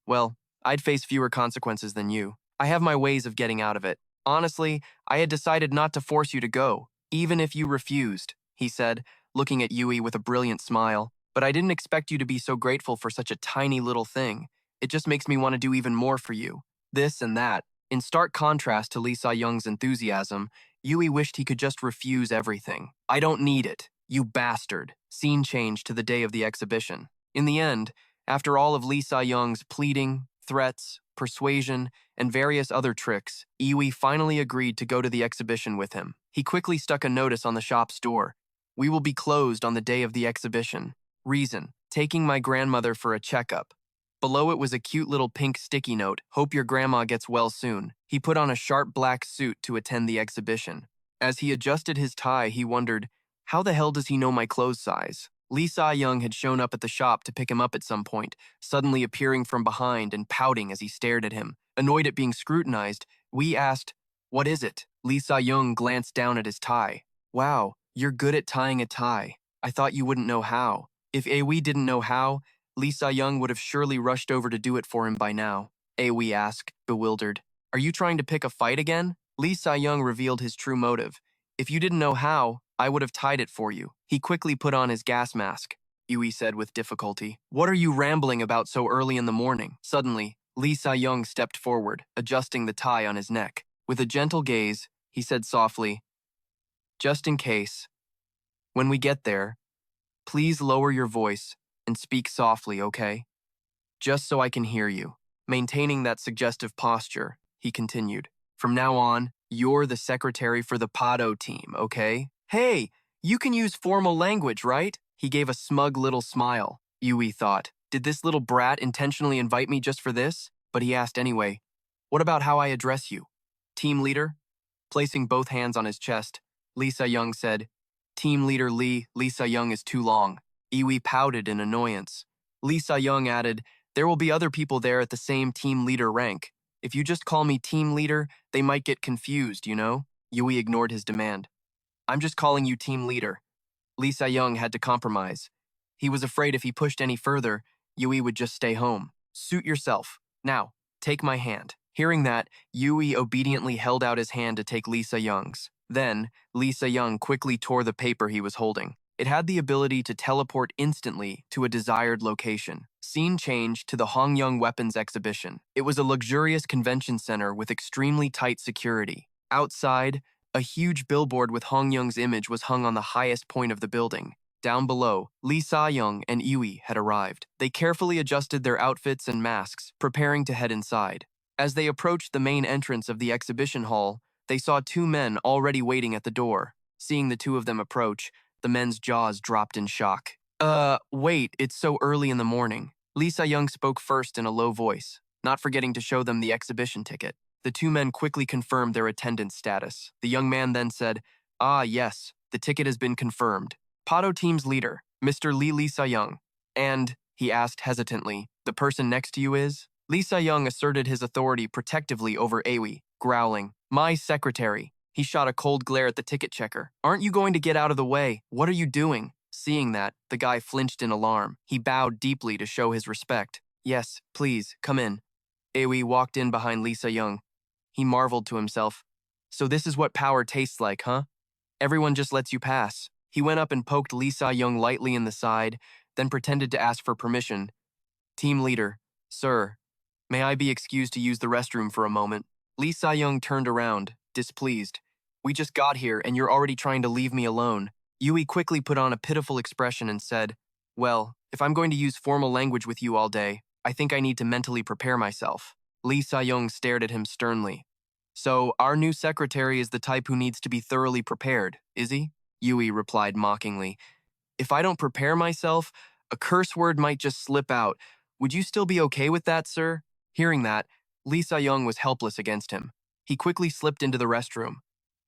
Well, I'd face fewer consequences than you. I have my ways of getting out of it. Honestly, I had decided not to force you to go, even if you refused, he said, looking at Yui with a brilliant smile. But I didn't expect you to be so grateful for such a tiny little thing. It just makes me want to do even more for you. This and that. In stark contrast to Lee Sa-young's enthusiasm, Yui wished he could just refuse everything. I don't need it, you bastard. Scene change to the day of the exhibition. In the end, after all of Lee Sa-young's pleading, threats, persuasion, and various other tricks, Yui finally agreed to go to the exhibition with him. He quickly stuck a notice on the shop's door. We will be closed on the day of the exhibition. Reason, taking my grandmother for a checkup. Below it was a cute little pink sticky note, hope your grandma gets well soon. He put on a sharp black suit to attend the exhibition. As he adjusted his tie, he wondered, how the hell does he know my clothes size? Lee Sa-young had shown up at the shop to pick him up at some point, suddenly appearing from behind and pouting as he stared at him. Annoyed at being scrutinized, Wee asked, What is it? Lee Sa-young glanced down at his tie. Wow, you're good at tying a tie. I thought you wouldn't know how. If Ae didn't know how, Lee Sa-young would have surely rushed over to do it for him by now. Ae asked, bewildered. Are you trying to pick a fight again? Lee Sa-young revealed his true motive. If you didn't know how, I would have tied it for you. He quickly put on his gas mask. Yui said with difficulty. What are you rambling about so early in the morning? Suddenly, Lee Sa-young stepped forward, adjusting the tie on his neck. With a gentle gaze, he said softly, Just in case, when we get there, please lower your voice and speak softly, okay? Just so I can hear you. Maintaining that suggestive posture, he continued. From now on, you're the secretary for the Pado team, okay? Hey, you can use formal language, right? He gave a smug little smile. Yui thought, did this little brat intentionally invite me just for this? But he asked anyway, what about how I address you? Team leader? Placing both hands on his chest, Lee Sa-young said, Team leader Lee Sa-young is too long. Yui pouted in annoyance. Lee Sa-young added, there will be other people there at the same team leader rank. If you just call me team leader, they might get confused, you know? Yui ignored his demand. I'm just calling you team leader. Lee Sa-young had to compromise. He was afraid if he pushed any further, Yui would just stay home. Suit yourself. Now, take my hand. Hearing that, Yui obediently held out his hand to take Lisa Young's. Then, Lisa Young quickly tore the paper he was holding. It had the ability to teleport instantly to a desired location. Scene change to the Hongyung Weapons Exhibition. It was a luxurious convention center with extremely tight security. Outside, a huge billboard with Hongyung's image was hung on the highest point of the building. Down below, Lee Sa-young and Yui had arrived. They carefully adjusted their outfits and masks, preparing to head inside. As they approached the main entrance of the exhibition hall, they saw two men already waiting at the door. Seeing the two of them approach, the men's jaws dropped in shock. Wait, it's so early in the morning. Lee Sa-young spoke first in a low voice, not forgetting to show them the exhibition ticket. The two men quickly confirmed their attendance status. The young man then said, "Ah, yes, the ticket has been confirmed. Pato team's leader, Mr. Lee Sa-young. And," he asked hesitantly, "the person next to you is?" Lee Sa-young asserted his authority protectively over Aoi, growling, "My secretary." He shot a cold glare at the ticket checker. "Aren't you going to get out of the way? What are you doing?" Seeing that, the guy flinched in alarm. He bowed deeply to show his respect. "Yes, please, come in." Aoi walked in behind Lee Sa-young. He marveled to himself. "So this is what power tastes like, huh? Everyone just lets you pass." He went up and poked Lee Sa-young lightly in the side, then pretended to ask for permission. "Team leader, sir, may I be excused to use the restroom for a moment?" Lee Sa-young turned around, displeased. "We just got here and you're already trying to leave me alone." Yui quickly put on a pitiful expression and said, "Well, if I'm going to use formal language with you all day, I think I need to mentally prepare myself." Lee Sa-young stared at him sternly. "So, our new secretary is the type who needs to be thoroughly prepared, is he?" Yui replied mockingly. "If I don't prepare myself, a curse word might just slip out. Would you still be okay with that, sir?" Hearing that, Lee Sa-young was helpless against him. He quickly slipped into the restroom.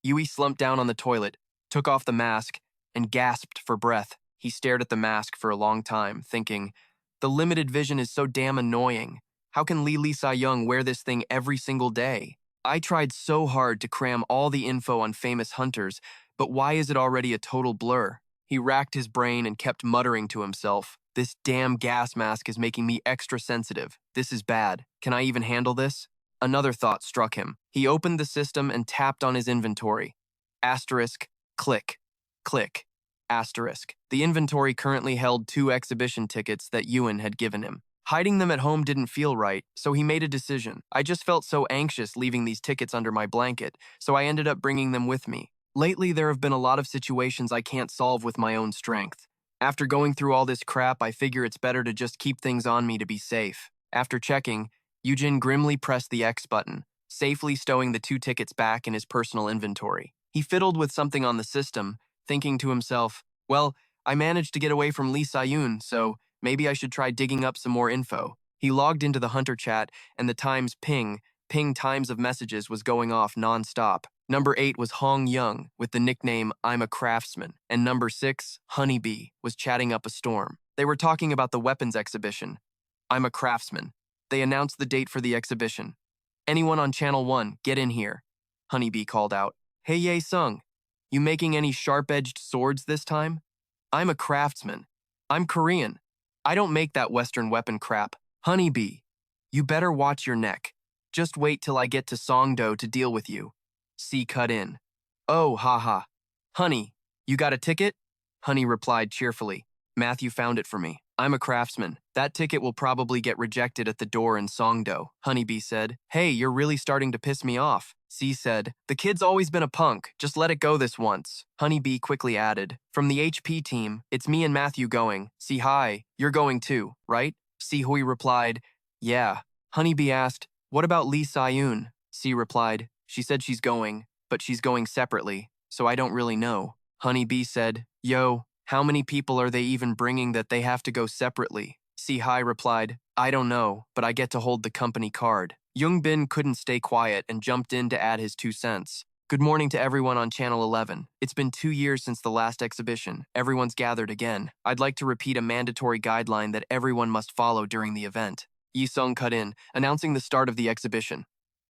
Yui slumped down on the toilet, took off the mask, and gasped for breath. He stared at the mask for a long time, thinking, "The limited vision is so damn annoying. How can Lee Sa-young wear this thing every single day? I tried so hard to cram all the info on famous hunters, but why is it already a total blur?" He racked his brain and kept muttering to himself, "This damn gas mask is making me extra sensitive. This is bad. Can I even handle this?" Another thought struck him. He opened the system and tapped on his inventory. Asterisk, click, click, asterisk. The inventory currently held 2 exhibition tickets that Ewan had given him. Hiding them at home didn't feel right, so he made a decision. "I just felt so anxious leaving these tickets under my blanket, so I ended up bringing them with me. Lately, there have been a lot of situations I can't solve with my own strength. After going through all this crap, I figure it's better to just keep things on me to be safe." After checking, Eugene grimly pressed the X button, safely stowing the 2 tickets back in his personal inventory. He fiddled with something on the system, thinking to himself, "Well, I managed to get away from Lee Sa-yoon, so maybe I should try digging up some more info." He logged into the Hunter chat, and the Times ping times of messages was going off non-stop. Number 8 was Hong Young, with the nickname "I'm a Craftsman," and number 6, Honeybee, was chatting up a storm. They were talking about the weapons exhibition. "I'm a craftsman." They announced the date for the exhibition. "Anyone on Channel 1, get in here," Honeybee called out. "Hey Ye Sung, you making any sharp-edged swords this time?" "I'm a craftsman. I'm Korean. I don't make that Western weapon crap." "Honeybee, you better watch your neck. Just wait till I get to Songdo to deal with you." C cut in. "Oh, haha. Honey, you got a ticket?" Honey replied cheerfully. "Matthew found it for me. I'm a craftsman. That ticket will probably get rejected at the door in Songdo," Honeybee said. "Hey, you're really starting to piss me off," C said. "The kid's always been a punk. Just let it go this once." Honeybee quickly added, "From the HP team, it's me and Matthew going. See, hi, you're going too, right?" Si Hui replied, "Yeah." Honeybee asked, "What about Lee Sa-yoon?" C replied, "She said she's going, but she's going separately, so I don't really know." Honeybee said, "Yo, how many people are they even bringing that they have to go separately?" Si Hai replied, "I don't know, but I get to hold the company card." Young Bin couldn't stay quiet and jumped in to add his 2 cents. "Good morning to everyone on Channel 11. It's been 2 years since the last exhibition. Everyone's gathered again. I'd like to repeat a mandatory guideline that everyone must follow during the event." Yi Sung cut in, announcing the start of the exhibition.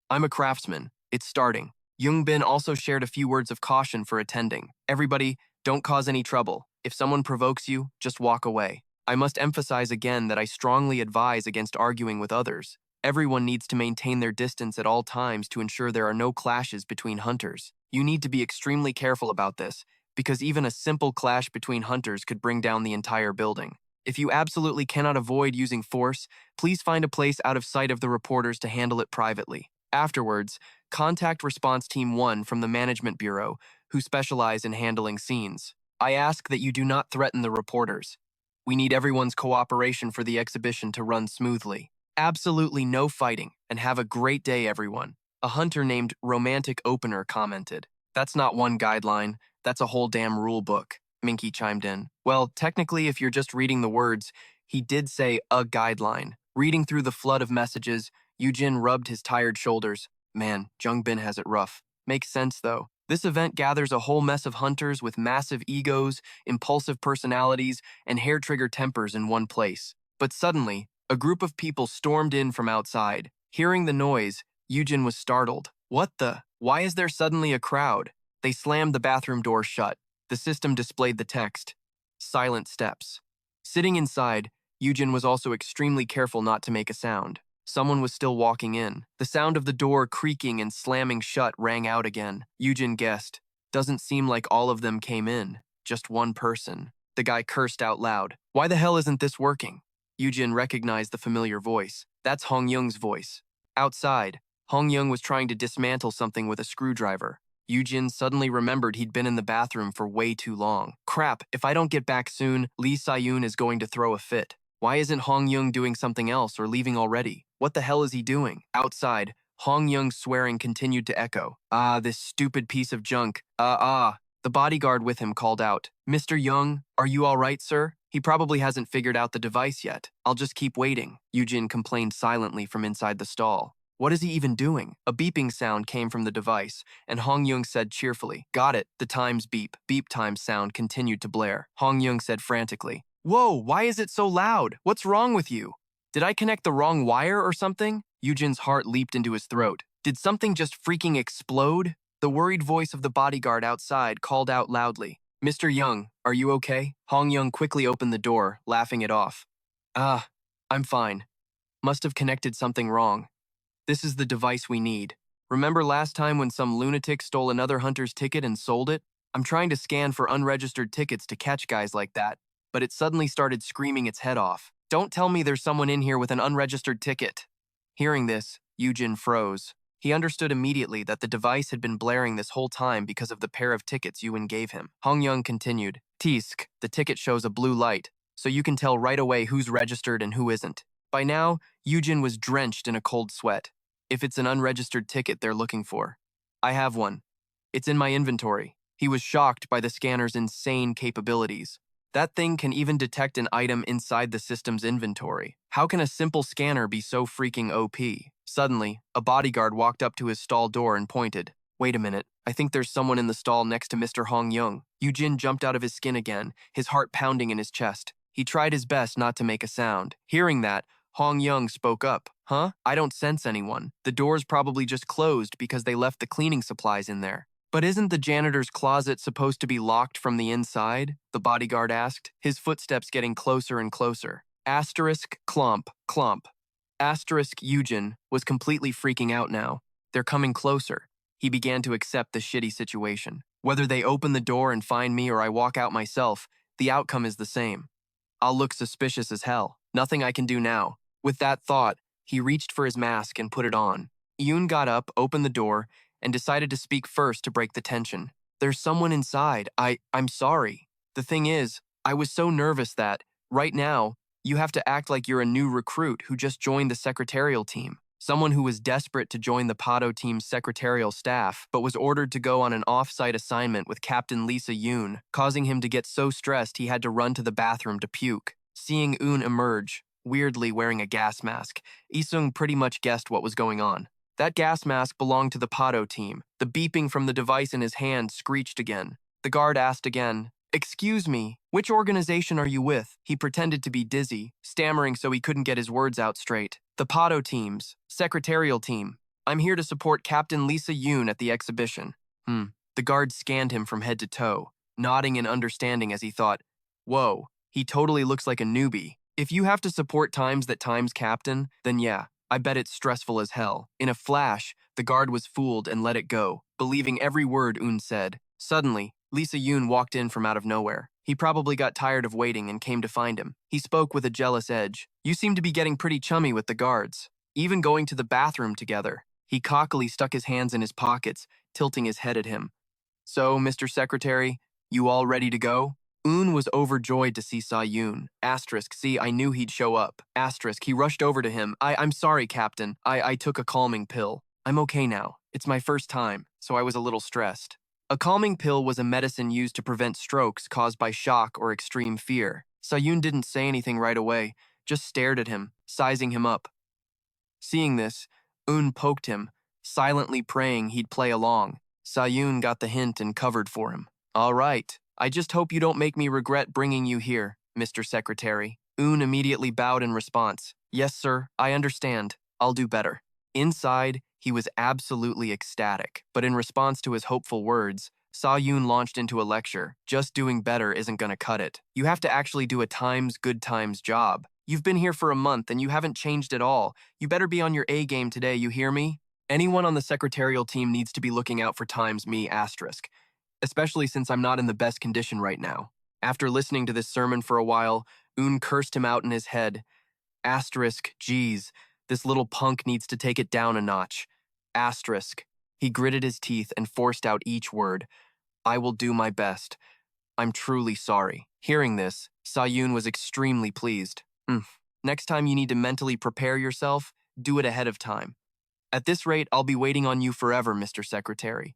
"I'm a craftsman. It's starting." Young Bin also shared a few words of caution for attending. "Everybody, don't cause any trouble. If someone provokes you, just walk away." I must emphasize again that I strongly advise against arguing with others. Everyone needs to maintain their distance at all times to ensure there are no clashes between hunters. You need to be extremely careful about this, because even a simple clash between hunters could bring down the entire building. If you absolutely cannot avoid using force, please find a place out of sight of the reporters to handle it privately. Afterwards, contact Response Team 1 from the Management Bureau, who specialize in handling scenes. I ask that you do not threaten the reporters. We need everyone's cooperation for the exhibition to run smoothly. Absolutely no fighting, and have a great day, everyone. A hunter named Romantic Opener commented. That's not one guideline, that's a whole damn rule book, Minky chimed in. Well, technically, if you're just reading the words, he did say a guideline. Reading through the flood of messages, Eugene rubbed his tired shoulders. Man, Jungbin has it rough. Makes sense, though. This event gathers a whole mess of hunters with massive egos, impulsive personalities, and hair-trigger tempers in one place. But suddenly, a group of people stormed in from outside. Hearing the noise, Eugene was startled. What the? Why is there suddenly a crowd? They slammed the bathroom door shut. The system displayed the text. Silent steps. Sitting inside, Eugene was also extremely careful not to make a sound. Someone was still walking in. The sound of the door creaking and slamming shut rang out again. Eugene guessed. Doesn't seem like all of them came in. Just one person. The guy cursed out loud. Why the hell isn't this working? Eugene recognized the familiar voice. That's Hong Young's voice. Outside, Hong Young was trying to dismantle something with a screwdriver. Eugene suddenly remembered he'd been in the bathroom for way too long. Crap, if I don't get back soon, Lee Sayun is going to throw a fit. Why isn't Hong Young doing something else or leaving already? What the hell is he doing? Outside, Hong Young's swearing continued to echo. Ah, this stupid piece of junk. The bodyguard with him called out. Mr. Young, are you all right, sir? He probably hasn't figured out the device yet. I'll just keep waiting. Eugene complained silently from inside the stall. What is he even doing? A beeping sound came from the device, and Hong Young said cheerfully, Got it. The time's beep. Beep time sound continued to blare. Hong Young said frantically, Whoa, why is it so loud? What's wrong with you? Did I connect the wrong wire or something? Eugene's heart leaped into his throat. Did something just freaking explode? The worried voice of the bodyguard outside called out loudly. Mr. Young, are you okay? Hong Young quickly opened the door, laughing it off. I'm fine. Must have connected something wrong. This is the device we need. Remember last time when some lunatic stole another hunter's ticket and sold it? I'm trying to scan for unregistered tickets to catch guys like that, but it suddenly started screaming its head off. Don't tell me there's someone in here with an unregistered ticket. Hearing this, Eugene froze. He understood immediately that the device had been blaring this whole time because of the pair of tickets Ewan gave him. Hong Young continued, Tisk, the ticket shows a blue light, so you can tell right away who's registered and who isn't. By now, Eugene was drenched in a cold sweat. If it's an unregistered ticket they're looking for. I have one. It's in my inventory. He was shocked by the scanner's insane capabilities. That thing can even detect an item inside the system's inventory. How can a simple scanner be so freaking OP? Suddenly, a bodyguard walked up to his stall door and pointed. Wait a minute, I think there's someone in the stall next to Mr. Hong Young. Eugene jumped out of his skin again, his heart pounding in his chest. He tried his best not to make a sound. Hearing that, Hong Young spoke up. Huh? I don't sense anyone. The door's probably just closed because they left the cleaning supplies in there. But isn't the janitor's closet supposed to be locked from the inside? The bodyguard asked, his footsteps getting closer and closer. Asterisk, clump, clump. Asterisk Eugene was completely freaking out now. They're coming closer. He began to accept the shitty situation. Whether they open the door and find me or I walk out myself, the outcome is the same. I'll look suspicious as hell. Nothing I can do now. With that thought, he reached for his mask and put it on. Yoon got up, opened the door, and decided to speak first to break the tension. There's someone inside. I'm sorry. The thing is, I was so nervous that, right now, you have to act like you're a new recruit who just joined the secretarial team. Someone who was desperate to join the Pado team's secretarial staff, but was ordered to go on an off-site assignment with Captain Lisa Yoon, causing him to get so stressed he had to run to the bathroom to puke. Seeing Yoon emerge, weirdly wearing a gas mask, Isung pretty much guessed what was going on. That gas mask belonged to the Pado team. The beeping from the device in his hand screeched again. The guard asked again, Excuse me, which organization are you with? He pretended to be dizzy, stammering so he couldn't get his words out straight. The Pado team's secretarial team. I'm here to support Captain Lisa Yoon at the exhibition. The guard scanned him from head to toe, nodding in understanding as he thought, Whoa, He totally looks like a newbie. If you have to support times that time's captain, then yeah, I bet it's stressful as hell. In a flash, the guard was fooled and let it go, believing every word Un said. Suddenly, Lisa Yoon walked in from out of nowhere. He probably got tired of waiting and came to find him. He spoke with a jealous edge. You seem to be getting pretty chummy with the guards, even going to the bathroom together. He cockily stuck his hands in his pockets, tilting his head at him. So, Mr. Secretary, you all ready to go? Un was overjoyed to see Sa-yoon. Asterisk, see, I knew he'd show up. Asterisk, he rushed over to him. I'm sorry, Captain. I took a calming pill. I'm okay now. It's my first time, so I was a little stressed. A calming pill was a medicine used to prevent strokes caused by shock or extreme fear. Sa-yoon didn't say anything right away, just stared at him, sizing him up. Seeing this, Un poked him, silently praying he'd play along. Sa-yoon got the hint and covered for him. All right. I just hope you don't make me regret bringing you here, Mr. Secretary. Un immediately bowed in response. Yes, sir, I understand. I'll do better. Inside, he was absolutely ecstatic. But in response to his hopeful words, Sa-yoon launched into a lecture. Just doing better isn't gonna cut it. You have to actually do a good times job. You've been here for a month and you haven't changed at all. You better be on your A game today, you hear me? Anyone on the secretarial team needs to be looking out for times me asterisk. Especially since I'm not in the best condition right now. After listening to this sermon for a while, Un cursed him out in his head. Asterisk, geez, this little punk needs to take it down a notch. Asterisk. He gritted his teeth and forced out each word. I will do my best. I'm truly sorry. Hearing this, Sa-yoon was extremely pleased. Next time you need to mentally prepare yourself, do it ahead of time. At this rate, I'll be waiting on you forever, Mr. Secretary.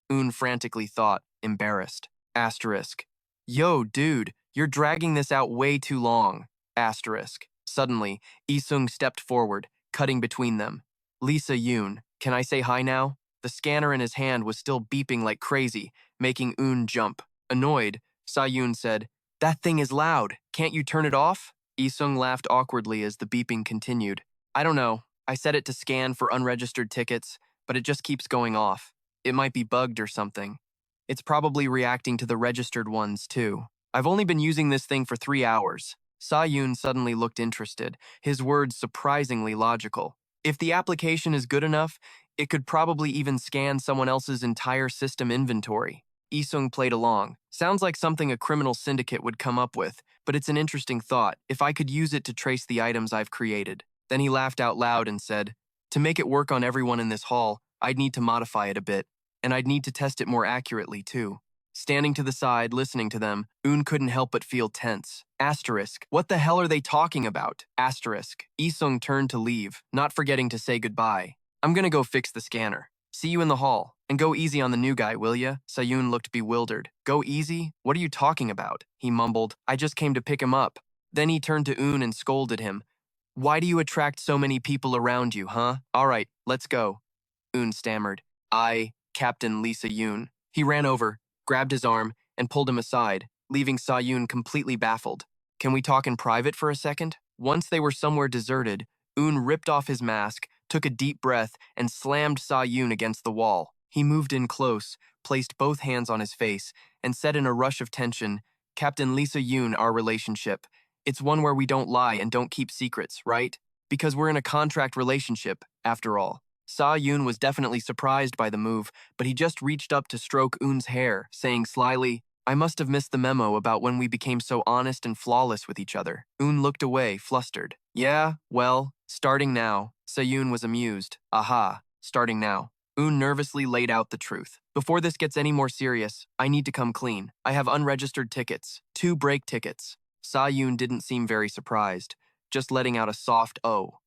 Un frantically thought, embarrassed. Asterisk. Yo, dude, you're dragging this out way too long. Asterisk. Suddenly, Isung stepped forward, cutting between them. Lisa Yoon, can I say hi now? The scanner in his hand was still beeping like crazy, making Un jump. Annoyed, Sa-yoon said, That thing is loud. Can't you turn it off? Isung laughed awkwardly as the beeping continued. I don't know. I set it to scan for unregistered tickets, but it just keeps going off. It might be bugged or something. It's probably reacting to the registered ones, too. I've only been using this thing for 3 hours. Sa-yoon suddenly looked interested, his words surprisingly logical. If the application is good enough, it could probably even scan someone else's entire system inventory. Isung played along. Sounds like something a criminal syndicate would come up with, but it's an interesting thought, if I could use it to trace the items I've created. Then he laughed out loud and said, To make it work on everyone in this hall, I'd need to modify it a bit. And I'd need to test it more accurately, too. Standing to the side, listening to them, Un couldn't help but feel tense. Asterisk. What the hell are they talking about? Asterisk. Isung turned to leave, not forgetting to say goodbye. I'm gonna go fix the scanner. See you in the hall. And go easy on the new guy, will ya? Sa-yoon looked bewildered. Go easy? What are you talking about? He mumbled. I just came to pick him up. Then he turned to Un and scolded him. Why do you attract so many people around you, huh? All right, let's go. Un stammered. Captain Lisa Yoon. He ran over, grabbed his arm, and pulled him aside, leaving Sa-yoon completely baffled. Can we talk in private for a second? Once they were somewhere deserted, Un ripped off his mask, took a deep breath, and slammed Sa-yoon against the wall. He moved in close, placed both hands on his face, and said in a rush of tension, Captain Lisa Yoon, our relationship. It's one where we don't lie and don't keep secrets, right? Because we're in a contract relationship, after all. Sa-yoon was definitely surprised by the move, but he just reached up to stroke Un's hair, saying slyly, I must have missed the memo about when we became so honest and flawless with each other. Un looked away, flustered. Yeah, well, starting now. Sa-yoon was amused. Aha, starting now. Un nervously laid out the truth. Before this gets any more serious, I need to come clean. I have unregistered tickets, 2 break tickets. Sa-yoon didn't seem very surprised, just letting out a soft oh.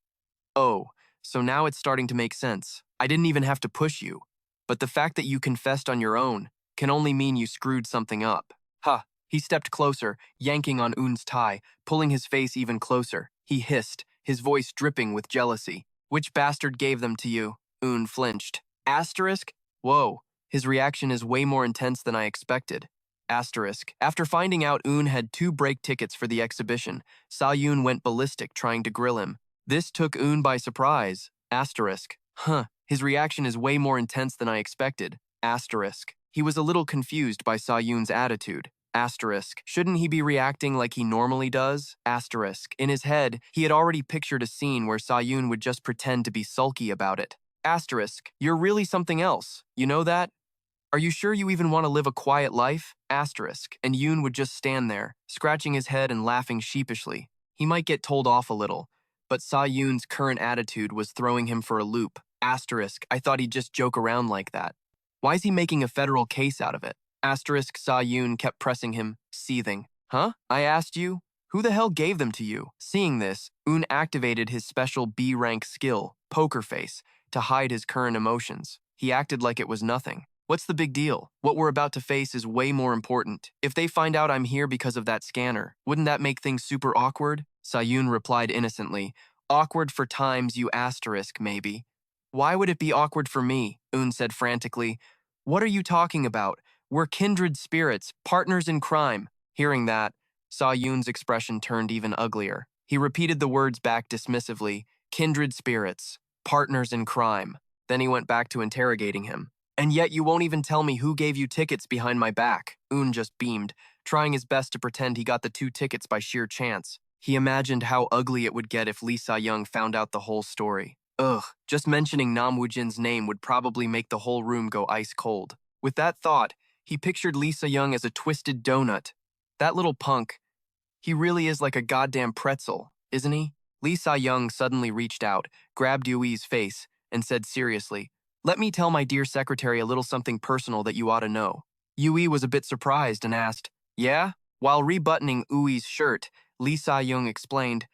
Oh. So now it's starting to make sense. I didn't even have to push you. But the fact that you confessed on your own can only mean you screwed something up. Ha! He stepped closer, yanking on Un's tie, pulling his face even closer. He hissed, his voice dripping with jealousy. Which bastard gave them to you? Un flinched. Asterisk? Whoa, his reaction is way more intense than I expected. Asterisk. After finding out Un had 2 break tickets for the exhibition, Sa-yoon went ballistic trying to grill him. This took Un by surprise. Asterisk. His reaction is way more intense than I expected. Asterisk. He was a little confused by Sa-yoon's attitude. Asterisk. Shouldn't he be reacting like he normally does? Asterisk. In his head, he had already pictured a scene where Sa-yoon would just pretend to be sulky about it. Asterisk. You're really something else. You know that? Are you sure you even want to live a quiet life? Asterisk. And Yoon would just stand there, scratching his head and laughing sheepishly. He might get told off a little, but Sa-yoon's current attitude was throwing him for a loop. Asterisk. I thought he'd just joke around like that. Why is he making a federal case out of it? Asterisk. Sa-yoon kept pressing him, seething. Huh? I asked you? Who the hell gave them to you? Seeing this, Yoon activated his special B-rank skill, Poker Face, to hide his current emotions. He acted like it was nothing. What's the big deal? What we're about to face is way more important. If they find out I'm here because of that scanner, wouldn't that make things super awkward? Sa-yoon replied innocently. Awkward for times you asterisk, maybe. Why would it be awkward for me? Yoon said frantically. What are you talking about? We're kindred spirits, partners in crime. Hearing that, Sa-yoon's expression turned even uglier. He repeated the words back dismissively. Kindred spirits, partners in crime. Then he went back to interrogating him. And yet you won't even tell me who gave you tickets behind my back. Yoon just beamed, trying his best to pretend he got the 2 tickets by sheer chance. He imagined how ugly it would get if Lee Sa-young found out the whole story. Ugh, just mentioning Nam Woo-jin's name would probably make the whole room go ice cold. With that thought, he pictured Lee Sa-young as a twisted donut. That little punk, he really is like a goddamn pretzel, isn't he? Lee Sa-young suddenly reached out, grabbed Yui's face, and said seriously, let me tell my dear secretary a little something personal that you ought to know. Yui was a bit surprised and asked, yeah? While rebuttoning Ui's shirt, Lee Sa-young explained,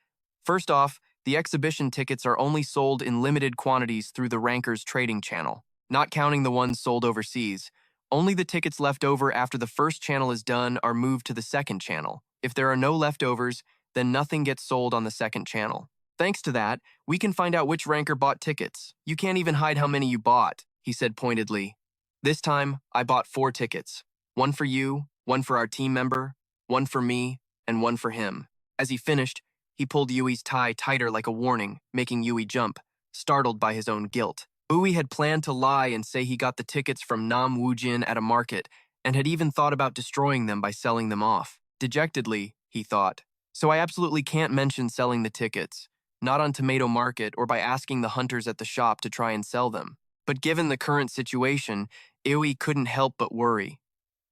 first off, the exhibition tickets are only sold in limited quantities through the Rankers trading channel, not counting the ones sold overseas. Only the tickets left over after the first channel is done are moved to the second channel. If there are no leftovers, then nothing gets sold on the second channel. Thanks to that, we can find out which ranker bought tickets. You can't even hide how many you bought, he said pointedly. This time, I bought 4 tickets. 1 for you, 1 for our team member, 1 for me, and 1 for him. As he finished, he pulled Yui's tie tighter like a warning, making Yui jump, startled by his own guilt. Yui had planned to lie and say he got the tickets from Nam Woo-jin at a market, and had even thought about destroying them by selling them off. Dejectedly, he thought, so I absolutely can't mention selling the tickets. Not on Tomato Market or by asking the hunters at the shop to try and sell them. But given the current situation, Yui couldn't help but worry.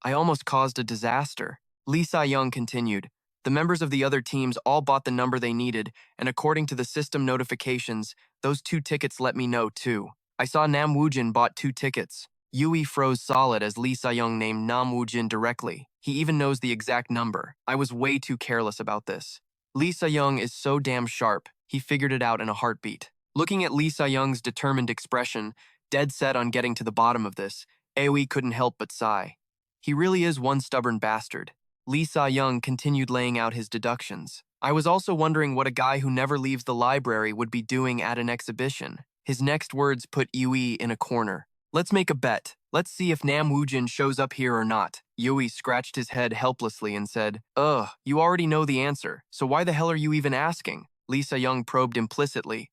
I almost caused a disaster. Lee Sa-young continued. The members of the other teams all bought the number they needed, and according to the system notifications, those 2 tickets let me know too. I saw Nam Woo-jin bought 2 tickets. Yui froze solid as Lee Sa-young named Nam Woo-jin directly. He even knows the exact number. I was way too careless about this. Lee Sa-young is so damn sharp. He figured it out in a heartbeat. Looking at Lee Sa-young's determined expression, dead set on getting to the bottom of this, Aoi couldn't help but sigh. He really is one stubborn bastard. Lee Sa-young continued laying out his deductions. I was also wondering what a guy who never leaves the library would be doing at an exhibition. His next words put Yui in a corner. Let's make a bet. Let's see if Nam Woo-jin shows up here or not. Yui scratched his head helplessly and said, ugh, you already know the answer, so why the hell are you even asking? Lee Sa-young probed implicitly.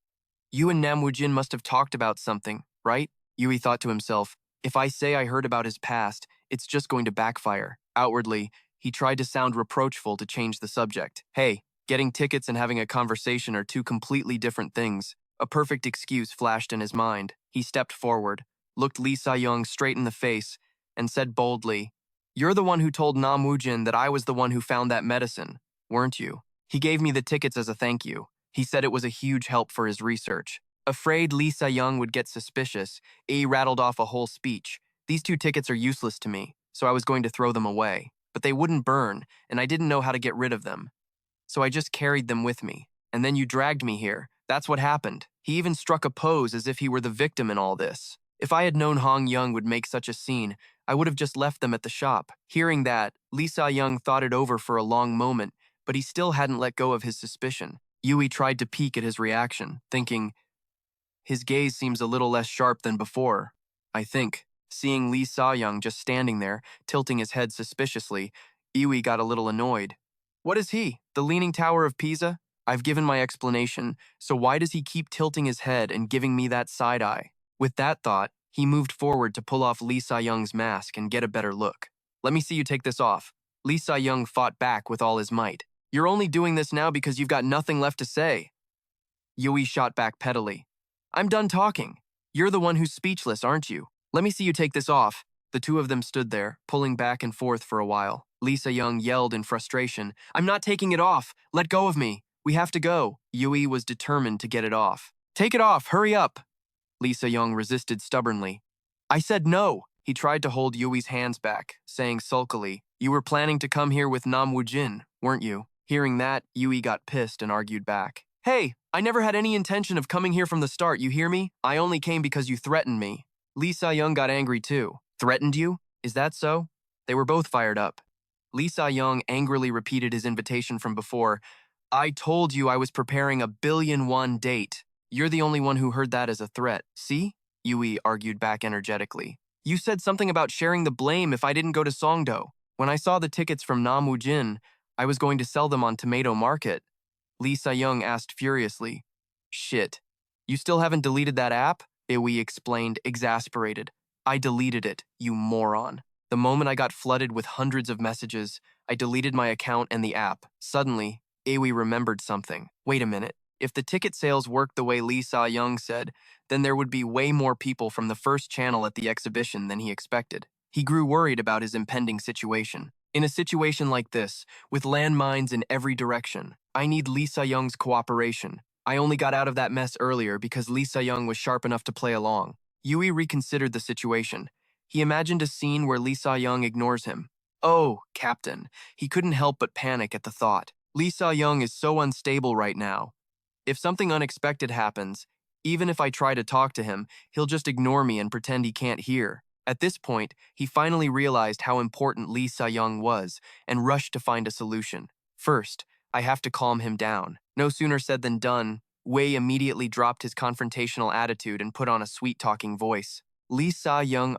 You and Nam Woo-jin must have talked about something, right? Yui thought to himself, if I say I heard about his past, it's just going to backfire. Outwardly, he tried to sound reproachful to change the subject. Hey, getting tickets and having a conversation are 2 completely different things. A perfect excuse flashed in his mind. He stepped forward, looked Lee Sa-young straight in the face, and said boldly, you're the one who told Nam Woo-jin that I was the one who found that medicine, weren't you? He gave me the tickets as a thank you. He said it was a huge help for his research. Afraid Lee Sa-young would get suspicious, he rattled off a whole speech. These 2 tickets are useless to me, so I was going to throw them away. But they wouldn't burn, and I didn't know how to get rid of them. So I just carried them with me. And then you dragged me here. That's what happened. He even struck a pose as if he were the victim in all this. If I had known Hong Young would make such a scene, I would have just left them at the shop. Hearing that, Lee Sa-young thought it over for a long moment, but he still hadn't let go of his suspicion. Yui tried to peek at his reaction, thinking, his gaze seems a little less sharp than before, I think. Seeing Lee Sa-young just standing there, tilting his head suspiciously, Yui got a little annoyed. What is he, the Leaning Tower of Pisa? I've given my explanation, so why does he keep tilting his head and giving me that side eye? With that thought, he moved forward to pull off Lee Sa-young's mask and get a better look. Let me see you take this off. Lee Sa-young fought back with all his might. You're only doing this now because you've got nothing left to say. Yui shot back pettily. I'm done talking. You're the one who's speechless, aren't you? Let me see you take this off. The two of them stood there, pulling back and forth for a while. Lee Sa-young yelled in frustration, I'm not taking it off. Let go of me. We have to go. Yui was determined to get it off. Take it off, hurry up. Lee Sa-young resisted stubbornly. I said no. He tried to hold Yui's hands back, saying sulkily, You were planning to come here with Nam Woo-jin, weren't you? Hearing that, Yui got pissed and argued back. Hey, I never had any intention of coming here from the start, you hear me? I only came because you threatened me. Lee Sa-young got angry too. Threatened you? Is that so? They were both fired up. Lee Sa-young angrily repeated his invitation from before. I told you I was preparing a billion-won date. You're the only one who heard that as a threat. See? Yui argued back energetically. You said something about sharing the blame if I didn't go to Songdo. When I saw the tickets from Nam Woo-jin, I was going to sell them on Tomato Market. Lee Sa-young asked furiously. Shit. You still haven't deleted that app? Yui explained, exasperated. I deleted it, you moron. The moment I got flooded with hundreds of messages, I deleted my account and the app. Suddenly, Yui remembered something. Wait a minute. If the ticket sales worked the way Lee Sa-young said, then there would be way more people from the first channel at the exhibition than he expected. He grew worried about his impending situation. In a situation like this, with landmines in every direction, I need Lee Sa-young's cooperation. I only got out of that mess earlier because Lee Sa-young was sharp enough to play along. Yui reconsidered the situation. He imagined a scene where Lee Sa-young ignores him. Oh, Captain. He couldn't help but panic at the thought. Lee Sa-young is so unstable right now. If something unexpected happens, even if I try to talk to him, he'll just ignore me and pretend he can't hear. At this point, he finally realized how important Lee Sa-young was and rushed to find a solution. First, I have to calm him down. No sooner said than done, Wei immediately dropped his confrontational attitude and put on a sweet-talking voice. Lee Sa-young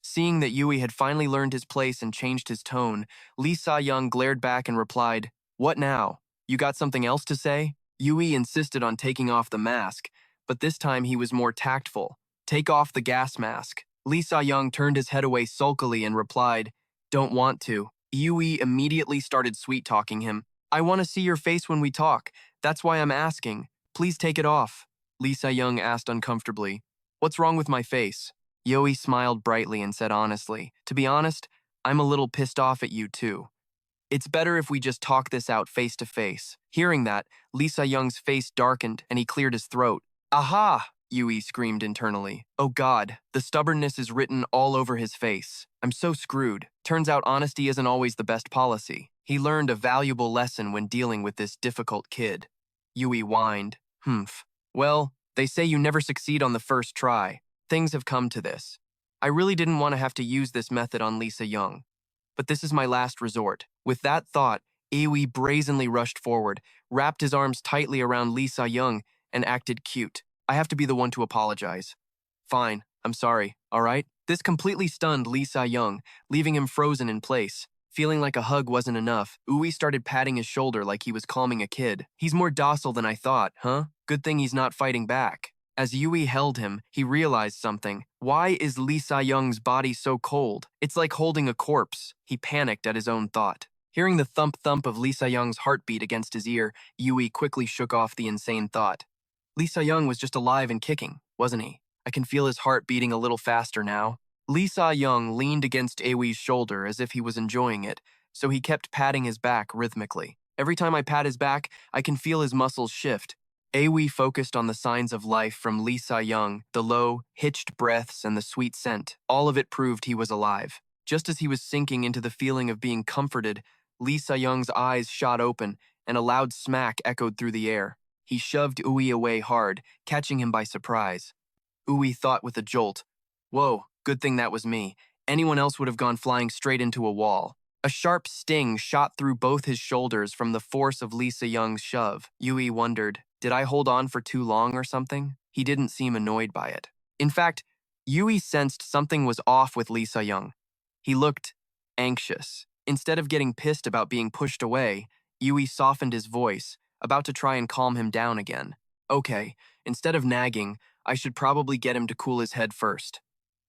Seeing that Yui had finally learned his place and changed his tone, Lee Sa-young glared back and replied, What now? You got something else to say? Yui insisted on taking off the mask, but this time he was more tactful. Take off the gas mask. Lee Sa-young turned his head away sulkily and replied, Don't want to. Yui immediately started sweet-talking him. I want to see your face when we talk. That's why I'm asking. Please take it off. Lee Sa-young asked uncomfortably, What's wrong with my face? Yui smiled brightly and said honestly, To be honest, I'm a little pissed off at you too. It's better if we just talk this out face to face. Hearing that, Lee Sa-young's face darkened and he cleared his throat. Aha! Yui screamed internally. Oh God, the stubbornness is written all over his face. I'm so screwed. Turns out honesty isn't always the best policy. He learned a valuable lesson when dealing with this difficult kid. Yui whined. Well, they say you never succeed on the first try. Things have come to this. I really didn't want to have to use this method on Lee Sa-young. But this is my last resort. With that thought, Yui brazenly rushed forward, wrapped his arms tightly around Lee Sa-young, and acted cute. I have to be the one to apologize. Fine, I'm sorry, all right? This completely stunned Lee Sa-young, leaving him frozen in place. Feeling like a hug wasn't enough, Yui started patting his shoulder like he was calming a kid. He's more docile than I thought, huh? Good thing he's not fighting back. As Yui held him, he realized something. Why is Lee Sa-young's body so cold? It's like holding a corpse. He panicked at his own thought. Hearing the thump-thump of Lee Sa-young's heartbeat against his ear, Yui quickly shook off the insane thought. Lee Sa-young was just alive and kicking, wasn't he? I can feel his heart beating a little faster now. Lee Sa-young leaned against Yui's shoulder as if he was enjoying it, so he kept patting his back rhythmically. Every time I pat his back, I can feel his muscles shift. Yui focused on the signs of life from Lee Sa-young, the low, hitched breaths and the sweet scent. All of it proved he was alive. Just as he was sinking into the feeling of being comforted, Lee Sa-young's eyes shot open and a loud smack echoed through the air. He shoved Yui away hard, catching him by surprise. Yui thought with a jolt, Whoa, good thing that was me. Anyone else would have gone flying straight into a wall. A sharp sting shot through both his shoulders from the force of Lee Sa-young's shove. Yui wondered, did I hold on for too long or something? He didn't seem annoyed by it. In fact, Yui sensed something was off with Lee Sa-young. He looked anxious. Instead of getting pissed about being pushed away, Yui softened his voice, about to try and calm him down again. Okay, instead of nagging, I should probably get him to cool his head first.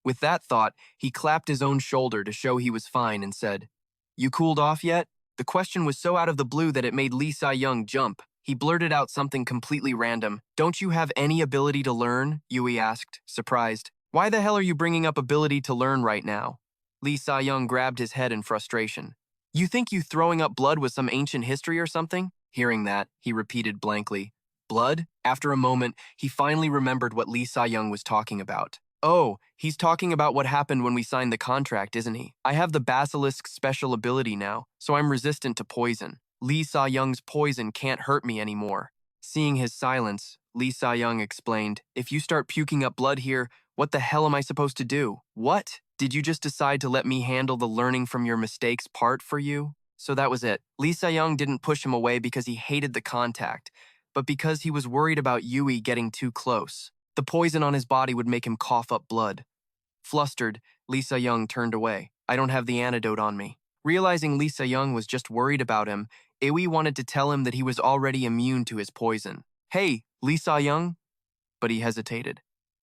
With that thought, he clapped his own shoulder to show he was fine and said, You cooled off yet? The question was so out of the blue that it made Lee Sa-young jump. He blurted out something completely random. Don't you have any ability to learn? Yui asked, surprised. Why the hell are you bringing up ability to learn right now? Lee Sa-young grabbed his head in frustration. You think you throwing up blood was some ancient history or something? Hearing that, he repeated blankly. Blood? After a moment, he finally remembered what Lee Sa-young was talking about. Oh, he's talking about what happened when we signed the contract, isn't he? I have the basilisk's special ability now, so I'm resistant to poison. Lee Sa-young's poison can't hurt me anymore. Seeing his silence, Lee Sa-young explained, if you start puking up blood here, what the hell am I supposed to do? What? Did you just decide to let me handle the learning from your mistakes part for you? So that was it. Lee Sa-young didn't push him away because he hated the contact, but because he was worried about Yui getting too close. The poison on his body would make him cough up blood. Flustered, Lee Sa-young turned away. I don't have the antidote on me. Realizing Lee Sa-young was just worried about him, Eui wanted to tell him that he was already immune to his poison. Hey, Lee Sa-young? But he hesitated.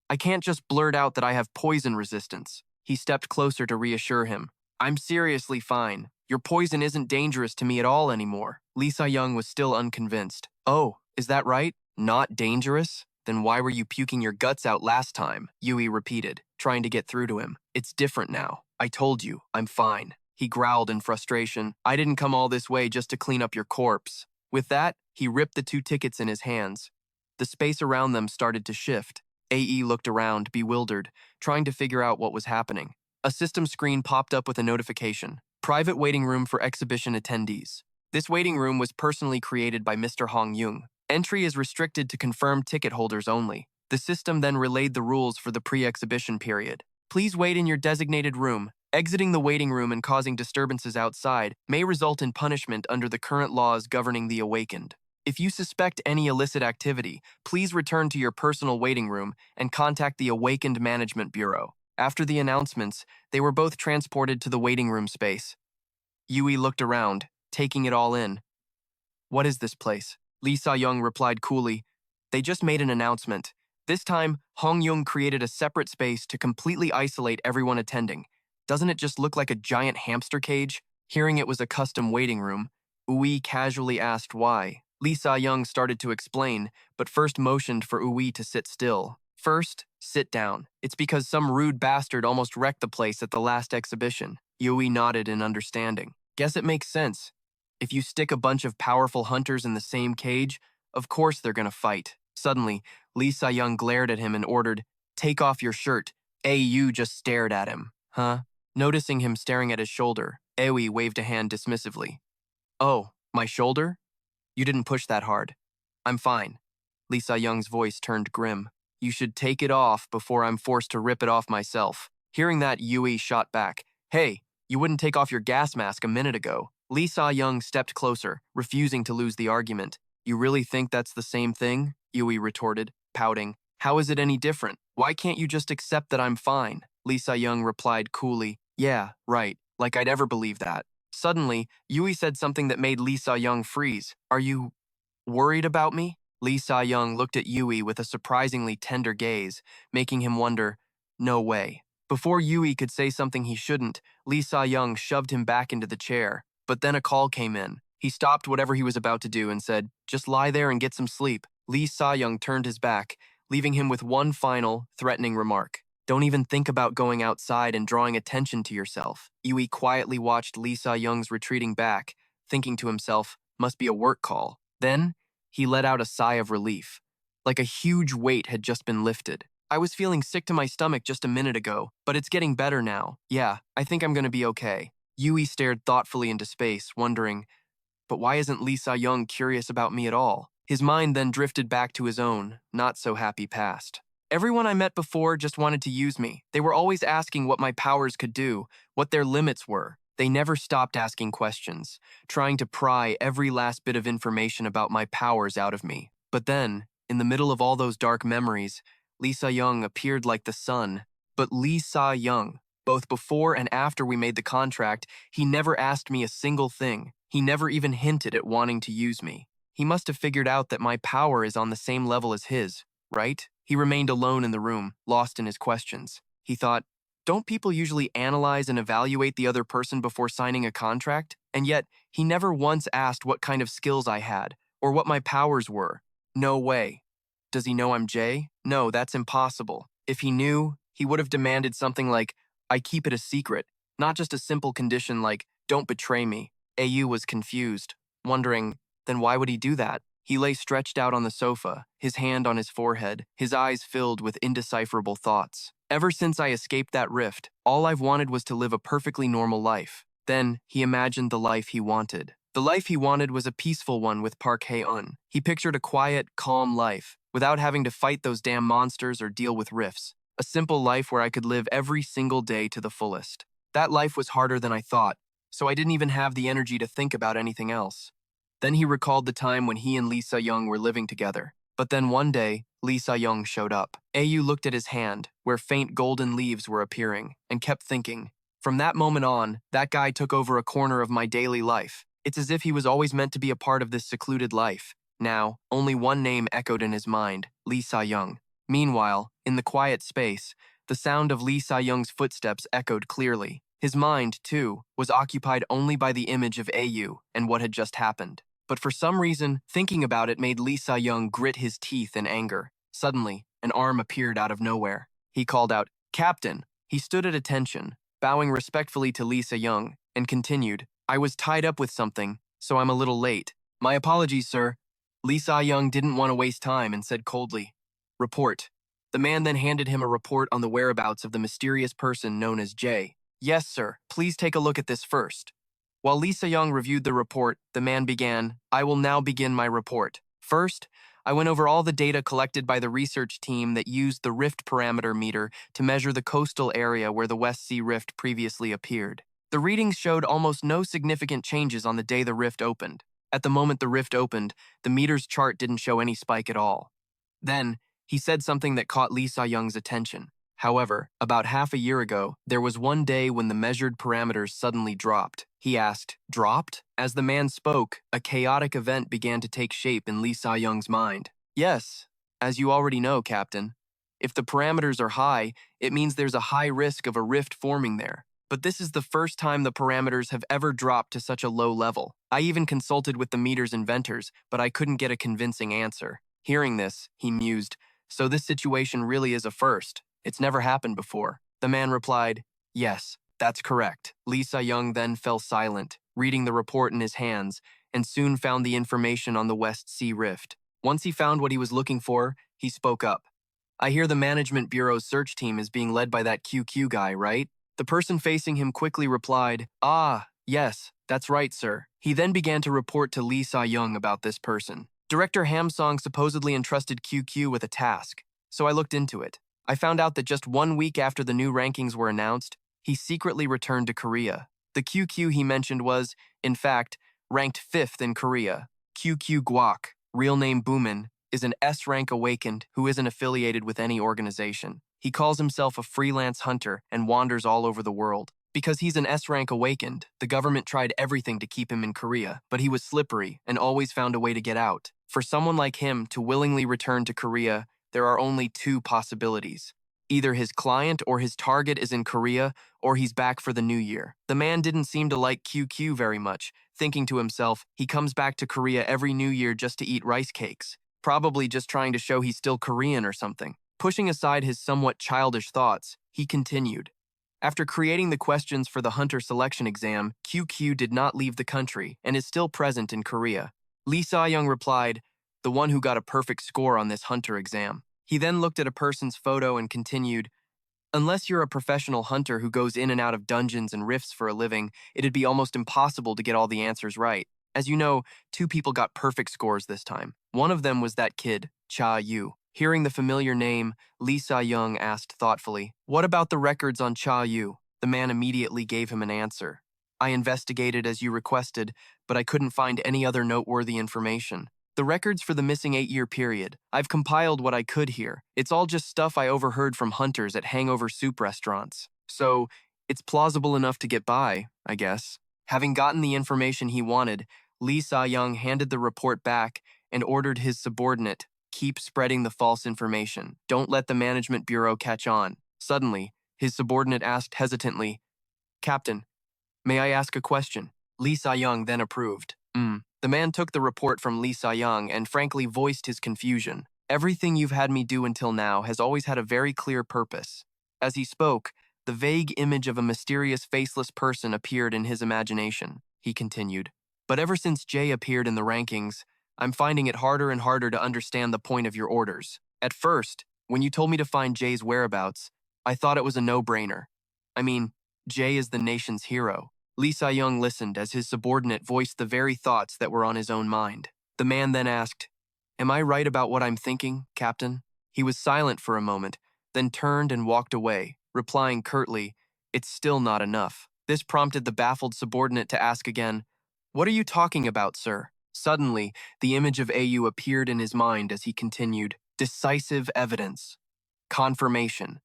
I can't just blurt out that I have poison resistance. He stepped closer to reassure him. I'm seriously fine. Your poison isn't dangerous to me at all anymore. Lee Sa-young was still unconvinced. Oh, is that right? Not dangerous? Then why were you puking your guts out last time? Yui repeated, trying to get through to him. It's different now. I told you, I'm fine. He growled in frustration. I didn't come all this way just to clean up your corpse. With that, he ripped the 2 tickets in his hands. The space around them started to shift. AE looked around, bewildered, trying to figure out what was happening. A system screen popped up with a notification. Private waiting room for exhibition attendees. This waiting room was personally created by Mr. Hong Yung. Entry is restricted to confirmed ticket holders only. The system then relayed the rules for the pre-exhibition period. Please wait in your designated room. Exiting the waiting room and causing disturbances outside may result in punishment under the current laws governing the awakened. If you suspect any illicit activity, please return to your personal waiting room and contact the Awakened Management Bureau. After the announcements, they were both transported to the waiting room space. Yui looked around, taking it all in. What is this place? Lee Sa-young replied coolly. They just made an announcement. This time, Hong Yung created a separate space to completely isolate everyone attending. Doesn't it just look like a giant hamster cage? Hearing it was a custom waiting room, Ui casually asked why. Lee Sa-young started to explain, but first motioned for Ui to sit still. First, sit down. It's because some rude bastard almost wrecked the place at the last exhibition. Yui nodded in understanding. Guess it makes sense. If you stick a bunch of powerful hunters in the same cage, of course they're gonna fight. Suddenly, Lee Sa-young glared at him and ordered, take off your shirt. AU just stared at him. Huh? Noticing him staring at his shoulder, Eui waved a hand dismissively. Oh, my shoulder? You didn't push that hard. I'm fine. Lee Sa-young's voice turned grim. You should take it off before I'm forced to rip it off myself. Hearing that, Yui shot back. Hey, you wouldn't take off your gas mask a minute ago. Lee Sa-young stepped closer, refusing to lose the argument. You really think that's the same thing? Yui retorted, pouting. How is it any different? Why can't you just accept that I'm fine? Lee Sa-young replied coolly. Yeah, right. Like I'd ever believe that. Suddenly, Yui said something that made Lee Sa-young freeze. Are you worried about me? Lee Sa-young looked at Yui with a surprisingly tender gaze, making him wonder, no way. Before Yui could say something he shouldn't, Lee Sa-young shoved him back into the chair. But then a call came in. He stopped whatever he was about to do and said, just lie there and get some sleep. Lee Sa-young turned his back, leaving him with one final, threatening remark. Don't even think about going outside and drawing attention to yourself. Yui quietly watched Lee Sa-young's retreating back, thinking to himself, must be a work call. Then, he let out a sigh of relief. Like a huge weight had just been lifted. I was feeling sick to my stomach just a minute ago, but it's getting better now. Yeah, I think I'm gonna be okay. Yui stared thoughtfully into space, wondering, but why isn't Lee Sa-young curious about me at all? His mind then drifted back to his own, not-so-happy past. Everyone I met before just wanted to use me. They were always asking what my powers could do, what their limits were. They never stopped asking questions, trying to pry every last bit of information about my powers out of me. But then, in the middle of all those dark memories, Lee Sa-young appeared like the sun. But Lee Sa-young, both before and after we made the contract, he never asked me a single thing. He never even hinted at wanting to use me. He must have figured out that my power is on the same level as his, right? He remained alone in the room, lost in his questions. He thought, Don't people usually analyze and evaluate the other person before signing a contract? And yet, he never once asked what kind of skills I had, or what my powers were. No way. Does he know I'm Jay? No, that's impossible. If he knew, he would have demanded something like, I keep it a secret, not just a simple condition like, don't betray me. AU was confused, wondering, then why would he do that? He lay stretched out on the sofa, his hand on his forehead, his eyes filled with indecipherable thoughts. Ever since I escaped that rift, all I've wanted was to live a perfectly normal life. Then, he imagined the life he wanted. The life he wanted was a peaceful one with Park Hae-un. He pictured a quiet, calm life, without having to fight those damn monsters or deal with rifts. A simple life where I could live every single day to the fullest. That life was harder than I thought, so I didn't even have the energy to think about anything else. Then he recalled the time when he and Lee Se-young were living together. But then one day, Lee Se-young showed up. AU looked at his hand, where faint golden leaves were appearing, and kept thinking, from that moment on, that guy took over a corner of my daily life. It's as if he was always meant to be a part of this secluded life. Now, only one name echoed in his mind, Lee Se-young. Meanwhile, in the quiet space, the sound of Lee Se-young's footsteps echoed clearly. His mind, too, was occupied only by the image of AU and what had just happened. But for some reason, thinking about it made Lee Se-young grit his teeth in anger. Suddenly, an arm appeared out of nowhere. He called out, Captain! He stood at attention, bowing respectfully to Lee Se-young, and continued, I was tied up with something, so I'm a little late. My apologies, sir. Lee Se-young didn't want to waste time and said coldly, Report. The man then handed him a report on the whereabouts of the mysterious person known as Jay. Yes, sir. Please take a look at this first. While Lee Se-young reviewed the report, the man began, I will now begin my report. First, I went over all the data collected by the research team that used the rift parameter meter to measure the coastal area where the West Sea Rift previously appeared. The readings showed almost no significant changes on the day the rift opened. At the moment the rift opened, the meter's chart didn't show any spike at all. Then, he said something that caught Lee Se-young's attention. However, about half a year ago, there was one day when the measured parameters suddenly dropped. He asked, dropped? As the man spoke, a chaotic event began to take shape in Lee Se-young's mind. Yes, as you already know, Captain. If the parameters are high, it means there's a high risk of a rift forming there. But this is the first time the parameters have ever dropped to such a low level. I even consulted with the meter's inventors, but I couldn't get a convincing answer. Hearing this, he mused, so this situation really is a first. It's never happened before. The man replied, Yes, that's correct. Lee Se-young then fell silent, reading the report in his hands, and soon found the information on the West Sea Rift. Once he found what he was looking for, he spoke up. I hear the Management Bureau's search team is being led by that QQ guy, right? The person facing him quickly replied, Ah, yes, that's right, sir. He then began to report to Lee Se-young about this person. Director Hamsong supposedly entrusted QQ with a task, so I looked into it. I found out that just 1 week after the new rankings were announced, he secretly returned to Korea. The QQ he mentioned was, in fact, ranked 5th in Korea. QQ Guak, real name Boomin, is an S-rank awakened who isn't affiliated with any organization. He calls himself a freelance hunter and wanders all over the world. Because he's an S-rank awakened, the government tried everything to keep him in Korea, but he was slippery and always found a way to get out. For someone like him to willingly return to Korea, there are only 2 possibilities. Either his client or his target is in Korea, or he's back for the new year. The man didn't seem to like QQ very much, thinking to himself, he comes back to Korea every new year just to eat rice cakes. Probably just trying to show he's still Korean or something. Pushing aside his somewhat childish thoughts, he continued. After creating the questions for the hunter selection exam, QQ did not leave the country and is still present in Korea. Lee Se-young replied, the one who got a perfect score on this hunter exam. He then looked at a person's photo and continued, unless you're a professional hunter who goes in and out of dungeons and rifts for a living, it'd be almost impossible to get all the answers right. As you know, 2 people got perfect scores this time. One of them was that kid, Cha Eui. Hearing the familiar name, Lee Se-young asked thoughtfully, what about the records on Cha Eui? The man immediately gave him an answer. I investigated as you requested, but I couldn't find any other noteworthy information. The records for the missing 8-year period, I've compiled what I could here. It's all just stuff I overheard from hunters at hangover soup restaurants. So, it's plausible enough to get by, I guess. Having gotten the information he wanted, Lee Se-young handed the report back and ordered his subordinate, keep spreading the false information. Don't let the Management Bureau catch on. Suddenly, His subordinate asked hesitantly, Captain, may I ask a question? Lee Sa-young then approved. The man took the report from Lee Sa-young and frankly voiced his confusion. Everything you've had me do until now has always had a very clear purpose. As he spoke, the vague image of a mysterious faceless person appeared in his imagination. He continued, but ever since Jay appeared in the rankings, I'm finding it harder and harder to understand the point of your orders. At first, when you told me to find Jay's whereabouts, I thought it was a no-brainer. I mean, Jay is the nation's hero. Lee Sa-young listened as his subordinate voiced the very thoughts that were on his own mind. The man then asked, Am I right about what I'm thinking, Captain? He was silent for a moment, then turned and walked away, replying curtly, It's still not enough. This prompted the baffled subordinate to ask again, What are you talking about, sir? Suddenly, the image of AU appeared in his mind as he continued, Decisive evidence. Confirmation.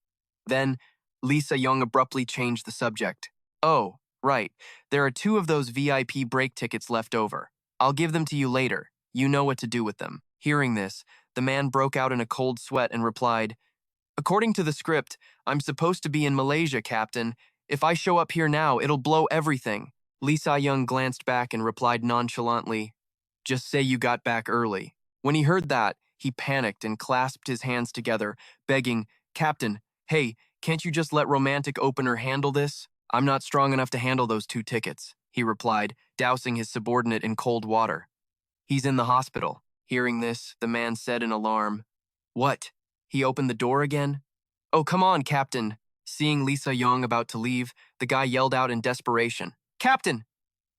Then, Lee Sa-young abruptly changed the subject. Oh, right. There are 2 of those VIP break tickets left over. I'll give them to you later. You know what to do with them. Hearing this, the man broke out in a cold sweat and replied, According to the script, I'm supposed to be in Malaysia, Captain. If I show up here now, it'll blow everything. Lee Sa-young glanced back and replied nonchalantly, Just say you got back early. When he heard that, he panicked and clasped his hands together, begging, Captain, hey, can't you just let Romantic Opener handle this? I'm not strong enough to handle those 2 tickets, he replied, dousing his subordinate in cold water. He's in the hospital. Hearing this, the man said in alarm, What? He opened the door again? Oh, come on, Captain. Seeing Lee Sa-young about to leave, the guy yelled out in desperation, Captain!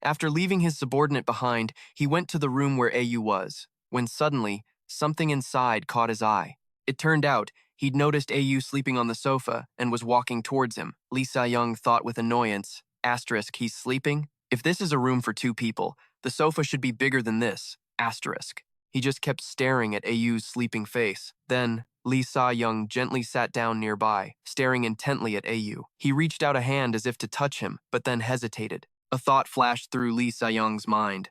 After leaving his subordinate behind, he went to the room where AU was, when suddenly, something inside caught his eye. It turned out, he'd noticed AU sleeping on the sofa and was walking towards him. Lee Sa-young thought with annoyance, asterisk, he's sleeping? If this is a room for 2 people, the sofa should be bigger than this, asterisk. He just kept staring at AU's sleeping face. Then, Lee Sa-young gently sat down nearby, staring intently at AU. He reached out a hand as if to touch him, but then hesitated. A thought flashed through Lee Sa-young's mind.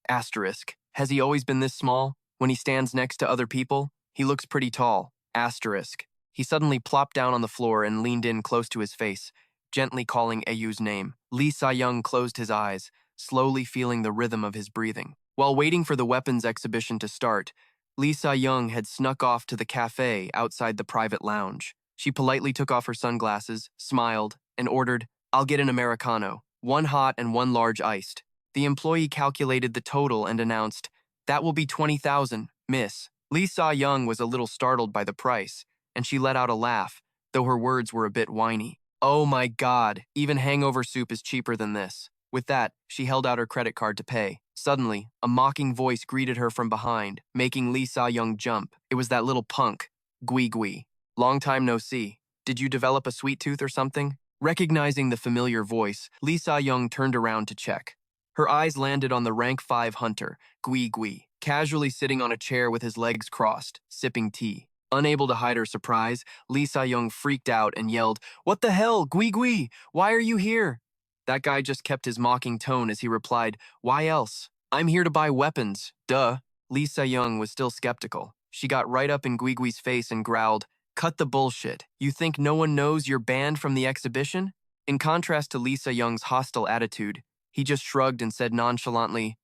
Asterisk. Has he always been this small? When he stands next to other people, he looks pretty tall. Asterisk. He suddenly plopped down on the floor and leaned in close to his face, gently calling AU's name. Lee Sa-young closed his eyes, slowly feeling the rhythm of his breathing. While waiting for the weapons exhibition to start, Lee Sa-young had snuck off to the cafe outside the private lounge. She politely took off her sunglasses, smiled, and ordered, I'll get an Americano, 1 hot and 1 large iced. The employee calculated the total and announced, That will be 20,000, miss. Lee Sa-young was a little startled by the price, and she let out a laugh, though her words were a bit whiny. Oh my God, even hangover soup is cheaper than this. With that, she held out her credit card to pay. Suddenly, a mocking voice greeted her from behind, making Lee Sa-young jump. It was that little punk, Gui Gui. Long time no see. Did you develop a sweet tooth or something? Recognizing the familiar voice, Lee Sa-young turned around to check. Her eyes landed on the rank 5 hunter, Gui Gui, casually sitting on a chair with his legs crossed, sipping tea. Unable to hide her surprise, Lee Sa-young freaked out and yelled, What the hell, Gui Gui? Why are you here? That guy just kept his mocking tone as he replied, Why else? I'm here to buy weapons, duh. Lee Sa-young was still skeptical. She got right up in Gui Gui's face and growled, Cut the bullshit. You think no one knows you're banned from the exhibition? In contrast to Lee Sa-young's hostile attitude, he just shrugged and said nonchalantly,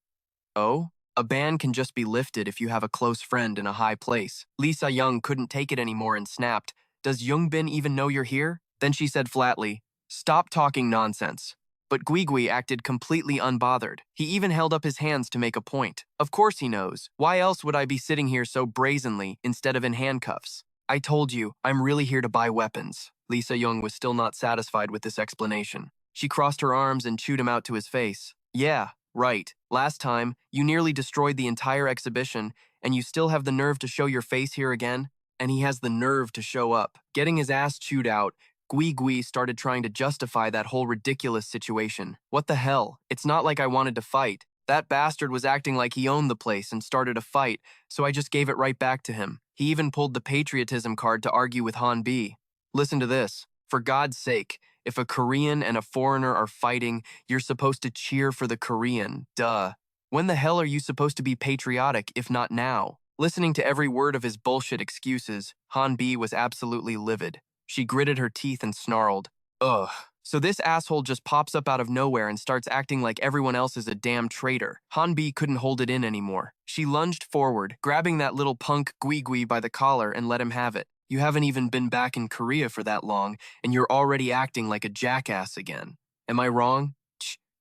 Oh? A ban can just be lifted if you have a close friend in a high place. Lee Sa-young couldn't take it anymore and snapped, Does Yoongbin even know you're here? Then she said flatly, Stop talking nonsense. But Gui Gui acted completely unbothered. He even held up his hands to make a point. Of course he knows. Why else would I be sitting here so brazenly instead of in handcuffs? I told you, I'm really here to buy weapons. Lee Sa-young was still not satisfied with this explanation. She crossed her arms and chewed him out to his face. Yeah, right. Last time, you nearly destroyed the entire exhibition, and you still have the nerve to show your face here again? And he has the nerve to show up. Getting his ass chewed out, Gui Gui started trying to justify that whole ridiculous situation. What the hell? It's not like I wanted to fight. That bastard was acting like he owned the place and started a fight, so I just gave it right back to him. He even pulled the patriotism card to argue with Han B. Listen to this. For God's sake, if a Korean and a foreigner are fighting, you're supposed to cheer for the Korean, duh. When the hell are you supposed to be patriotic if not now? Listening to every word of his bullshit excuses, Han B was absolutely livid. She gritted her teeth and snarled, "Ugh." So this asshole just pops up out of nowhere and starts acting like everyone else is a damn traitor. Hanbi couldn't hold it in anymore. She lunged forward, grabbing that little punk Gui by the collar and let him have it. "You haven't even been back in Korea for that long, and you're already acting like a jackass again. Am I wrong?"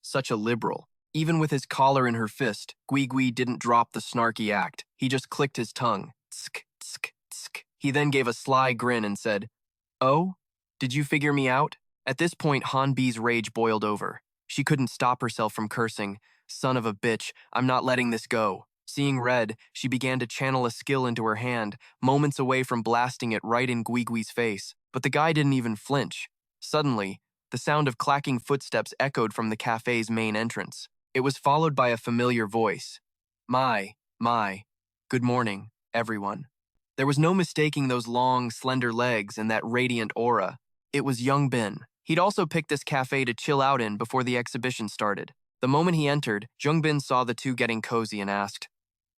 Such a liberal. Even with his collar in her fist, Gui didn't drop the snarky act. He just clicked his tongue. Tsk, tsk, tsk. He then gave a sly grin and said, "Oh? Did you figure me out?" At this point, Hanbi's rage boiled over. She couldn't stop herself from cursing, "Son of a bitch, I'm not letting this go." Seeing red, she began to channel a skill into her hand, moments away from blasting it right in Guigui's face. But the guy didn't even flinch. Suddenly, the sound of clacking footsteps echoed from the cafe's main entrance. It was followed by a familiar voice. My, good morning, everyone." There was no mistaking those long, slender legs and that radiant aura. It was Young Bin. He'd also picked this cafe to chill out in before the exhibition started. The moment he entered, Jung Bin saw the two getting cozy and asked,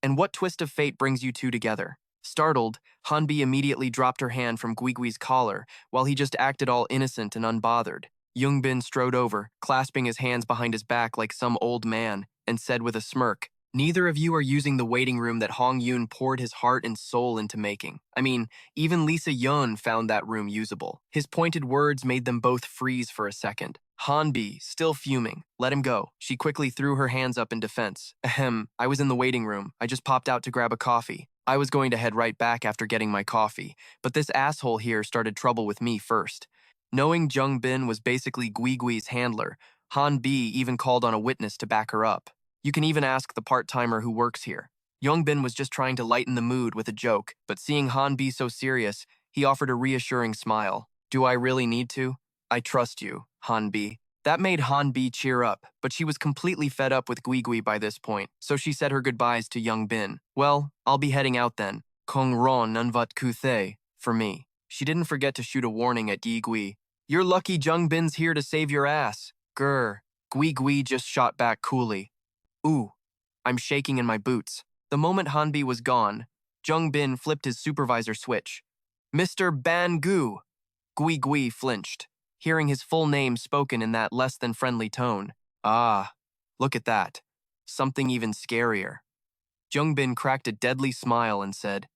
"And what twist of fate brings you two together?" Startled, Hanbi immediately dropped her hand from Guigui's collar, while he just acted all innocent and unbothered. Jung Bin strode over, clasping his hands behind his back like some old man, and said with a smirk, "Neither of you are using the waiting room that Hong Yoon poured his heart and soul into making. I mean, even Lisa Yeon found that room usable." His pointed words made them both freeze for a second. Hanbi, still fuming, let him go. She quickly threw her hands up in defense. "Ahem, I was in the waiting room. I just popped out to grab a coffee. I was going to head right back after getting my coffee, but this asshole here started trouble with me first." Knowing Jung Bin was basically Guigui's handler, Hanbi even called on a witness to back her up. "You can even ask the part-timer who works here." Young Bin was just trying to lighten the mood with a joke, but seeing Hanbi so serious, he offered a reassuring smile. "Do I really need to? I trust you, Hanbi." That made Hanbi cheer up, but she was completely fed up with Guigui by this point, so she said her goodbyes to Young Bin. "Well, I'll be heading out then. Kong ron nanvat kuthe, for me." She didn't forget to shoot a warning at Guigui. "You're lucky Jung Bin's here to save your ass." Grr. Guigui just shot back coolly. "Ooh, I'm shaking in my boots." The moment Hanbi was gone, Jung Bin flipped his supervisor switch. "Mr. Ban-gu!" Gui flinched, hearing his full name spoken in that less than friendly tone. "Ah, look at that. Something even scarier." Jung Bin cracked a deadly smile and said,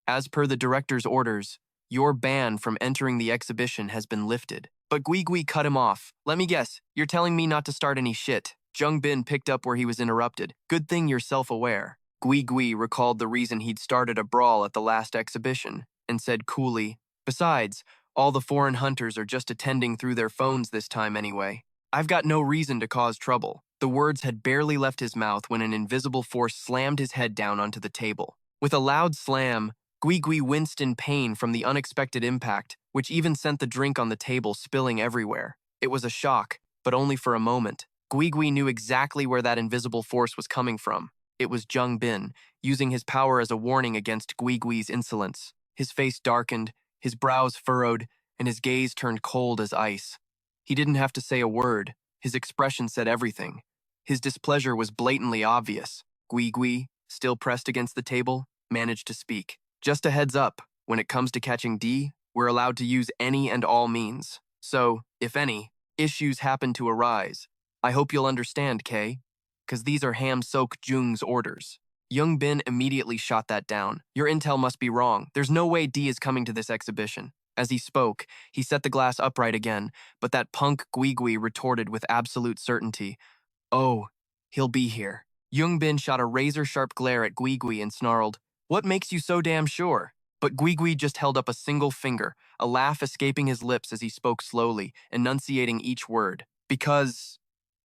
"As per the director's orders, your ban from entering the exhibition has been lifted." But Gui cut him off. "Let me guess, you're telling me not to start any shit." Jung Bin picked up where he was interrupted. "Good thing you're self-aware." Gui recalled the reason he'd started a brawl at the last exhibition, and said coolly, "Besides, all the foreign hunters are just attending through their phones this time anyway. I've got no reason to cause trouble." The words had barely left his mouth when an invisible force slammed his head down onto the table. With a loud slam, Gui winced in pain from the unexpected impact, which even sent the drink on the table spilling everywhere. It was a shock, but only for a moment. Gui knew exactly where that invisible force was coming from. It was Jung Bin, using his power as a warning against Guigui's insolence. His face darkened, his brows furrowed, and his gaze turned cold as ice. He didn't have to say a word. His expression said everything. His displeasure was blatantly obvious. Gui, still pressed against the table, managed to speak. "Just a heads up, when it comes to catching D, we're allowed to use any and all means. So, if any, issues happen to arise, I hope you'll understand, Kay, because these are Ham-Sok Jung's orders." Young Bin immediately shot that down. "Your intel must be wrong. There's no way D is coming to this exhibition." As he spoke, he set the glass upright again, but that punk Gui retorted with absolute certainty, "Oh, he'll be here." Young Bin shot a razor-sharp glare at Gui and snarled, "What makes you so damn sure?" But Gui just held up a single finger, a laugh escaping his lips as he spoke slowly, enunciating each word. "Because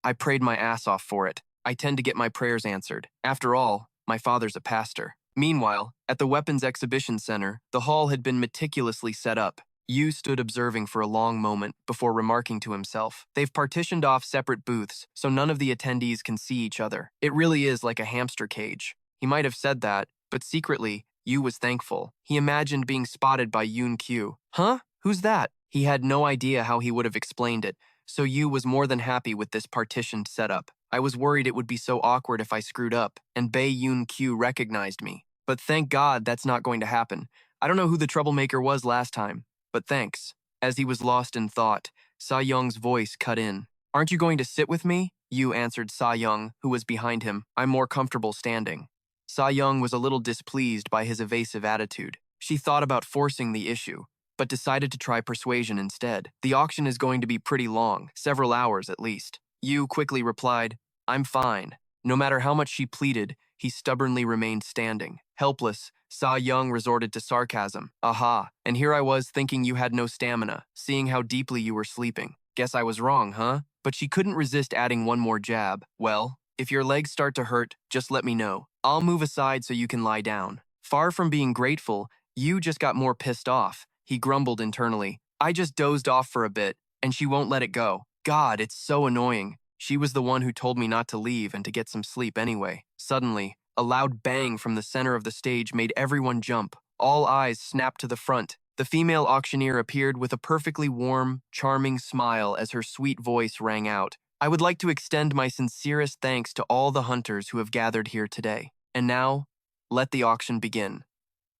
I prayed my ass off for it. I tend to get my prayers answered. After all, my father's a pastor." Meanwhile, at the Weapons Exhibition Center, the hall had been meticulously set up. Yu stood observing for a long moment before remarking to himself, "They've partitioned off separate booths, so none of the attendees can see each other. It really is like a hamster cage." He might have said that, but secretly, Yu was thankful. He imagined being spotted by Yoon Kyu. "Huh? Who's that?" He had no idea how he would have explained it, so Yu was more than happy with this partitioned setup. "I was worried it would be so awkward if I screwed up, and Bae Yoon Kyu recognized me. But thank God that's not going to happen. I don't know who the troublemaker was last time, but thanks." As he was lost in thought, Sa Young's voice cut in. Aren't you going to sit with me? Yu answered Sa Young, who was behind him. I'm more comfortable standing. Sa Young was a little displeased by his evasive attitude. She thought about forcing the issue, but decided to try persuasion instead. The auction is going to be pretty long, several hours at least. Yu quickly replied, I'm fine. No matter how much she pleaded, he stubbornly remained standing. Helpless, Sa Young resorted to sarcasm. Aha, and here I was thinking you had no stamina, seeing how deeply you were sleeping. Guess I was wrong, huh? But she couldn't resist adding one more jab. Well, if your legs start to hurt, just let me know. I'll move aside so you can lie down. Far from being grateful, Yu just got more pissed off. He grumbled internally. I just dozed off for a bit, and she won't let it go. God, it's so annoying. She was the one who told me not to leave and to get some sleep anyway. Suddenly, a loud bang from the center of the stage made everyone jump. All eyes snapped to the front. The female auctioneer appeared with a perfectly warm, charming smile as her sweet voice rang out. I would like to extend my sincerest thanks to all the hunters who have gathered here today. And now, let the auction begin.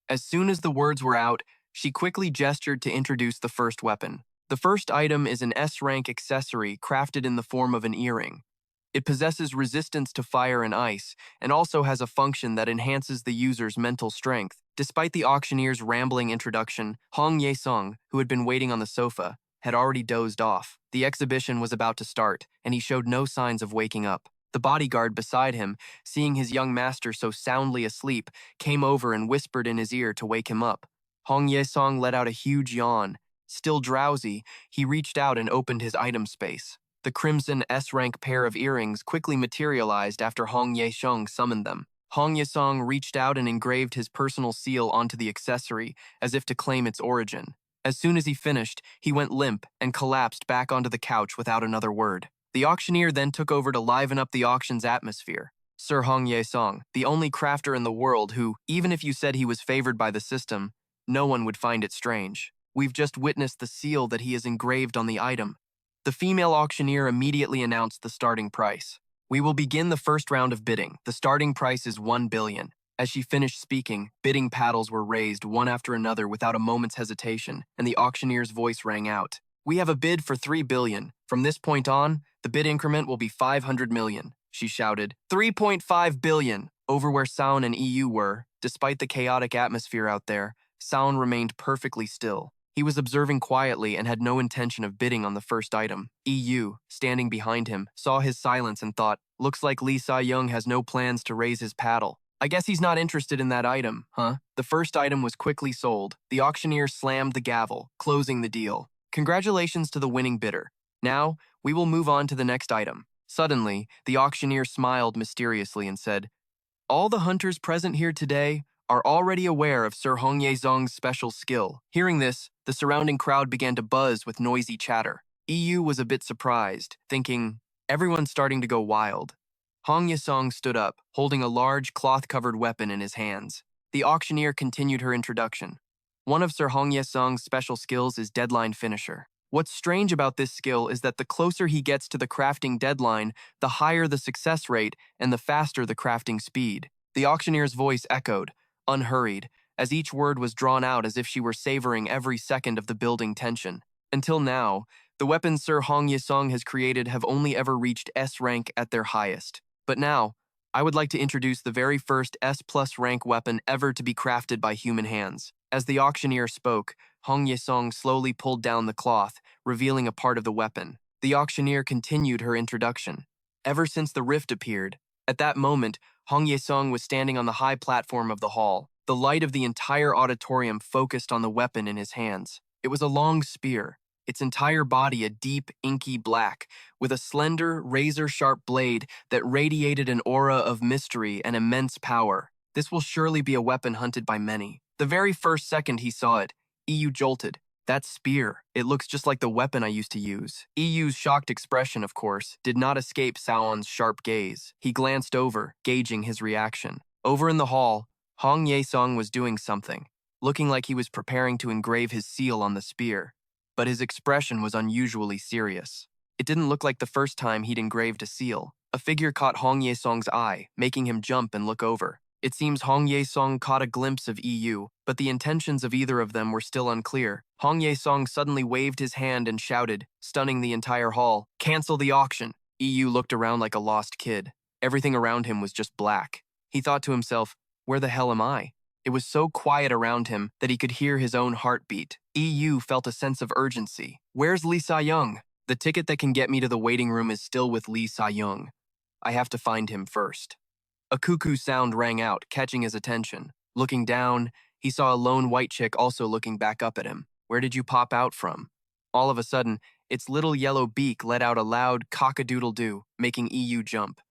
As soon as the words were out, she quickly gestured to introduce the first weapon. The first item is an S-rank accessory crafted in the form of an earring. It possesses resistance to fire and ice, and also has a function that enhances the user's mental strength. Despite the auctioneer's rambling introduction, Hong Ye-sung, who had been waiting on the sofa, had already dozed off. The exhibition was about to start, and he showed no signs of waking up. The bodyguard beside him, seeing his young master so soundly asleep, came over and whispered in his ear to wake him up. Hong Ye-sung let out a huge yawn. Still drowsy, he reached out and opened his item space. The crimson S-rank pair of earrings quickly materialized after Hong Ye-sung summoned them. Hong Ye-sung reached out and engraved his personal seal onto the accessory, as if to claim its origin. As soon as he finished, he went limp and collapsed back onto the couch without another word. The auctioneer then took over to liven up the auction's atmosphere. Sir Hong Ye-sung, the only crafter in the world who, even if you said he was favored by the system, no one would find it strange. We've just witnessed the seal that he has engraved on the item. The female auctioneer immediately announced the starting price. We will begin the first round of bidding. The starting price is 1 billion. As she finished speaking, bidding paddles were raised one after another without a moment's hesitation, and the auctioneer's voice rang out. We have a bid for 3 billion. From this point on, the bid increment will be 500 million, she shouted. 3.5 billion. Over where Sound and EU were, despite the chaotic atmosphere out there, Sound remained perfectly still. He was observing quietly and had no intention of bidding on the first item. EU, standing behind him, saw his silence and thought, looks like Lee Sa-young has no plans to raise his paddle. I guess he's not interested in that item, huh? The first item was quickly sold. The auctioneer slammed the gavel, closing the deal. Congratulations to the winning bidder. Now, we will move on to the next item. Suddenly, the auctioneer smiled mysteriously and said, all the hunters present here today are already aware of Sir Hong Ye-sung's special skill. Hearing this, the surrounding crowd began to buzz with noisy chatter. EU was a bit surprised, thinking, everyone's starting to go wild. Hong Ye-sung stood up, holding a large cloth-covered weapon in his hands. The auctioneer continued her introduction. One of Sir Hong Ye-sung's special skills is Deadline Finisher. What's strange about this skill is that the closer he gets to the crafting deadline, the higher the success rate and the faster the crafting speed. The auctioneer's voice echoed, unhurried, as each word was drawn out as if she were savoring every second of the building tension. Until now, the weapons Sir Hong Ye-sung has created have only ever reached S rank at their highest. But now, I would like to introduce the very first S+ rank weapon ever to be crafted by human hands. As the auctioneer spoke, Hong Ye-sung slowly pulled down the cloth, revealing a part of the weapon. The auctioneer continued her introduction. Ever since the rift appeared, at that moment, Hong Ye-sung was standing on the high platform of the hall. The light of the entire auditorium focused on the weapon in his hands. It was a long spear, its entire body a deep, inky black, with a slender, razor-sharp blade that radiated an aura of mystery and immense power. This will surely be a weapon hunted by many. The very first second he saw it, EU jolted. That spear, it looks just like the weapon I used to use. EU's shocked expression, of course, did not escape Saon's sharp gaze. He glanced over, gauging his reaction. Over in the hall, Hong Ye-sung was doing something, looking like he was preparing to engrave his seal on the spear. But his expression was unusually serious. It didn't look like the first time he'd engraved a seal. A figure caught Hong Ye-sung's eye, making him jump and look over. It seems Hong Ye-song caught a glimpse of EU, but the intentions of either of them were still unclear. Hong Ye-song suddenly waved his hand and shouted, stunning the entire hall, "Cancel the auction!" EU looked around like a lost kid. Everything around him was just black. He thought to himself, where the hell am I? It was so quiet around him that he could hear his own heartbeat. EU felt a sense of urgency. Where's Lee Sa-young? The ticket that can get me to the waiting room is still with Lee Sa-young. I have to find him first. A cuckoo sound rang out, catching his attention. Looking down, he saw a lone white chick also looking back up at him. Where did you pop out from? All of a sudden, its little yellow beak let out a loud cock-a-doodle-doo, making EU jump.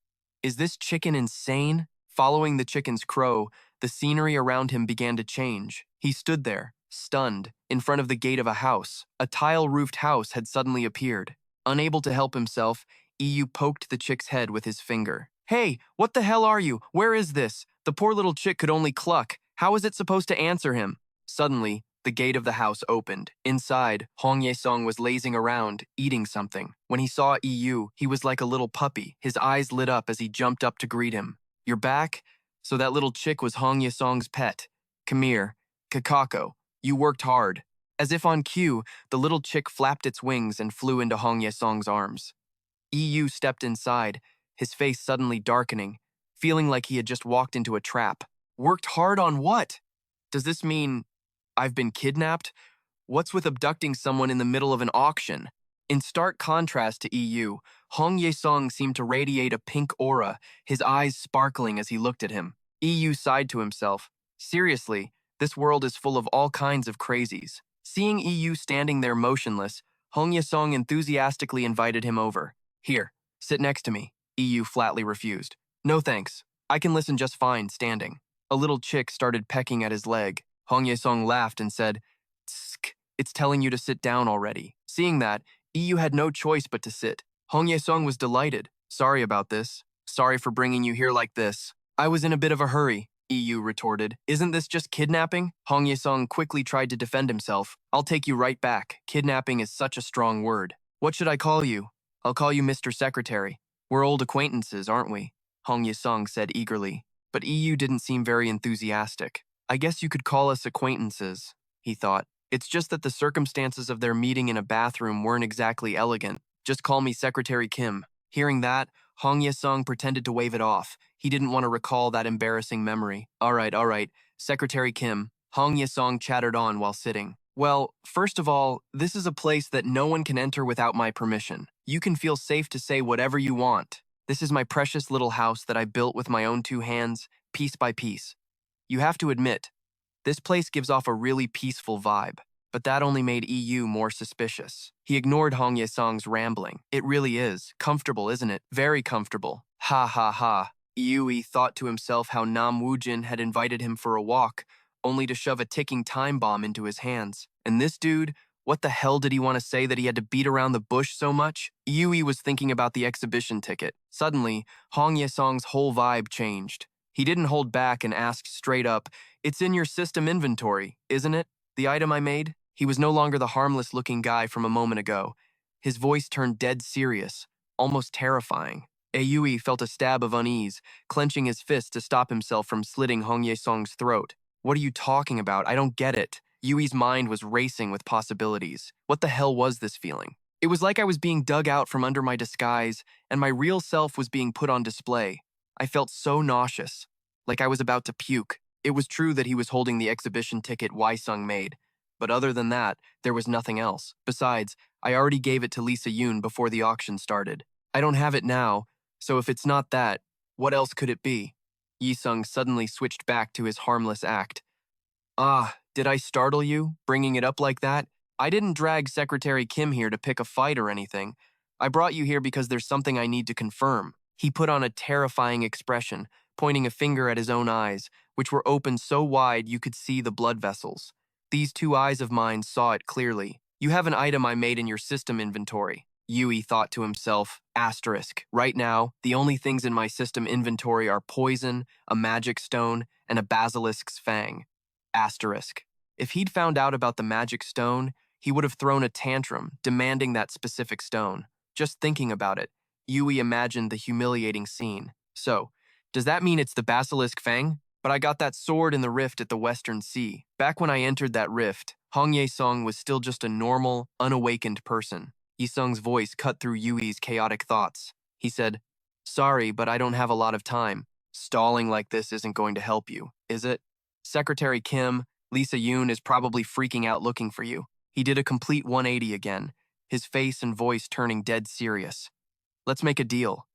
Is this chicken insane? Following the chicken's crow, the scenery around him began to change. He stood there, stunned, in front of the gate of a house. A tile-roofed house had suddenly appeared. Unable to help himself, EU poked the chick's head with his finger. Hey, what the hell are you? Where is this? The poor little chick could only cluck. How is it supposed to answer him? Suddenly, the gate of the house opened. Inside, Hong Ye-song was lazing around, eating something. When he saw EU, he was like a little puppy. His eyes lit up as he jumped up to greet him. You're back? So that little chick was Hong Ye-song's pet. Come here. Kakako. You worked hard. As if on cue, the little chick flapped its wings and flew into Hong Ye-song's arms. EU stepped inside, his face suddenly darkening, feeling like he had just walked into a trap. Worked hard on what? Does this mean I've been kidnapped? What's with abducting someone in the middle of an auction? In stark contrast to EU, Hong Ye-song seemed to radiate a pink aura, his eyes sparkling as he looked at him. EU sighed to himself. Seriously, this world is full of all kinds of crazies. Seeing EU standing there motionless, Hong Ye-song enthusiastically invited him over. Here, sit next to me. EU flatly refused. No thanks. I can listen just fine standing. A little chick started pecking at his leg. Hong Ye-song laughed and said, Tsk, it's telling you to sit down already. Seeing that, EU had no choice but to sit. Hong Ye-song was delighted. Sorry about this. Sorry for bringing you here like this. I was in a bit of a hurry, EU retorted. Isn't this just kidnapping? Hong Ye-song quickly tried to defend himself. I'll take you right back. Kidnapping is such a strong word. What should I call you? I'll call you Mr. Secretary. We're old acquaintances, aren't we? Hong Ye-song said eagerly. But EU didn't seem very enthusiastic. I guess you could call us acquaintances, he thought. It's just that the circumstances of their meeting in a bathroom weren't exactly elegant. Just call me Secretary Kim. Hearing that, Hong Ye-song pretended to wave it off. He didn't want to recall that embarrassing memory. All right, Secretary Kim. Hong Ye-song chattered on while sitting. Well, first of all, this is a place that no one can enter without my permission. You can feel safe to say whatever you want. This is my precious little house that I built with my own two hands, piece by piece. You have to admit, this place gives off a really peaceful vibe, but that only made EU more suspicious. He ignored Hong Ye-song's rambling. It really is. Comfortable, isn't it? Very comfortable. Ha ha ha. Yui thought to himself how Nam Woo-jin had invited him for a walk, only to shove a ticking time bomb into his hands. And this dude, what the hell did he want to say that he had to beat around the bush so much? Yui was thinking about the exhibition ticket. Suddenly, Hong Ye-song's whole vibe changed. He didn't hold back and asked straight up, It's in your system inventory, isn't it? The item I made? He was no longer the harmless-looking guy from a moment ago. His voice turned dead serious, almost terrifying. Yui felt a stab of unease, clenching his fist to stop himself from slitting Hong Ye-song's throat. What are you talking about? I don't get it. Yui's mind was racing with possibilities. What the hell was this feeling? It was like I was being dug out from under my disguise, and my real self was being put on display. I felt so nauseous, like I was about to puke. It was true that he was holding the exhibition ticket Wai-sung made, but other than that, there was nothing else. Besides, I already gave it to Lisa Yoon before the auction started. I don't have it now, so if it's not that, what else could it be? Yi-sung suddenly switched back to his harmless act. Ah, did I startle you, bringing it up like that? I didn't drag Secretary Kim here to pick a fight or anything. I brought you here because there's something I need to confirm. He put on a terrifying expression, pointing a finger at his own eyes, which were open so wide you could see the blood vessels. These two eyes of mine saw it clearly. You have an item I made in your system inventory. Yui thought to himself, asterisk. Right now, the only things in my system inventory are poison, a magic stone, and a basilisk's fang. Asterisk. If he'd found out about the magic stone, he would have thrown a tantrum, demanding that specific stone. Just thinking about it, Yui imagined the humiliating scene. So, does that mean it's the basilisk fang? But I got that sword in the rift at the Western Sea. Back when I entered that rift, Hong Ye-sung was still just a normal, unawakened person. Yi-sung's voice cut through Yui's chaotic thoughts. He said, "Sorry, but I don't have a lot of time. Stalling like this isn't going to help you, is it? Secretary Kim, Lisa Yoon is probably freaking out looking for you." He did a complete 180 again, his face and voice turning dead serious. "Let's make a deal.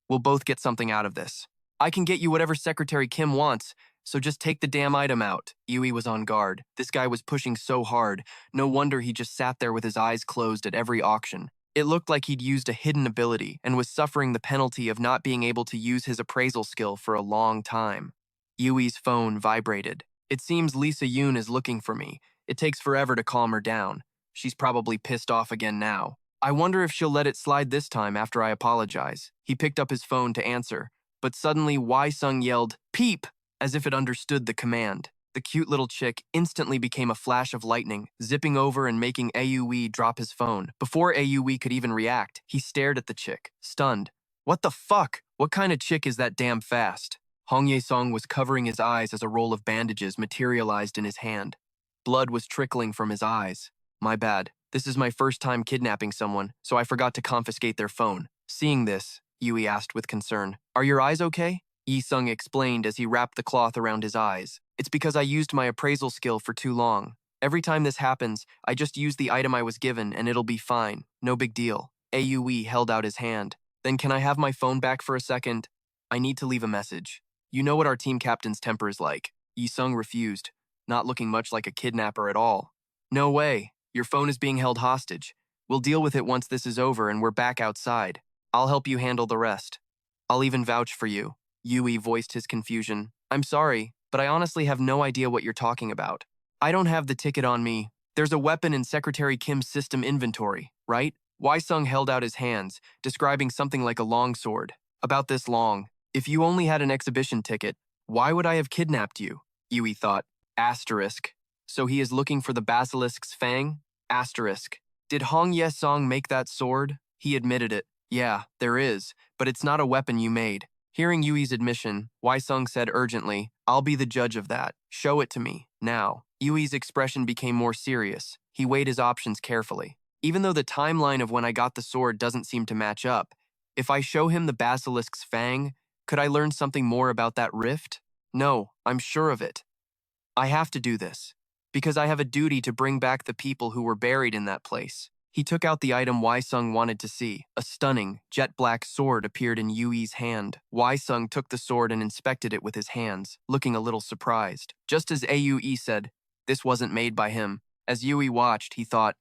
We'll both get something out of this. I can get you whatever Secretary Kim wants, so just take the damn item out." Yui was on guard. This guy was pushing so hard. No wonder he just sat there with his eyes closed at every auction. It looked like he'd used a hidden ability and was suffering the penalty of not being able to use his appraisal skill for a long time. Yui's phone vibrated. "It seems Lisa Yoon is looking for me. It takes forever to calm her down. She's probably pissed off again now. I wonder if she'll let it slide this time after I apologize." He picked up his phone to answer, but suddenly Wai-sung yelled, "Peep!" as if it understood the command. The cute little chick instantly became a flash of lightning, zipping over and making Aui drop his phone. Before Aui could even react, he stared at the chick, stunned. "What the fuck? What kind of chick is that damn fast?" Hong Ye-sung was covering his eyes as a roll of bandages materialized in his hand. Blood was trickling from his eyes. "My bad. This is my first time kidnapping someone, so I forgot to confiscate their phone." Seeing this, Yui asked with concern, "Are your eyes okay?" Yi-sung explained as he wrapped the cloth around his eyes. "It's because I used my appraisal skill for too long. Every time this happens, I just use the item I was given and it'll be fine. No big deal." Aui held out his hand. "Then can I have my phone back for a second? I need to leave a message. You know what our team captain's temper is like." Yi-sung refused, not looking much like a kidnapper at all. "No way. Your phone is being held hostage. We'll deal with it once this is over and we're back outside. I'll help you handle the rest. I'll even vouch for you." Yui voiced his confusion. "I'm sorry, but I honestly have no idea what you're talking about. I don't have the ticket on me. There's a weapon in Secretary Kim's system inventory, right?" Wai-sung held out his hands, describing something like a longsword. "About this long. If you only had an exhibition ticket, why would I have kidnapped you?" Yui thought. Asterisk. So he is looking for the basilisk's fang? Asterisk. Did Hong Ye-sung make that sword? He admitted it. "Yeah, there is, but it's not a weapon you made." Hearing Yui's admission, Wai-sung said urgently, "I'll be the judge of that. Show it to me, now." Yui's expression became more serious. He weighed his options carefully. Even though the timeline of when I got the sword doesn't seem to match up, if I show him the basilisk's fang, could I learn something more about that rift? No, I'm sure of it. I have to do this, because I have a duty to bring back the people who were buried in that place. He took out the item Wai-sung wanted to see. A stunning, jet-black sword appeared in Yui's hand. Wai-sung took the sword and inspected it with his hands, looking a little surprised. Just as Aui said, this wasn't made by him. As Yui watched, he thought,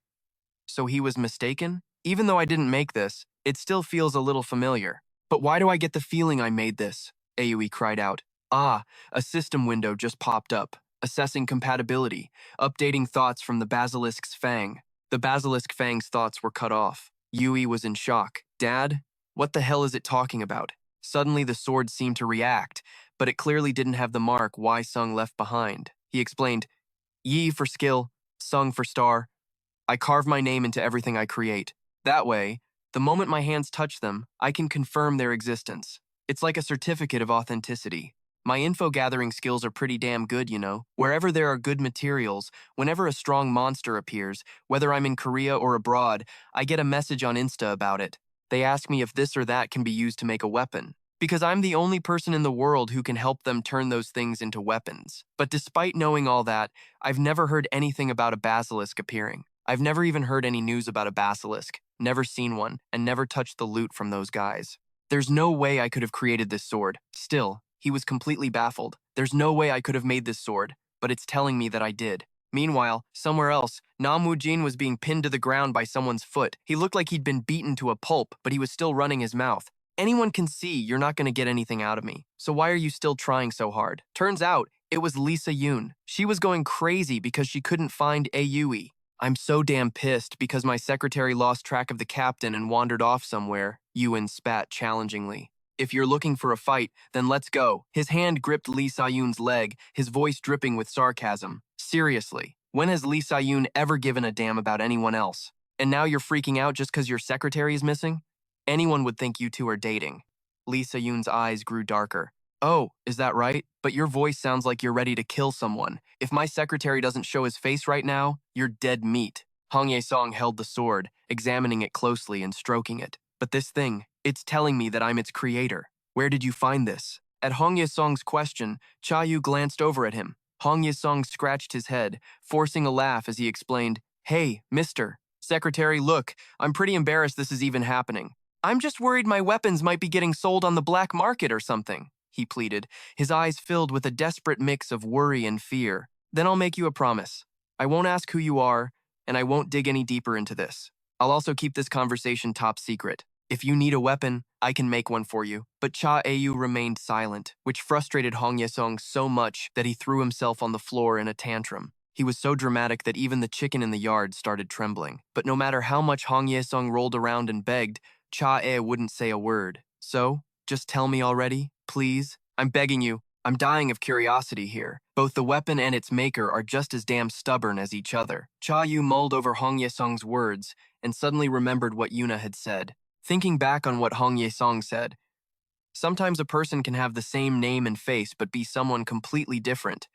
so he was mistaken? Even though I didn't make this, it still feels a little familiar. "But why do I get the feeling I made this?" Aoi cried out. Ah, a system window just popped up, assessing compatibility, updating thoughts from the basilisk's fang. The basilisk fang's thoughts were cut off. Yui was in shock. "Dad? What the hell is it talking about?" Suddenly the sword seemed to react, but it clearly didn't have the mark Wai-sung left behind. He explained, "Yi for skill, Sung for star. I carve my name into everything I create. That way, the moment my hands touch them, I can confirm their existence. It's like a certificate of authenticity. My info-gathering skills are pretty damn good, you know. Wherever there are good materials, whenever a strong monster appears, whether I'm in Korea or abroad, I get a message on Insta about it. They ask me if this or that can be used to make a weapon. Because I'm the only person in the world who can help them turn those things into weapons. But despite knowing all that, I've never heard anything about a basilisk appearing. I've never even heard any news about a basilisk, never seen one, and never touched the loot from those guys. There's no way I could have created this sword. Still, he was completely baffled. There's no way I could have made this sword, but it's telling me that I did. Meanwhile, somewhere else, Nam Woo-jin was being pinned to the ground by someone's foot. He looked like he'd been beaten to a pulp, but he was still running his mouth. Anyone can see you're not going to get anything out of me. So why are you still trying so hard? Turns out, it was Lisa Yoon. She was going crazy because she couldn't find Aui. I'm so damn pissed because my secretary lost track of the captain and wandered off somewhere, Yoon spat challengingly. If you're looking for a fight, then let's go. His hand gripped Lee Sa-yoon's leg, his voice dripping with sarcasm. Seriously, when has Lee Sa-yoon ever given a damn about anyone else? And now you're freaking out just because your secretary is missing? Anyone would think you two are dating. Lee Sa-yoon's eyes grew darker. Oh, is that right? But your voice sounds like you're ready to kill someone. If my secretary doesn't show his face right now, you're dead meat. Hong Ye-song held the sword, examining it closely and stroking it. But this thing, it's telling me that I'm its creator. Where did you find this? At Hong Ye-song's question, Cha Yu glanced over at him. Hong Ye-song scratched his head, forcing a laugh as he explained, "Hey, mister. Secretary, look, I'm pretty embarrassed this is even happening. I'm just worried my weapons might be getting sold on the black market or something," he pleaded, his eyes filled with a desperate mix of worry and fear. "Then I'll make you a promise. I won't ask who you are, and I won't dig any deeper into this. I'll also keep this conversation top secret. If you need a weapon, I can make one for you." But Cha Eui remained silent, which frustrated Hong Ye-song so much that he threw himself on the floor in a tantrum. He was so dramatic that even the chicken in the yard started trembling. But no matter how much Hong Ye-song rolled around and begged, Cha Eui wouldn't say a word. "So, just tell me already, please. I'm begging you. I'm dying of curiosity here. Both the weapon and its maker are just as damn stubborn as each other." Cha Yu mulled over Hong Ye-song's words and suddenly remembered what Yuna had said. Thinking back on what Hong Ye-song said, sometimes a person can have the same name and face but be someone completely different.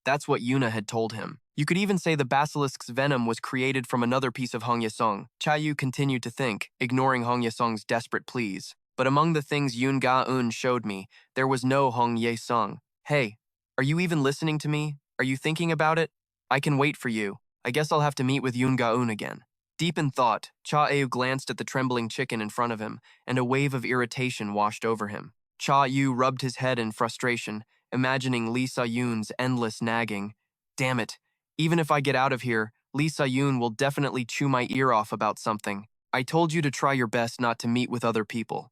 That's what Yuna had told him. You could even say the basilisk's venom was created from another piece of Hong Ye-song. Cha Yu continued to think, ignoring Hong Ye-song's desperate pleas. But among the things Yoon Ga-eun showed me, there was no Hong Ye-song. "Hey, are you even listening to me? Are you thinking about it? I can wait for you. I guess I'll have to meet with Yoon Ga-eun again." Deep in thought, Cha Eui glanced at the trembling chicken in front of him, and a wave of irritation washed over him. Cha Yu rubbed his head in frustration, imagining Lee Sa-yoon's endless nagging. "Damn it. Even if I get out of here, Lee Sa-yoon will definitely chew my ear off about something. I told you to try your best not to meet with other people.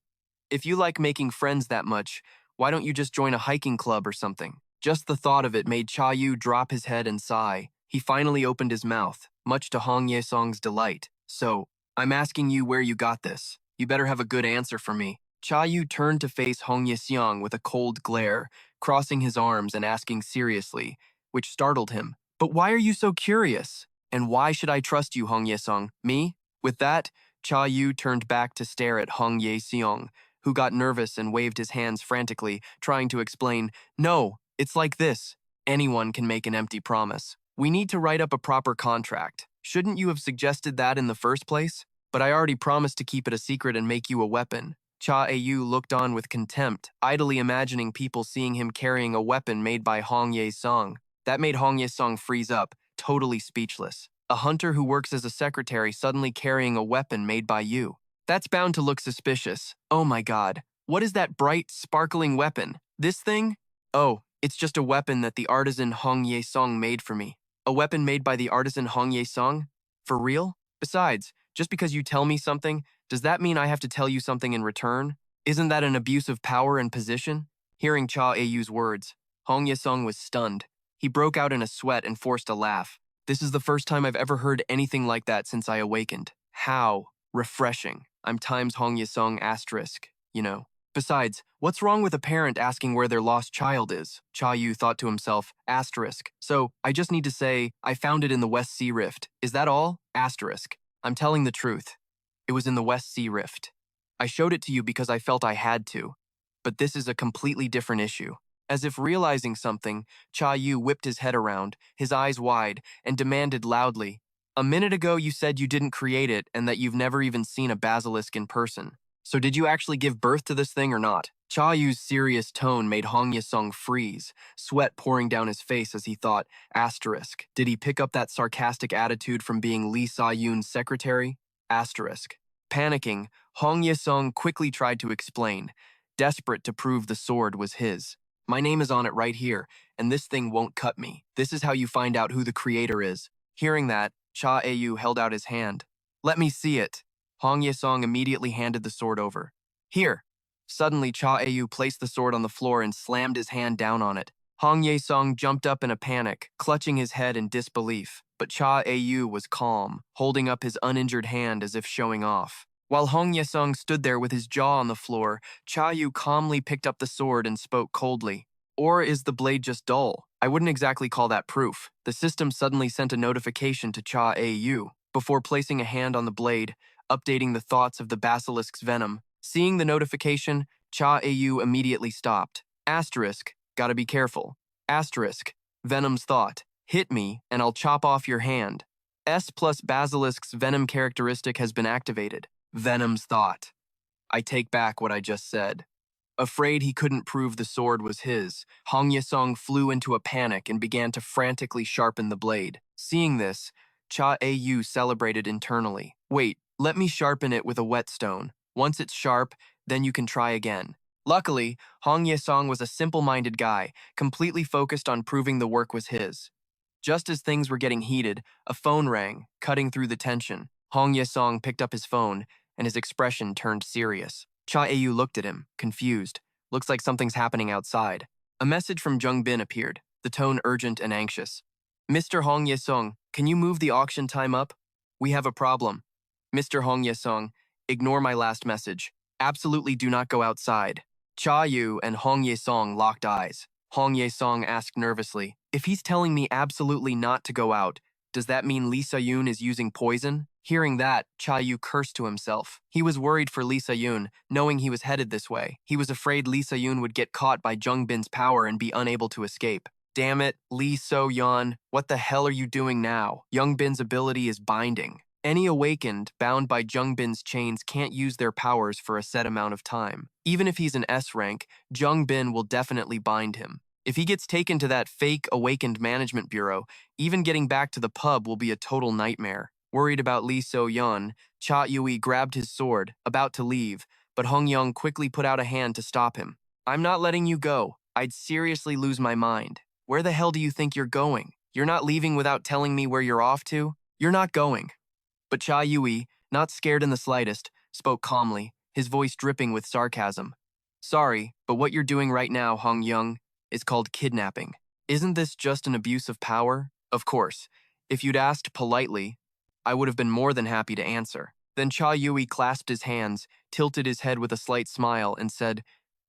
If you like making friends that much, why don't you just join a hiking club or something?" Just the thought of it made Cha Yu drop his head and sigh. He finally opened his mouth, much to Hong Ye-song's delight. "So, I'm asking you where you got this. You better have a good answer for me." Cha Yu turned to face Hong Ye-seong with a cold glare, crossing his arms and asking seriously, which startled him. "But why are you so curious? And why should I trust you, Hong Ye-song? Me?" With that, Cha Yu turned back to stare at Hong Ye-seong, who got nervous and waved his hands frantically, trying to explain, "No, it's like this. Anyone can make an empty promise. We need to write up a proper contract. Shouldn't you have suggested that in the first place? But I already promised to keep it a secret and make you a weapon." Cha Eui looked on with contempt, idly imagining people seeing him carrying a weapon made by Hong Ye-song. That made Hong Ye-song freeze up, totally speechless. A hunter who works as a secretary suddenly carrying a weapon made by you. That's bound to look suspicious. Oh my god. What is that bright, sparkling weapon? This thing? Oh, it's just a weapon that the artisan Hong Ye-song made for me. A weapon made by the artisan Hong Ye-song? For real? Besides, just because you tell me something, does that mean I have to tell you something in return? Isn't that an abuse of power and position? Hearing Cha Euy's words, Hong Ye-song was stunned. He broke out in a sweat and forced a laugh. "This is the first time I've ever heard anything like that since I awakened. How refreshing. I'm times Hong Ye-song asterisk, you know. Besides, what's wrong with a parent asking where their lost child is?" Cha Yu thought to himself, asterisk. "So, I just need to say, I found it in the West Sea Rift. Is that all? Asterisk. I'm telling the truth. It was in the West Sea Rift. I showed it to you because I felt I had to. But this is a completely different issue." As if realizing something, Cha Yu whipped his head around, his eyes wide, and demanded loudly, "A minute ago you said you didn't create it and that you've never even seen a basilisk in person. So did you actually give birth to this thing or not?" Cha Yu's serious tone made Hong Ye-song freeze, sweat pouring down his face as he thought, asterisk. Did he pick up that sarcastic attitude from being Lee Sa-yoon's secretary? Asterisk. Panicking, Hong Ye-song quickly tried to explain, desperate to prove the sword was his. "My name is on it right here, and this thing won't cut me. This is how you find out who the creator is." Hearing that, Cha Eui held out his hand. "Let me see it." Hong Ye-song immediately handed the sword over. "Here." Suddenly, Cha Eui placed the sword on the floor and slammed his hand down on it. Hong Ye-song jumped up in a panic, clutching his head in disbelief. But Cha Eui was calm, holding up his uninjured hand as if showing off. While Hong Ye-song stood there with his jaw on the floor, Cha Yu calmly picked up the sword and spoke coldly. "Or is the blade just dull? I wouldn't exactly call that proof." The system suddenly sent a notification to Cha Eui. Before placing a hand on the blade, updating the thoughts of the basilisk's venom. Seeing the notification, Cha Eui immediately stopped. Asterisk, gotta be careful. Asterisk, Venom's thought. Hit me, and I'll chop off your hand. S plus Basilisk's venom characteristic has been activated. Venom's thought. I take back what I just said. Afraid he couldn't prove the sword was his, Hong Yesong flew into a panic and began to frantically sharpen the blade. Seeing this, Cha Eui celebrated internally. Wait, let me sharpen it with a whetstone. Once it's sharp, then you can try again. Luckily, Hong Yesong was a simple-minded guy, completely focused on proving the work was his. Just as things were getting heated, a phone rang, cutting through the tension. Hong Yesong picked up his phone, and his expression turned serious. Cha Eui looked at him, confused. Looks like something's happening outside. A message from Jung Bin appeared, the tone urgent and anxious. Mr. Hong Yesong, can you move the auction time up? We have a problem. Mr. Hong Yesong, ignore my last message. Absolutely do not go outside. Cha Yu and Hong Yesong locked eyes. Hong Yesong asked nervously, if he's telling me absolutely not to go out, does that mean Lee Se-yoon is using poison? Hearing that, Cha Yu cursed to himself. He was worried for Lee Se-yoon, knowing he was headed this way. He was afraid Lee Se-yoon would get caught by Jung Bin's power and be unable to escape. Damn it, Lee So-yeon, what the hell are you doing now? Jung Bin's ability is binding. Any awakened, bound by Jung Bin's chains can't use their powers for a set amount of time. Even if he's an S rank, Jung Bin will definitely bind him. If he gets taken to that fake awakened management bureau, even getting back to the pub will be a total nightmare. Worried about Lee So-yeon, Cha Eui grabbed his sword, about to leave, but Hong Young quickly put out a hand to stop him. I'm not letting you go. I'd seriously lose my mind. Where the hell do you think you're going? You're not leaving without telling me where you're off to? You're not going. But Cha Eui, not scared in the slightest, spoke calmly, his voice dripping with sarcasm. Sorry, but what you're doing right now, Hong Young, is called kidnapping. Isn't this just an abuse of power? Of course. If you'd asked politely, I would have been more than happy to answer. Then Cha Eui clasped his hands, tilted his head with a slight smile, and said,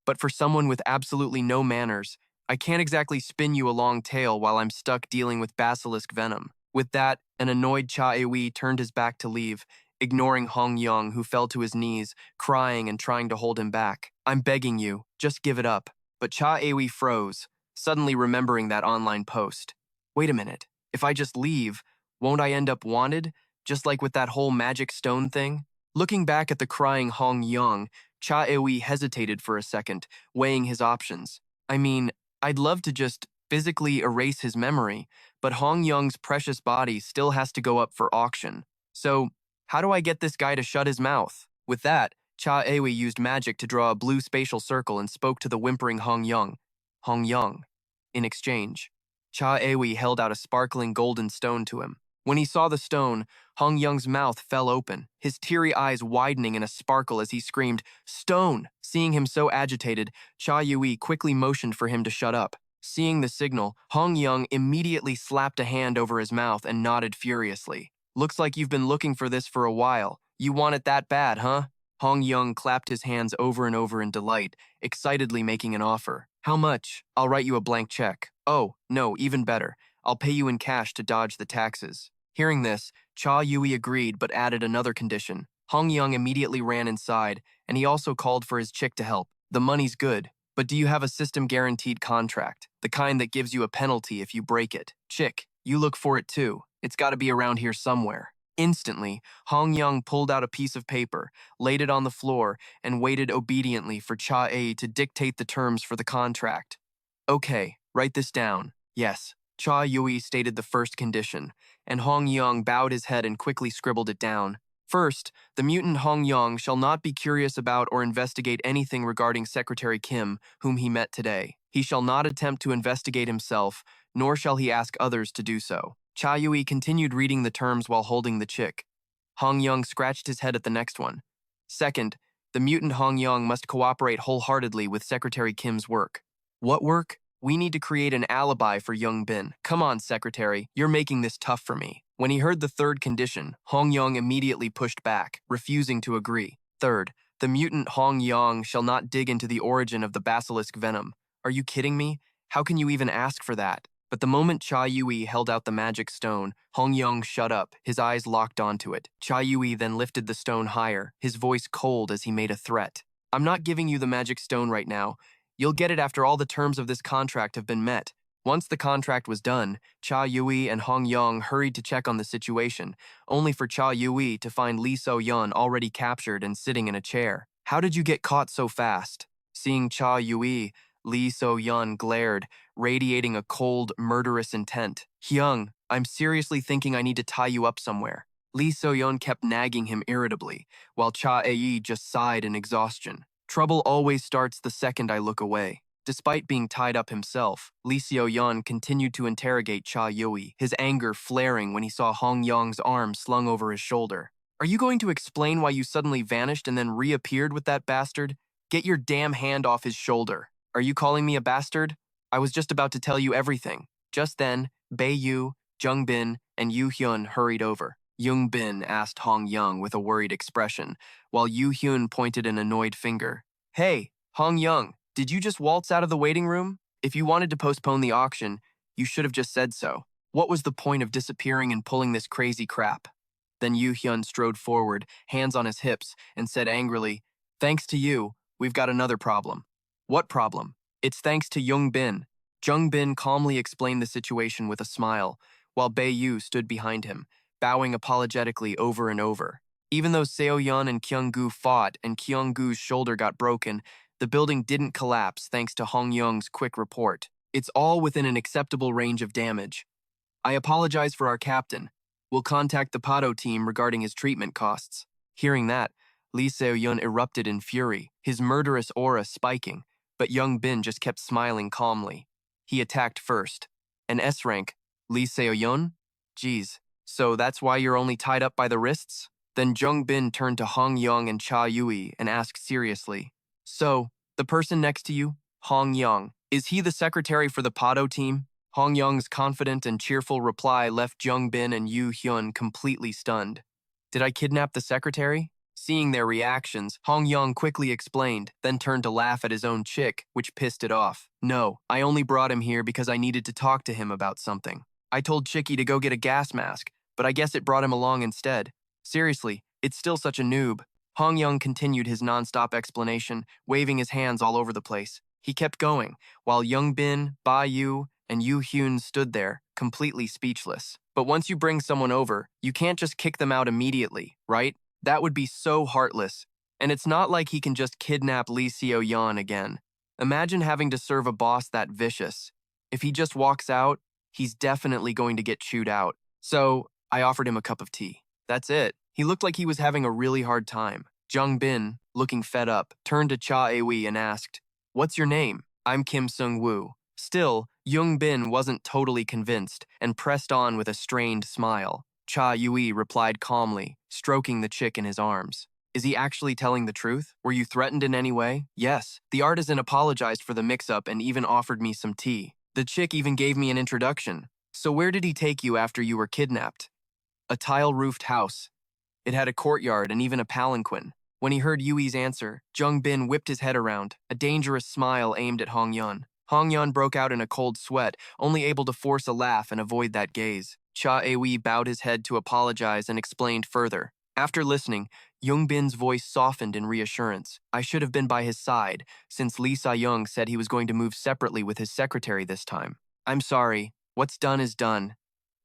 but for someone with absolutely no manners, I can't exactly spin you a long tale while I'm stuck dealing with basilisk venom. With that, an annoyed Cha Eui turned his back to leave, ignoring Hong Young, who fell to his knees, crying and trying to hold him back. I'm begging you, just give it up. But Cha Eui froze, suddenly remembering that online post. Wait a minute, if I just leave, won't I end up wanted, just like with that whole magic stone thing? Looking back at the crying Hong Young, Cha Eui hesitated for a second, weighing his options. I mean, I'd love to just physically erase his memory, but Hong Young's precious body still has to go up for auction. So, how do I get this guy to shut his mouth? With that, Cha Eui used magic to draw a blue spatial circle and spoke to the whimpering Hong Young. Hong Young. In exchange, Cha Eui held out a sparkling golden stone to him. When he saw the stone, Hong Young's mouth fell open, his teary eyes widening in a sparkle as he screamed, "Stone!" Seeing him so agitated, Cha Eui quickly motioned for him to shut up. Seeing the signal, Hong Young immediately slapped a hand over his mouth and nodded furiously. Looks like you've been looking for this for a while. You want it that bad, huh? Hong Young clapped his hands over and over in delight, excitedly making an offer. How much? I'll write you a blank check. Oh, no, even better. I'll pay you in cash to dodge the taxes. Hearing this, Cha Eui agreed but added another condition. Hong Young immediately ran inside, and he also called for his chick to help. The money's good, but do you have a system-guaranteed contract? The kind that gives you a penalty if you break it. Chick, you look for it too. It's gotta be around here somewhere. Instantly, Hong Young pulled out a piece of paper, laid it on the floor, and waited obediently for Cha Eui to dictate the terms for the contract. Okay, write this down. Yes. Cha Eui stated the first condition, and Hong Young bowed his head and quickly scribbled it down. First, the mutant Hong Young shall not be curious about or investigate anything regarding Secretary Kim, whom he met today. He shall not attempt to investigate himself, nor shall he ask others to do so. Cha Eui continued reading the terms while holding the chick. Hong Young scratched his head at the next one. Second, the mutant Hong Young must cooperate wholeheartedly with Secretary Kim's work. What work? We need to create an alibi for Jung Bin. Come on, Secretary, you're making this tough for me. When he heard the third condition, Hong Young immediately pushed back, refusing to agree. Third, the mutant Hong Young shall not dig into the origin of the basilisk venom. Are you kidding me? How can you even ask for that? But the moment Cha Eui held out the magic stone, Hong Young shut up, his eyes locked onto it. Cha Eui then lifted the stone higher, his voice cold as he made a threat. I'm not giving you the magic stone right now. You'll get it after all the terms of this contract have been met. Once the contract was done, Cha Eui and Hong Yong hurried to check on the situation, only for Cha Eui to find Lee So-yeon already captured and sitting in a chair. How did you get caught so fast? Seeing Cha Eui, Lee So-yeon glared, radiating a cold, murderous intent. Hyung, I'm seriously thinking I need to tie you up somewhere. Lee So-yeon kept nagging him irritably, while Cha Eui just sighed in exhaustion. Trouble always starts the second I look away. Despite being tied up himself, Lee So-yeon continued to interrogate Cha Eui, his anger flaring when he saw Hong Yong's arm slung over his shoulder. Are you going to explain why you suddenly vanished and then reappeared with that bastard? Get your damn hand off his shoulder. Are you calling me a bastard? I was just about to tell you everything. Just then, Bae-yu, Jung-bin, and Yoo-hyun hurried over. Jung-bin asked Hong Young with a worried expression, while Yoo-hyun pointed an annoyed finger. Hey, Hong Young, did you just waltz out of the waiting room? If you wanted to postpone the auction, you should have just said so. What was the point of disappearing and pulling this crazy crap? Then Yoo-hyun strode forward, hands on his hips, and said angrily, Thanks to you, we've got another problem. What problem? It's thanks to Jung-bin. Jung-bin calmly explained the situation with a smile, while Bae-yu stood behind him, bowing apologetically over and over. Even though Seo-yeon and Kyung-gu fought and Kyung-gu's shoulder got broken, the building didn't collapse thanks to Hong Young's quick report. It's all within an acceptable range of damage. I apologize for our captain. We'll contact the Pato team regarding his treatment costs. Hearing that, Lee Seo-yeon erupted in fury, his murderous aura spiking, but Young Bin just kept smiling calmly. He attacked first. An S-rank, Lee Seo-yeon? Geez, so that's why you're only tied up by the wrists? Then Jung Bin turned to Hong Yong and Cha Eui and asked seriously, So, the person next to you, Hong Yong, is he the secretary for the Pato team? Hong Yong's confident and cheerful reply left Jung Bin and Yoo Hyun completely stunned. Did I kidnap the secretary? Seeing their reactions, Hong Yong quickly explained, then turned to laugh at his own chick, which pissed it off. No, I only brought him here because I needed to talk to him about something. I told Chicky to go get a gas mask, but I guess it brought him along instead. Seriously, it's still such a noob. Hong Yong continued his non-stop explanation, waving his hands all over the place. He kept going, while Young Bin, Ba-yu, and Yoo Hyun stood there, completely speechless. But once you bring someone over, you can't just kick them out immediately, right? That would be so heartless. And it's not like he can just kidnap Lee Seo-yeon again. Imagine having to serve a boss that vicious. If he just walks out, he's definitely going to get chewed out. So, I offered him a cup of tea. That's it. He looked like he was having a really hard time. Jung Bin, looking fed up, turned to Cha Eui and asked, What's your name? I'm Kim Sung-woo. Still, Jung Bin wasn't totally convinced and pressed on with a strained smile. Cha Eui replied calmly, stroking the chick in his arms. Is he actually telling the truth? Were you threatened in any way? Yes. The artisan apologized for the mix-up and even offered me some tea. The chick even gave me an introduction. So where did he take you after you were kidnapped? A tile-roofed house. It had a courtyard and even a palanquin. When he heard Yui's answer, Jung Bin whipped his head around, a dangerous smile aimed at Hong Yun. Hong Yun broke out in a cold sweat, only able to force a laugh and avoid that gaze. Cha Eui bowed his head to apologize and explained further. After listening, Jung Bin's voice softened in reassurance. I should have been by his side, since Lee Sa-young said he was going to move separately with his secretary this time. I'm sorry. What's done is done.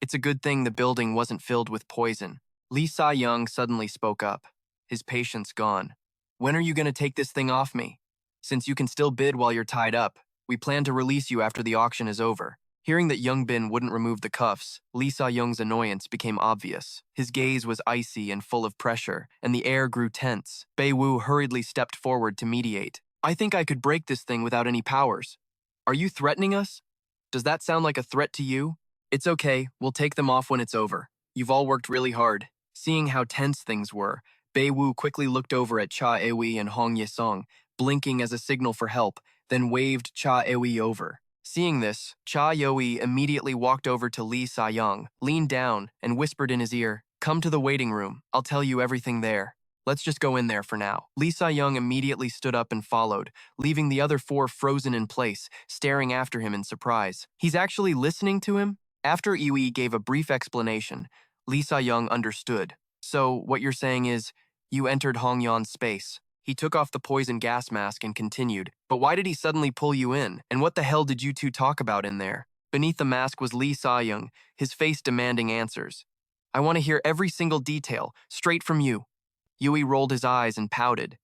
It's a good thing the building wasn't filled with poison. Lee Sa-young suddenly spoke up, his patience gone. When are you going to take this thing off me? Since you can still bid while you're tied up, we plan to release you after the auction is over. Hearing that Young Bin wouldn't remove the cuffs, Lee Sa-young's annoyance became obvious. His gaze was icy and full of pressure, and the air grew tense. Bae-woo hurriedly stepped forward to mediate. I think I could break this thing without any powers. Are you threatening us? Does that sound like a threat to you? It's okay, we'll take them off when it's over. You've all worked really hard. Seeing how tense things were, Bae-woo quickly looked over at Cha Eui and Hong Ye-sung, blinking as a signal for help, then waved Cha Eui over. Seeing this, Cha Eui immediately walked over to Lee Sa-young, leaned down, and whispered in his ear, Come to the waiting room, I'll tell you everything there. Let's just go in there for now. Lee Sa-young immediately stood up and followed, leaving the other four frozen in place, staring after him in surprise. He's actually listening to him? After Eui gave a brief explanation, Lee Sa-young understood. So, what you're saying is, you entered Hong Yon's space. He took off the poison gas mask and continued, But why did he suddenly pull you in? And what the hell did you two talk about in there? Beneath the mask was Lee Sa-young, his face demanding answers. I want to hear every single detail, straight from you. Yui rolled his eyes and pouted.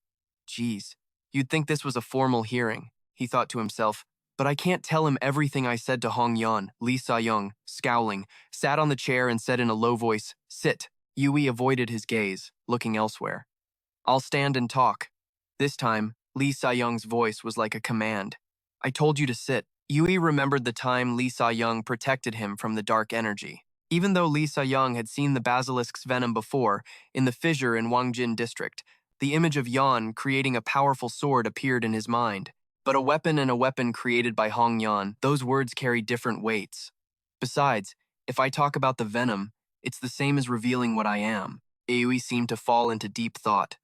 Geez, you'd think this was a formal hearing, he thought to himself. But I can't tell him everything I said to Hong Yan. Lee Sa-young, scowling, sat on the chair and said in a low voice, Sit. Yui avoided his gaze, looking elsewhere. I'll stand and talk. This time, Lee Sa-young's voice was like a command. I told you to sit. Yui remembered the time Lee Sa-young protected him from the dark energy. Even though Lee Sa-young had seen the basilisk's venom before, in the fissure in Wangjin district, the image of Yan creating a powerful sword appeared in his mind. But a weapon and a weapon created by Hong Yan, those words carry different weights. Besides, if I talk about the venom, it's the same as revealing what I am. Aoi seemed to fall into deep thought.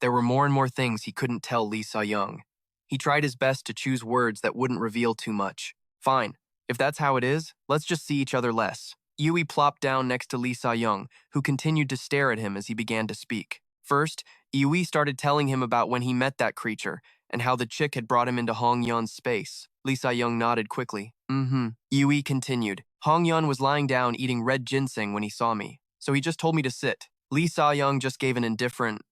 There were more and more things he couldn't tell Lee Sa-young. He tried his best to choose words that wouldn't reveal too much. Fine, if that's how it is, let's just see each other less. Yui plopped down next to Lee Sa-young, who continued to stare at him as he began to speak. First, Yui started telling him about when he met that creature, and how the chick had brought him into Hong Yan's space. Lee Sa-young nodded quickly. Yui continued. Hong Yan was lying down eating red ginseng when he saw me, so he just told me to sit. Lee Sa-young just gave an indifferent,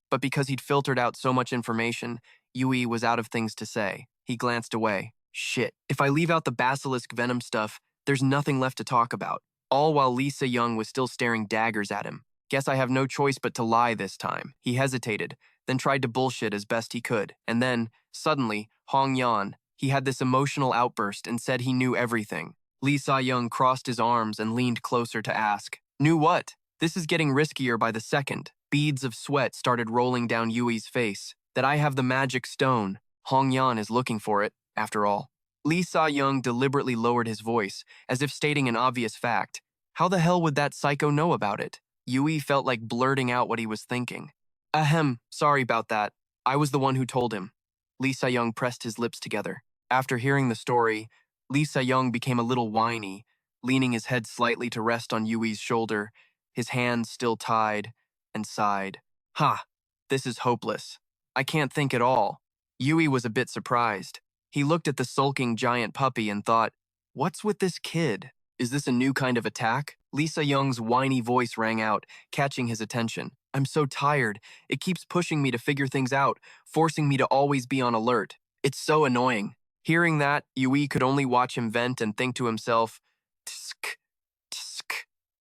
but because he'd filtered out so much information, Yui was out of things to say. He glanced away. Shit, if I leave out the basilisk venom stuff, there's nothing left to talk about. All while Lee Sa-young was still staring daggers at him. Guess I have no choice but to lie this time. He hesitated, then tried to bullshit as best he could. And then, suddenly, Hong Yan, he had this emotional outburst and said he knew everything. Lee Sa-young crossed his arms and leaned closer to ask, Knew what? This is getting riskier by the second. Beads of sweat started rolling down Yui's face. That I have the magic stone. Hong Yan is looking for it, after all. Lee Sa-young deliberately lowered his voice, as if stating an obvious fact. How the hell would that psycho know about it? Yui felt like blurting out what he was thinking. Ahem, sorry about that. I was the one who told him. Lee Sa-young pressed his lips together. After hearing the story, Lee Sa-young became a little whiny, leaning his head slightly to rest on Yui's shoulder, his hands still tied, and sighed. Ha! This is hopeless. I can't think at all. Yui was a bit surprised. He looked at the sulking giant puppy and thought, What's with this kid? Is this a new kind of attack? Lee Sa-young's whiny voice rang out, catching his attention. I'm so tired. It keeps pushing me to figure things out, forcing me to always be on alert. It's so annoying. Hearing that, Yui could only watch him vent and think to himself, Tsk, tsk.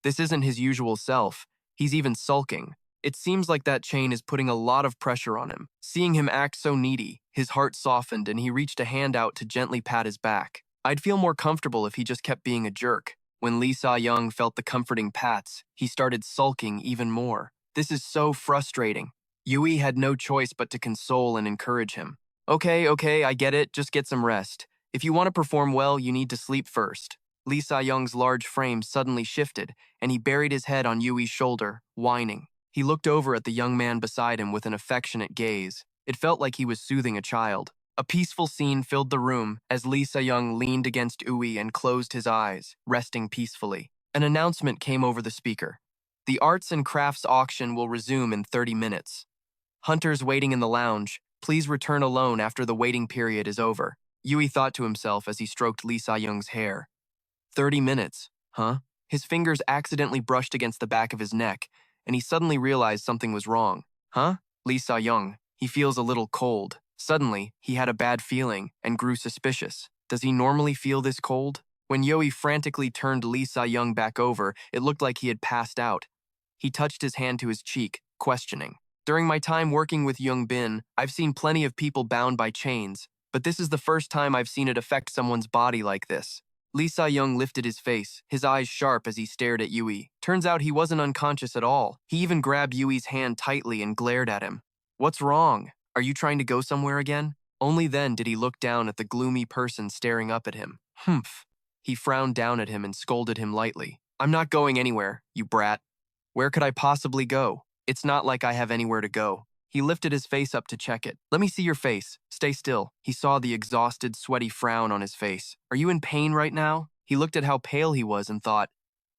This isn't his usual self. He's even sulking. It seems like that chain is putting a lot of pressure on him. Seeing him act so needy, his heart softened and he reached a hand out to gently pat his back. I'd feel more comfortable if he just kept being a jerk. When Lee Sa-young felt the comforting pats, he started sulking even more. This is so frustrating. Yui had no choice but to console and encourage him. Okay, I get it. Just get some rest. If you want to perform well, you need to sleep first. Lee Sa-young's large frame suddenly shifted, and he buried his head on Yui's shoulder, whining. He looked over at the young man beside him with an affectionate gaze. It felt like he was soothing a child. A peaceful scene filled the room as Lee Sa-young leaned against Yui and closed his eyes, resting peacefully. An announcement came over the speaker. The arts and crafts auction will resume in 30 minutes. Hunters waiting in the lounge, please return alone after the waiting period is over. Yui thought to himself as he stroked Lee Sa-young's hair. 30 minutes, huh? His fingers accidentally brushed against the back of his neck, and he suddenly realized something was wrong. Huh? Lee Sa-young, he feels a little cold. Suddenly, he had a bad feeling and grew suspicious. Does he normally feel this cold? When Yui frantically turned Lee Sa-young back over, it looked like he had passed out. He touched his hand to his cheek, questioning. During my time working with Young Bin, I've seen plenty of people bound by chains, but this is the first time I've seen it affect someone's body like this. Lee Sa-young lifted his face, his eyes sharp as he stared at Yui. Turns out he wasn't unconscious at all. He even grabbed Yui's hand tightly and glared at him. What's wrong? Are you trying to go somewhere again? Only then did he look down at the gloomy person staring up at him. Humph. He frowned down at him and scolded him lightly. I'm not going anywhere, you brat. Where could I possibly go? It's not like I have anywhere to go. He lifted his face up to check it. Let me see your face. Stay still. He saw the exhausted, sweaty frown on his face. Are you in pain right now? He looked at how pale he was and thought,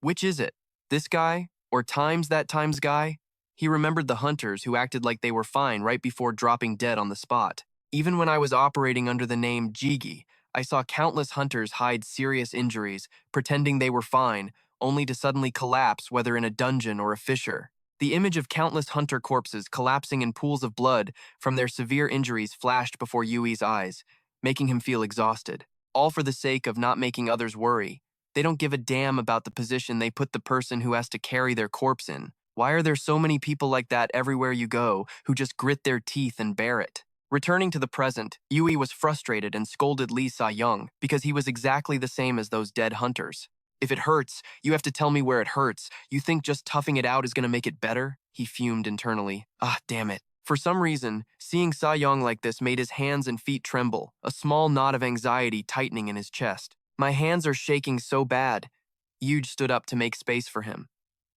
which is it? This guy? Or times that times guy? He remembered the hunters who acted like they were fine right before dropping dead on the spot. Even when I was operating under the name Jigi, I saw countless hunters hide serious injuries, pretending they were fine, only to suddenly collapse, whether in a dungeon or a fissure. The image of countless hunter corpses collapsing in pools of blood from their severe injuries flashed before Yui's eyes, making him feel exhausted. All for the sake of not making others worry. They don't give a damn about the position they put the person who has to carry their corpse in. Why are there so many people like that everywhere you go who just grit their teeth and bear it? Returning to the present, Yui was frustrated and scolded Lee Sa-young because he was exactly the same as those dead hunters. If it hurts, you have to tell me where it hurts. You think just toughing it out is going to make it better? He fumed internally. Ah, damn it. For some reason, seeing Sa-young like this made his hands and feet tremble, a small knot of anxiety tightening in his chest. My hands are shaking so bad. Yuge stood up to make space for him.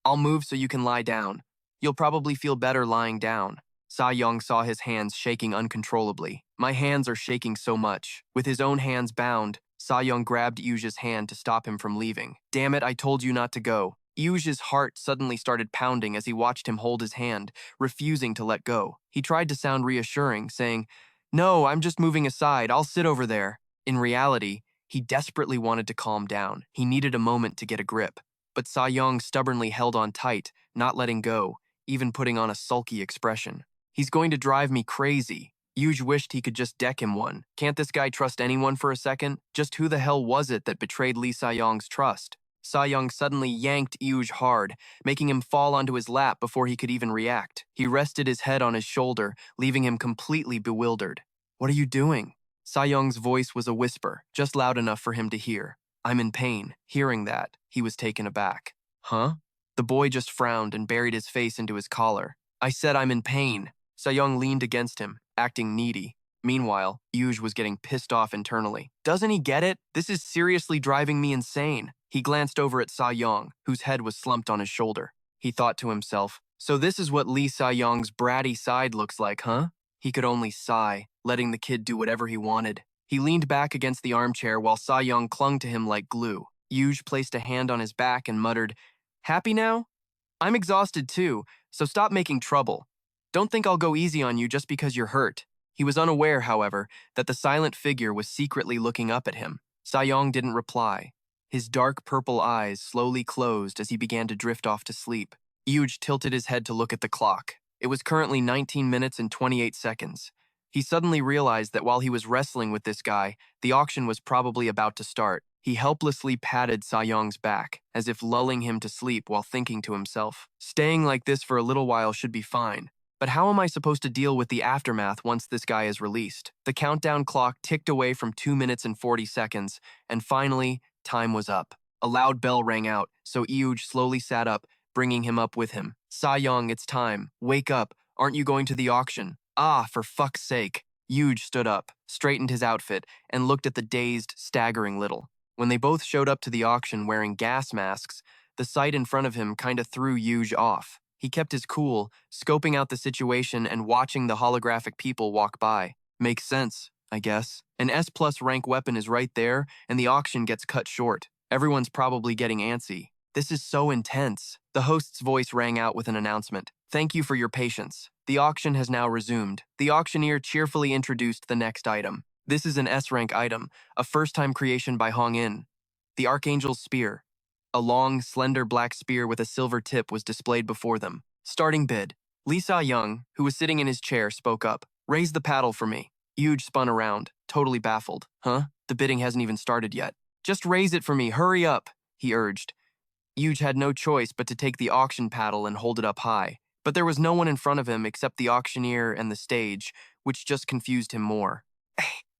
I'll move so you can lie down. You'll probably feel better lying down. Sa-young saw his hands shaking uncontrollably. My hands are shaking so much. With his own hands bound, Sa-young grabbed Yuge's hand to stop him from leaving. Damn it, I told you not to go. Yuge's heart suddenly started pounding as he watched him hold his hand, refusing to let go. He tried to sound reassuring, saying, "No, I'm just moving aside. I'll sit over there." In reality, he desperately wanted to calm down. He needed a moment to get a grip. But Sa-young stubbornly held on tight, not letting go, even putting on a sulky expression. He's going to drive me crazy. Yuge wished he could just deck him one. Can't this guy trust anyone for a second? Just who the hell was it that betrayed Lee Sa-young's trust? Sa-young suddenly yanked Yuge hard, making him fall onto his lap before he could even react. He rested his head on his shoulder, leaving him completely bewildered. What are you doing? Sa-young's voice was a whisper, just loud enough for him to hear. I'm in pain. Hearing that, he was taken aback. Huh? The boy just frowned and buried his face into his collar. I said I'm in pain. Sa-young leaned against him, acting needy. Meanwhile, Yuge was getting pissed off internally. Doesn't he get it? This is seriously driving me insane. He glanced over at Sa-young, whose head was slumped on his shoulder. He thought to himself, so this is what Lee Sa-young's bratty side looks like, huh? He could only sigh, letting the kid do whatever he wanted. He leaned back against the armchair while Sa-young clung to him like glue. Yuge placed a hand on his back and muttered, "Happy now? I'm exhausted too, so stop making trouble. Don't think I'll go easy on you just because you're hurt." He was unaware, however, that the silent figure was secretly looking up at him. Sa-young didn't reply. His dark purple eyes slowly closed as he began to drift off to sleep. Yuge tilted his head to look at the clock. It was currently 19 minutes and 28 seconds. He suddenly realized that while he was wrestling with this guy, the auction was probably about to start. He helplessly patted Sa-young's back, as if lulling him to sleep while thinking to himself, staying like this for a little while should be fine. But how am I supposed to deal with the aftermath once this guy is released? The countdown clock ticked away from 2 minutes and 40 seconds, and finally, time was up. A loud bell rang out, so Yuge slowly sat up, bringing him up with him. Sa-young, it's time. Wake up. Aren't you going to the auction? Ah, for fuck's sake. Yuge stood up, straightened his outfit, and looked at the dazed, staggering Little. When they both showed up to the auction wearing gas masks, the sight in front of him kinda threw Yuge off. He kept his cool, scoping out the situation and watching the holographic people walk by. Makes sense, I guess. An S+ rank weapon is right there, and the auction gets cut short. Everyone's probably getting antsy. This is so intense. The host's voice rang out with an announcement. Thank you for your patience. The auction has now resumed. The auctioneer cheerfully introduced the next item. This is an S-rank item, a first-time creation by Hong In. The Archangel's Spear. A long, slender black spear with a silver tip was displayed before them. Starting bid. Lee Sa-young, who was sitting in his chair, spoke up. Raise the paddle for me. Yuge spun around, totally baffled. Huh? The bidding hasn't even started yet. Just raise it for me, hurry up, he urged. Yuge had no choice but to take the auction paddle and hold it up high. But there was no one in front of him except the auctioneer and the stage, which just confused him more.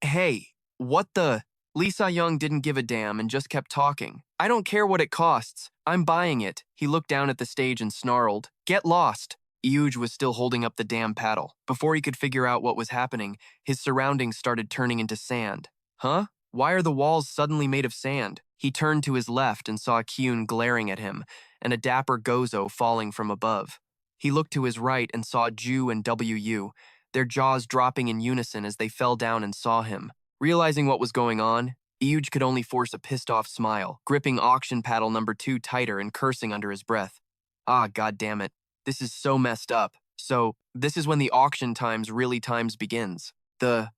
Hey, what the? Lee Sa-young didn't give a damn and just kept talking. I don't care what it costs. I'm buying it. He looked down at the stage and snarled. Get lost. Yuge was still holding up the damn paddle. Before he could figure out what was happening, his surroundings started turning into sand. Huh? Why are the walls suddenly made of sand? He turned to his left and saw Kyun glaring at him, and a dapper Gozo falling from above. He looked to his right and saw Ju and WU, their jaws dropping in unison as they fell down and saw him. Realizing what was going on, Yuge could only force a pissed-off smile, gripping auction paddle number 2 tighter and cursing under his breath. Ah, goddammit. This is so messed up. So, this is when the auction times really times begins. The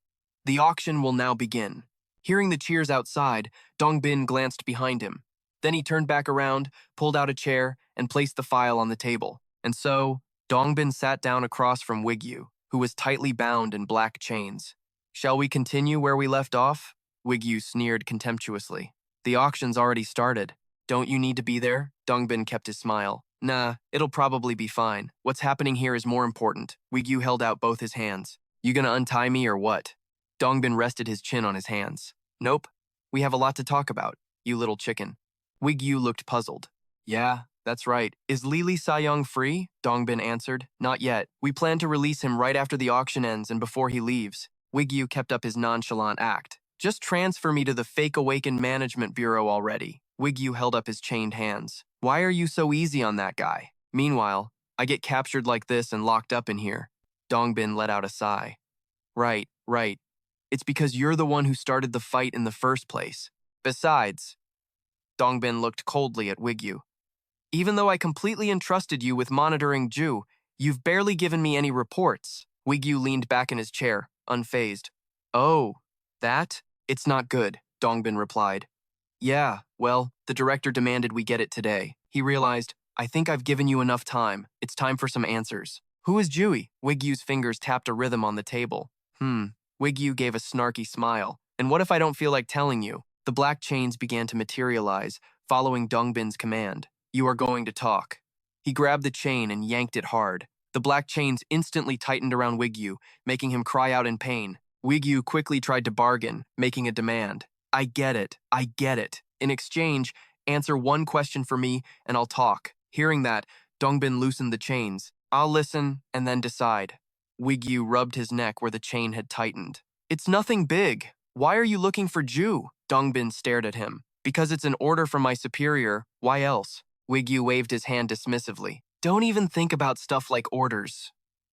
The auction will now begin. Hearing the cheers outside, Dongbin glanced behind him. Then he turned back around, pulled out a chair, and placed the file on the table. And so, Dongbin sat down across from Wigyu, who was tightly bound in black chains. Shall we continue where we left off? Wigyu sneered contemptuously. The auction's already started. Don't you need to be there? Dongbin kept his smile. Nah, it'll probably be fine. What's happening here is more important. Wigyu held out both his hands. You gonna untie me or what? Dongbin rested his chin on his hands. Nope. We have a lot to talk about, you little chicken. Wigyu looked puzzled. Yeah, that's right. Is Lili Sayong free? Dongbin answered. Not yet. We plan to release him right after the auction ends and before he leaves. Wigyu kept up his nonchalant act. Just transfer me to the Fake Awakened Management Bureau already. Wigyu held up his chained hands. Why are you so easy on that guy? Meanwhile, I get captured like this and locked up in here. Dongbin let out a sigh. Right. It's because you're the one who started the fight in the first place. Besides, Dongbin looked coldly at Wigyu. Even though I completely entrusted you with monitoring Ju, you've barely given me any reports. Wigyu leaned back in his chair, unfazed. Oh, that? It's not good, Dongbin replied. Yeah, well, the director demanded we get it today. He realized, I think I've given you enough time. It's time for some answers. Who is Jui? Wigyu's fingers tapped a rhythm on the table. Wigyu gave a snarky smile. And what if I don't feel like telling you? The black chains began to materialize, following Dongbin's command. You are going to talk. He grabbed the chain and yanked it hard. The black chains instantly tightened around Wigyu, making him cry out in pain. Wigyu quickly tried to bargain, making a demand. I get it. In exchange, answer one question for me and I'll talk. Hearing that, Dongbin loosened the chains. I'll listen and then decide. Wigyu rubbed his neck where the chain had tightened. It's nothing big. Why are you looking for Ju? Dongbin stared at him. Because it's an order from my superior. Why else? Wigyu waved his hand dismissively. Don't even think about stuff like orders.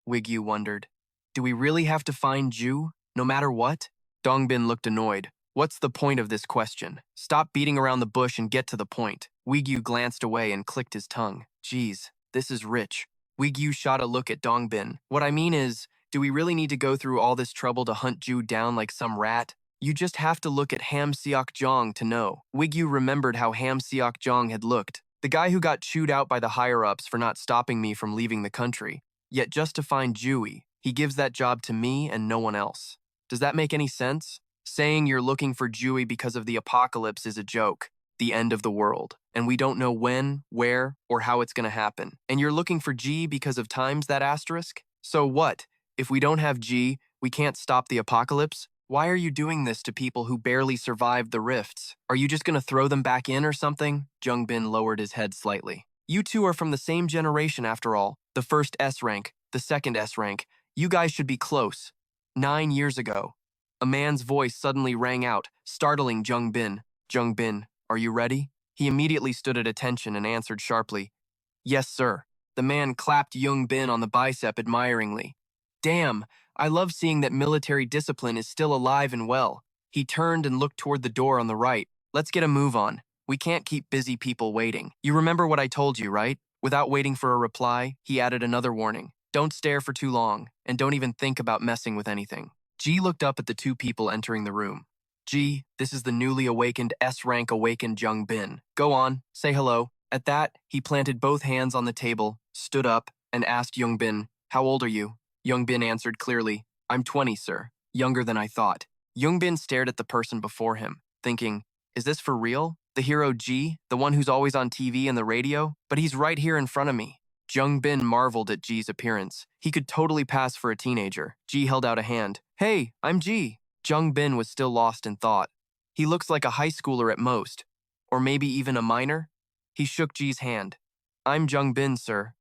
Wigyu wondered. Do we really have to find Ju, no matter what? Dongbin looked annoyed. What's the point of this question? Stop beating around the bush and get to the point. Wigyu glanced away and clicked his tongue. Geez, this is rich. Wigyu shot a look at Dongbin. What I mean is, do we really need to go through all this trouble to hunt Ju down like some rat? You just have to look at Ham Seok-jong to know. Wigyu remembered how Ham Seok-jong had looked. The guy who got chewed out by the higher-ups for not stopping me from leaving the country. Yet just to find Jui, he gives that job to me and no one else. Does that make any sense? Saying you're looking for Jui because of the apocalypse is a joke. The end of the world. And we don't know when, where, or how it's gonna happen. And you're looking for G because of times that asterisk? So what? If we don't have G, we can't stop the apocalypse? Why are you doing this to people who barely survived the rifts? Are you just gonna throw them back in or something? Jungbin lowered his head slightly. You two are from the same generation after all. The first S rank, the second S rank. You guys should be close. 9 years ago. A man's voice suddenly rang out, startling Jungbin. Jungbin, are you ready? He immediately stood at attention and answered sharply. Yes, sir. The man clapped Jungbin on the bicep admiringly. Damn, I love seeing that military discipline is still alive and well. He turned and looked toward the door on the right. Let's get a move on. We can't keep busy people waiting. You remember what I told you, right? Without waiting for a reply, he added another warning. Don't stare for too long, and don't even think about messing with anything. G looked up at the two people entering the room. G, this is the newly awakened S-rank awakened Jungbin. Go on, say hello. At that, he planted both hands on the table, stood up, and asked Jungbin, how old are you? Jungbin answered clearly, I'm 20, sir. Younger than I thought. Jungbin stared at the person before him, thinking, is this for real? The hero G, the one who's always on TV and the radio? But he's right here in front of me. Jungbin marveled at G's appearance. He could totally pass for a teenager. G held out a hand. Hey, I'm G. Jungbin was still lost in thought. He looks like a high schooler at most. Or maybe even a minor? He shook G's hand. I'm Jungbin, sir.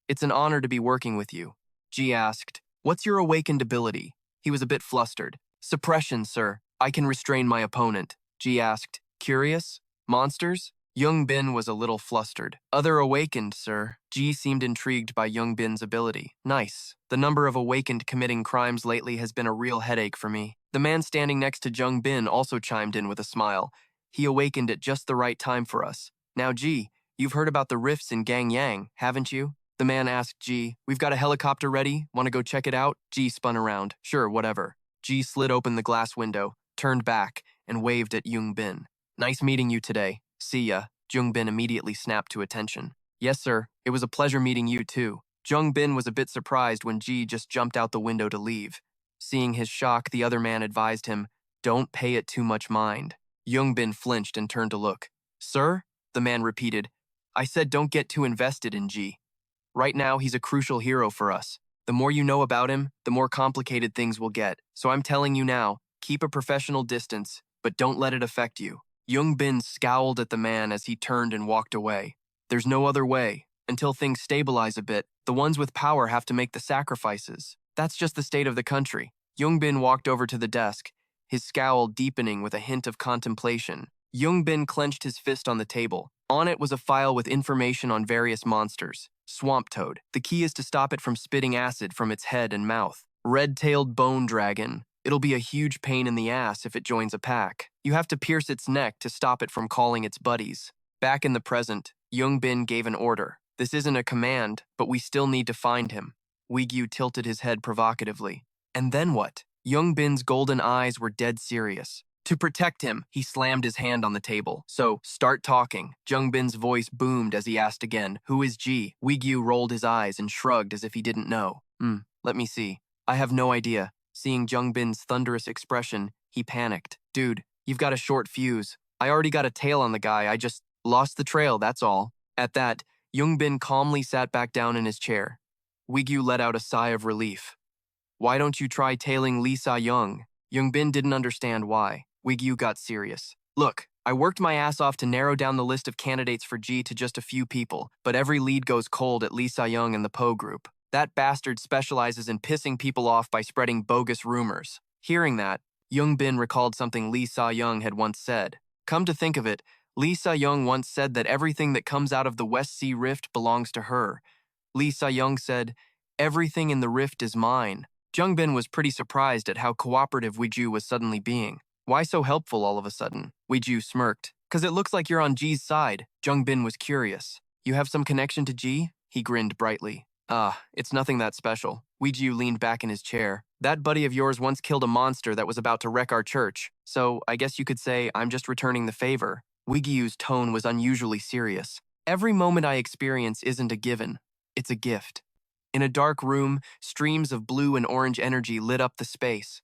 It's an honor to be working with you. G asked, what's your awakened ability? He was a bit flustered. Suppression, sir. I can restrain my opponent. G asked, curious? Monsters? Jungbin was a little flustered. Other awakened, sir. G seemed intrigued by Jungbin's ability. Nice. The number of awakened committing crimes lately has been a real headache for me. The man standing next to Jungbin also chimed in with a smile. He awakened at just the right time for us. Now, G, you've heard about the rifts in Gangyang, haven't you? The man asked G, we've got a helicopter ready, want to go check it out? G spun around. Sure, whatever. Ji slid open the glass window, turned back, and waved at Young-bin. Nice meeting you today. See ya. Jung-bin immediately snapped to attention. Yes, sir. It was a pleasure meeting you too. Jung-bin was a bit surprised when Ji just jumped out the window to leave. Seeing his shock, the other man advised him, don't pay it too much mind. Young-bin flinched and turned to look. Sir? The man repeated. I said don't get too invested in Ji. Right now, he's a crucial hero for us. The more you know about him, the more complicated things will get. So I'm telling you now, keep a professional distance, but don't let it affect you. Young-bin scowled at the man as he turned and walked away. There's no other way. Until things stabilize a bit, the ones with power have to make the sacrifices. That's just the state of the country. Young-bin walked over to the desk, his scowl deepening with a hint of contemplation. Young-bin clenched his fist on the table. On it was a file with information on various monsters. Swamp toad. The key is to stop it from spitting acid from its head and mouth. Red-tailed bone dragon. It'll be a huge pain in the ass if it joins a pack. You have to pierce its neck to stop it from calling its buddies. Back in the present, Young-bin gave an order. This isn't a command, but we still need to find him. Wigyu tilted his head provocatively. And then what? Young-bin's golden eyes were dead serious. To protect him, he slammed his hand on the table. So, start talking. Jung-bin's voice boomed as he asked again, who is Ji? Wigyu rolled his eyes and shrugged as if he didn't know. Let me see. I have no idea. Seeing Jung-bin's thunderous expression, he panicked. Dude, you've got a short fuse. I already got a tail on the guy, I just lost the trail, that's all. At that, Young-bin calmly sat back down in his chair. Wigyu let out a sigh of relief. Why don't you try tailing Lee Sa-young? Young-bin didn't understand why. Wigyu got serious. Look, I worked my ass off to narrow down the list of candidates for Ji to just a few people, but every lead goes cold at Lee Sa-young and the Poe group. That bastard specializes in pissing people off by spreading bogus rumors. Hearing that, Young-bin recalled something Lee Sa-young had once said. Come to think of it, Lee Sa-young once said that everything that comes out of the West Sea Rift belongs to her. Lee Sa-young said, everything in the rift is mine. Jung-bin was pretty surprised at how cooperative Wigyu was suddenly being. Why so helpful all of a sudden? Wigyu smirked. Cause it looks like you're on Ji's side. Jung-bin was curious. You have some connection to Ji? He grinned brightly. It's nothing that special. Wigyu leaned back in his chair. That buddy of yours once killed a monster that was about to wreck our church, so I guess you could say I'm just returning the favor. Wigyu's tone was unusually serious. Every moment I experience isn't a given, it's a gift. In a dark room, streams of blue and orange energy lit up the space.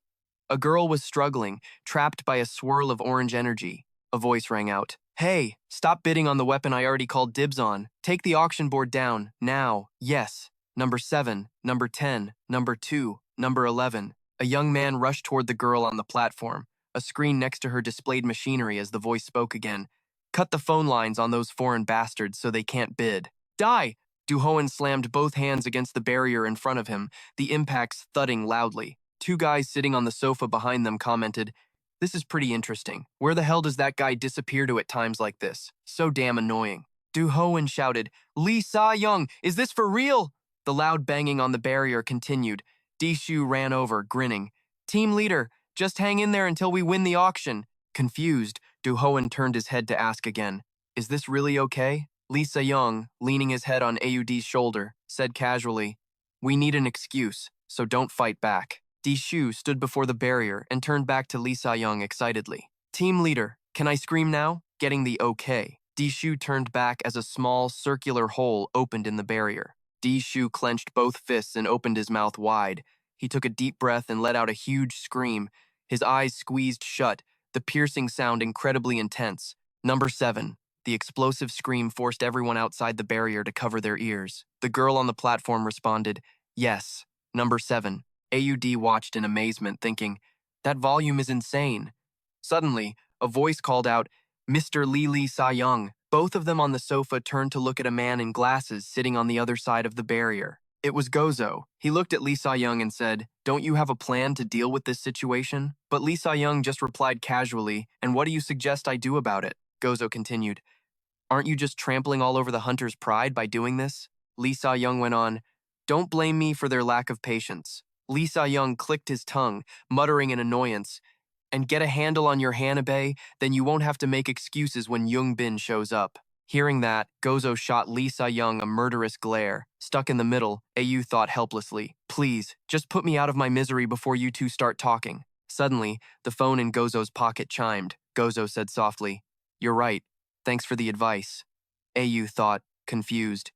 A girl was struggling, trapped by a swirl of orange energy. A voice rang out. Hey, stop bidding on the weapon I already called dibs on. Take the auction board down, now, yes. Number 7, number 10, number 2, number 11. A young man rushed toward the girl on the platform. A screen next to her displayed machinery as the voice spoke again. Cut the phone lines on those foreign bastards so they can't bid. Die! Du-hoan slammed both hands against the barrier in front of him, the impacts thudding loudly. Two guys sitting on the sofa behind them commented, this is pretty interesting. Where the hell does that guy disappear to at times like this? So damn annoying. Du-hoan shouted, Lee Sa-young, is this for real? The loud banging on the barrier continued. Di-shu ran over, grinning. Team leader, just hang in there until we win the auction. Confused, Du-hoan turned his head to ask again, is this really okay? Lee Sa-young, leaning his head on Aud's shoulder, said casually, we need an excuse, so don't fight back. Di-shu stood before the barrier and turned back to Lee Sa-young excitedly. Team leader, can I scream now? Getting the okay. Di-shu turned back as a small, circular hole opened in the barrier. Di-shu clenched both fists and opened his mouth wide. He took a deep breath and let out a huge scream. His eyes squeezed shut, the piercing sound incredibly intense. Number 7. The explosive scream forced everyone outside the barrier to cover their ears. The girl on the platform responded, yes, number 7. Aud watched in amazement, thinking, that volume is insane. Suddenly, a voice called out, Mr. Lee Sa-young. Both of them on the sofa turned to look at a man in glasses sitting on the other side of the barrier. It was Gozo. He looked at Lee Sa-young and said, don't you have a plan to deal with this situation? But Lee Sa-young just replied casually, and what do you suggest I do about it? Gozo continued, aren't you just trampling all over the hunter's pride by doing this? Lee Sa-young went on, don't blame me for their lack of patience. Lee Sa-young clicked his tongue, muttering in annoyance, and get a handle on your Hanabe, then you won't have to make excuses when Young-bin shows up. Hearing that, Gozo shot Lee Sa-young a murderous glare. Stuck in the middle, Au thought helplessly, please, just put me out of my misery before you two start talking. Suddenly, the phone in Gozo's pocket chimed. Gozo said softly, "You're right. Thanks for the advice." Au thought, confused.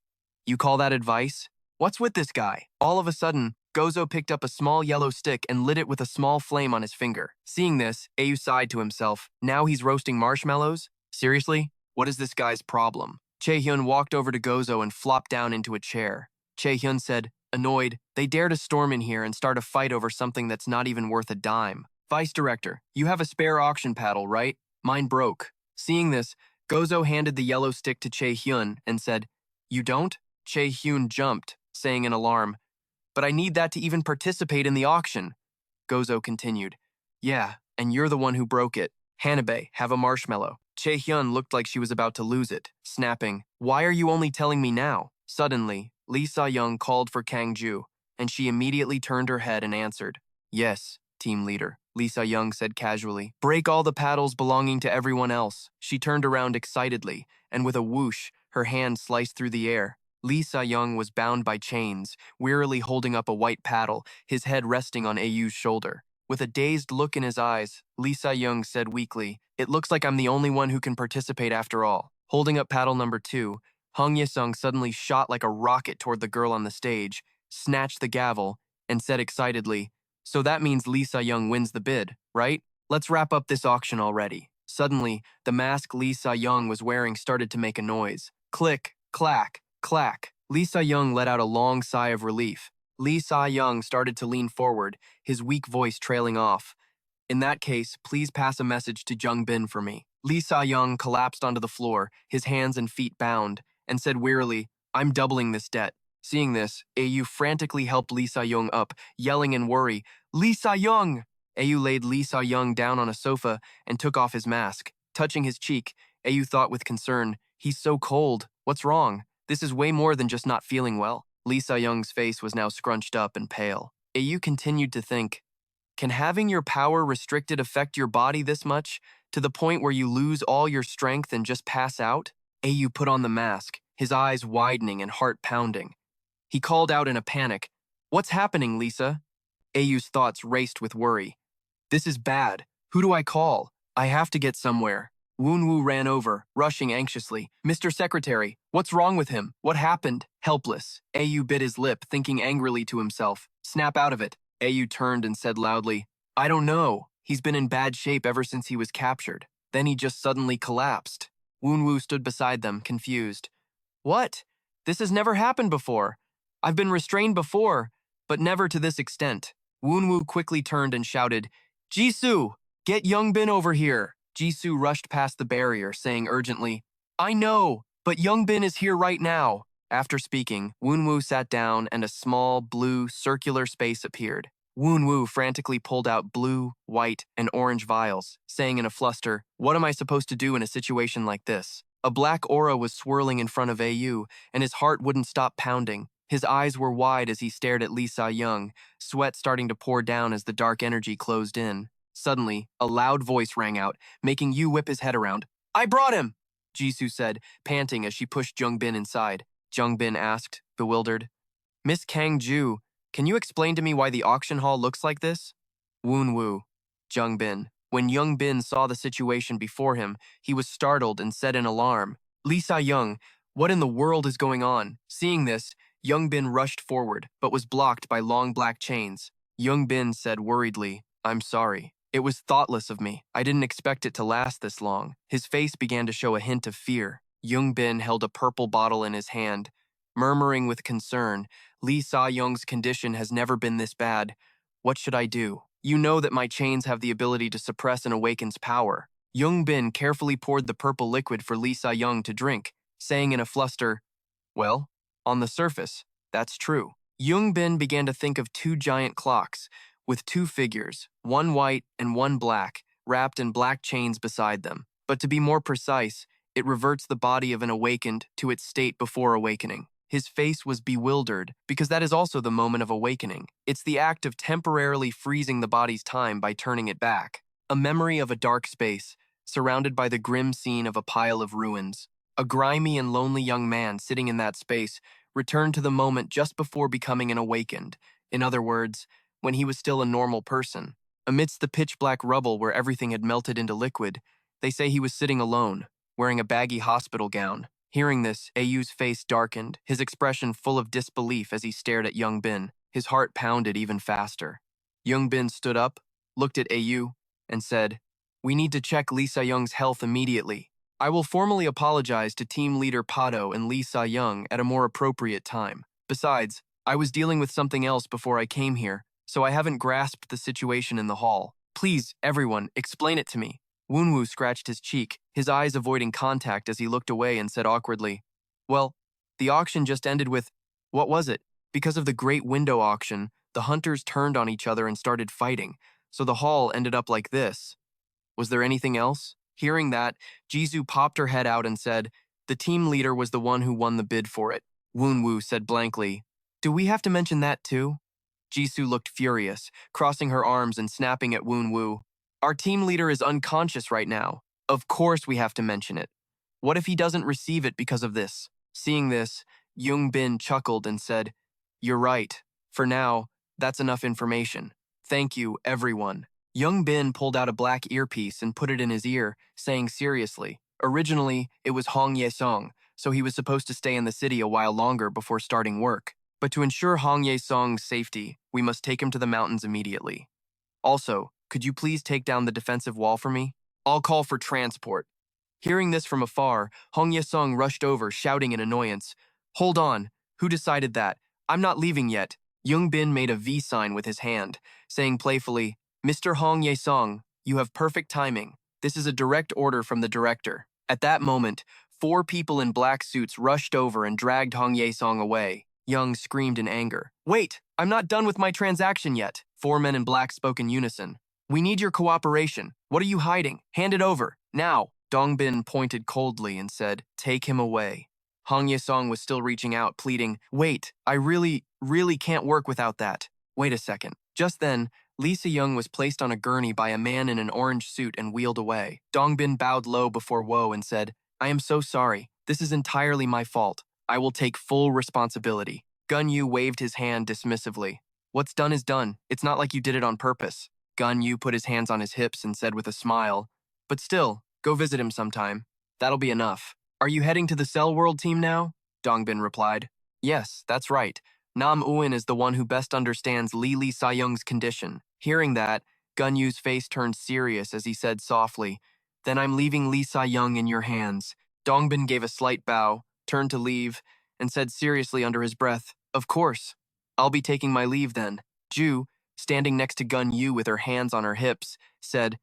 "You call that advice? What's with this guy?" All of a sudden, Gozo picked up a small yellow stick and lit it with a small flame on his finger. Seeing this, Au sighed to himself. Now he's roasting marshmallows? Seriously? What is this guy's problem? Chae-hyun walked over to Gozo and flopped down into a chair. Chae-hyun said, annoyed, "They dare to storm in here and start a fight over something that's not even worth a dime. Vice Director, you have a spare auction paddle, right? Mine broke." Seeing this, Gozo handed the yellow stick to Chae-hyun and said, "You don't?" Chae-hyun jumped, saying in alarm, "But I need that to even participate in the auction." Gozo continued, "Yeah, and you're the one who broke it. Hanabe, have a marshmallow." Chae-hyun looked like she was about to lose it, snapping, "Why are you only telling me now?" Suddenly, Lee Sa-young called for Kang-ju, and she immediately turned her head and answered. "Yes, team leader," Lee Sa-young said casually. "Break all the paddles belonging to everyone else." She turned around excitedly, and with a whoosh, her hand sliced through the air. Lee Sa-young was bound by chains, wearily holding up a white paddle, his head resting on Ayu's shoulder. With a dazed look in his eyes, Lee Sa-young said weakly, "It looks like I'm the only one who can participate after all." Holding up paddle number 2, Hong Ye-sung suddenly shot like a rocket toward the girl on the stage, snatched the gavel, and said excitedly, "So that means Lee Sa-young wins the bid, right? Let's wrap up this auction already." Suddenly, the mask Lee Sa-young was wearing started to make a noise. Click, clack, clack. Lee Sa-young let out a long sigh of relief. Lee Sa-young started to lean forward, his weak voice trailing off. "In that case, please pass a message to Jung Bin for me." Lee Sa-young collapsed onto the floor, his hands and feet bound, and said wearily, "I'm doubling this debt." Seeing this, Au frantically helped Lee Sa-young up, yelling in worry, "Lee Sa-young!" Au laid Lee Sa-young down on a sofa and took off his mask. Touching his cheek, Au thought with concern, "He's so cold. What's wrong? This is way more than just not feeling well." Lee Sa-young's face was now scrunched up and pale. Au continued to think, "Can having your power restricted affect your body this much, to the point where you lose all your strength and just pass out?" Au put on the mask, his eyes widening and heart pounding. He called out in a panic, "What's happening, Lisa?" Au's thoughts raced with worry. "This is bad. Who do I call? I have to get somewhere." Woon-woo ran over, rushing anxiously. "Mr. Secretary, what's wrong with him? What happened?" Helpless, Au bit his lip, thinking angrily to himself, "Snap out of it." Au turned and said loudly, "I don't know. He's been in bad shape ever since he was captured. Then he just suddenly collapsed." Woon-woo stood beside them, confused. "What? This has never happened before. I've been restrained before, but never to this extent." Woon-woo quickly turned and shouted, "Jisoo, get Young Bin over here." Jisoo rushed past the barrier, saying urgently, "I know, but Young Bin is here right now." After speaking, Woon-woo sat down and a small, blue, circular space appeared. Woon-woo frantically pulled out blue, white, and orange vials, saying in a fluster, "What am I supposed to do in a situation like this?" A black aura was swirling in front of Au, and his heart wouldn't stop pounding. His eyes were wide as he stared at Lee Sa-young, sweat starting to pour down as the dark energy closed in. Suddenly, a loud voice rang out, making Yu whip his head around. "I brought him!" Jisoo said, panting as she pushed Jung Bin inside. Jung Bin asked, bewildered, "Miss Kang-ju, can you explain to me why the auction hall looks like this?" Woon-woo, Jung Bin. When Young Bin saw the situation before him, he was startled and said in alarm, "Lee Sa-young, what in the world is going on?" Seeing this, Young Bin rushed forward, but was blocked by long black chains. Young Bin said worriedly, "I'm sorry. It was thoughtless of me. I didn't expect it to last this long." His face began to show a hint of fear. Young Bin held a purple bottle in his hand. Murmuring with concern, "Lee Sa-young's condition has never been this bad. What should I do? You know that my chains have the ability to suppress an awaken's power." Young Bin carefully poured the purple liquid for Lee Sa-young to drink, saying in a fluster, "Well, on the surface, that's true." Young Bin began to think of two giant clocks, with two figures, one white and one black, wrapped in black chains beside them. But to be more precise, it reverts the body of an awakened to its state before awakening. His face was bewildered, because that is also the moment of awakening. It's the act of temporarily freezing the body's time by turning it back. A memory of a dark space, surrounded by the grim scene of a pile of ruins. A grimy and lonely young man sitting in that space returned to the moment just before becoming an awakened. In other words, when he was still a normal person. Amidst the pitch-black rubble where everything had melted into liquid, they say he was sitting alone, wearing a baggy hospital gown. Hearing this, Ayu's face darkened, his expression full of disbelief as he stared at Young Bin. His heart pounded even faster. Young Bin stood up, looked at Ayu, and said, "We need to check Lee Sa-young's health immediately. I will formally apologize to team leader Pado and Lee Sa-young at a more appropriate time. Besides, I was dealing with something else before I came here, so I haven't grasped the situation in the hall. Please, everyone, explain it to me." Woonwoo scratched his cheek, his eyes avoiding contact as he looked away and said awkwardly, "Well, the auction just ended with, what was it? Because of the Great Window Auction, the hunters turned on each other and started fighting, so the hall ended up like this. Was there anything else?" Hearing that, Jisoo popped her head out and said, "The team leader was the one who won the bid for it." Woonwoo said blankly, "Do we have to mention that too?" Jisoo looked furious, crossing her arms and snapping at Woonwoo. "Our team leader is unconscious right now. Of course we have to mention it. What if he doesn't receive it because of this?" Seeing this, Young Bin chuckled and said, "You're right. For now, that's enough information. Thank you, everyone." Young Bin pulled out a black earpiece and put it in his ear, saying seriously, originally, it was Hong Ye-song, so he was supposed to stay in the city a while longer before starting work. But to ensure Hong Ye-song's safety, we must take him to the mountains immediately. Also, could you please take down the defensive wall for me? I'll call for transport. Hearing this from afar, Hong Ye-song rushed over, shouting in annoyance, "Hold on, who decided that? I'm not leaving yet." Young Bin made a V sign with his hand, saying playfully, "Mr. Hong Ye-song, you have perfect timing. This is a direct order from the director." At that moment, 4 people in black suits rushed over and dragged Hong Ye-song away. Young screamed in anger, "Wait, I'm not done with my transaction yet." 4 men in black spoke in unison. "We need your cooperation. What are you hiding? Hand it over, now." Dongbin pointed coldly and said, "Take him away." Hong Ye-song was still reaching out, pleading, "Wait, I really can't work without that." Wait a second. Just then, Lee Se-young was placed on a gurney by a man in an orange suit and wheeled away. Dongbin bowed low before Woe and said, "I am so sorry. This is entirely my fault. I will take full responsibility." Gun Yu waved his hand dismissively. "What's done is done. It's not like you did it on purpose." Gun Yu put his hands on his hips and said with a smile, "But still, go visit him sometime. That'll be enough." "Are you heading to the Cell World team now?" Dongbin replied. "Yes, that's right. Nam Uin is the one who best understands Lee Sa-young's condition." Hearing that, Gun Yu's face turned serious as he said softly, "Then I'm leaving Lee Sa-young in your hands." Dongbin gave a slight bow, turned to leave, and said seriously under his breath, "Of course. I'll be taking my leave then." Ju, standing next to Gun Yu with her hands on her hips, said,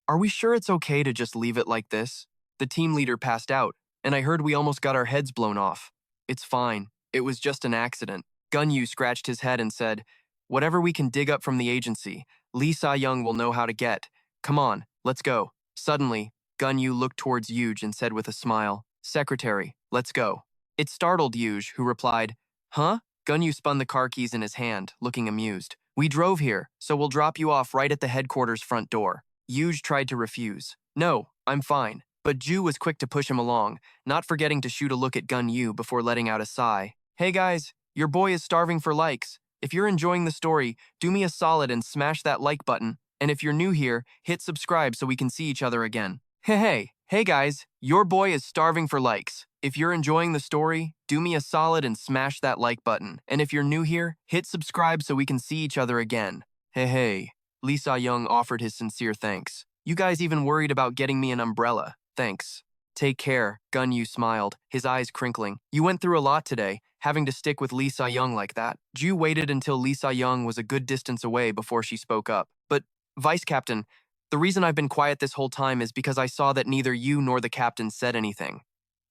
"Are we sure it's okay to just leave it like this? The team leader passed out, and I heard we almost got our heads blown off." "It's fine. It was just an accident." Gun Yu scratched his head and said, "Whatever we can dig up from the agency, Lee Sa-young will know how to get. Come on, let's go." Suddenly, Gun Yu looked towards Yuge and said with a smile, "Secretary, let's go." It startled Yuge, who replied, "Huh?" Gun Yu spun the car keys in his hand, looking amused. "We drove here, so we'll drop you off right at the headquarters front door." Yuge tried to refuse. "No, I'm fine." But Ju was quick to push him along, not forgetting to shoot a look at Gun Yu before letting out a sigh. "Hey guys, your boy is starving for likes. If you're enjoying the story, do me a solid and smash that like button. And if you're new here, hit subscribe so we can see each other again." Hey guys, your boy is starving for likes. If you're enjoying the story, do me a solid and smash that like button. And if you're new here, hit subscribe so we can see each other again. Hey. Lee Sa-young offered his sincere thanks. "You guys even worried about getting me an umbrella. Thanks." "Take care," Gun Yu smiled, his eyes crinkling. "You went through a lot today, having to stick with Lee Sa-young like that." Ju waited until Lee Sa-young was a good distance away before she spoke up. "But, Vice Captain, the reason I've been quiet this whole time is because I saw that neither you nor the captain said anything."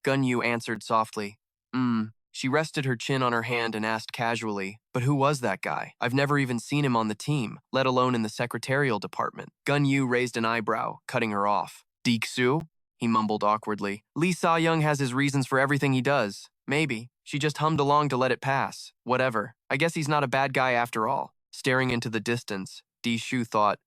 Gun Yu answered softly, She rested her chin on her hand and asked casually, "But who was that guy? I've never even seen him on the team, let alone in the secretarial department." Gun Yu raised an eyebrow, cutting her off. "Deek-soo?" he mumbled awkwardly. "Lee Sa-young has his reasons for everything he does. Maybe. She just hummed along to let it pass. Whatever. I guess he's not a bad guy after all." Staring into the distance, Shu thought,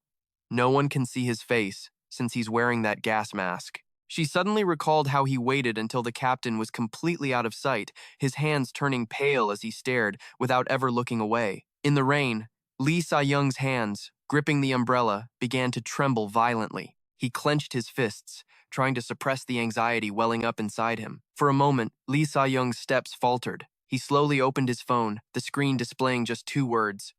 "No one can see his face, since he's wearing that gas mask." She suddenly recalled how he waited until the captain was completely out of sight, his hands turning pale as he stared, without ever looking away. In the rain, Lee Sa-young's hands, gripping the umbrella, began to tremble violently. He clenched his fists, trying to suppress the anxiety welling up inside him. For a moment, Lee Sa-young's steps faltered. He slowly opened his phone, the screen displaying just 2 words.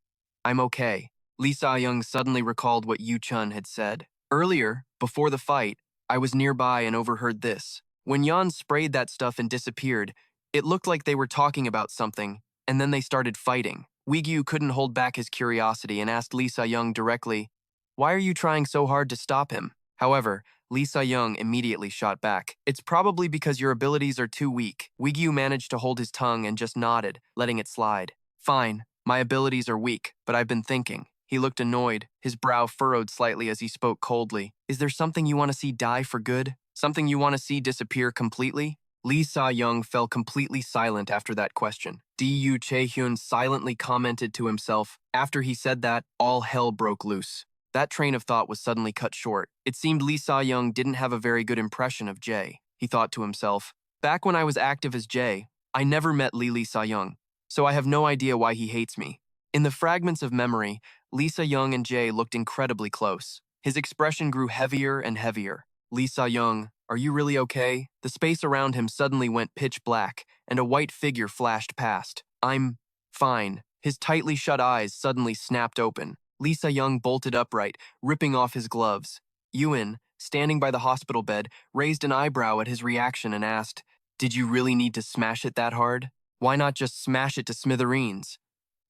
I'm okay. Lee Sa-young suddenly recalled what Yu Chun had said. Earlier, before the fight, I was nearby and overheard this. When Yan sprayed that stuff and disappeared, it looked like they were talking about something, and then they started fighting. Wigyu couldn't hold back his curiosity and asked Lee Sa-young directly, "Why are you trying so hard to stop him?" However, Lee Sa-young immediately shot back. "It's probably because your abilities are too weak." Wigyu managed to hold his tongue and just nodded, letting it slide. "Fine, my abilities are weak, but I've been thinking." He looked annoyed, his brow furrowed slightly as he spoke coldly. "Is there something you want to see die for good? Something you want to see disappear completely?" Lee Sa-young fell completely silent after that question. Du Chae-hyun silently commented to himself. After he said that, all hell broke loose. That train of thought was suddenly cut short. It seemed Lee Sa-young didn't have a very good impression of Jae. He thought to himself, "Back when I was active as Jae, I never met Lee Sa-young, so I have no idea why he hates me." In the fragments of memory, Lee Sa-young and Jae looked incredibly close. His expression grew heavier and heavier. "Lee Sa-young, are you really okay?" The space around him suddenly went pitch black, and a white figure flashed past. "I'm fine." His tightly shut eyes suddenly snapped open. Lee Sa-young bolted upright, ripping off his gloves. Ewan, standing by the hospital bed, raised an eyebrow at his reaction and asked, "Did you really need to smash it that hard? Why not just smash it to smithereens?"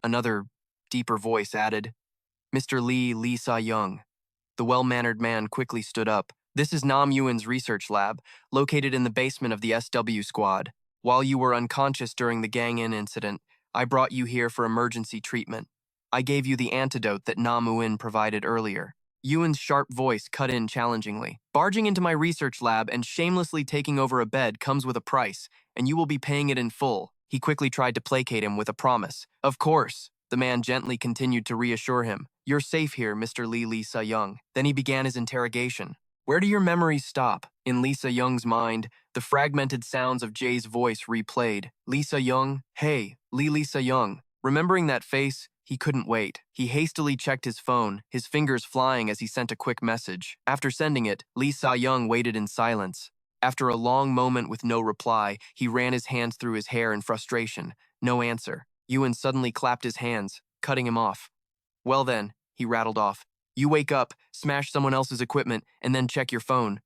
Another, deeper voice added, "Mr. Lee Sa-young." The well-mannered man quickly stood up. "This is Nam Ewan's research lab, located in the basement of the SW squad. While you were unconscious during the gang-in incident, I brought you here for emergency treatment. I gave you the antidote that Nam Ewan provided earlier." Ewan's sharp voice cut in challengingly. "Barging into my research lab and shamelessly taking over a bed comes with a price, and you will be paying it in full." He quickly tried to placate him with a promise. "Of course." The man gently continued to reassure him. "You're safe here, Mr. Lee Sa-young." Then he began his interrogation. "Where do your memories stop?" In Lee Sa-young's mind, the fragmented sounds of Jae's voice replayed. "Lee Sa-young, hey, Lee Sa-young." Remembering that face, he couldn't wait. He hastily checked his phone, his fingers flying as he sent a quick message. After sending it, Lee Sa-young waited in silence. After a long moment with no reply, he ran his hands through his hair in frustration. No answer. Ewan suddenly clapped his hands, cutting him off. "Well then," he rattled off, "you wake up, smash someone else's equipment, and then check your phone.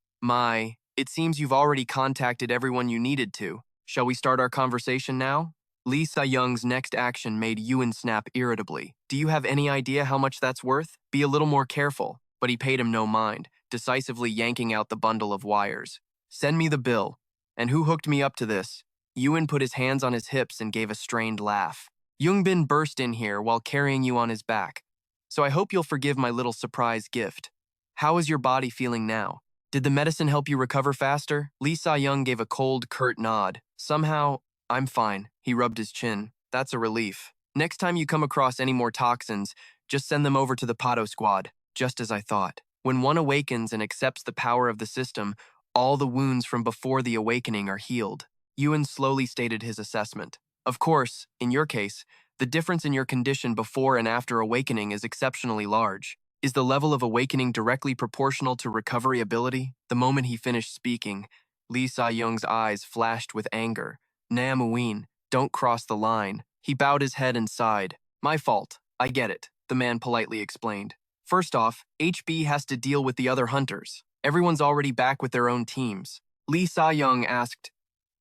It seems you've already contacted everyone you needed to. Shall we start our conversation now?" Lee Sa-young's next action made Ewan snap irritably. "Do you have any idea how much that's worth? Be a little more careful." But he paid him no mind, decisively yanking out the bundle of wires. "Send me the bill. And who hooked me up to this?" Ewan put his hands on his hips and gave a strained laugh. "Yoongbin burst in here while carrying you on his back. So I hope you'll forgive my little surprise gift. How is your body feeling now? Did the medicine help you recover faster?" Lee Sa-young gave a cold, curt nod. "Somehow, I'm fine." He rubbed his chin. "That's a relief. Next time you come across any more toxins, just send them over to the Pato squad, just as I thought. When one awakens and accepts the power of the system, all the wounds from before the awakening are healed." Ewan slowly stated his assessment. "Of course, in your case, the difference in your condition before and after awakening is exceptionally large. Is the level of awakening directly proportional to recovery ability?" The moment he finished speaking, Lee Sa-young's eyes flashed with anger. "Nam Ewan, don't cross the line." He bowed his head and sighed. "My fault. I get it," the man politely explained. "First off, HB has to deal with the other hunters. Everyone's already back with their own teams." Lee Sa-young asked,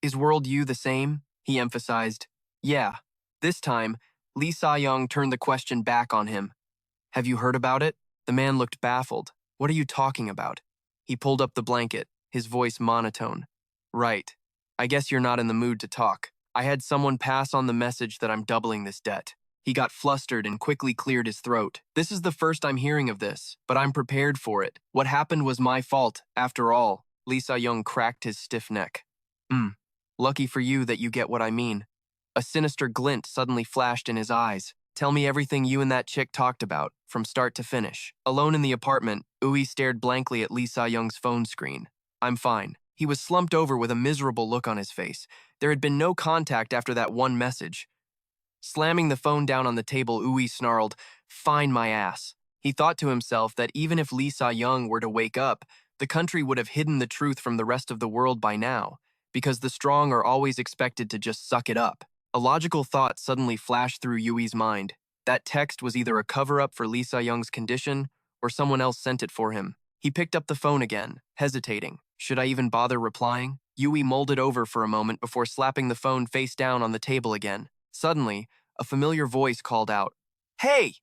"Is World U the same?" He emphasized, "Yeah." This time, Lee Sa-young turned the question back on him. "Have you heard about it?" The man looked baffled. "What are you talking about?" He pulled up the blanket, his voice monotone. "Right. I guess you're not in the mood to talk. I had someone pass on the message that I'm doubling this debt." He got flustered and quickly cleared his throat. "This is the first I'm hearing of this, but I'm prepared for it. What happened was my fault, after all." Lee Sa-young cracked his stiff neck. Lucky for you that you get what I mean." A sinister glint suddenly flashed in his eyes. "Tell me everything you and that chick talked about, from start to finish." Alone in the apartment, Ui stared blankly at Lee Sa-young's phone screen. "I'm fine." He was slumped over with a miserable look on his face. There had been no contact after that one message. Slamming the phone down on the table, Ui snarled, "Fine my ass." He thought to himself that even if Lee Sa-young were to wake up, the country would have hidden the truth from the rest of the world by now, because the strong are always expected to just suck it up. A logical thought suddenly flashed through Yui's mind. That text was either a cover-up for Lee Sa-young's condition, or someone else sent it for him. He picked up the phone again, hesitating. Should I even bother replying? Yui mulled it over for a moment before slapping the phone face down on the table again. Suddenly, a familiar voice called out, "Hey!"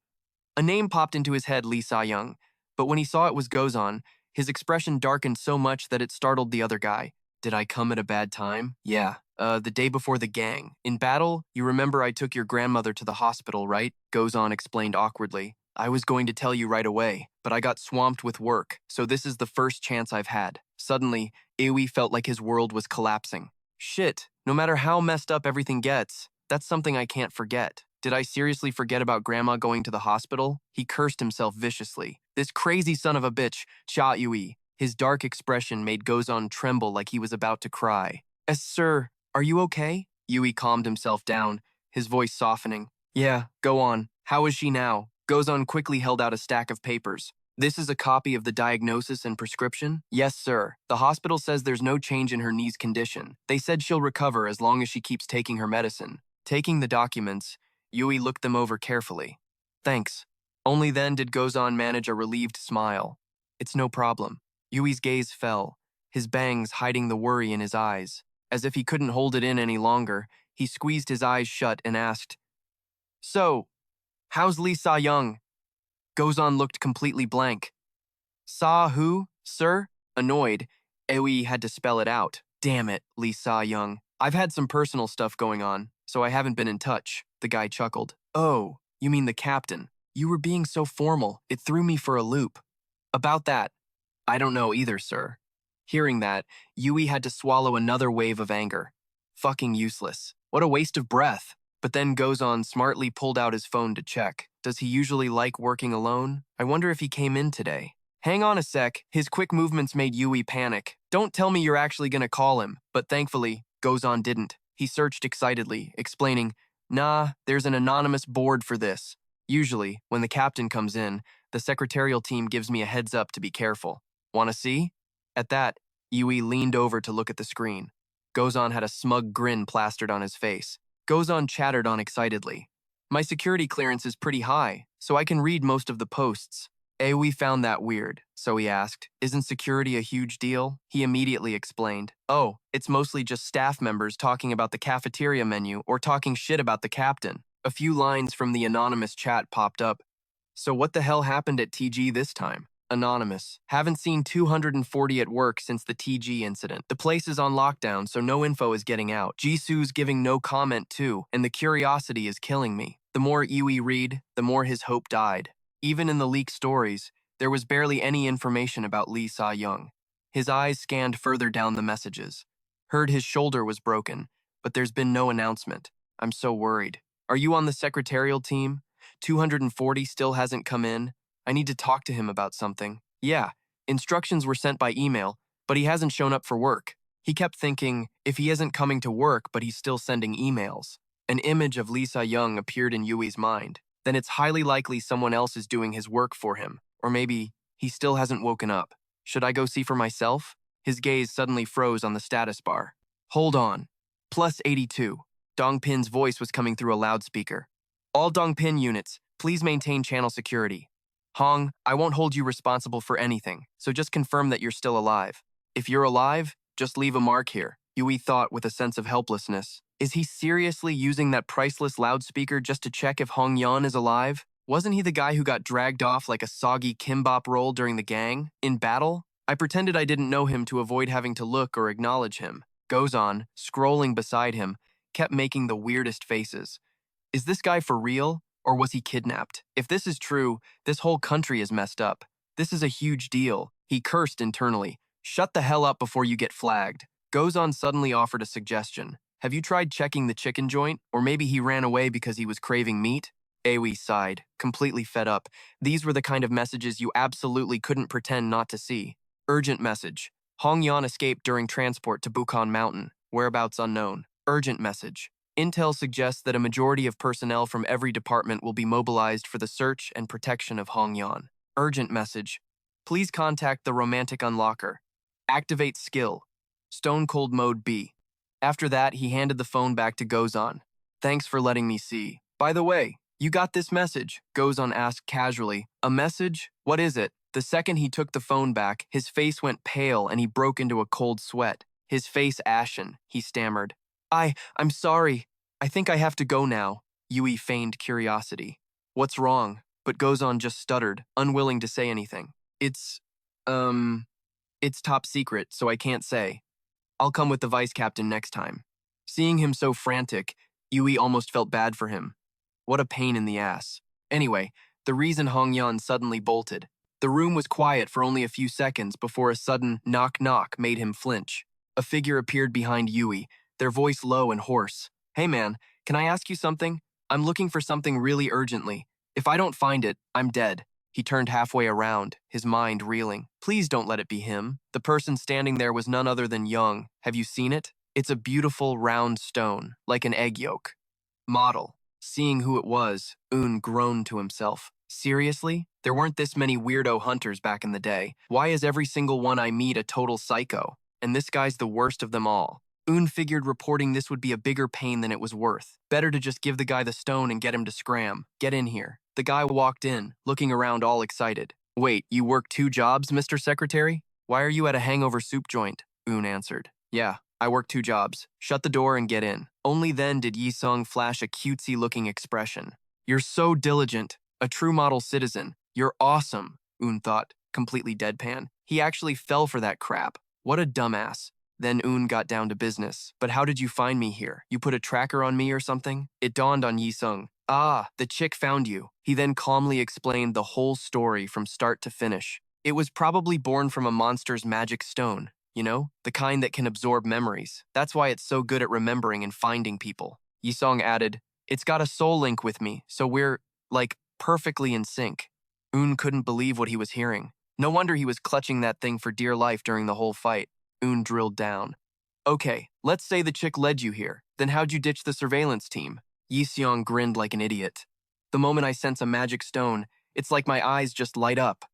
A name popped into his head, Lee Sa-young, but when he saw it was Gozan, his expression darkened so much that it startled the other guy. Did I come at a bad time? Yeah, the day before the gang. In battle, you remember I took your grandmother to the hospital, right? Gozan explained awkwardly. I was going to tell you right away, but I got swamped with work, so this is the first chance I've had. Suddenly, Eui felt like his world was collapsing. Shit, no matter how messed up everything gets, that's something I can't forget. Did I seriously forget about Grandma going to the hospital? He cursed himself viciously. This crazy son of a bitch, Cha Eui. His dark expression made Gozan tremble like he was about to cry. Sir, are you okay? Yui calmed himself down, his voice softening. Yeah, go on. How is she now? Gozan quickly held out a stack of papers. This is a copy of the diagnosis and prescription? Yes, sir. The hospital says there's no change in her knee's condition. They said she'll recover as long as she keeps taking her medicine. Taking the documents, Yui looked them over carefully. Thanks. Only then did Gozan manage a relieved smile. It's no problem. Yui's gaze fell, his bangs hiding the worry in his eyes. As if he couldn't hold it in any longer, he squeezed his eyes shut and asked, So, how's Lee Sa-young? Gozan looked completely blank. Sa who, sir? Annoyed, Eui had to spell it out. Damn it, Lee Sa-young. I've had some personal stuff going on, so I haven't been in touch, the guy chuckled. Oh, you mean the captain. You were being so formal, it threw me for a loop. About that, I don't know either, sir. Hearing that, Yui had to swallow another wave of anger. Fucking useless. What a waste of breath. But then Gozan smartly pulled out his phone to check. Does he usually like working alone? I wonder if he came in today. Hang on a sec. His quick movements made Yui panic. Don't tell me you're actually gonna call him. But thankfully, Gozan didn't. He searched excitedly, explaining, Nah, there's an anonymous board for this. Usually, when the captain comes in, the secretarial team gives me a heads up to be careful. Wanna see? At that, Yui leaned over to look at the screen. Gozan had a smug grin plastered on his face. Gozan chattered on excitedly. My security clearance is pretty high, so I can read most of the posts. Eui found that weird, so he asked, Isn't security a huge deal? He immediately explained, Oh, it's mostly just staff members talking about the cafeteria menu or talking shit about the captain. A few lines from the anonymous chat popped up. So what the hell happened at TG this time? Anonymous. Haven't seen 240 at work since the TG incident. The place is on lockdown, so no info is getting out. Jisoo's giving no comment too, and the curiosity is killing me. The more Yui read, the more his hope died. Even in the leaked stories, there was barely any information about Lee Sa-young. His eyes scanned further down the messages. Heard his shoulder was broken, but there's been no announcement. I'm so worried. Are you on the secretarial team? 240 still hasn't come in. I need to talk to him about something. Yeah, instructions were sent by email, but he hasn't shown up for work. He kept thinking, if he isn't coming to work but he's still sending emails. An image of Lee Sa-young appeared in Yui's mind. Then it's highly likely someone else is doing his work for him. Or maybe he still hasn't woken up. Should I go see for myself? His gaze suddenly froze on the status bar. Hold on. Plus 82. Dongpin's voice was coming through a loudspeaker. All Dongpin units, please maintain channel security. Hong, I won't hold you responsible for anything, so just confirm that you're still alive. If you're alive, just leave a mark here, Yui thought with a sense of helplessness. Is he seriously using that priceless loudspeaker just to check if Hong Yan is alive? Wasn't he the guy who got dragged off like a soggy kimbap roll during the gang? In battle? I pretended I didn't know him to avoid having to look or acknowledge him. Gozan, scrolling beside him, kept making the weirdest faces. Is this guy for real? Or was he kidnapped? If this is true, this whole country is messed up. This is a huge deal. He cursed internally. Shut the hell up before you get flagged. Gozan suddenly offered a suggestion. Have you tried checking the chicken joint? Or maybe he ran away because he was craving meat? Eui sighed, completely fed up. These were the kind of messages you absolutely couldn't pretend not to see. Urgent message. Hong Yan escaped during transport to Bukhan Mountain. Whereabouts unknown. Urgent message. Intel suggests that a majority of personnel from every department will be mobilized for the search and protection of Hongyan. Urgent message. Please contact the romantic unlocker. Activate skill. Stone Cold Mode B. After that, he handed the phone back to Gozan. Thanks for letting me see. By the way, you got this message? Gozan asked casually. A message? What is it? The second he took the phone back, his face went pale and he broke into a cold sweat. His face ashen, he stammered. I'm sorry. I think I have to go now. Yui feigned curiosity. What's wrong? But Gozan just stuttered, unwilling to say anything. It's top secret, so I can't say. I'll come with the vice captain next time. Seeing him so frantic, Yui almost felt bad for him. What a pain in the ass. Anyway, the reason Hongyan suddenly bolted. The room was quiet for only a few seconds before a sudden knock-knock made him flinch. A figure appeared behind Yui, their voice low and hoarse. Hey man, can I ask you something? I'm looking for something really urgently. If I don't find it, I'm dead. He turned halfway around, his mind reeling. Please don't let it be him. The person standing there was none other than Young. Have you seen it? It's a beautiful round stone, like an egg yolk. Model. Seeing who it was, Un groaned to himself. Seriously? There weren't this many weirdo hunters back in the day. Why is every single one I meet a total psycho? And this guy's the worst of them all. Un figured reporting this would be a bigger pain than it was worth. Better to just give the guy the stone and get him to scram. Get in here. The guy walked in, looking around all excited. Wait, you work 2 jobs, Mr. Secretary? Why are you at a hangover soup joint? Un answered. Yeah, I work 2 jobs. Shut the door and get in. Only then did Yi-sung flash a cutesy-looking expression. You're so diligent. A true model citizen. You're awesome, Un thought, completely deadpan. He actually fell for that crap. What a dumbass. Then Un got down to business. But how did you find me here? You put a tracker on me or something? It dawned on Yi-sung. Ah, the chick found you. He then calmly explained the whole story from start to finish. It was probably born from a monster's magic stone, you know? The kind that can absorb memories. That's why it's so good at remembering and finding people. Yi-sung added, it's got a soul link with me, so we're, like, perfectly in sync. Un couldn't believe what he was hearing. No wonder he was clutching that thing for dear life during the whole fight. Un drilled down. Okay, let's say the chick led you here. Then how'd you ditch the surveillance team? Yi-seong grinned like an idiot. The moment I sense a magic stone, it's like my eyes just light up.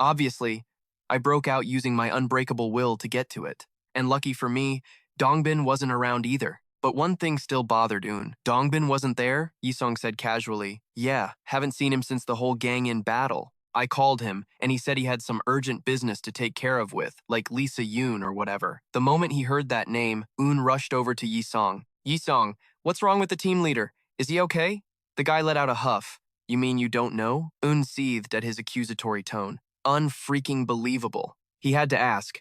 Obviously, I broke out using my unbreakable will to get to it. And lucky for me, Dongbin wasn't around either. But one thing still bothered Un. Dongbin wasn't there? Yi-song said casually. Yeah, haven't seen him since the whole gang in battle. I called him, and he said he had some urgent business to take care of with, like Lisa Yoon or whatever. The moment he heard that name, Un rushed over to Yi-song. Yi-song, what's wrong with the team leader? Is he okay? The guy let out a huff. You mean you don't know? Un seethed at his accusatory tone. Unfreaking believable. He had to ask.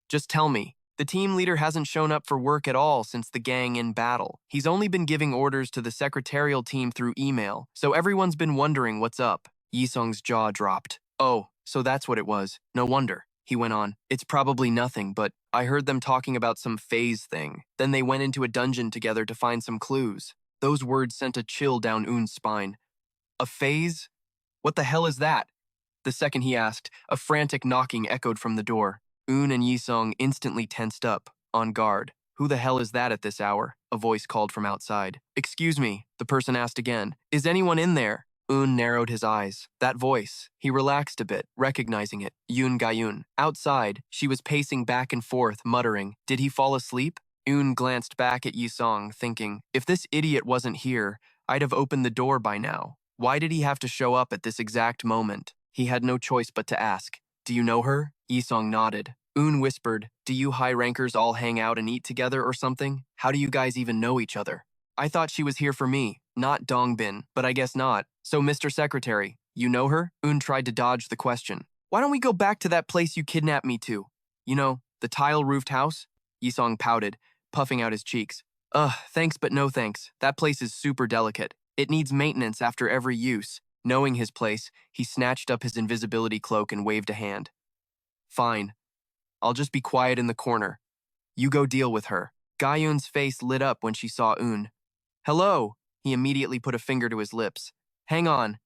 Just tell me. The team leader hasn't shown up for work at all since the gang in battle. He's only been giving orders to the secretarial team through email, so everyone's been wondering what's up. Yi-sung's jaw dropped. Oh, so that's what it was. No wonder. He went on. It's probably nothing, but I heard them talking about some phase thing. Then they went into a dungeon together to find some clues. Those words sent a chill down Un's spine. A phase? What the hell is that? The second he asked, a frantic knocking echoed from the door. Un and Yi-sung instantly tensed up, on guard. Who the hell is that at this hour? A voice called from outside. Excuse me, the person asked again. Is anyone in there? Un narrowed his eyes. That voice. He relaxed a bit, recognizing it. Yoon Ga-yoon. Outside, she was pacing back and forth, muttering. Did he fall asleep? Un glanced back at Yi-sung, thinking, if this idiot wasn't here, I'd have opened the door by now. Why did he have to show up at this exact moment? He had no choice but to ask. Do you know her? Yi-sung nodded. Un whispered, do you high-rankers all hang out and eat together or something? How do you guys even know each other? I thought she was here for me, not Dongbin, but I guess not. So, Mr. Secretary, you know her? Un tried to dodge the question. Why don't we go back to that place you kidnapped me to? You know, the tile-roofed house? Yi-sung pouted, puffing out his cheeks. Thanks but no thanks. That place is super delicate. It needs maintenance after every use. Knowing his place, he snatched up his invisibility cloak and waved a hand. Fine. I'll just be quiet in the corner. You go deal with her. Ga-yoon's face lit up when she saw Un. Hello! He immediately put a finger to his lips. Hang on.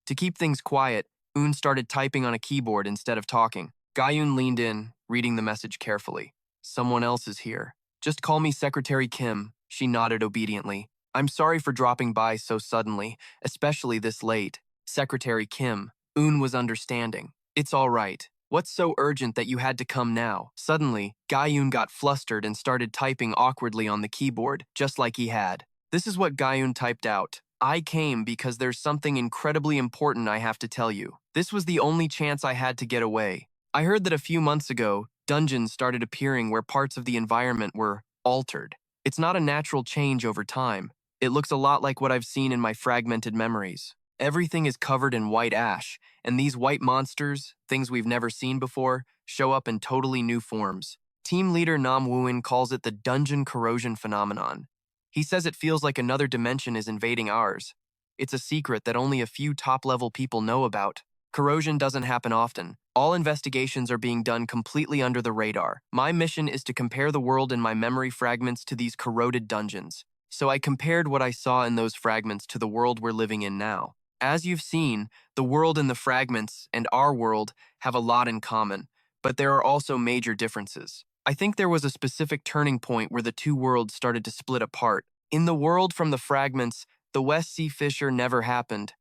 To keep things quiet, Un started typing on a keyboard instead of talking. Ga-yoon leaned in, reading the message carefully. Someone else is here. Just call me Secretary Kim. She nodded obediently. I'm sorry for dropping by so suddenly, especially this late. Secretary Kim. Eun was understanding. It's all right. What's so urgent that you had to come now? Suddenly, Ga-eun got flustered and started typing awkwardly on the keyboard, just like he had. This is what Ga-eun typed out. I came because there's something incredibly important I have to tell you. This was the only chance I had to get away. I heard that a few months ago, dungeons started appearing where parts of the environment were altered. It's not a natural change over time. It looks a lot like what I've seen in my fragmented memories. Everything is covered in white ash, and these white monsters, things we've never seen before, show up in totally new forms. Team leader Nam Woo-in calls it the dungeon corrosion phenomenon. He says it feels like another dimension is invading ours. It's a secret that only a few top-level people know about. Corrosion doesn't happen often. All investigations are being done completely under the radar. My mission is to compare the world in my memory fragments to these corroded dungeons. So I compared what I saw in those fragments to the world we're living in now. As you've seen, the world in the fragments and our world have a lot in common, but there are also major differences. I think there was a specific turning point where the two worlds started to split apart. In the world from the fragments, the West Sea fissure never happened.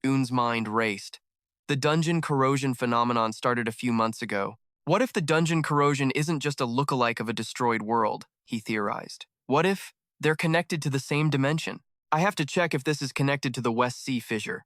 Eun's mind raced. The dungeon corrosion phenomenon started a few months ago. What if the dungeon corrosion isn't just a lookalike of a destroyed world? He theorized. What if they're connected to the same dimension? I have to check if this is connected to the West Sea fissure.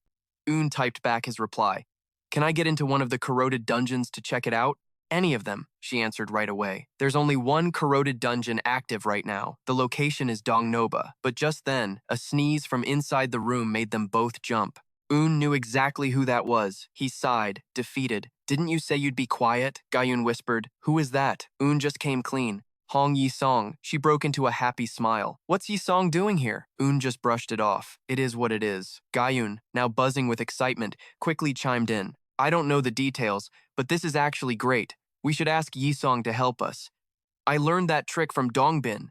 Eun typed back his reply. Can I get into one of the corroded dungeons to check it out? Any of them, she answered right away. There's only one corroded dungeon active right now. The location is Dongnoba. But just then, a sneeze from inside the room made them both jump. Eun knew exactly who that was. He sighed, defeated. Didn't you say you'd be quiet? Ga-eun whispered. Who is that? Eun just came clean. Hong Yi-song. She broke into a happy smile. What's Yi-song doing here? Eun just brushed it off. It is what it is. Ga-eun, now buzzing with excitement, quickly chimed in. I don't know the details, but this is actually great. We should ask Yi-song to help us. I learned that trick from Dongbin.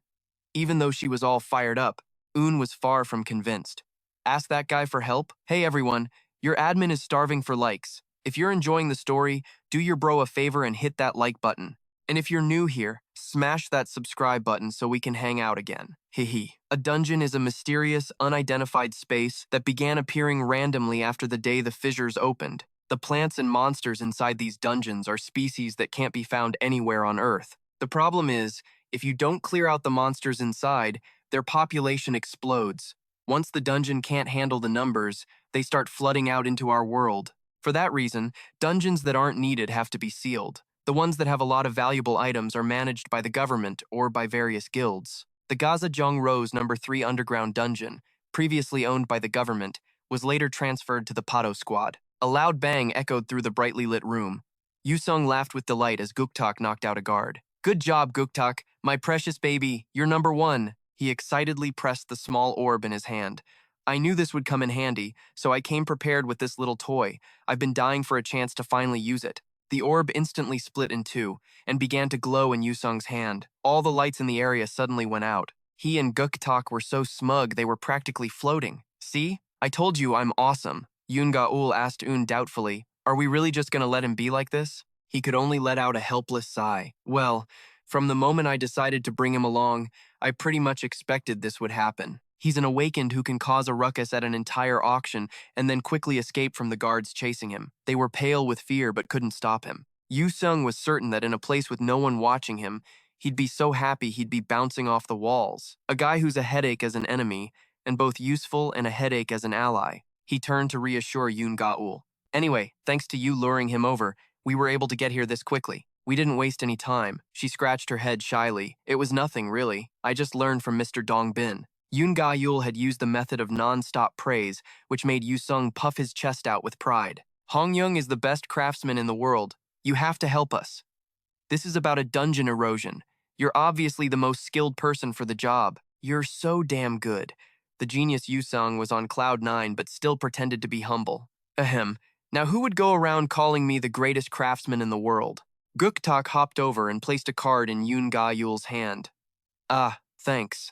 Even though she was all fired up, Eun was far from convinced. Ask that guy for help? Hey everyone, your admin is starving for likes. If you're enjoying the story, do your bro a favor and hit that like button. And if you're new here, smash that subscribe button so we can hang out again. Hehe. A dungeon is a mysterious, unidentified space that began appearing randomly after the day the fissures opened. The plants and monsters inside these dungeons are species that can't be found anywhere on Earth. The problem is, if you don't clear out the monsters inside, their population explodes. Once the dungeon can't handle the numbers, they start flooding out into our world. For that reason, dungeons that aren't needed have to be sealed. The ones that have a lot of valuable items are managed by the government or by various guilds. The Gaza Jung Rose No. 3 underground dungeon, previously owned by the government, was later transferred to the Pato squad. A loud bang echoed through the brightly lit room. Yusung laughed with delight as Guktak knocked out a guard. Good job, Guktak. My precious baby, you're number 1. He excitedly pressed the small orb in his hand. I knew this would come in handy, so I came prepared with this little toy. I've been dying for a chance to finally use it. The orb instantly split in two and began to glow in Yusung's hand. All the lights in the area suddenly went out. He and Guktak were so smug they were practically floating. See? I told you I'm awesome. Yoon Ga-ul asked Eun doubtfully. Are we really just gonna let him be like this? He could only let out a helpless sigh. Well, from the moment I decided to bring him along, I pretty much expected this would happen. He's an awakened who can cause a ruckus at an entire auction and then quickly escape from the guards chasing him. They were pale with fear but couldn't stop him. Yu-sung was certain that in a place with no one watching him, he'd be so happy he'd be bouncing off the walls. A guy who's a headache as an enemy, and both useful and a headache as an ally. He turned to reassure Yoon Ga-ul. Anyway, thanks to you luring him over, we were able to get here this quickly. We didn't waste any time. She scratched her head shyly. It was nothing, really. I just learned from Mr. Dongbin. Yoon Ga-eul had used the method of non-stop praise, which made Yu-sung puff his chest out with pride. Hong Young is the best craftsman in the world. You have to help us. This is about a dungeon erosion. You're obviously the most skilled person for the job. You're so damn good. The genius Yu-sung was on cloud 9 but still pretended to be humble. Ahem. Now who would go around calling me the greatest craftsman in the world? Guktak hopped over and placed a card in Yoon Ga-eul's hand. Ah, thanks.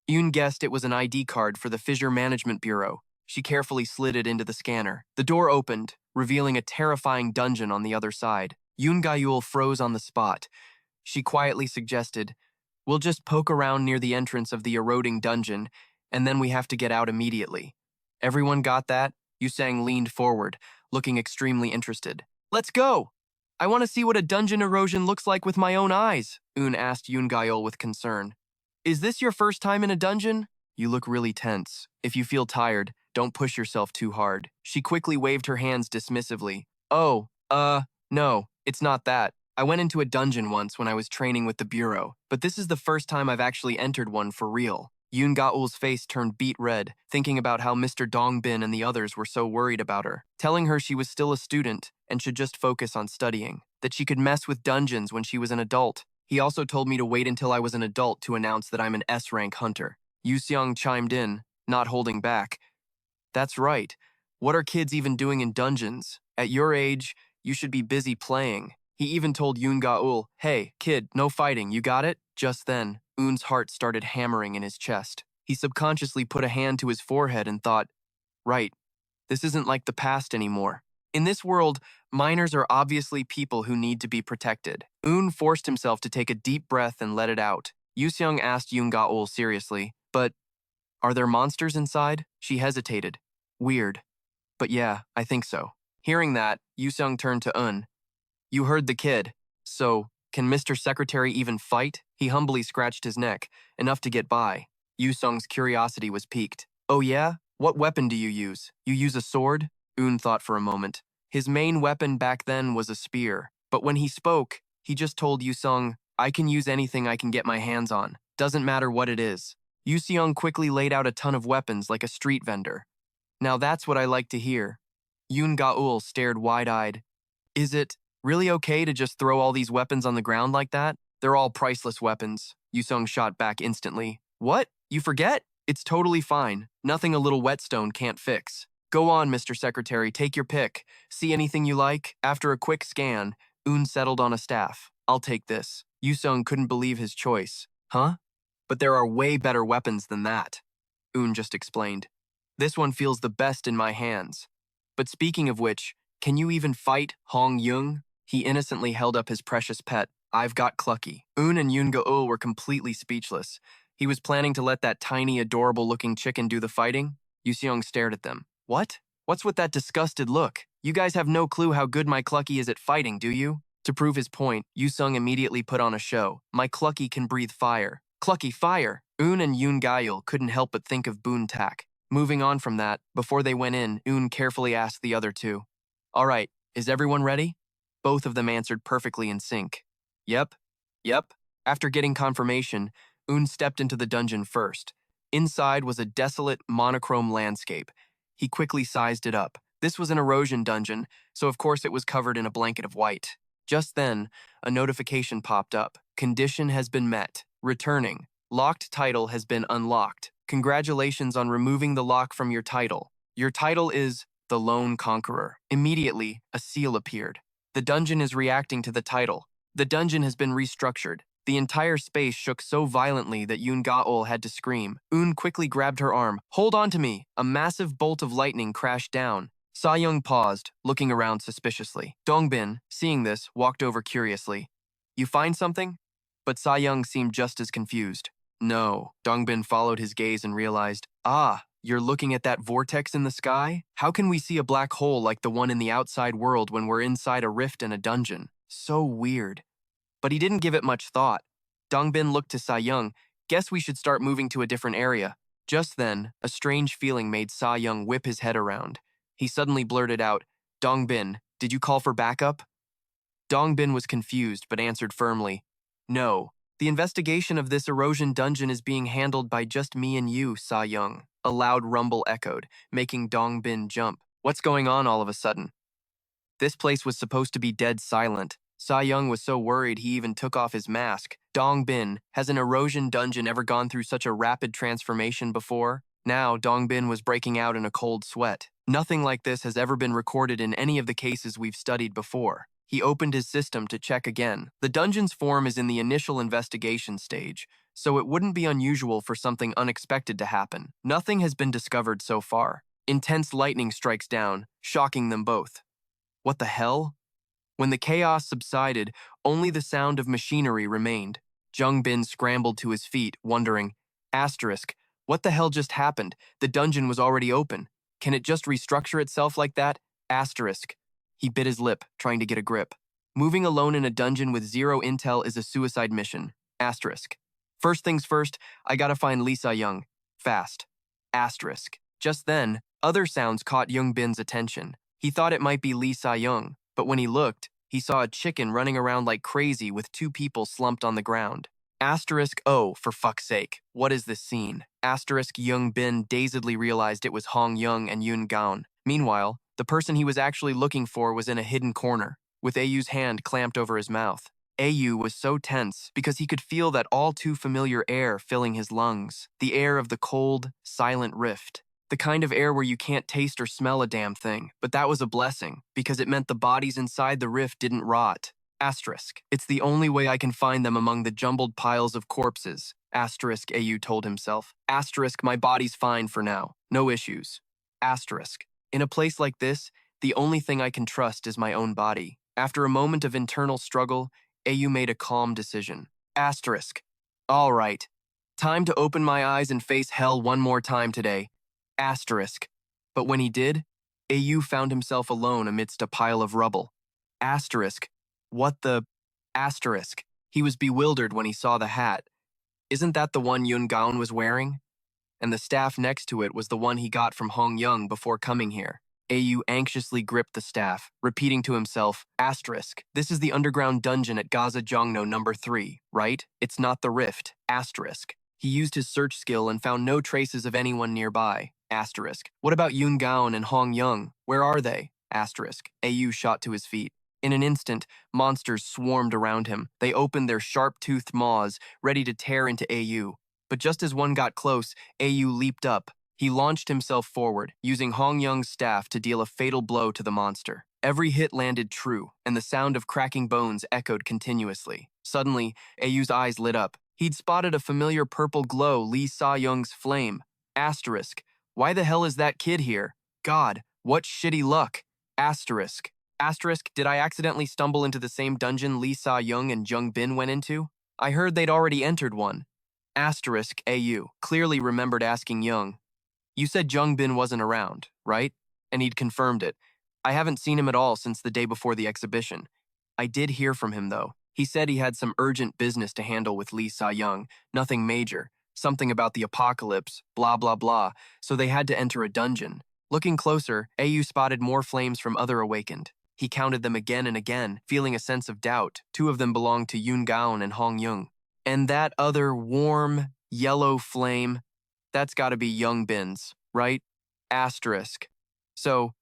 Yoon guessed it was an ID card for the Fissure Management Bureau. She carefully slid it into the scanner. The door opened, revealing a terrifying dungeon on the other side. Yoon Ga-eul froze on the spot. She quietly suggested, We'll just poke around near the entrance of the eroding dungeon, and then we have to get out immediately. Everyone got that? Yusang leaned forward, looking extremely interested. Let's go! I want to see what a dungeon erosion looks like with my own eyes, Un asked Yoon Gaeol with concern. Is this your first time in a dungeon? You look really tense. If you feel tired, don't push yourself too hard. She quickly waved her hands dismissively. Oh, no, it's not that. I went into a dungeon once when I was training with the Bureau, but this is the first time I've actually entered one for real. Yoon Ga-ul's face turned beet red, thinking about how Mr. Dongbin and the others were so worried about her, telling her she was still a student and should just focus on studying, that she could mess with dungeons when she was an adult. He also told me to wait until I was an adult to announce that I'm an S-rank hunter. Yu Seong chimed in, not holding back. That's right. What are kids even doing in dungeons? At your age, you should be busy playing. He even told Yoon Ga-ul, hey, kid, no fighting, you got it? Just then, Eun's heart started hammering in his chest. He subconsciously put a hand to his forehead and thought, right, this isn't like the past anymore. In this world, minors are obviously people who need to be protected. Eun forced himself to take a deep breath and let it out. Yuseong asked Yoon Ga-ul seriously, but are there monsters inside? She hesitated. Weird. But yeah, I think so. Hearing that, Yuseong turned to Eun. You heard the kid. So, can Mr. Secretary even fight? He humbly scratched his neck, enough to get by. Yuseong's curiosity was piqued. Oh yeah? What weapon do you use? You use a sword? Eun thought for a moment. His main weapon back then was a spear, but when he spoke, he just told Yuseong, I can use anything I can get my hands on. Doesn't matter what it is. Yuseong quickly laid out a ton of weapons like a street vendor. Now that's what I like to hear. Yoon Ga-ul stared wide-eyed. Is it really okay to just throw all these weapons on the ground like that? They're all priceless weapons. Yuseong shot back instantly. What? You forget? It's totally fine. Nothing a little whetstone can't fix. Go on, Mr. Secretary, take your pick. See anything you like? After a quick scan, Eun settled on a staff. I'll take this. Yuseong couldn't believe his choice. Huh? But there are way better weapons than that. Eun just explained. This one feels the best in my hands. But speaking of which, can you even fight Hong Young? He innocently held up his precious pet. I've got Clucky. Eun and Yoon Ga-ul were completely speechless. He was planning to let that tiny, adorable-looking chicken do the fighting. Yuseong stared at them. What? What's with that disgusted look? You guys have no clue how good my Clucky is at fighting, do you? To prove his point, Yuseong immediately put on a show. My Clucky can breathe fire. Clucky fire! Eun and Yoon Ga-eul couldn't help but think of Boon Tak. Moving on from that, before they went in, Eun carefully asked the other two. All right, is everyone ready? Both of them answered perfectly in sync. Yep. After getting confirmation, Eun stepped into the dungeon first. Inside was a desolate, monochrome landscape. He quickly sized it up. This was an erosion dungeon, so of course it was covered in a blanket of white. Just then, a notification popped up. Condition has been met. Returning. Locked title has been unlocked. Congratulations on removing the lock from your title. Your title is The Lone Conqueror. Immediately, a seal appeared. The dungeon is reacting to the title. The dungeon has been restructured. The entire space shook so violently that Yoon Ga-ul had to scream. Eun quickly grabbed her arm. Hold on to me. A massive bolt of lightning crashed down. Sa-young paused, looking around suspiciously. Dongbin, seeing this, walked over curiously. You find something? But Sa-young seemed just as confused. No. Dongbin followed his gaze and realized, you're looking at that vortex in the sky? How can we see a black hole like the one in the outside world when we're inside a rift in a dungeon? So weird. But he didn't give it much thought. Dongbin looked to Sa-young. Guess we should start moving to a different area. Just then, a strange feeling made Sa-young whip his head around. He suddenly blurted out, Dongbin, did you call for backup? Dongbin was confused but answered firmly, No. The investigation of this erosion dungeon is being handled by just me and you, Sa-young. A loud rumble echoed, making Dongbin jump. What's going on all of a sudden? This place was supposed to be dead silent. Sa-young was so worried he even took off his mask. Dongbin, has an erosion dungeon ever gone through such a rapid transformation before? Now, Dongbin was breaking out in a cold sweat. Nothing like this has ever been recorded in any of the cases we've studied before. He opened his system to check again. The dungeon's form is in the initial investigation stage, so it wouldn't be unusual for something unexpected to happen. Nothing has been discovered so far. Intense lightning strikes down, shocking them both. What the hell? When the chaos subsided, only the sound of machinery remained. Jung Bin scrambled to his feet, wondering, What the hell just happened? The dungeon was already open. Can it just restructure itself like that? Asterisk. He bit his lip, trying to get a grip. Moving alone in a dungeon with zero intel is a suicide mission. Asterisk. First things first, I gotta find Lee Sa-young. Fast. Asterisk. Just then, other sounds caught Young Bin's attention. He thought it might be Lee Sa-young, but when he looked, he saw a chicken running around like crazy with two people slumped on the ground. Asterisk, oh, for fuck's sake, what is this scene? Asterisk, Young Bin dazedly realized it was Hong Young and Yoon Gaon. Meanwhile, the person he was actually looking for was in a hidden corner, with Ayu's hand clamped over his mouth. Ayu was so tense because he could feel that all too familiar air filling his lungs, the air of the cold, silent rift. The kind of air where you can't taste or smell a damn thing, but that was a blessing, because it meant the bodies inside the rift didn't rot. Asterisk. It's the only way I can find them among the jumbled piles of corpses. Asterisk, Ayu told himself. Asterisk, my body's fine for now. No issues. Asterisk. In a place like this, the only thing I can trust is my own body. After a moment of internal struggle, Ayu made a calm decision. Asterisk. All right. Time to open my eyes and face hell one more time today. Asterisk. But when he did, Ayu found himself alone amidst a pile of rubble. Asterisk. What the... Asterisk. He was bewildered when he saw the hat. Isn't that the one Yoon Gaon was wearing? And the staff next to it was the one he got from Hong Young before coming here. Ayu anxiously gripped the staff, repeating to himself, asterisk, this is the underground dungeon at Gaza Jongno number 3, right? It's not the rift, asterisk. He used his search skill and found no traces of anyone nearby, asterisk. What about Yoon Gaon and Hong Young? Where are they? Asterisk. Ayu shot to his feet. In an instant, monsters swarmed around him. They opened their sharp-toothed maws, ready to tear into Ayu. But just as one got close, Ayu leaped up. He launched himself forward, using Hong Young's staff to deal a fatal blow to the monster. Every hit landed true, and the sound of cracking bones echoed continuously. Suddenly, Ayu's eyes lit up. He'd spotted a familiar purple glow, Lee Sa-young's flame. Asterisk. Why the hell is that kid here? God, what shitty luck. Asterisk. Asterisk, did I accidentally stumble into the same dungeon Lee Sa-young and Jung Bin went into? I heard they'd already entered one. Asterisk, Ayu clearly remembered asking Young. You said Jung Bin wasn't around, right? And he'd confirmed it. I haven't seen him at all since the day before the exhibition. I did hear from him, though. He said he had some urgent business to handle with Lee Sa-young, nothing major, something about the apocalypse, blah blah blah, so they had to enter a dungeon. Looking closer, Ayu spotted more flames from other awakened. He counted them again and again, feeling a sense of doubt. 2 of them belonged to Yoon Gaon and Hong Young. And that other warm, yellow flame, that's gotta be Young Bin's, right? Asterisk. So,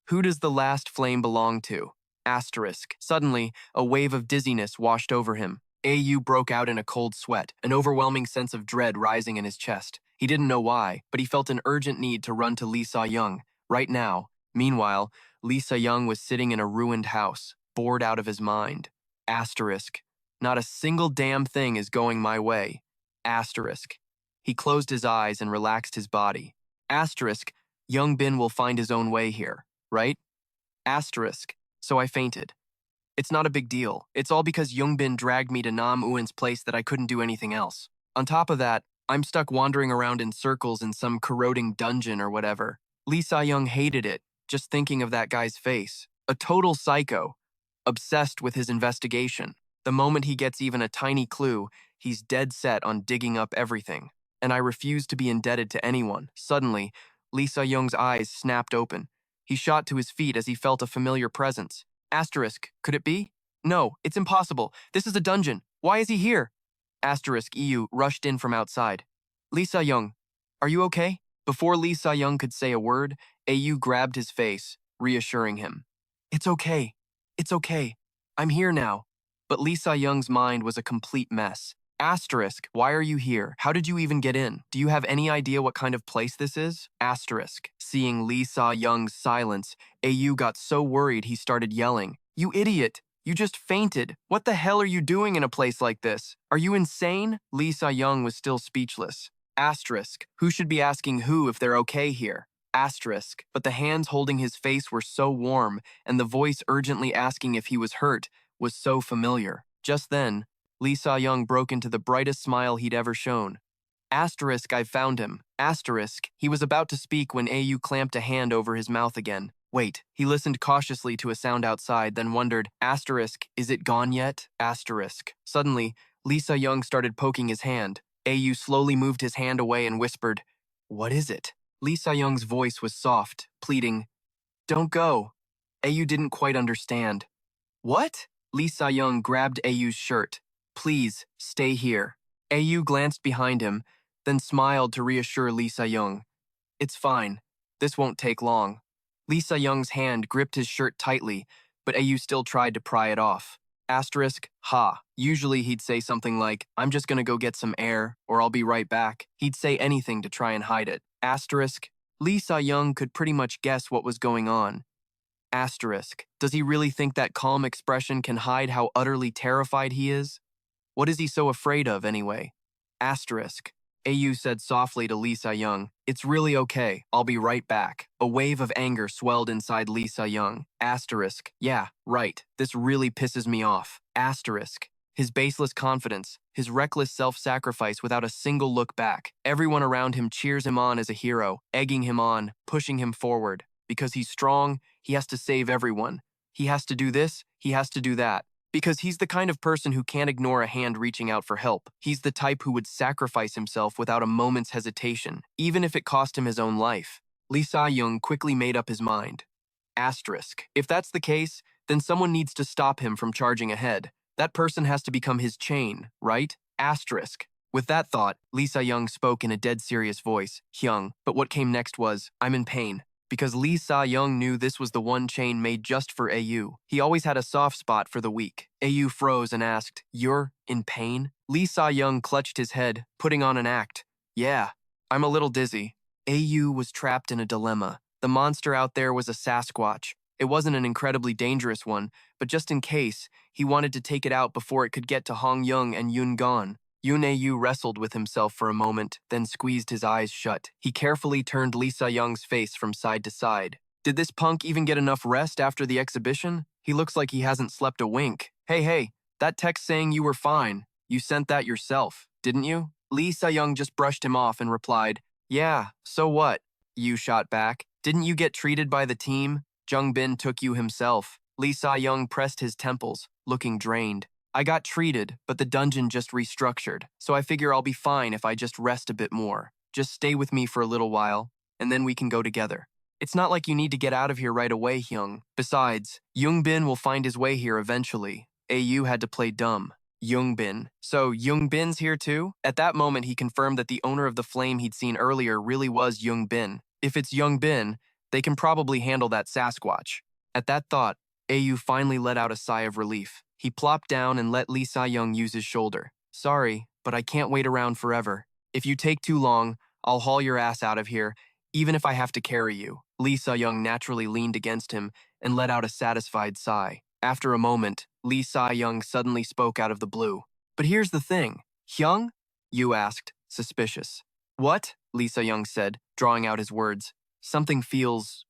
who does the last flame belong to? Asterisk. Suddenly, a wave of dizziness washed over him. Ayu broke out in a cold sweat, an overwhelming sense of dread rising in his chest. He didn't know why, but he felt an urgent need to run to Lee Sa-young, right now. Meanwhile, Lee Sa-young was sitting in a ruined house, bored out of his mind. Asterisk. Not a single damn thing is going my way. Asterisk. He closed his eyes and relaxed his body. Asterisk. Young Bin will find his own way here, right? Asterisk. So I fainted. It's not a big deal. It's all because Young Bin dragged me to Nam Uin's place that I couldn't do anything else. On top of that, I'm stuck wandering around in circles in some corroding dungeon or whatever. Lee Sa-young hated it, just thinking of that guy's face. A total psycho. Obsessed with his investigation. The moment he gets even a tiny clue, he's dead set on digging up everything. And I refuse to be indebted to anyone. Suddenly, Lee Sa-young's eyes snapped open. He shot to his feet as he felt a familiar presence. Asterisk, could it be? No, it's impossible. This is a dungeon. Why is he here? Asterisk, Ayu rushed in from outside. Lee Sa-young, are you okay? Before Lee Sa-young could say a word, Ayu grabbed his face, reassuring him. It's okay. It's okay. I'm here now. But Lee Sa-young's mind was a complete mess. Asterisk, why are you here? How did you even get in? Do you have any idea what kind of place this is? Asterisk, seeing Lee Sa-young's silence, Ayu got so worried he started yelling. You idiot! You just fainted. What the hell are you doing in a place like this? Are you insane? Lee Sa-young was still speechless. Asterisk, who should be asking who if they're okay here? Asterisk, but the hands holding his face were so warm, and the voice urgently asking if he was hurt was so familiar. Just then, Lee Sa-young broke into the brightest smile he'd ever shown. Asterisk, I found him. Asterisk, he was about to speak when AU clamped a hand over his mouth again. Wait, he listened cautiously to a sound outside, then wondered, asterisk, is it gone yet? Asterisk. Suddenly, Lisa Young started poking his hand. AU slowly moved his hand away and whispered, what is it? Lisa Young's voice was soft, pleading, don't go. AU didn't quite understand. What? Lisa Young grabbed AU's shirt. Please, stay here. AU glanced behind him, then smiled to reassure Lisa Young. It's fine. This won't take long. Lisa Young's hand gripped his shirt tightly, but AU still tried to pry it off. Asterisk, ha. Usually he'd say something like, I'm just gonna go get some air, or I'll be right back. He'd say anything to try and hide it. Asterisk, Lisa Young could pretty much guess what was going on. Asterisk, does he really think that calm expression can hide how utterly terrified he is? What is he so afraid of, anyway? Asterisk. AU said softly to Lisa Young, it's really okay, I'll be right back. A wave of anger swelled inside Lisa Young. Asterisk. Yeah, right, this really pisses me off. Asterisk. His baseless confidence, his reckless self-sacrifice without a single look back. Everyone around him cheers him on as a hero, egging him on, pushing him forward. Because he's strong, he has to save everyone. He has to do this, he has to do that. Because he's the kind of person who can't ignore a hand reaching out for help. He's the type who would sacrifice himself without a moment's hesitation, even if it cost him his own life. Lee Sa-young quickly made up his mind. Asterisk. If that's the case, then someone needs to stop him from charging ahead. That person has to become his chain, right? Asterisk. With that thought, Lee Sa-young spoke in a dead serious voice, Hyung, but what came next was, I'm in pain. Because Lee Sa-young knew this was the one chain made just for AU. He always had a soft spot for the weak. AU froze and asked, you're in pain? Lee Sa-young clutched his head, putting on an act. Yeah, I'm a little dizzy. AU was trapped in a dilemma. The monster out there was a Sasquatch. It wasn't an incredibly dangerous one, but just in case, he wanted to take it out before it could get to Hong Young and Yoon Gon. Yoon A.U. wrestled with himself for a moment, then squeezed his eyes shut. He carefully turned Lee Sa-young's face from side to side. Did this punk even get enough rest after the exhibition? He looks like he hasn't slept a wink. Hey, that text saying you were fine. You sent that yourself, didn't you? Lee Sa-young just brushed him off and replied, yeah, so what? You shot back. Didn't you get treated by the team? Jung Bin took you himself. Lee Sa-young pressed his temples, looking drained. I got treated, but the dungeon just restructured, so I figure I'll be fine if I just rest a bit more. Just stay with me for a little while, and then we can go together. It's not like you need to get out of here right away, Hyung. Besides, Young Bin will find his way here eventually. AU had to play dumb. Young Bin. So Young Bin's here too? At that moment, he confirmed that the owner of the flame he'd seen earlier really was Young Bin. If it's Young Bin, they can probably handle that Sasquatch. At that thought, AU finally let out a sigh of relief. He plopped down and let Lee Sa-young use his shoulder. Sorry, but I can't wait around forever. If you take too long, I'll haul your ass out of here, even if I have to carry you. Lee Sa-young naturally leaned against him and let out a satisfied sigh. After a moment, Lee Sa-young suddenly spoke out of the blue. But here's the thing. Hyung? You asked, suspicious. What? Lee Sa-young said, drawing out his words. Something feels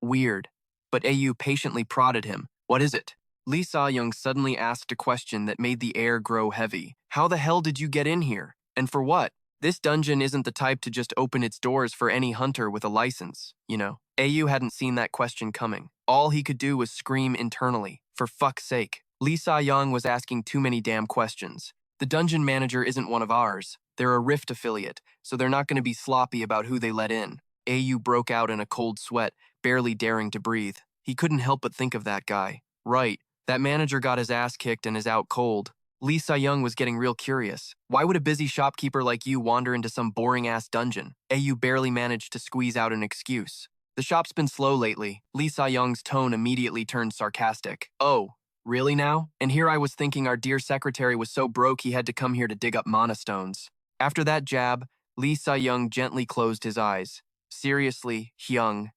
weird. But AU patiently prodded him. What is it? Lee Sa-young suddenly asked a question that made the air grow heavy. How the hell did you get in here? And for what? This dungeon isn't the type to just open its doors for any hunter with a license, you know. AU hadn't seen that question coming. All he could do was scream internally. For fuck's sake. Lee Sa-young was asking too many damn questions. The dungeon manager isn't one of ours. They're a Rift affiliate, so they're not going to be sloppy about who they let in. AU broke out in a cold sweat, barely daring to breathe. He couldn't help but think of that guy. Right. That manager got his ass kicked and is out cold. Lee Sa-young was getting real curious. Why would a busy shopkeeper like you wander into some boring-ass dungeon? AU barely managed to squeeze out an excuse. The shop's been slow lately. Lee Sa-young's tone immediately turned sarcastic. Oh, really now? And here I was thinking our dear secretary was so broke he had to come here to dig up mana stones. After that jab, Lee Sa-young gently closed his eyes. Seriously, Hyung.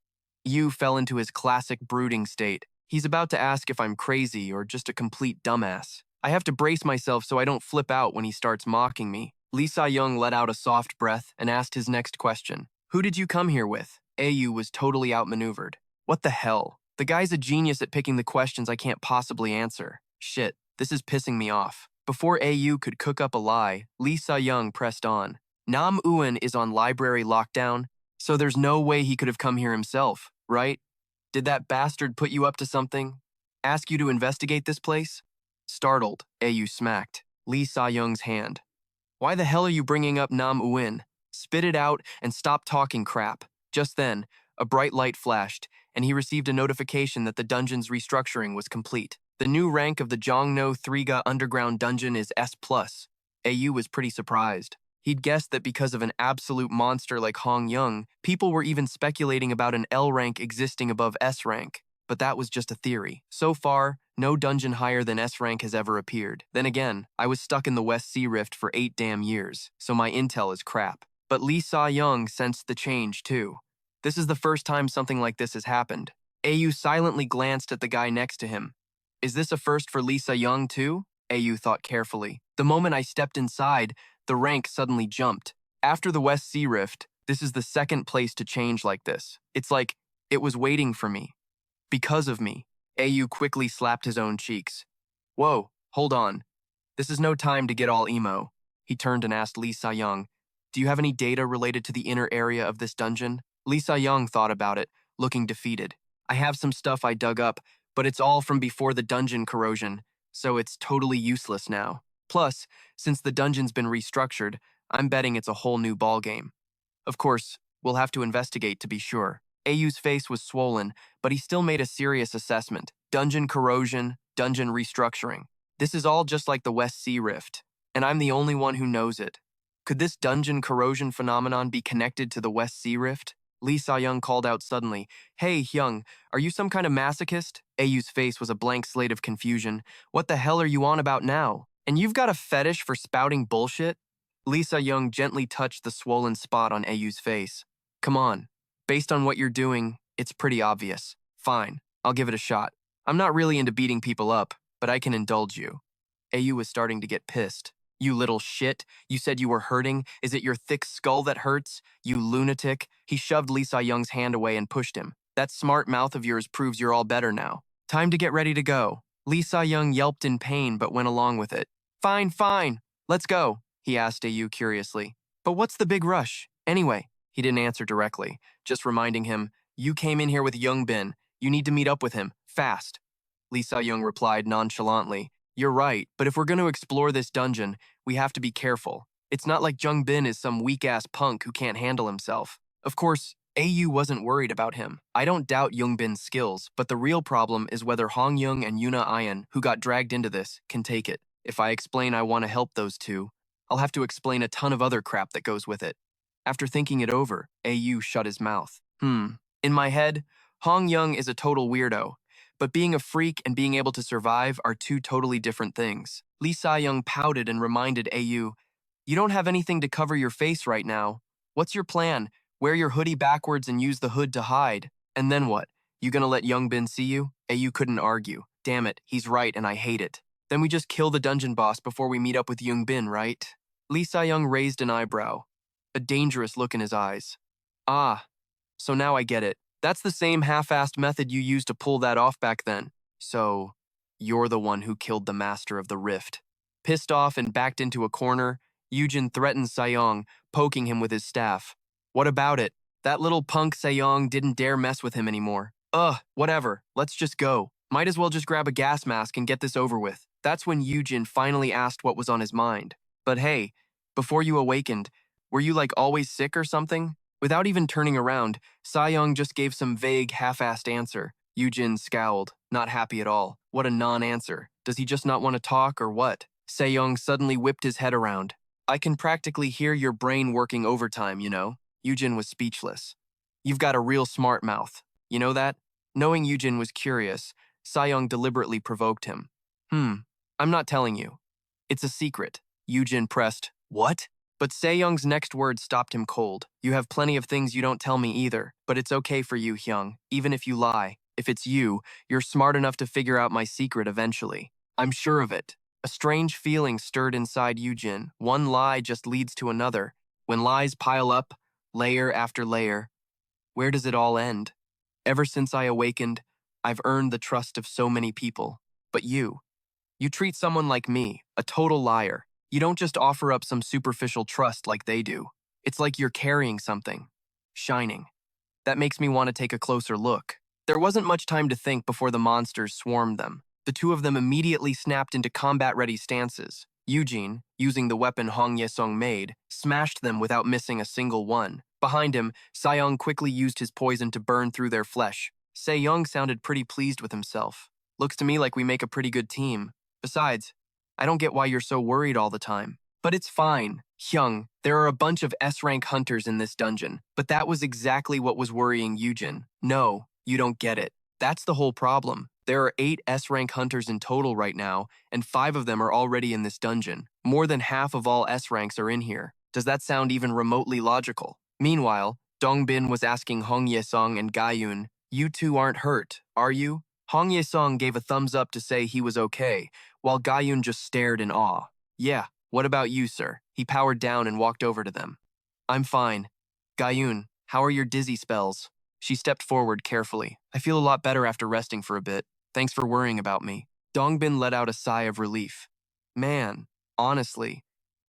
Yu fell into his classic brooding state. He's about to ask if I'm crazy or just a complete dumbass. I have to brace myself so I don't flip out when he starts mocking me. Lee Sa-young let out a soft breath and asked his next question. Who did you come here with? AU was totally outmaneuvered. What the hell? The guy's a genius at picking the questions I can't possibly answer. Shit, this is pissing me off. Before AU could cook up a lie, Lee Sa-young pressed on. Nam Eun is on library lockdown, so there's no way he could have come here himself, right? Did that bastard put you up to something? Ask you to investigate this place? Startled, Ayu smacked Lee Sa-young's hand. Why the hell are you bringing up Nam Eun? Spit it out and stop talking crap. Just then, a bright light flashed, and he received a notification that the dungeon's restructuring was complete. The new rank of the Jongno 3ga underground dungeon is S+. Ayu was pretty surprised. He'd guessed that because of an absolute monster like Hong Young, people were even speculating about an L rank existing above S rank. But that was just a theory. So far, no dungeon higher than S rank has ever appeared. Then again, I was stuck in the West Sea Rift for 8 damn years, so my intel is crap. But Lee Sa-young sensed the change too. This is the first time something like this has happened. Ayu silently glanced at the guy next to him. Is this a first for Lee Sa-young too? Ayu thought carefully. The moment I stepped inside, the rank suddenly jumped. After the West Sea Rift, this is the second place to change like this. It's like it was waiting for me. Because of me. Ayu quickly slapped his own cheeks. Whoa, hold on. This is no time to get all emo. He turned and asked Lee Sa-young, do you have any data related to the inner area of this dungeon? Lee Sa-young thought about it, looking defeated. I have some stuff I dug up, but it's all from before the dungeon corrosion, so it's totally useless now. Plus, since the dungeon's been restructured, I'm betting it's a whole new ballgame. Of course, we'll have to investigate to be sure. Ayu's face was swollen, but he still made a serious assessment. Dungeon corrosion, dungeon restructuring. This is all just like the West Sea Rift, and I'm the only one who knows it. Could this dungeon corrosion phenomenon be connected to the West Sea Rift? Lee Sa-young called out suddenly, Hey, Hyung, are you some kind of masochist? Ayu's face was a blank slate of confusion. What the hell are you on about now? And you've got a fetish for spouting bullshit? Lee Sa-young gently touched the swollen spot on Ayu's face. Come on. Based on what you're doing, it's pretty obvious. Fine, I'll give it a shot. I'm not really into beating people up, but I can indulge you. Ayu was starting to get pissed. You little shit, you said you were hurting? Is it your thick skull that hurts? You lunatic. He shoved Lee Sa-young's hand away and pushed him. That smart mouth of yours proves you're all better now. Time to get ready to go. Lee Sa-young yelped in pain but went along with it. Fine, fine. Let's go, he asked Ayu curiously. But what's the big rush? Anyway, he didn't answer directly, just reminding him, you came in here with Youngbin. You need to meet up with him, fast. Lee Sa-young replied nonchalantly, You're right, but if we're going to explore this dungeon, we have to be careful. It's not like Jung-bin is some weak-ass punk who can't handle himself. Of course, Ayu wasn't worried about him. I don't doubt Youngbin's skills, but the real problem is whether Hong Young and Yuna Ayan, who got dragged into this, can take it. If I explain I want to help those two, I'll have to explain a ton of other crap that goes with it. After thinking it over, Ayu shut his mouth. In my head, Hong Young is a total weirdo, but being a freak and being able to survive are two totally different things. Lee Sa-young pouted and reminded Ayu, You don't have anything to cover your face right now. What's your plan? Wear your hoodie backwards and use the hood to hide. And then what? You gonna let Youngbin see you? Ayu couldn't argue. Damn it, he's right and I hate it. Then we just kill the dungeon boss before we meet up with Youngbin, right? Lee Sa-young raised an eyebrow, a dangerous look in his eyes. Ah, so now I get it. That's the same half-assed method you used to pull that off back then. So, you're the one who killed the master of the rift. Pissed off and backed into a corner, Yujin threatened Sa-young, poking him with his staff. What about it? That little punk Sa-young didn't dare mess with him anymore. Whatever. Let's just go. Might as well just grab a gas mask and get this over with. That's when Yujin finally asked what was on his mind. But hey, before you awakened, were you like always sick or something? Without even turning around, Sa-young just gave some vague, half-assed answer. Yujin scowled, not happy at all. What a non-answer. Does he just not want to talk or what? Sa-young suddenly whipped his head around. I can practically hear your brain working overtime, you know? Yujin was speechless. You've got a real smart mouth. You know that? Knowing Yujin was curious, Sa-young deliberately provoked him. I'm not telling you. It's a secret. Yujin pressed, What? But Se-young's next words stopped him cold. You have plenty of things you don't tell me either, but it's okay for you, Hyung, even if you lie. If it's you, you're smart enough to figure out my secret eventually. I'm sure of it. A strange feeling stirred inside Yujin. One lie just leads to another. When lies pile up, layer after layer, where does it all end? Ever since I awakened, I've earned the trust of so many people. But you treat someone like me, a total liar. You don't just offer up some superficial trust like they do. It's like you're carrying something. Shining. That makes me want to take a closer look. There wasn't much time to think before the monsters swarmed them. The two of them immediately snapped into combat-ready stances. Eugene, using the weapon Hong Ye-sung made, smashed them without missing a single one. Behind him, Se-young quickly used his poison to burn through their flesh. Se-young sounded pretty pleased with himself. Looks to me like we make a pretty good team. Besides, I don't get why you're so worried all the time. But it's fine. Hyung, there are a bunch of S-rank hunters in this dungeon, but that was exactly what was worrying Eugene. No, you don't get it. That's the whole problem. There are 8 S-rank hunters in total right now, and 5 of them are already in this dungeon. More than half of all S-ranks are in here. Does that sound even remotely logical? Meanwhile, Dongbin was asking Hong Ye-sung and Gayun, "You two aren't hurt, are you?" Hong Ye-sung gave a thumbs up to say he was okay, while Gayun just stared in awe. "Yeah, what about you, sir?" He powered down and walked over to them. "I'm fine. Gayun, how are your dizzy spells?" She stepped forward carefully. "I feel a lot better after resting for a bit. Thanks for worrying about me." Dongbin let out a sigh of relief. "Man, honestly,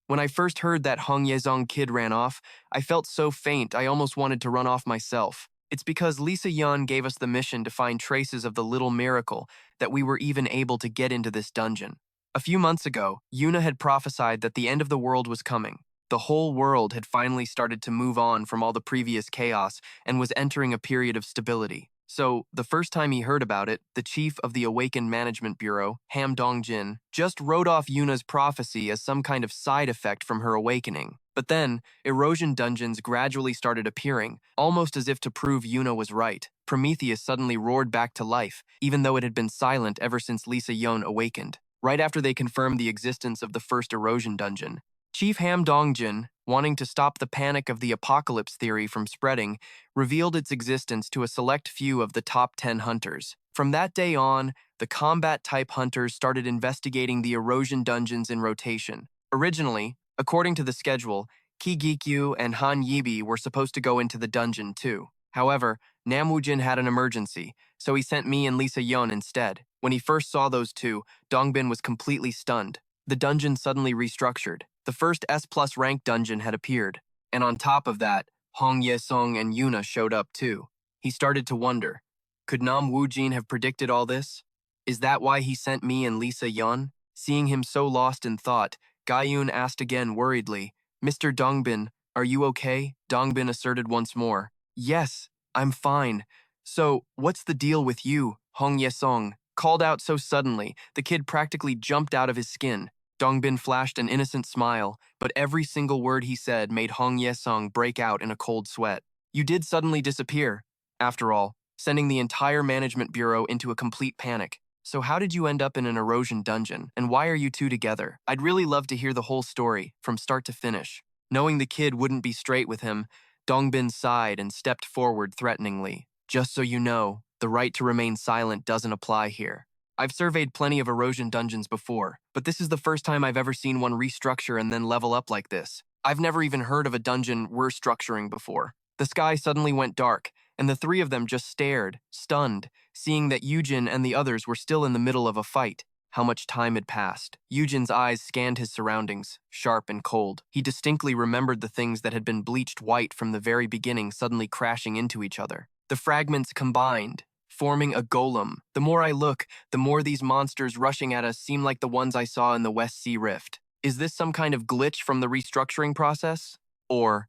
when I first heard that Hong Ye-sung kid ran off, I felt so faint I almost wanted to run off myself. It's because Lisa Yun gave us the mission to find traces of the little miracle that we were even able to get into this dungeon. A few months ago, Yuna had prophesied that the end of the world was coming. The whole world had finally started to move on from all the previous chaos and was entering a period of stability. So, the first time he heard about it, the chief of the Awakened Management Bureau, Ham Dong-jin, just wrote off Yuna's prophecy as some kind of side effect from her awakening. But then, erosion dungeons gradually started appearing, almost as if to prove Yuna was right. Prometheus suddenly roared back to life, even though it had been silent ever since Lisa Yun awakened. Right after they confirmed the existence of the first erosion dungeon, Chief Ham Dong-jin, wanting to stop the panic of the apocalypse theory from spreading, revealed its existence to a select few of the top 10 hunters. From that day on, the combat-type hunters started investigating the erosion dungeons in rotation. Originally, according to the schedule, Ki Gikyu and Han Yibi were supposed to go into the dungeon too. However, Nam Woo-jin had an emergency, so he sent me and Lisa Yeon instead. When he first saw those two, Dongbin was completely stunned. The dungeon suddenly restructured. The first S+ rank dungeon had appeared, and on top of that, Hong Ye-sung and Yuna showed up too. He started to wonder, could Nam Woo-jin have predicted all this? Is that why he sent me and Lisa Yeon? Seeing him so lost in thought, Gayun asked again worriedly, "Mr. Dongbin, are you okay?" Dongbin asserted once more, "Yes, I'm fine. So, what's the deal with you?" Hong Ye-sung called out so suddenly, the kid practically jumped out of his skin. Dongbin flashed an innocent smile, but every single word he said made Hong Ye-sung break out in a cold sweat. "You did suddenly disappear, after all, sending the entire management bureau into a complete panic. So how did you end up in an erosion dungeon, and why are you two together? I'd really love to hear the whole story, from start to finish." Knowing the kid wouldn't be straight with him, Dongbin sighed and stepped forward threateningly. "Just so you know, the right to remain silent doesn't apply here. I've surveyed plenty of erosion dungeons before, but this is the first time I've ever seen one restructure and then level up like this. I've never even heard of a dungeon we're structuring before." The sky suddenly went dark, and the three of them just stared, stunned, seeing that Eugene and the others were still in the middle of a fight. How much time had passed. Eugene's eyes scanned his surroundings, sharp and cold. He distinctly remembered the things that had been bleached white from the very beginning suddenly crashing into each other. The fragments combined, forming a golem. The more I look, the more these monsters rushing at us seem like the ones I saw in the West Sea Rift. Is this some kind of glitch from the restructuring process? Or,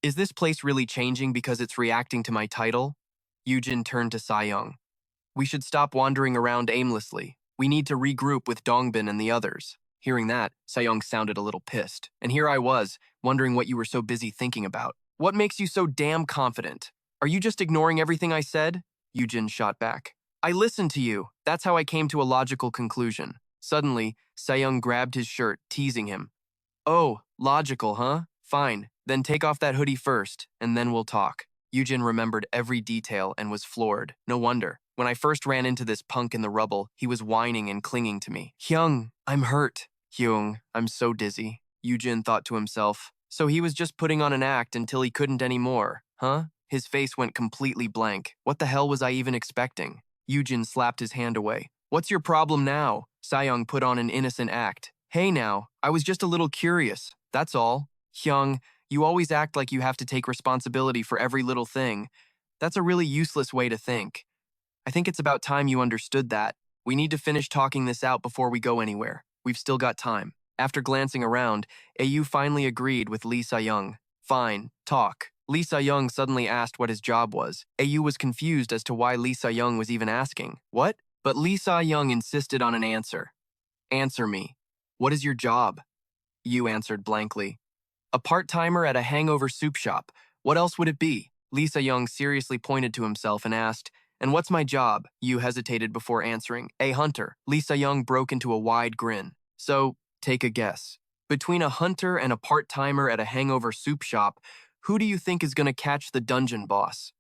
is this place really changing because it's reacting to my title? Eugene turned to Se-young. "We should stop wandering around aimlessly. We need to regroup with Dongbin and the others." Hearing that, Se-young sounded a little pissed. "And here I was, wondering what you were so busy thinking about. What makes you so damn confident? Are you just ignoring everything I said?" Eugene shot back. "I listened to you. That's how I came to a logical conclusion." Suddenly, Se-young grabbed his shirt, teasing him. "Oh, logical, huh? Fine. Then take off that hoodie first, and then we'll talk." Eugene remembered every detail and was floored. No wonder. When I first ran into this punk in the rubble, he was whining and clinging to me. "Hyung, I'm hurt." "Hyung, I'm so dizzy," Eugene thought to himself. So he was just putting on an act until he couldn't anymore, huh? His face went completely blank. What the hell was I even expecting? Eugene slapped his hand away. "What's your problem now?" Se-young put on an innocent act. Hey now, I was just a little curious, that's all. Hyung, you always act like you have to take responsibility for every little thing. That's a really useless way to think. I think it's about time you understood that. We need to finish talking this out before we go anywhere. We've still got time. After glancing around, Ayu finally agreed with Lee Sa-young. Fine, talk. Lee Sa-young suddenly asked what his job was. Ayu was confused as to why Lee Sa-young was even asking. What? But Lee Sa-young insisted on an answer. Answer me. What is your job? Yu answered blankly. A part-timer at a hangover soup shop. What else would it be? Lee Sa-young seriously pointed to himself and asked, and what's my job? Yu hesitated before answering. A hunter. Lee Sa-young broke into a wide grin. So, take a guess. Between a hunter and a part-timer at a hangover soup shop, who do you think is going to catch the dungeon boss?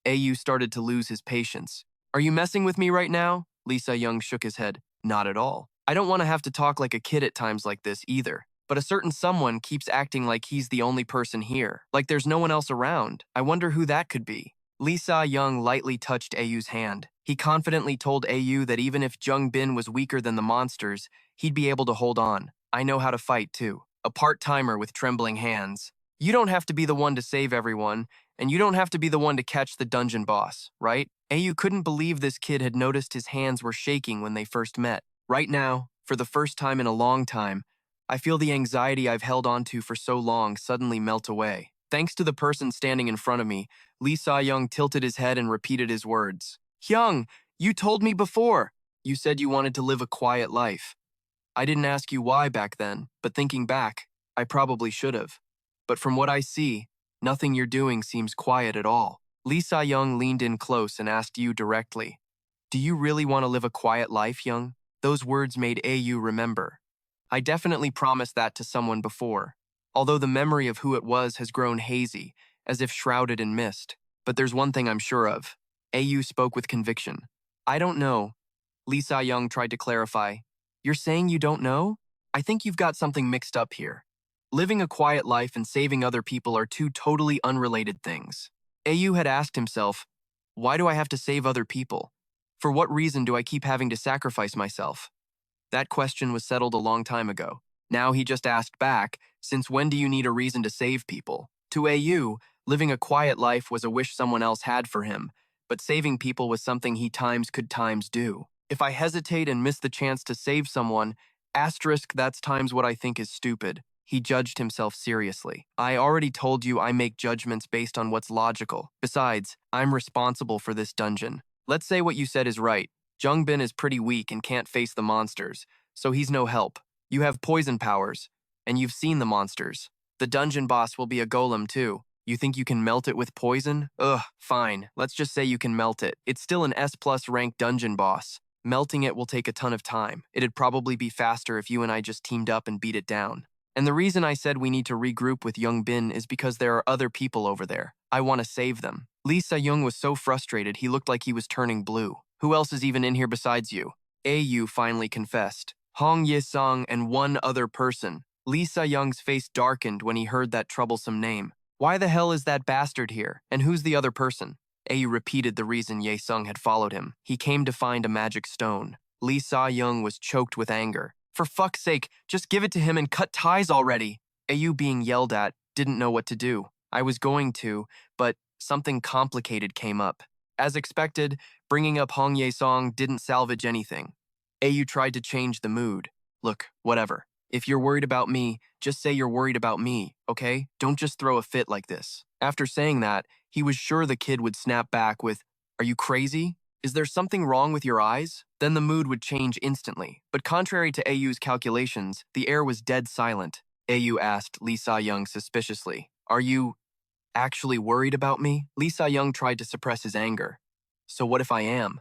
Ayu started to lose his patience. Are you messing with me right now? Lee Sa-young shook his head. Not at all. I don't want to have to talk like a kid at times like this either. But a certain someone keeps acting like he's the only person here, like there's no one else around. I wonder who that could be. Lee Sa-young lightly touched Ayu's hand. He confidently told Ayu that even if Jung Bin was weaker than the monsters, he'd be able to hold on. I know how to fight too. A part-timer with trembling hands. You don't have to be the one to save everyone, and you don't have to be the one to catch the dungeon boss, right? Ayu couldn't believe this kid had noticed his hands were shaking when they first met. Right now, for the first time in a long time, I feel the anxiety I've held onto for so long suddenly melt away. Thanks to the person standing in front of me, Lee Sa-young tilted his head and repeated his words. Hyung, you told me before. You said you wanted to live a quiet life. I didn't ask you why back then, but thinking back, I probably should have. But from what I see, nothing you're doing seems quiet at all. Lee Sa-young leaned in close and asked Yu directly, do you really want to live a quiet life, Hyung? Those words made Ayu remember. I definitely promised that to someone before, although the memory of who it was has grown hazy, as if shrouded in mist. But there's one thing I'm sure of. Ayu spoke with conviction. I don't know. Lee Sa-young tried to clarify. You're saying you don't know? I think you've got something mixed up here. Living a quiet life and saving other people are two totally unrelated things. Ayu had asked himself, why do I have to save other people? For what reason do I keep having to sacrifice myself? That question was settled a long time ago. Now he just asked back, since when do you need a reason to save people? To Ayu, living a quiet life was a wish someone else had for him, but saving people was something he could times do. If I hesitate and miss the chance to save someone, asterisk that's times what I think is stupid. He judged himself seriously. I already told you I make judgments based on what's logical. Besides, I'm responsible for this dungeon. Let's say what you said is right. Jung Bin is pretty weak and can't face the monsters, so he's no help. You have poison powers, and you've seen the monsters. The dungeon boss will be a golem too. You think you can melt it with poison? Ugh, fine. Let's just say you can melt it. It's still an S+ rank dungeon boss. Melting it will take a ton of time. It'd probably be faster if you and I just teamed up and beat it down. And the reason I said we need to regroup with Jung Bin is because there are other people over there. I want to save them. Lee Sa-young was so frustrated he looked like he was turning blue. Who else is even in here besides you? Ayu finally confessed. Hong Ye-sung and one other person. Lee Sa-young's face darkened when he heard that troublesome name. Why the hell is that bastard here? And who's the other person? Ayu repeated the reason Ye-sung had followed him. He came to find a magic stone. Lee Sa-young was choked with anger. For fuck's sake, just give it to him and cut ties already. Ayu, being yelled at, didn't know what to do. I was going to, but something complicated came up. As expected, bringing up Hong Ye-sung didn't salvage anything. Ayu tried to change the mood. Look, whatever. If you're worried about me, just say you're worried about me, okay? Don't just throw a fit like this. After saying that, he was sure the kid would snap back with, are you crazy? Is there something wrong with your eyes? Then the mood would change instantly. But contrary to Ayu's calculations, the air was dead silent. Ayu asked Lee Sa-young suspiciously, are you actually worried about me? Lee Sa-young tried to suppress his anger. So what if I am?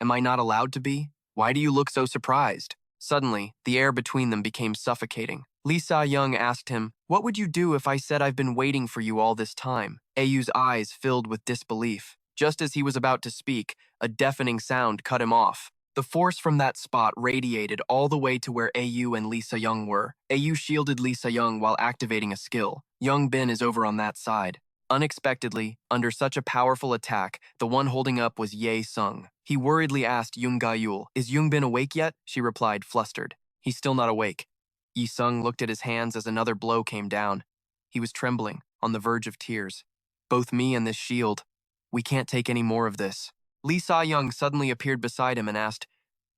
Am I not allowed to be? Why do you look so surprised? Suddenly, the air between them became suffocating. Lee Sa-young asked him, what would you do if I said I've been waiting for you all this time? Ayu's eyes filled with disbelief. Just as he was about to speak, a deafening sound cut him off. The force from that spot radiated all the way to where Ayu and Lee Sa-young were. Ayu shielded Lee Sa-young while activating a skill. Jung Bin is over on that side. Unexpectedly, under such a powerful attack, the one holding up was Ye-sung. He worriedly asked Yoon Ga-yul, is Jung Bin awake yet? She replied, flustered. He's still not awake. Yi-sung looked at his hands as another blow came down. He was trembling, on the verge of tears. Both me and this shield. We can't take any more of this. Lee Sa-young suddenly appeared beside him and asked,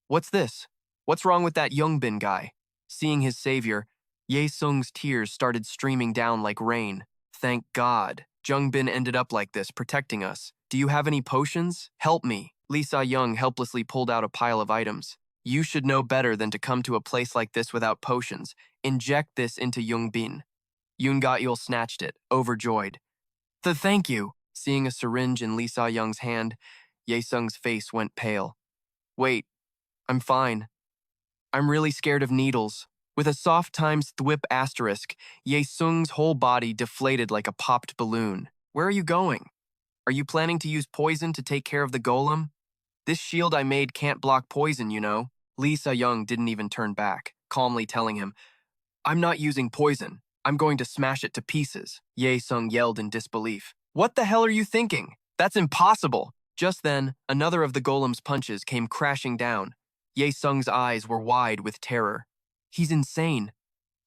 "What's this? What's wrong with that Youngbin guy?" Seeing his savior, Ye-sung's tears started streaming down like rain. Thank God. Jungbin ended up like this, protecting us. Do you have any potions? Help me. Lee Sa-young helplessly pulled out a pile of items. You should know better than to come to a place like this without potions. Inject this into Yoongbin. Yoon Ga-yeol snatched it, overjoyed. Thank you. Seeing a syringe in Lee Sa-young's hand, Ye-sung's face went pale. Wait, I'm fine. I'm really scared of needles. With a soft times thwip asterisk, Ye-sung's whole body deflated like a popped balloon. Where are you going? Are you planning to use poison to take care of the golem? This shield I made can't block poison, you know. Lee Sa-young didn't even turn back, calmly telling him, I'm not using poison. I'm going to smash it to pieces. Ye-sung yelled in disbelief. What the hell are you thinking? That's impossible. Just then, another of the golem's punches came crashing down. Ye-sung's eyes were wide with terror. He's insane.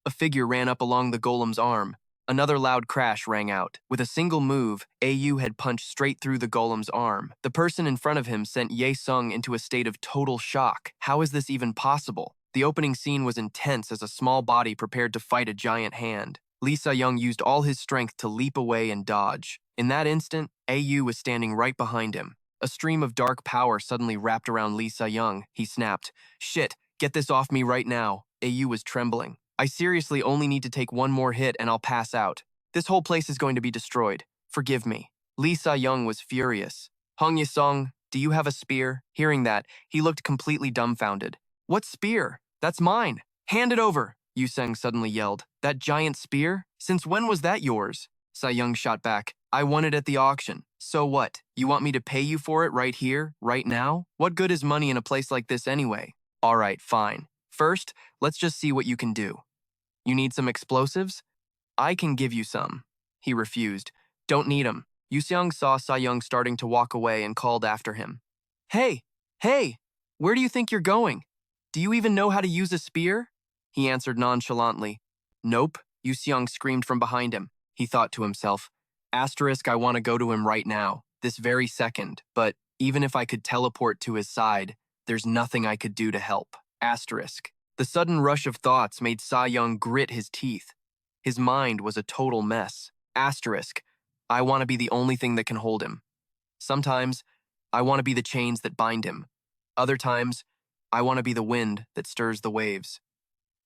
A figure ran up along the golem's arm. Another loud crash rang out. With a single move, AU had punched straight through the golem's arm. The person in front of him sent Ye-sung into a state of total shock. How is this even possible? The opening scene was intense as a small body prepared to fight a giant hand. Lee Sa-young used all his strength to leap away and dodge. In that instant, AU was standing right behind him. A stream of dark power suddenly wrapped around Lee Sa-young. He snapped, Shit, get this off me right now. AU was trembling. I seriously only need to take one more hit and I'll pass out. This whole place is going to be destroyed. Forgive me. Lee Sa-young was furious. Hong Ye-sung, do you have a spear? Hearing that, he looked completely dumbfounded. What spear? That's mine. Hand it over, Yu-sung suddenly yelled. That giant spear? Since when was that yours? Sa-young shot back. I won it at the auction. So what? You want me to pay you for it right here, right now? What good is money in a place like this anyway? All right, fine. First, let's just see what you can do. You need some explosives? I can give you some. He refused. Don't need 'em. Yu-seong saw Sa-young starting to walk away and called after him. Hey, where do you think you're going? Do you even know how to use a spear? He answered nonchalantly. Nope, Yu-seong screamed from behind him. He thought to himself, Asterisk, I want to go to him right now, this very second, but even if I could teleport to his side, there's nothing I could do to help. Asterisk. The sudden rush of thoughts made Sa-young grit his teeth. His mind was a total mess. Asterisk. I want to be the only thing that can hold him. Sometimes, I want to be the chains that bind him. Other times, I want to be the wind that stirs the waves.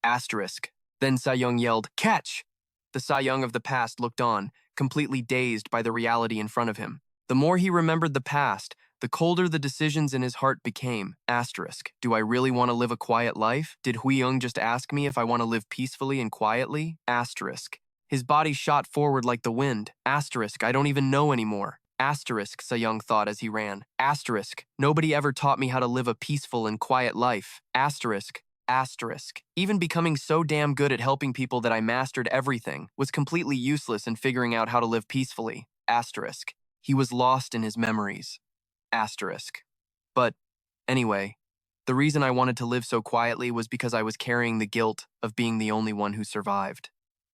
Asterisk. Then Sa-young yelled, Catch! The Sa-young of the past looked on, completely dazed by the reality in front of him. The more he remembered the past, the colder the decisions in his heart became. Asterisk. Do I really want to live a quiet life? Did Hui-young just ask me if I want to live peacefully and quietly? Asterisk. His body shot forward like the wind. Asterisk. I don't even know anymore. Asterisk, Sa-young thought as he ran. Asterisk. Nobody ever taught me how to live a peaceful and quiet life. Asterisk. Asterisk. Even becoming so damn good at helping people that I mastered everything was completely useless in figuring out how to live peacefully. Asterisk. He was lost in his memories. Asterisk. But, anyway, the reason I wanted to live so quietly was because I was carrying the guilt of being the only one who survived.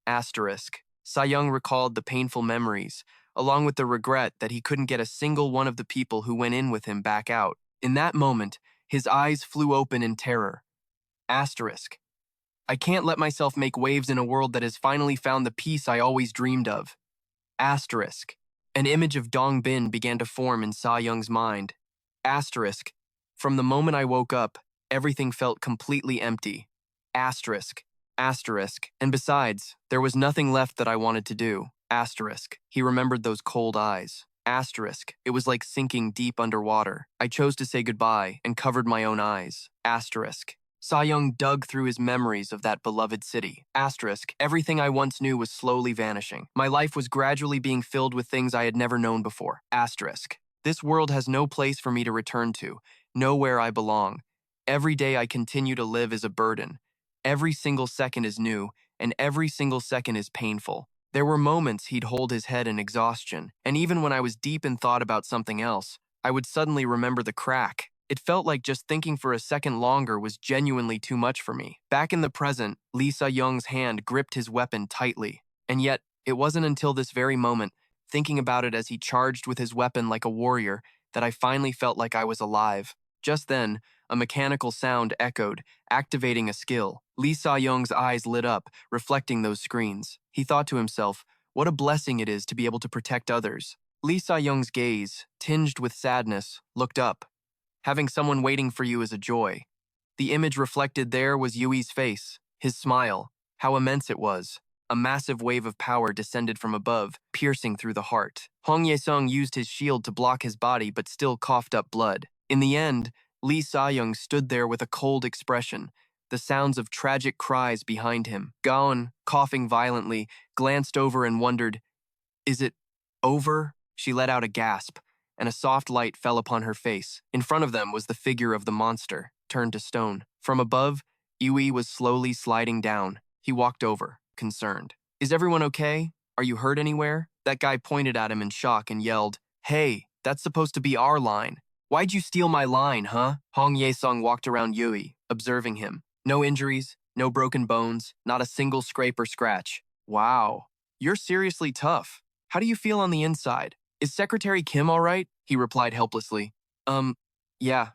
Asterisk. Sa-young recalled the painful memories, along with the regret that he couldn't get a single one of the people who went in with him back out. In that moment, his eyes flew open in terror. Asterisk. I can't let myself make waves in a world that has finally found the peace I always dreamed of. Asterisk. An image of Dong Bin began to form in Sa-young's mind. Asterisk. From the moment I woke up, everything felt completely empty. Asterisk. Asterisk. And besides, there was nothing left that I wanted to do. Asterisk. He remembered those cold eyes. Asterisk. It was like sinking deep underwater. I chose to say goodbye and covered my own eyes. Asterisk. Sa-young dug through his memories of that beloved city. Asterisk. Everything I once knew was slowly vanishing. My life was gradually being filled with things I had never known before. Asterisk. This world has no place for me to return to, nowhere I belong. Every day I continue to live is a burden. Every single second is new, and every single second is painful. There were moments he'd hold his head in exhaustion, and even when I was deep in thought about something else, I would suddenly remember the crack. It felt like just thinking for a second longer was genuinely too much for me. Back in the present, Lee Sa-young's hand gripped his weapon tightly. And yet, it wasn't until this very moment, thinking about it as he charged with his weapon like a warrior, that I finally felt like I was alive. Just then, a mechanical sound echoed, activating a skill. Lee Sa-young's eyes lit up, reflecting those screens. He thought to himself, what a blessing it is to be able to protect others. Lee Sa-young's gaze, tinged with sadness, looked up. Having someone waiting for you is a joy. The image reflected there was Yui's face, his smile, how immense it was. A massive wave of power descended from above, piercing through the heart. Hong Ye-sung used his shield to block his body but still coughed up blood. In the end, Lee Sa-young stood there with a cold expression, the sounds of tragic cries behind him. Gaon, coughing violently, glanced over and wondered, is it over? She let out a gasp, and a soft light fell upon her face. In front of them was the figure of the monster, turned to stone. From above, Yui was slowly sliding down. He walked over, concerned. Is everyone okay? Are you hurt anywhere? That guy pointed at him in shock and yelled, hey, that's supposed to be our line. Why'd you steal my line, huh? Hong Ye-sung walked around Yui, observing him. No injuries, no broken bones, not a single scrape or scratch. Wow, you're seriously tough. How do you feel on the inside? Is Secretary Kim all right? He replied helplessly. Yeah,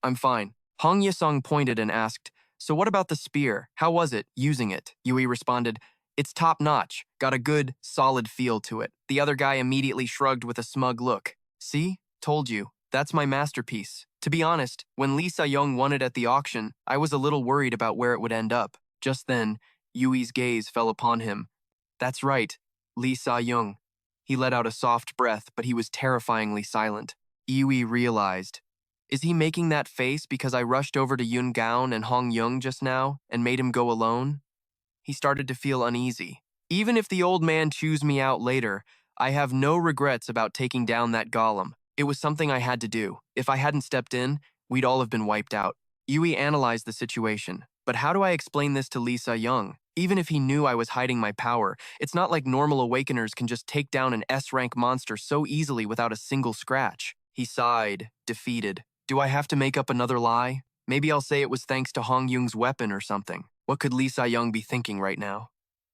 I'm fine. Hong Ye-sung pointed and asked, so what about the spear? How was it, using it? Yui responded, it's top-notch, got a good, solid feel to it. The other guy immediately shrugged with a smug look. See? Told you. That's my masterpiece. To be honest, when Lee Sa-young won it at the auction, I was a little worried about where it would end up. Just then, Yui's gaze fell upon him. That's right, Lee Sa-young. He let out a soft breath, but he was terrifyingly silent. Yui realized, is he making that face because I rushed over to Yoon Gaon and Hong Young just now and made him go alone? He started to feel uneasy. Even if the old man chews me out later, I have no regrets about taking down that golem. It was something I had to do. If I hadn't stepped in, we'd all have been wiped out. Yui analyzed the situation. But how do I explain this to Lee Sa-young? Even if he knew I was hiding my power, it's not like normal awakeners can just take down an S-rank monster so easily without a single scratch. He sighed, defeated. Do I have to make up another lie? Maybe I'll say it was thanks to Hong Young's weapon or something. What could Lee Sa-young be thinking right now?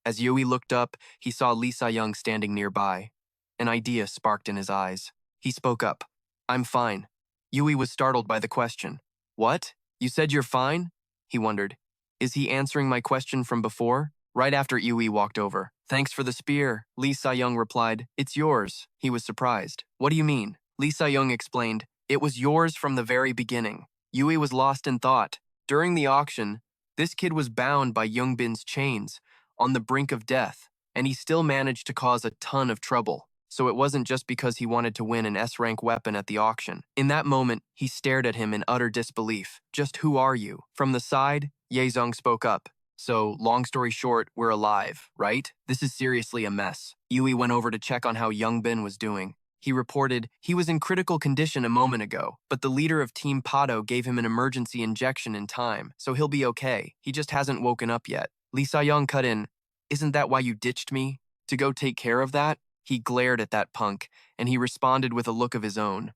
As Yui looked up, he saw Lee Sa-young standing nearby. An idea sparked in his eyes. He spoke up. I'm fine. Yui was startled by the question. What? You said you're fine? He wondered. Is he answering my question from before? Right after Yui walked over. Thanks for the spear, Lee Sa-young replied. It's yours. He was surprised. What do you mean? Lee Sa-young explained. It was yours from the very beginning. Yui was lost in thought. During the auction, this kid was bound by Youngbin's chains, on the brink of death, and he still managed to cause a ton of trouble. So it wasn't just because he wanted to win an S-rank weapon at the auction. In that moment, he stared at him in utter disbelief. Just who are you? From the side, Ye-zong spoke up. So, long story short, we're alive, right? This is seriously a mess. Yui went over to check on how Youngbin was doing. He reported he was in critical condition a moment ago, but the leader of Team Pado gave him an emergency injection in time, so he'll be okay. He just hasn't woken up yet. Lee Sa-young cut in. Isn't that why you ditched me? To go take care of that? He glared at that punk, and he responded with a look of his own.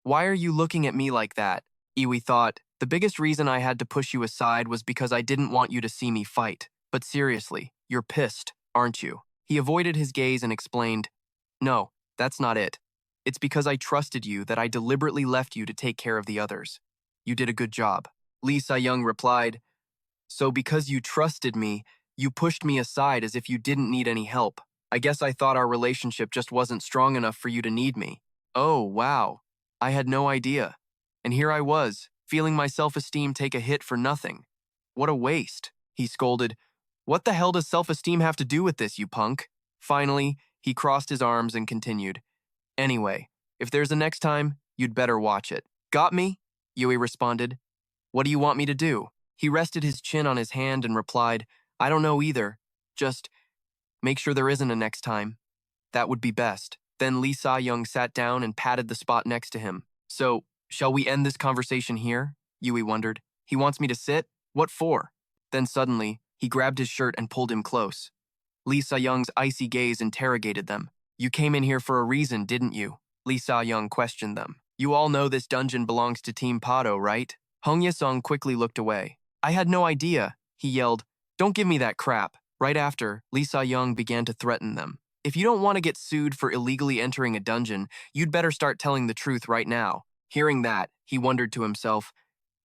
Why are you looking at me like that? Yui thought, the biggest reason I had to push you aside was because I didn't want you to see me fight. But seriously, you're pissed, aren't you? He avoided his gaze and explained, no, that's not it. It's because I trusted you that I deliberately left you to take care of the others. You did a good job. Lee Sa-young replied, so because you trusted me, you pushed me aside as if you didn't need any help. I guess I thought our relationship just wasn't strong enough for you to need me. Oh, wow. I had no idea. And here I was, feeling my self-esteem take a hit for nothing. What a waste. He scolded. What the hell does self-esteem have to do with this, you punk? Finally, he crossed his arms and continued. Anyway, if there's a next time, you'd better watch it. Got me? Yui responded. What do you want me to do? He rested his chin on his hand and replied, I don't know either. Just make sure there isn't a next time. That would be best. Then Lee Sa-young sat down and patted the spot next to him. So, shall we end this conversation here? Yui wondered. He wants me to sit? What for? Then suddenly, he grabbed his shirt and pulled him close. Lee Sa-young's icy gaze interrogated them. You came in here for a reason, didn't you? Lee Sa-young questioned them. You all know this dungeon belongs to Team Pato, right? Hong Ye-sung quickly looked away. I had no idea, he yelled. Don't give me that crap. Right after, Lee Sa-young began to threaten them. If you don't want to get sued for illegally entering a dungeon, you'd better start telling the truth right now. Hearing that, he wondered to himself,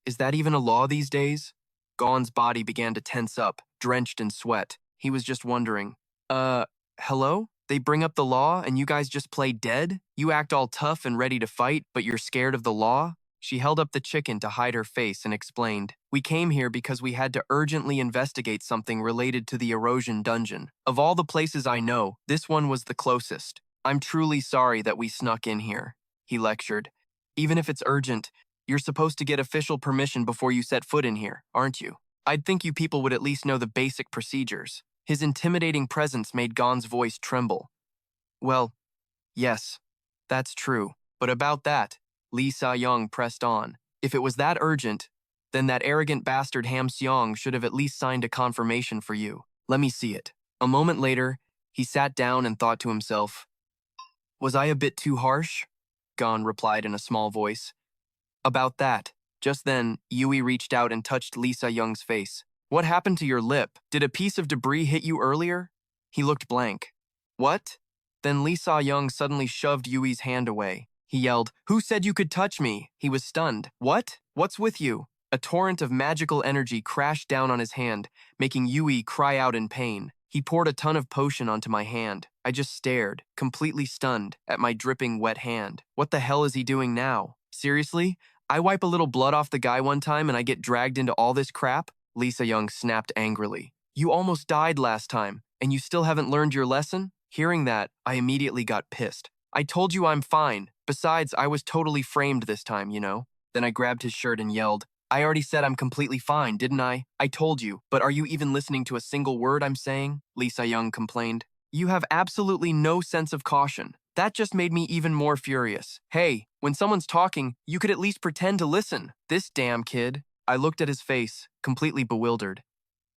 is that even a law these days? Gon's body began to tense up, drenched in sweat. He was just wondering, hello? They bring up the law and you guys just play dead? You act all tough and ready to fight, but you're scared of the law? She held up the chicken to hide her face and explained, we came here because we had to urgently investigate something related to the erosion dungeon. Of all the places I know, this one was the closest. I'm truly sorry that we snuck in here, he lectured. Even if it's urgent, you're supposed to get official permission before you set foot in here, aren't you? I'd think you people would at least know the basic procedures. His intimidating presence made Gon's voice tremble. Well, yes, that's true. But about that, Lee Sa-young pressed on. If it was that urgent, then that arrogant bastard Ham Seong should have at least signed a confirmation for you. Let me see it. A moment later, he sat down and thought to himself, was I a bit too harsh? Gon replied in a small voice. About that. Just then, Yui reached out and touched Lee Sa-young's face. What happened to your lip? Did a piece of debris hit you earlier? He looked blank. What? Then Lee Sa-young suddenly shoved Yui's hand away. He yelled, who said you could touch me? He was stunned. What? What's with you? A torrent of magical energy crashed down on his hand, making Yui cry out in pain. He poured a ton of potion onto my hand. I just stared, completely stunned, at my dripping wet hand. What the hell is he doing now? Seriously? I wipe a little blood off the guy one time and I get dragged into all this crap? Lee Sa-young snapped angrily. You almost died last time, and you still haven't learned your lesson? Hearing that, I immediately got pissed. I told you I'm fine. Besides, I was totally framed this time, you know? Then I grabbed his shirt and yelled, I already said I'm completely fine, didn't I? I told you, but are you even listening to a single word I'm saying? Lee Sa-young complained. You have absolutely no sense of caution. That just made me even more furious. Hey, when someone's talking, you could at least pretend to listen. This damn kid. I looked at his face, completely bewildered.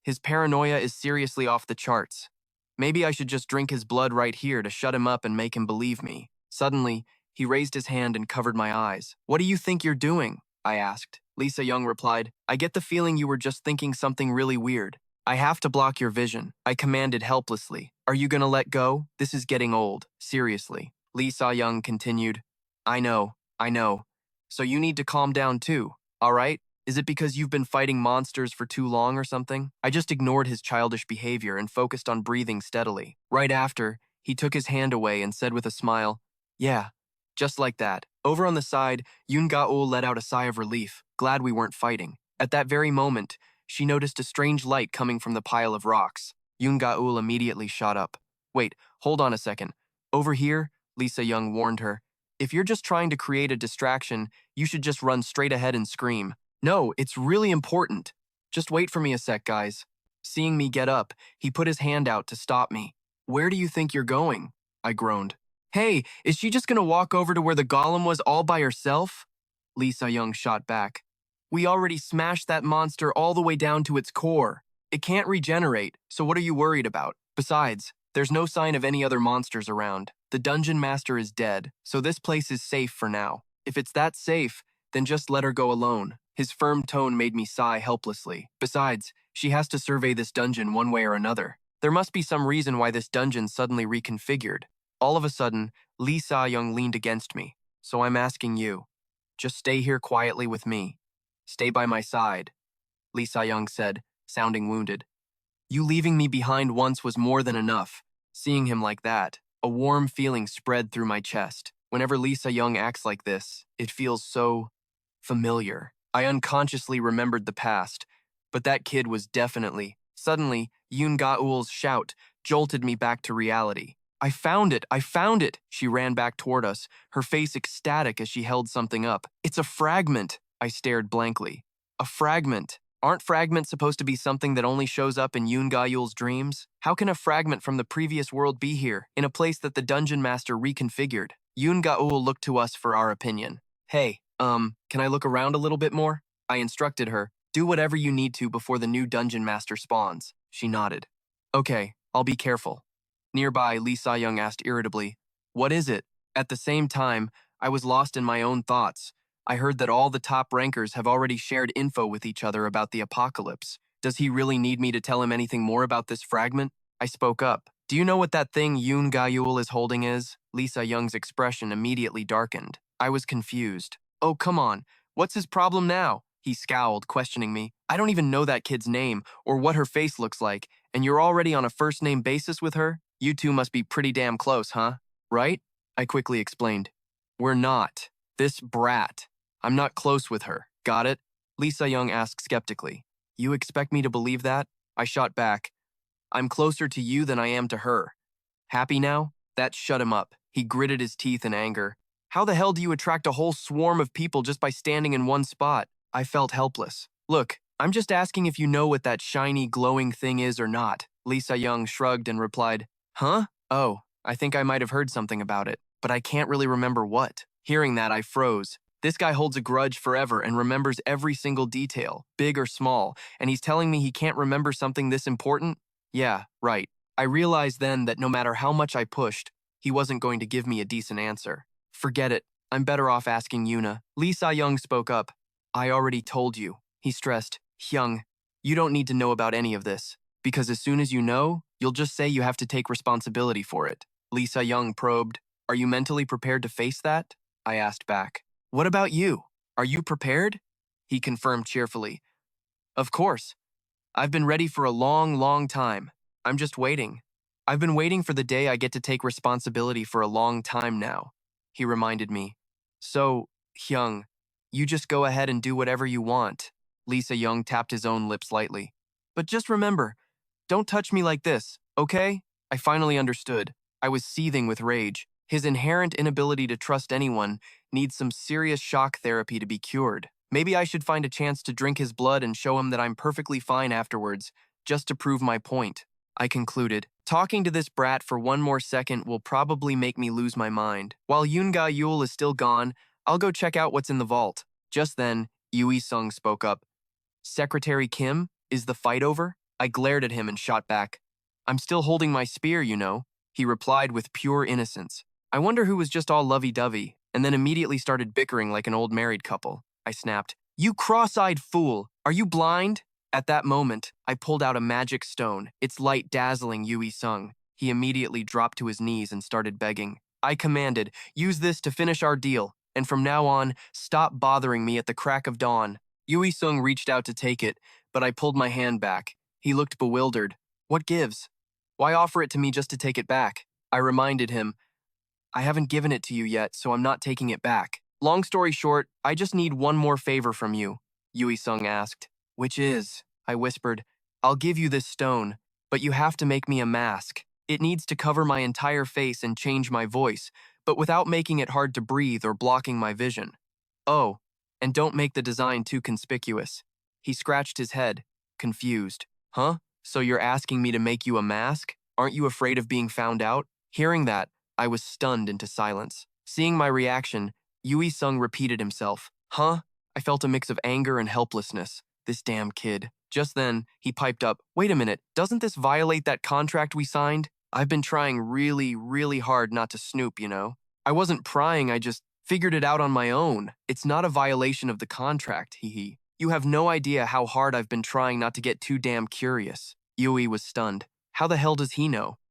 His paranoia is seriously off the charts. Maybe I should just drink his blood right here to shut him up and make him believe me. Suddenly, he raised his hand and covered my eyes. What do you think you're doing? I asked. Lee Sa-young replied, I get the feeling you were just thinking something really weird. I have to block your vision, I commanded helplessly. Are you gonna let go? This is getting old. Seriously. Lee Sa-young continued, I know. So you need to calm down too, all right? Is it because you've been fighting monsters for too long or something? I just ignored his childish behavior and focused on breathing steadily. Right after, he took his hand away and said with a smile, yeah, just like that. Over on the side, Yoon Ga-ul let out a sigh of relief, glad we weren't fighting. At that very moment, she noticed a strange light coming from the pile of rocks. Yoon Ga-ul immediately shot up. Wait, hold on a second. Over here, Lee Sa-young warned her. If you're just trying to create a distraction, you should just run straight ahead and scream. No, it's really important. Just wait for me a sec, guys. Seeing me get up, he put his hand out to stop me. Where do you think you're going? I groaned. Hey, is she just gonna walk over to where the golem was all by herself? Lee Sa-young shot back. We already smashed that monster all the way down to its core. It can't regenerate, so what are you worried about? Besides, there's no sign of any other monsters around. The dungeon master is dead, so this place is safe for now. If it's that safe, then just let her go alone. His firm tone made me sigh helplessly. Besides, she has to survey this dungeon one way or another. There must be some reason why this dungeon suddenly reconfigured. All of a sudden, Lee Sa-young leaned against me. So I'm asking you, just stay here quietly with me. Stay by my side, Lee Sa-young said, sounding wounded. You leaving me behind once was more than enough. Seeing him like that, a warm feeling spread through my chest. Whenever Lee Sa-young acts like this, it feels so familiar. I unconsciously remembered the past, but that kid was definitely. Suddenly, Yoon Ga-ul's shout jolted me back to reality. I found it! I found it! She ran back toward us, her face ecstatic as she held something up. It's a fragment! I stared blankly. A fragment? Aren't fragments supposed to be something that only shows up in Yoon Ga-ul's dreams? How can a fragment from the previous world be here, in a place that the dungeon master reconfigured? Yoon Ga-ul looked to us for our opinion. Hey, can I look around a little bit more? I instructed her. Do whatever you need to before the new dungeon master spawns. She nodded. Okay, I'll be careful. Nearby, Lee Sa-young asked irritably, what is it? At the same time, I was lost in my own thoughts. I heard that all the top rankers have already shared info with each other about the apocalypse. Does he really need me to tell him anything more about this fragment? I spoke up. Do you know what that thing Yoon Gayul is holding is? Lisa Young's expression immediately darkened. I was confused. Oh, come on. What's his problem now? He scowled, questioning me. I don't even know that kid's name or what her face looks like, and you're already on a first-name basis with her? You two must be pretty damn close, huh? Right? I quickly explained. We're not. This brat. I'm not close with her. Got it? Lisa Young asked skeptically. You expect me to believe that? I shot back. I'm closer to you than I am to her. Happy now? That shut him up. He gritted his teeth in anger. How the hell do you attract a whole swarm of people just by standing in one spot? I felt helpless. Look, I'm just asking if you know what that shiny, glowing thing is or not. Lisa Young shrugged and replied, Huh? Oh, I think I might have heard something about it, but I can't really remember what. Hearing that, I froze. This guy holds a grudge forever and remembers every single detail, big or small, and he's telling me he can't remember something this important? Yeah, right. I realized then that no matter how much I pushed, he wasn't going to give me a decent answer. Forget it. I'm better off asking Yuna. Lee Sa-young spoke up. I already told you. He stressed. Hyung, you don't need to know about any of this, because as soon as you know, you'll just say you have to take responsibility for it. Lee Sa-young probed. Are you mentally prepared to face that? I asked back. What about you? Are you prepared? He confirmed cheerfully. Of course. I've been ready for a long, long time. I'm just waiting. I've been waiting for the day I get to take responsibility for a long time now, he reminded me. So, Hyung, you just go ahead and do whatever you want. Lisa Young tapped his own lips lightly. But just remember, don't touch me like this, okay? I finally understood. I was seething with rage. His inherent inability to trust anyone needs some serious shock therapy to be cured. Maybe I should find a chance to drink his blood and show him that I'm perfectly fine afterwards, just to prove my point. I concluded. Talking to this brat for one more second will probably make me lose my mind. While Yoon Ga-yul is still gone, I'll go check out what's in the vault. Just then, Yui-sung spoke up. Secretary Kim, is the fight over? I glared at him and shot back. I'm still holding my spear, you know. He replied with pure innocence. I wonder who was just all lovey-dovey, and then immediately started bickering like an old married couple. I snapped. You cross-eyed fool! Are you blind? At that moment, I pulled out a magic stone, its light dazzling Yui-sung. He immediately dropped to his knees and started begging. I commanded, use this to finish our deal, and from now on, stop bothering me at the crack of dawn. Yui-sung reached out to take it, but I pulled my hand back. He looked bewildered. What gives? Why offer it to me just to take it back? I reminded him, I haven't given it to you yet, so I'm not taking it back. Long story short, I just need one more favor from you, Yui-sung asked. Which is, I whispered, I'll give you this stone, but you have to make me a mask. It needs to cover my entire face and change my voice, but without making it hard to breathe or blocking my vision. Oh, and don't make the design too conspicuous. He scratched his head, confused. Huh? So you're asking me to make you a mask? Aren't you afraid of being found out? Hearing that, I was stunned into silence. Seeing my reaction, Yui-sung repeated himself. Huh? I felt a mix of anger and helplessness. This damn kid. Just then, he piped up, wait a minute, doesn't this violate that contract we signed? I've been trying really, really hard not to snoop, you know? I wasn't prying, I just figured it out on my own. It's not a violation of the contract, hee. You have no idea how hard I've been trying not to get too damn curious. Yui was stunned. How the hell does he know?